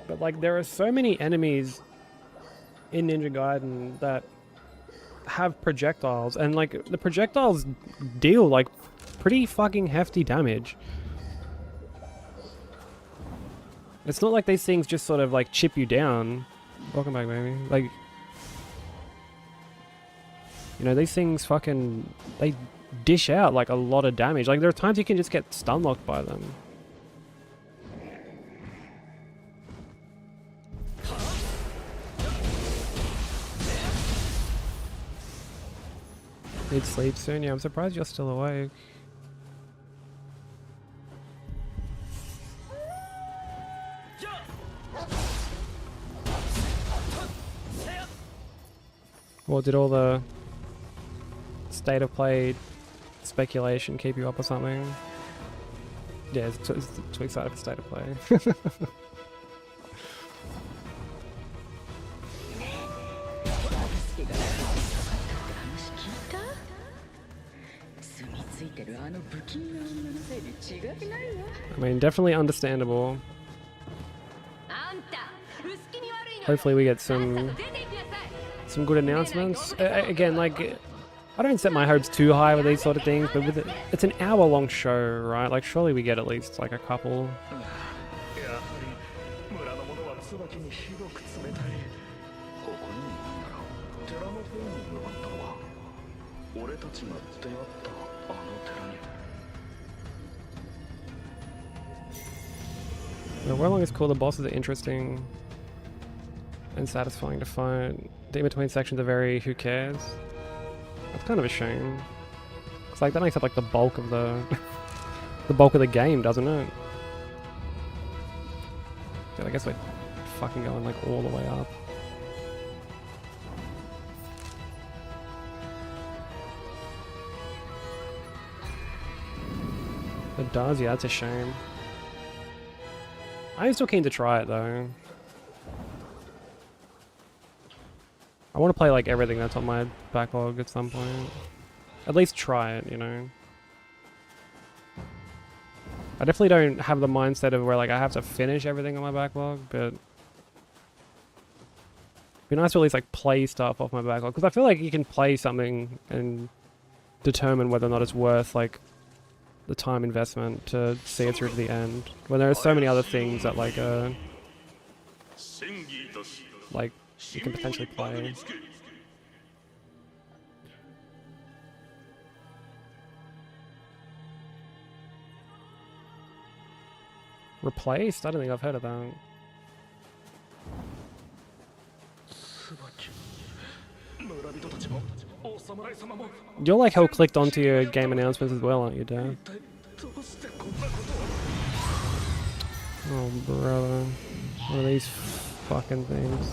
But like there are so many enemies in Ninja Gaiden that have projectiles, and like the projectiles deal like pretty fucking hefty damage. It's not like these things just sort of like chip you down. Welcome back, baby. Like, you know, these things fucking, they dish out like a lot of damage. Like there are times you can just get stun locked by them. Need sleep soon? Yeah, I'm surprised you're still awake. Well, did all the state of play speculation keep you up or something? Yeah, it's too excited for state of play. ついてるあの不気味な女のせいで違いないわ。 I mean, definitely understandable. Hopefully we get some good announcements. Again, like, I don't set my hopes too high with these sort of things, but with it's an hour-long show, right? Like, surely we get at least like a couple. The Warlong is cool, the bosses are interesting and satisfying to find. The in-between sections are very who cares. That's kind of a shame. It's like that makes up like the bulk of the the game, doesn't it? Dude, I guess we're fucking going like all the way up. It does, yeah, that's a shame. I'm still keen to try it though. I want to play like everything that's on my backlog at some point. At least try it, you know. I definitely don't have the mindset of where like I have to finish everything on my backlog, but it'd be nice to at least like play stuff off my backlog, because I feel like you can play something and determine whether or not it's worth like the time investment to see it through to the end, when there are so many other things that like you can potentially play. Replaced? I don't think I've heard of that. You're like hell clicked onto your game announcements as well, aren't you, Dad? Oh, brother. One of these fucking things.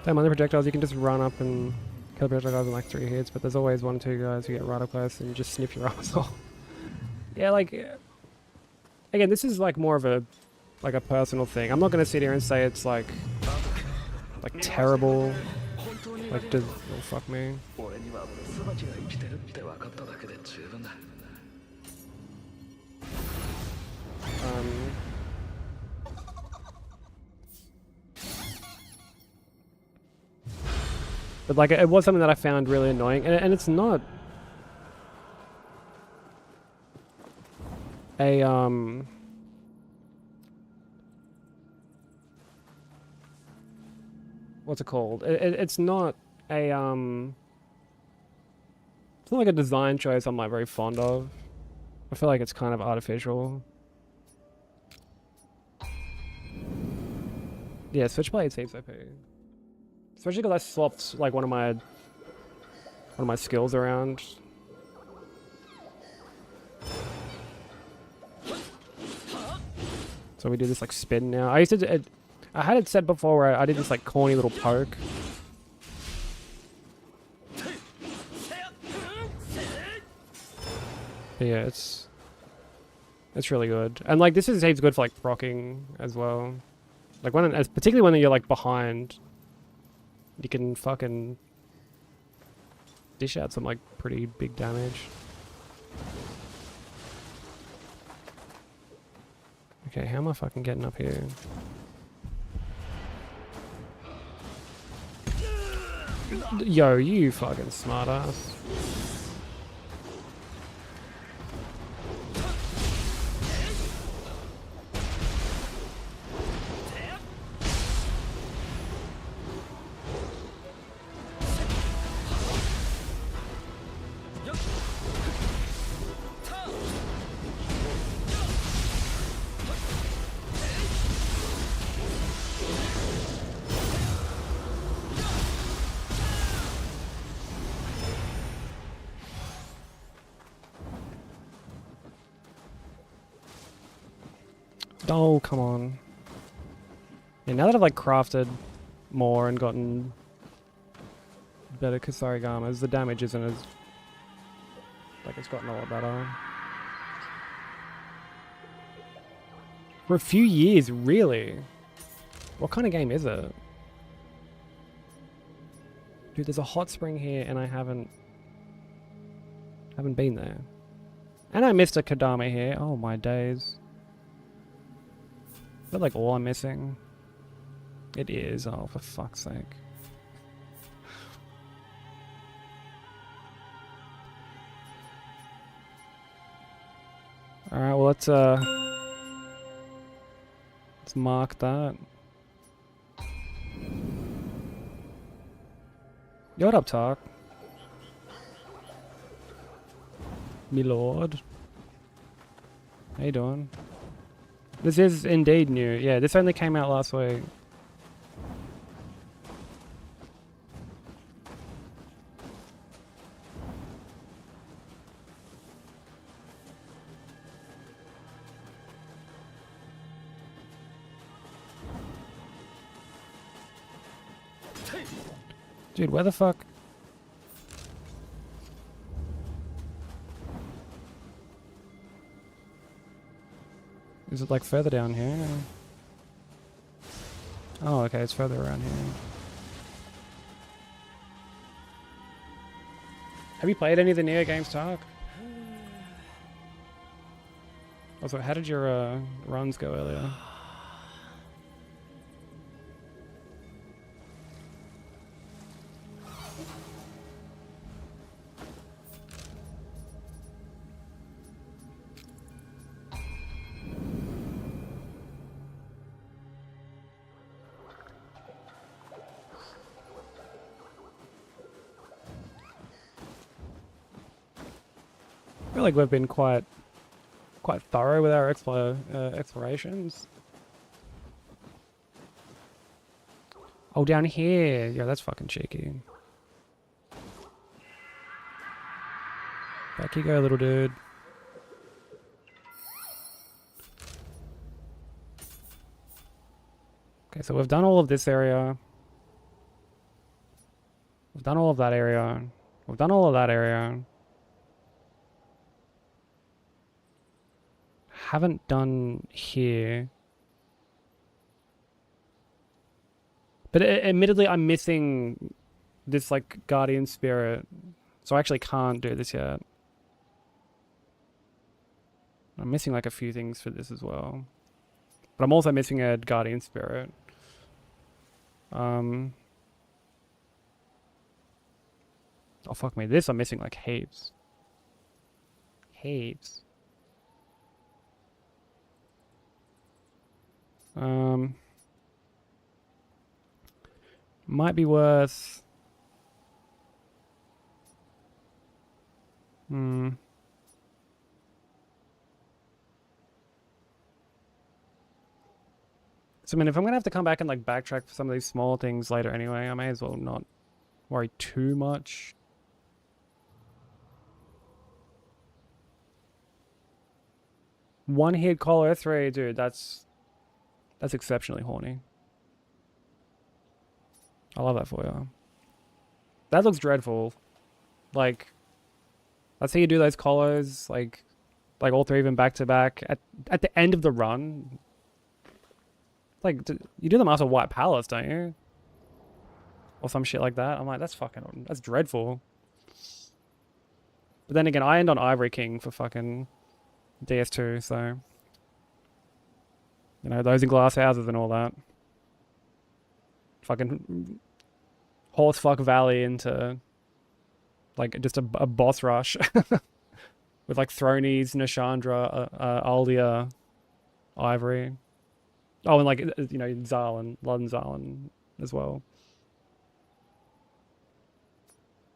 Damn, on the projectiles you can just run up and kill projectiles in like 3 hits, but there's always 1 or 2 guys who get right up close and you just sniff your ass off. Yeah, like, again, this is like more of a personal thing. I'm not gonna sit here and say it's like terrible. Like, oh fuck me. But like, it was something that I found really annoying, and it's not a what's it called? It's not a it's not like a design choice I'm like very fond of. I feel like it's kind of artificial. Yeah, Switchblade seems OP. Especially because I swapped like one of my skills around. So we do this like spin now. I had it set before where I did this like corny little poke. But yeah, it's really good. And like this is heaps good for like proccing as well. Like particularly when you're like behind, you can fucking dish out some like pretty big damage. Okay, how am I fucking getting up here? Yo, you fucking smartass. Oh, come on. Yeah, now that I've like crafted more and gotten better Kusarigamas, the damage isn't as like it's gotten a lot better. For a few years, really? What kind of game is it? Dude, there's a hot spring here and I haven't been there. And I missed a Kodama here. Oh my days. Is that like all I'm missing? It is. Oh, for fuck's sake. Alright, well let's mark that. Yo, what up, Talk? Me lord. How you doing? This is indeed new. Yeah, this only came out last week. Dude, where the fuck? Is it like further down here? Oh, okay, it's further around here. Have you played any of the Nioh games, Talk? Also, how did your runs go earlier? I feel like we've been quite thorough with our explorations. Oh, down here. Yeah, that's fucking cheeky. Back you go, little dude. Okay, so we've done all of this area. We've done all of that area. We've done all of that area. Haven't done here. But admittedly, I'm missing this like guardian spirit. So I actually can't do this yet. I'm missing like a few things for this as well. But I'm also missing a guardian spirit. Oh fuck me, this I'm missing like heaps. Heaps. Might be worth. So I mean, if I'm gonna have to come back and like backtrack for some of these small things later anyway, I may as well not worry too much. One hit collar 3, dude, that's exceptionally horny. I love that for you. That looks dreadful. Like, let's say you do those collars, like all 3 of them back to back at the end of the run. Like, you do them after White Palace, don't you? Or some shit like that. I'm like, that's dreadful. But then again, I end on Ivory King for fucking DS2, so. You know, those in glass houses and all that. Fucking Horsefuck Valley into, like, just a boss rush. With, like, Thronies, Nashandra, Aldia, Ivory. Oh, and like, you know, Zarlan, London Zarlan as well.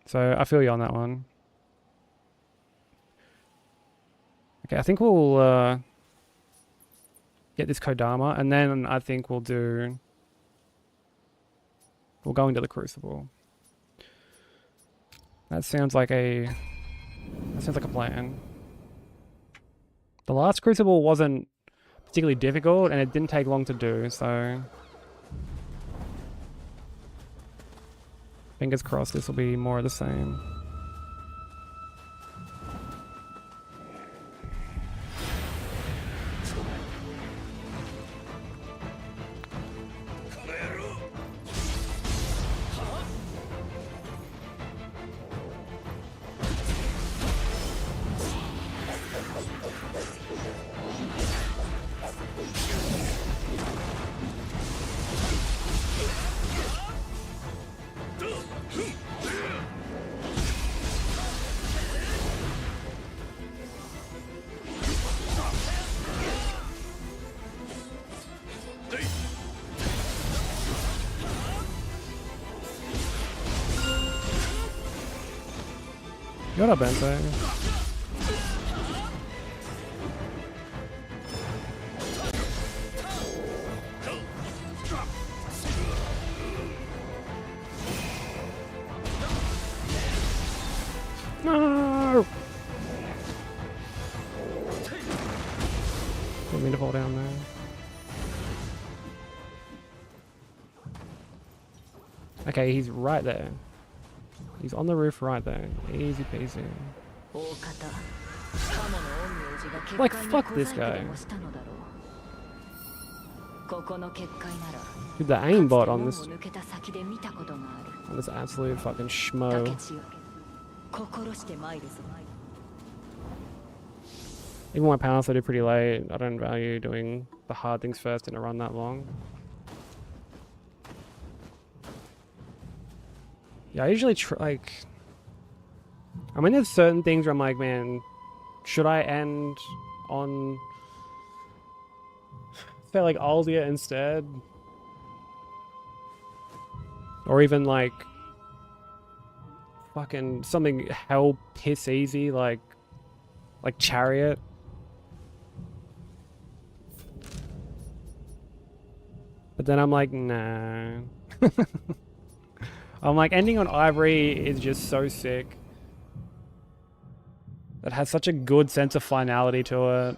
So I feel you on that one. Okay, I think we'll get this Kodama, and then I think we'll go into the Crucible. That sounds like a plan. The last Crucible wasn't particularly difficult, and it didn't take long to do, so fingers crossed this will be more of the same. What up, Bente? No! Didn't mean to fall down there. Okay, he's right there. He's on the roof right there. Easy peasy. Like, fuck this guy. Dude, the aimbot on this absolute fucking schmo. Even my panels I do pretty late. I don't value doing the hard things first in a run that long. Yeah, I usually like. I mean, there's certain things where I'm like, man, should I end on, say, like Aldia instead, or even like fucking something hell piss easy like Chariot. But then I'm like, nah. I'm like, ending on Ivory is just so sick. That has such a good sense of finality to it.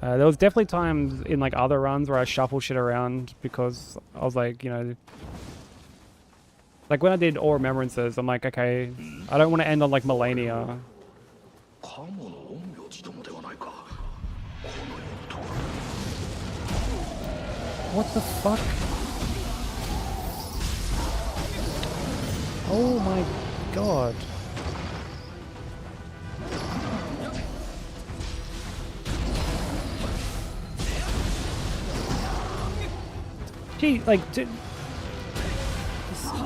There was definitely times in like other runs where I shuffle shit around because I was like, you know, like when I did All Remembrances, I'm like, okay, I don't want to end on like Melania. What the fuck? Oh my god. Gee, like, just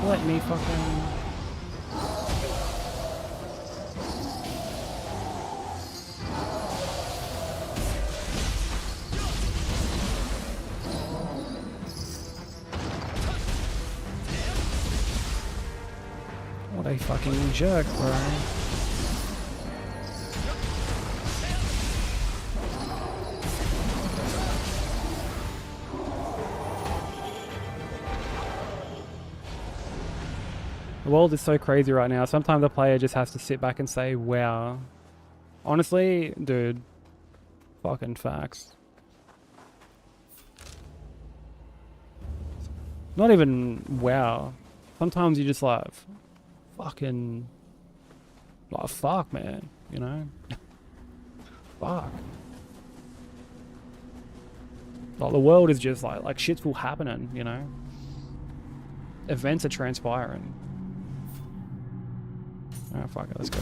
let me fucking. What a fucking jerk, bro. The world is so crazy right now. Sometimes the player just has to sit back and say, wow. Honestly, dude. Fucking facts. Not even wow. Sometimes you just like, fucking, like, fuck, man. You know? Fuck. Like, the world is just like shit's all happening, you know? Events are transpiring. Oh, fuck it, let's go.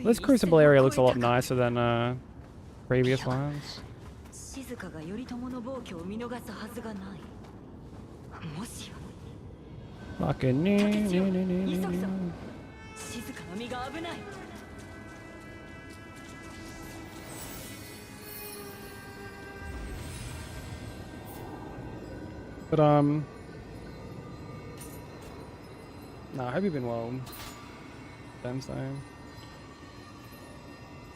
This crucible area looks a lot nicer than previous ones. Fucking But no, I hope you've been well. Same, same.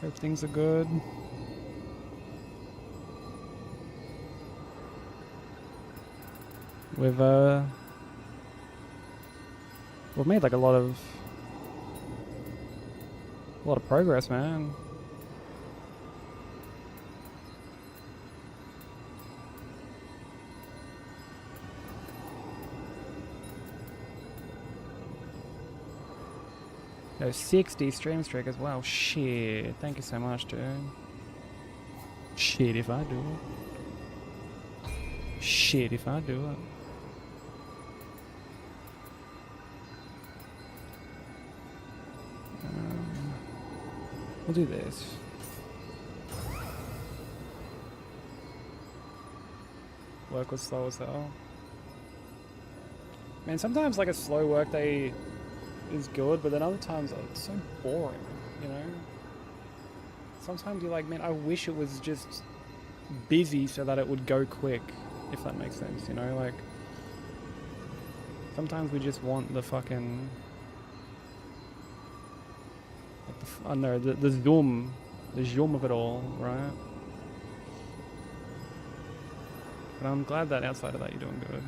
Hope things are good. We've made like a lot of progress, man. No, 60 stream streak as well. Shit. Thank you so much, dude. Shit if I do it. Shit if I do it. We'll do this. Work was slow as hell. Man, sometimes like a slow work day is good, but then other times it's so boring, you know? Sometimes you're like, man, I wish it was just busy so that it would go quick, if that makes sense, you know? Like, sometimes we just want the fucking, like I don't know, the zoom of it all, right? But I'm glad that outside of that you're doing good.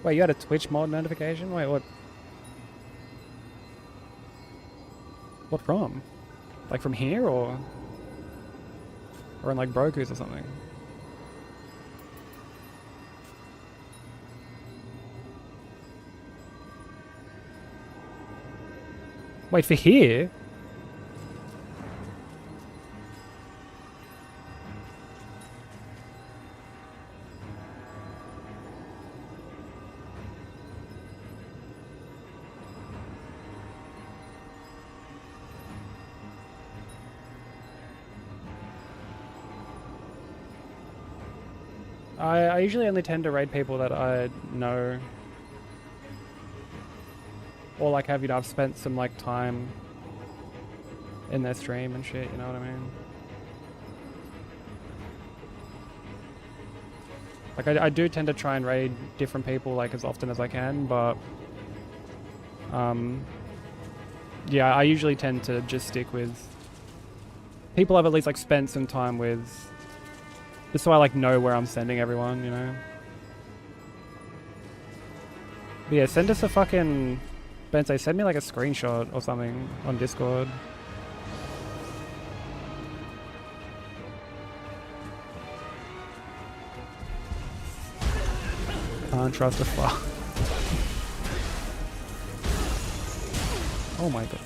Wait, you had a Twitch mod notification? Wait, what? What from? Like from here or in like Broku's or something? Wait, for here? I usually only tend to raid people that I know. Or like have, you know, I've spent some like time in their stream and shit, you know what I mean? Like I do tend to try and raid different people like as often as I can, but yeah, I usually tend to just stick with people I've at least like spent some time with. Just so I like know where I'm sending everyone, you know? But yeah, send us a fucking... Bensei, send me like a screenshot or something on Discord. Can't trust a fuck. Oh my god.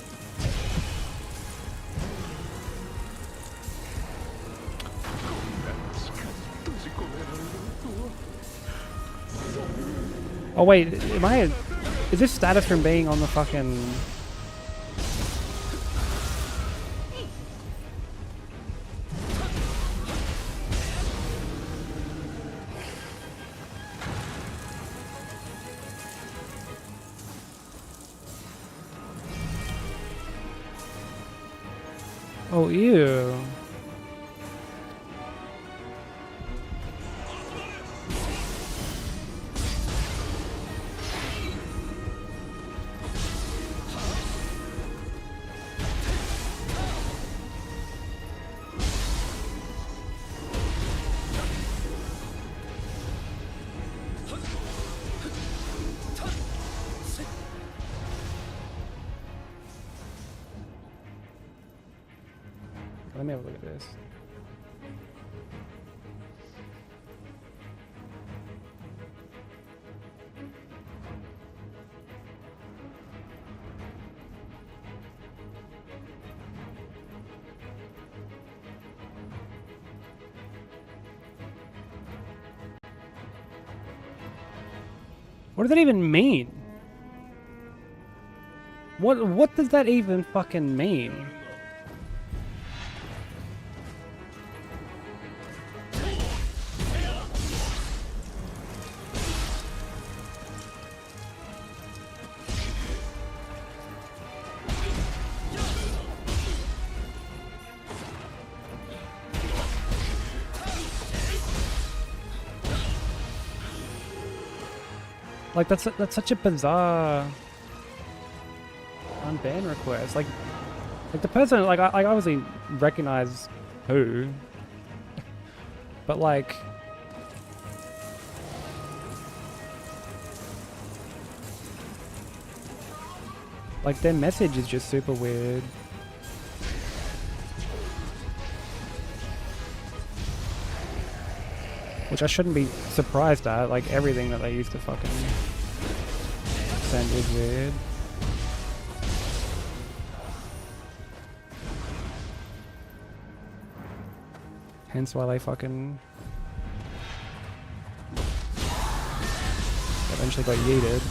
Oh wait, am I? Is this status from being on the fucking? Oh ew. Let me have a look at this. What does that even mean? What does that even fucking mean? Like that's such a bizarre unban request. Like the person, like I obviously recognize who, but like their message is just super weird. Which I shouldn't be surprised at. Like everything that they used to fucking send is weird. Hence why they fucking eventually got yeeted.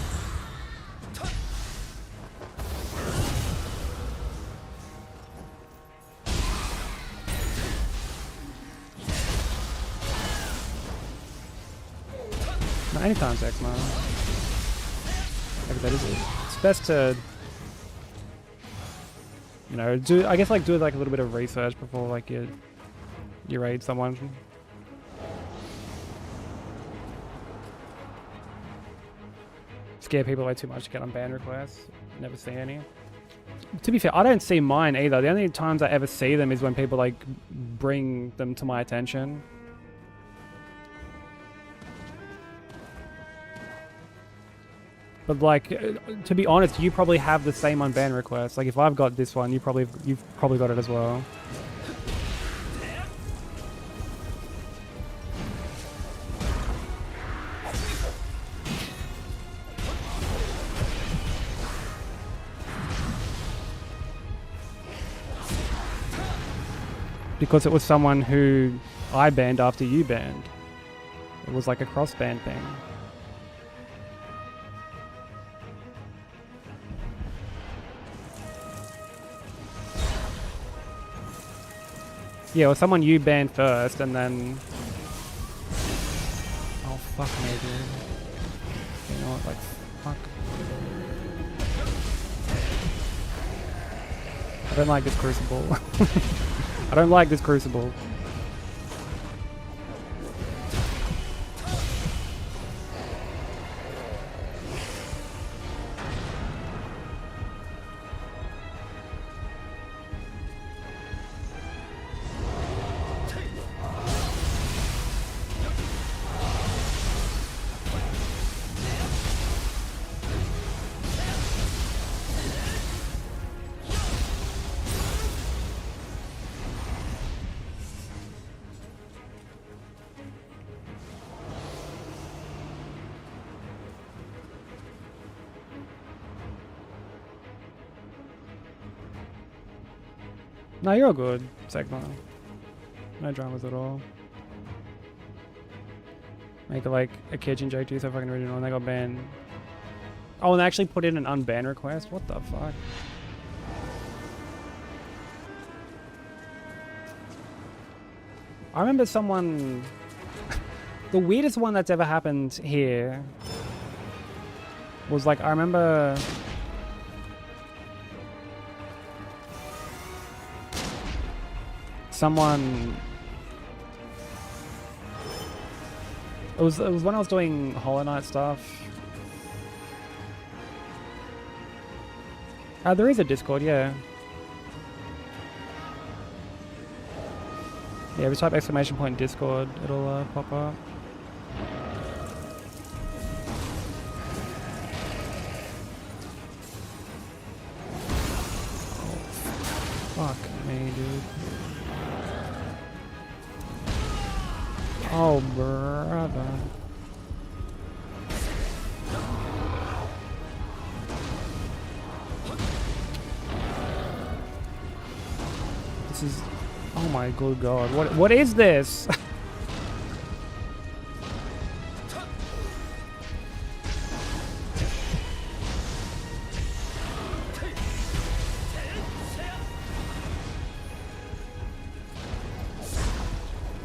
No, anytime's X, man. Like that is it. It's best to, you know, do like a little bit of research before like you raid someone. Scare people away too much to get on ban requests. Never see any. To be fair, I don't see mine either. The only times I ever see them is when people like bring them to my attention. But like, to be honest, you probably have the same unban request. Like if I've got this one, you've probably got it as well. Because it was someone who I banned after you banned. It was like a cross-ban thing. Yeah, it was someone you banned first and then... Oh, fuck me, dude. You know what, like, fuck. I don't like this crucible. I don't like this crucible. No, you're all good, Sigma. No dramas at all. Make like a kitchen joke too, so fucking original, and they got banned. Oh, and they actually put in an unban request? What the fuck? I remember someone... The weirdest one that's ever happened here was like, I remember... Someone... It was when I was doing Hollow Knight stuff. There is a Discord, yeah. Yeah, if you type exclamation point Discord, it'll pop up. Oh, fuck me, dude. Oh, brother. This is... Oh my good god. What is this?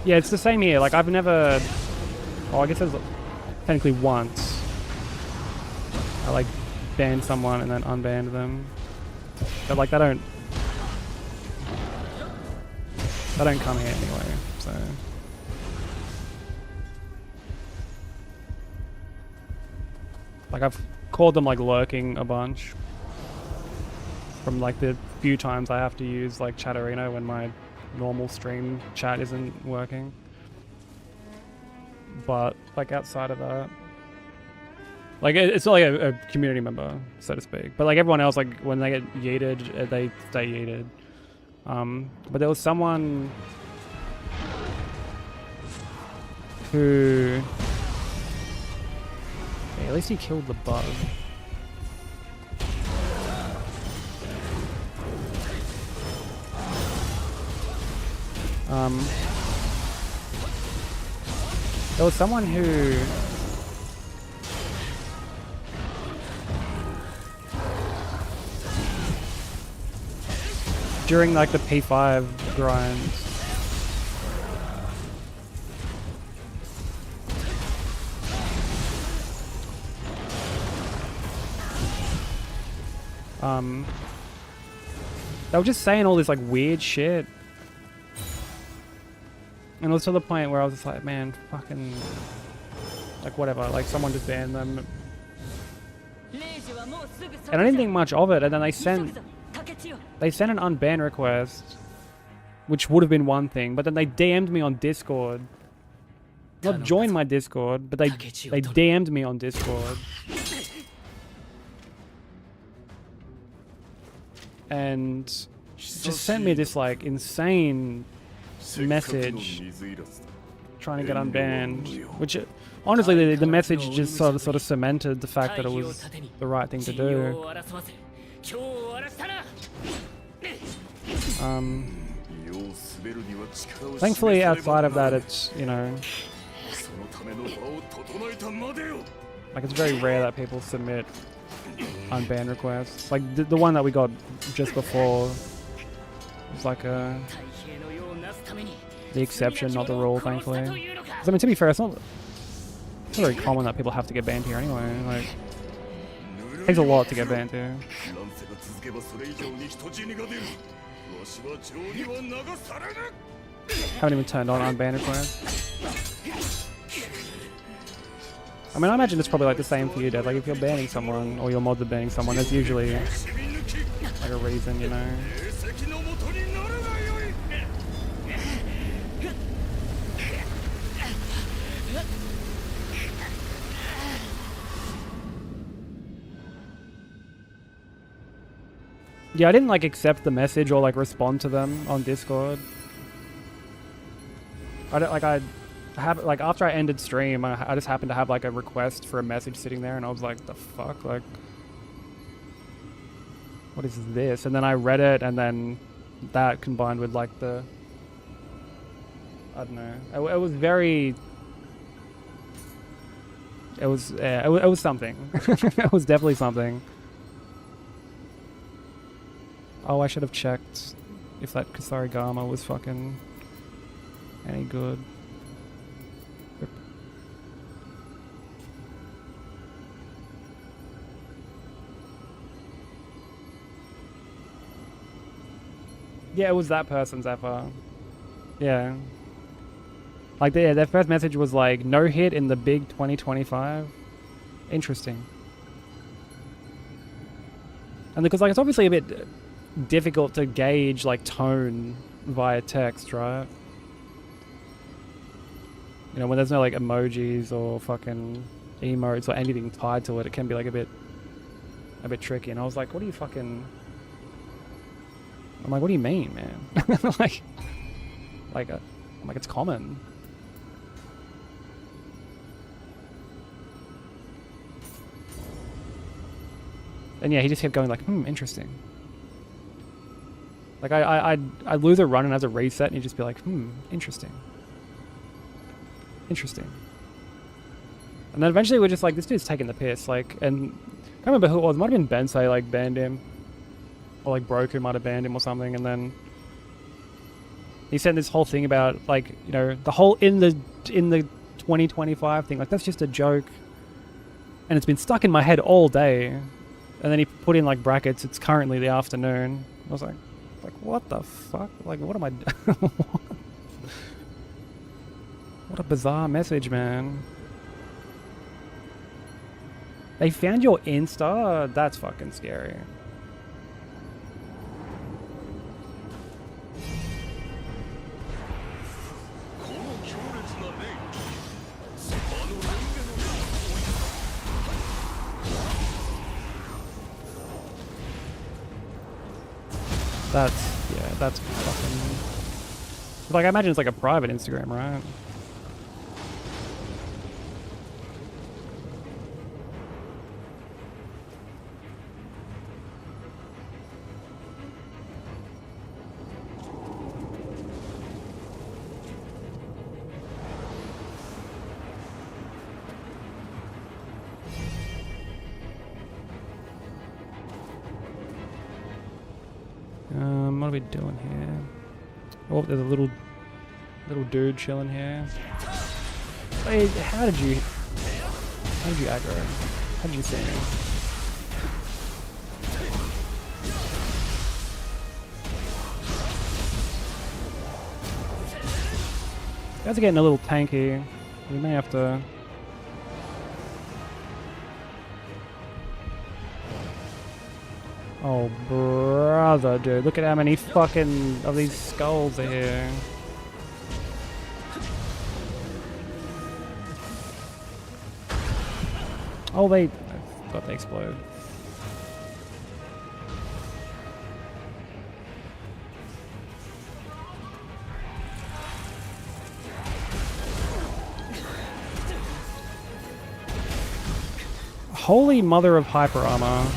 Yeah, it's the same here. Like, I've never... Oh, I guess there's technically once. I, like, banned someone and then unbanned them. But, like, they don't come here anyway, so... Like, I've called them, like, lurking a bunch. From, like, the few times I have to use, like, Chat Arena when my normal stream chat isn't working. But, like, outside of that... Like, it's not like a community member, so to speak. But, like, everyone else, like, when they get yeeted, they stay yeeted. But there was someone who... Yeah, at least he killed the bug. There was someone who... During like the P5 grinds. They were just saying all this like weird shit. And it was to the point where I was just like, man, fucking... Like whatever, like someone just banned them. And I didn't think much of it, and then they sent an unban request, which would have been one thing, but then they DM'd me on Discord. Not joined my Discord, but they DM'd me on Discord. And just sent me this like insane message trying to get unbanned, which honestly the message just sort of cemented the fact that it was the right thing to do. Thankfully outside of that it's, you know, like it's very rare that people submit unban requests. Like the one that we got just before was like the exception, not the rule, thankfully. 'Cause, I mean, to be fair, it's not very common that people have to get banned here anyway. Like, it takes a lot to get banned here. Haven't even turned on unban requests. I mean, I imagine it's probably like the same for you, Dad. Like, if you're banning someone, or your mods are banning someone, there's usually like a reason, you know. Yeah, I didn't like accept the message or like respond to them on Discord. I have like after I ended stream, I just happened to have like a request for a message sitting there, and I was like, the fuck, like, what is this? And then I read it, and then that combined with like the, I don't know, it was very It was it was something. It was definitely something. Oh, I should have checked if that Kusarigama was fucking any good. Yeah, it was that person, Zephyr. Yeah. Like, their first message was like, no hit in the big 2025. Interesting. And because, like, it's obviously a bit difficult to gauge, like, tone via text, right? You know, when there's no, like, emojis or fucking emotes or anything tied to it, it can be, like, a bit tricky. And I was like, what do you fucking... I'm like, what do you mean, man? I'm like, it's common. And yeah, he just kept going like, interesting. Like I'd lose a run and as a reset and he'd just be like, interesting. Interesting. And then eventually we're just like, this dude's taking the piss. Like, and I can't remember who it was. It might have been Bensei, like, banned him. Or like Broku might have banned him or something, and then he said this whole thing about, like, you know, the whole in the 2025 thing, like, that's just a joke. And it's been stuck in my head all day. And then he put in, like, brackets, it's currently the afternoon. I was like, what the fuck? Like, what am I... What a bizarre message, man. They found your Insta? That's fucking scary. That's fucking... Like, I imagine it's like a private Instagram, right? What are we doing here? Oh, there's a little dude chilling here. Hey, how did you aggro? How did you see me? You guys are getting a little tanky. We may have to... Oh, brother, dude. Look at how many fucking of these skulls are here. Oh, I thought they explode. Holy mother of hyper armor.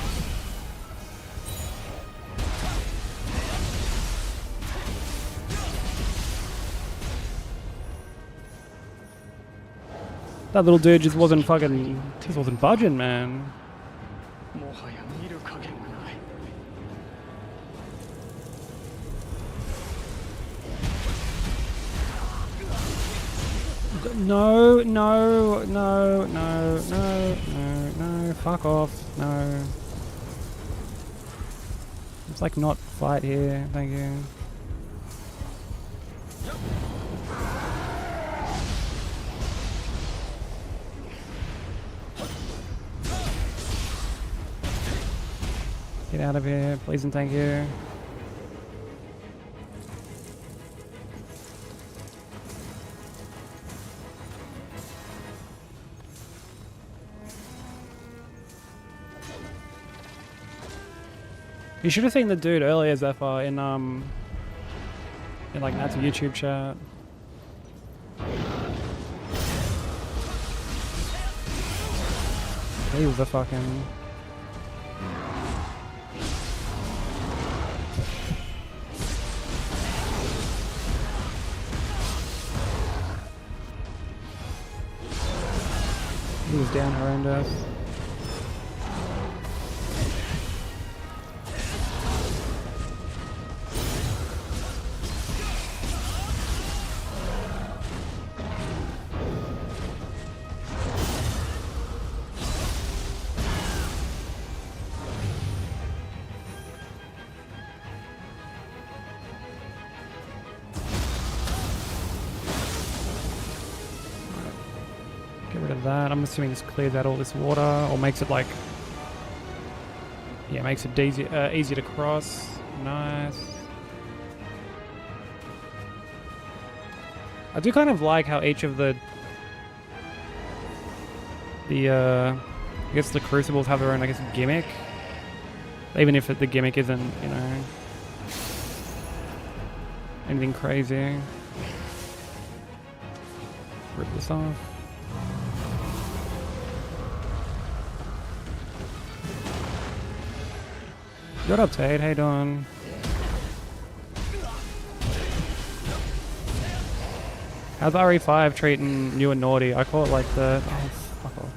That little dude just wasn't budging, man. No, fuck off, no. It's like not fight here, thank you. Get out of here, please and thank you. You should have seen the dude earlier, Zephyr, in like Nat's YouTube chat. He was a fucking... He was down horrendous. Get rid of that. I'm assuming this clears out all this water, or makes it like, yeah, makes it easier to cross. Nice. I do kind of like how each of the I guess the crucibles have their own, I guess, gimmick. Even if the gimmick isn't, you know, anything crazy. Rip this off. What up, Tate? How you doing? How's RE5 treating you and Naughty? I caught like the... Oh, fuck off.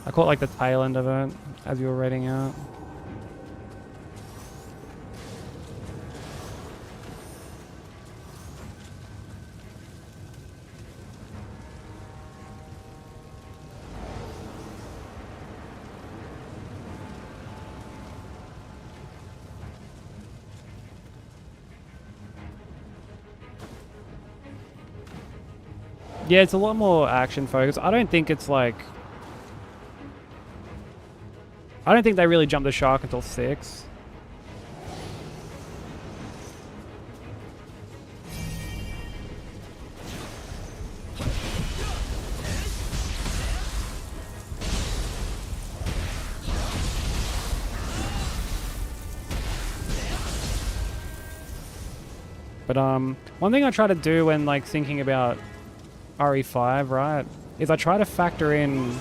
I caught like the tail end of it as you were reading out. Yeah, it's a lot more action focused. I don't think it's like... I don't think they really jumped the shark until 6. But one thing I try to do when like thinking about RE5, right, is I try to factor in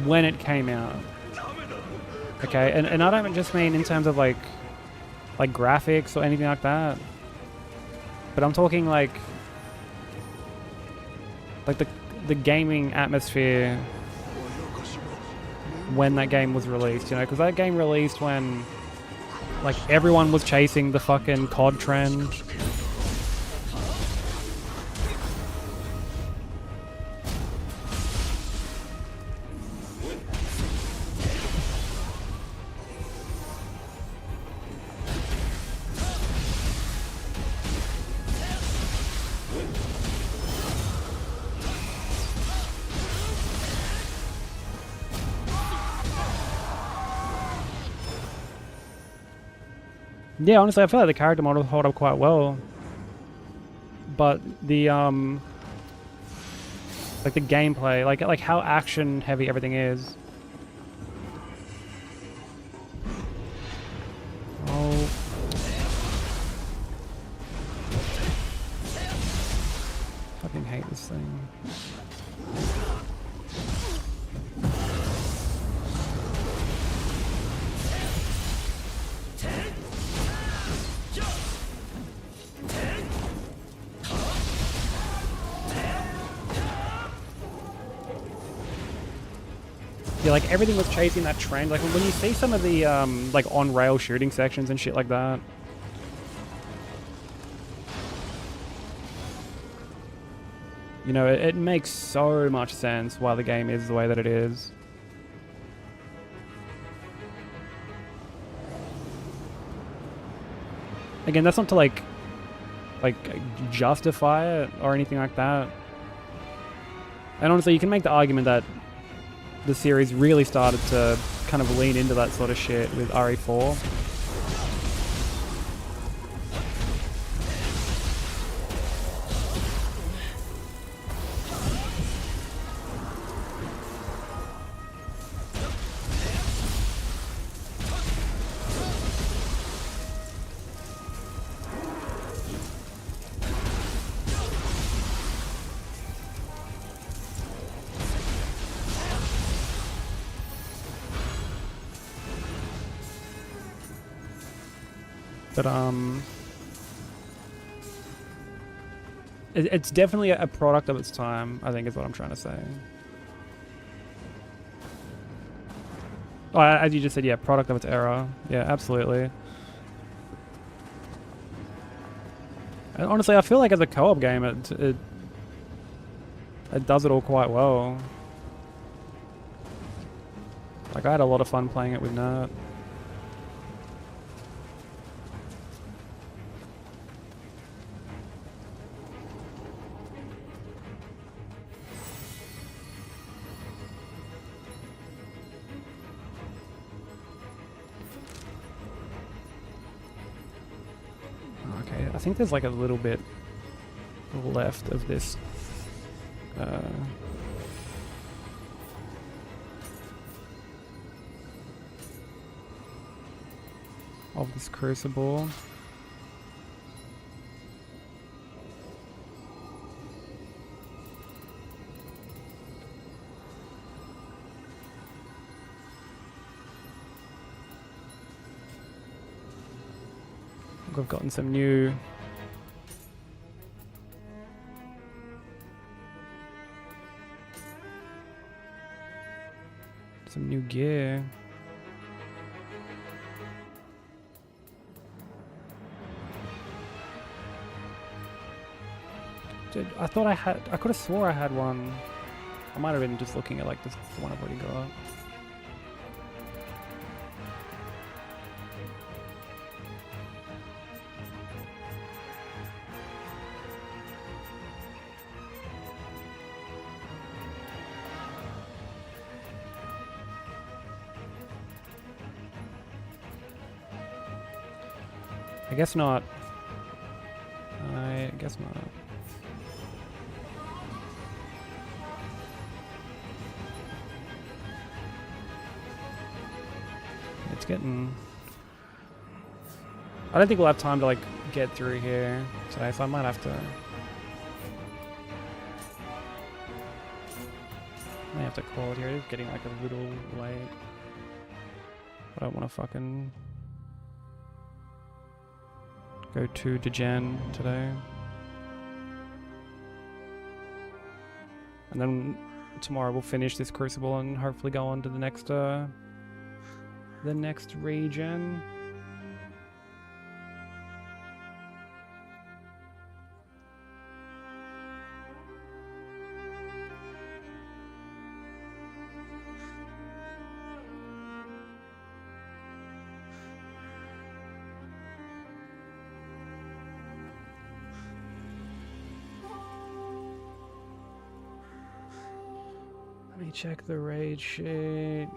when it came out. Okay, and I don't just mean in terms of like graphics or anything like that, but I'm talking like the gaming atmosphere when that game was released, you know, because that game released when like everyone was chasing the fucking COD trend. Yeah, honestly, I feel like the character models hold up quite well, but the like the gameplay, like how action heavy everything is. Oh. Fucking hate this thing. Yeah, like everything was chasing that trend. Like when you see some of the like on-rail shooting sections and shit like that. You know, it makes so much sense why the game is the way that it is. Again, that's not to like justify it or anything like that. And honestly, you can make the argument that the series really started to kind of lean into that sort of shit with RE4. But it's definitely a product of its time, I think is what I'm trying to say. Oh, as you just said, yeah, product of its era. Yeah, absolutely. And honestly, I feel like as a co-op game, it does it all quite well. Like, I had a lot of fun playing it with Nat. Okay, I think there's like a little bit left of this. Of this crucible. We've gotten some new gear. Dude, I thought I could have swore I had one. I might have been just looking at like the one I've already got. I guess not. I guess not. It's getting... I don't think we'll have time to like get through here today, so I might have to... call it here. It's getting like a little late. I don't want to fucking go to Degen today. And then tomorrow we'll finish this crucible and hopefully go on to the next region. Let me check the raid sheet.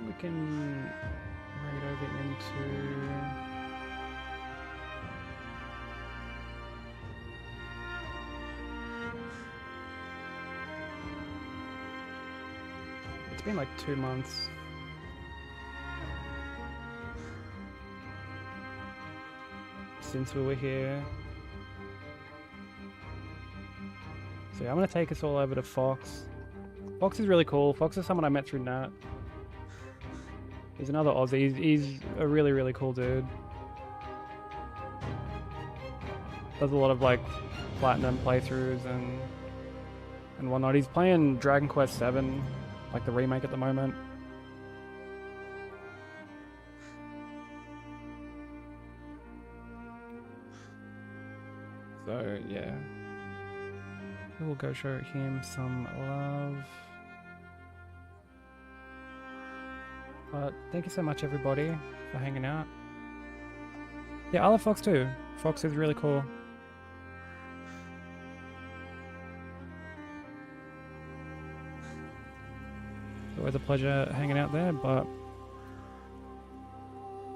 We can raid over into... It's been like 2 months. Since we were here. So yeah, I'm gonna take us all over to Fox. Fox is really cool. Fox is someone I met through Nat. He's another Aussie. He's a really, really cool dude. Does a lot of like platinum playthroughs and whatnot. He's playing Dragon Quest VII, like the remake at the moment. So yeah, we'll go show him some love. But thank you so much, everybody, for hanging out. Yeah, I love Fox too. Fox is really cool. It's always a pleasure hanging out there, but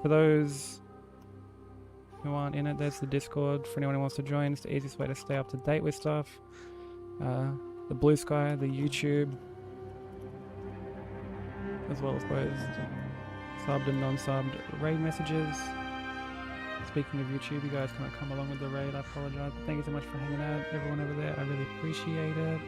for those who aren't in it, there's the Discord. For anyone who wants to join, it's the easiest way to stay up to date with stuff. The Blue Sky, the YouTube, as well as both subbed and non-subbed raid messages. Speaking of YouTube, you guys can't come along with the raid. I apologize. But thank you so much for hanging out, everyone over there. I really appreciate it.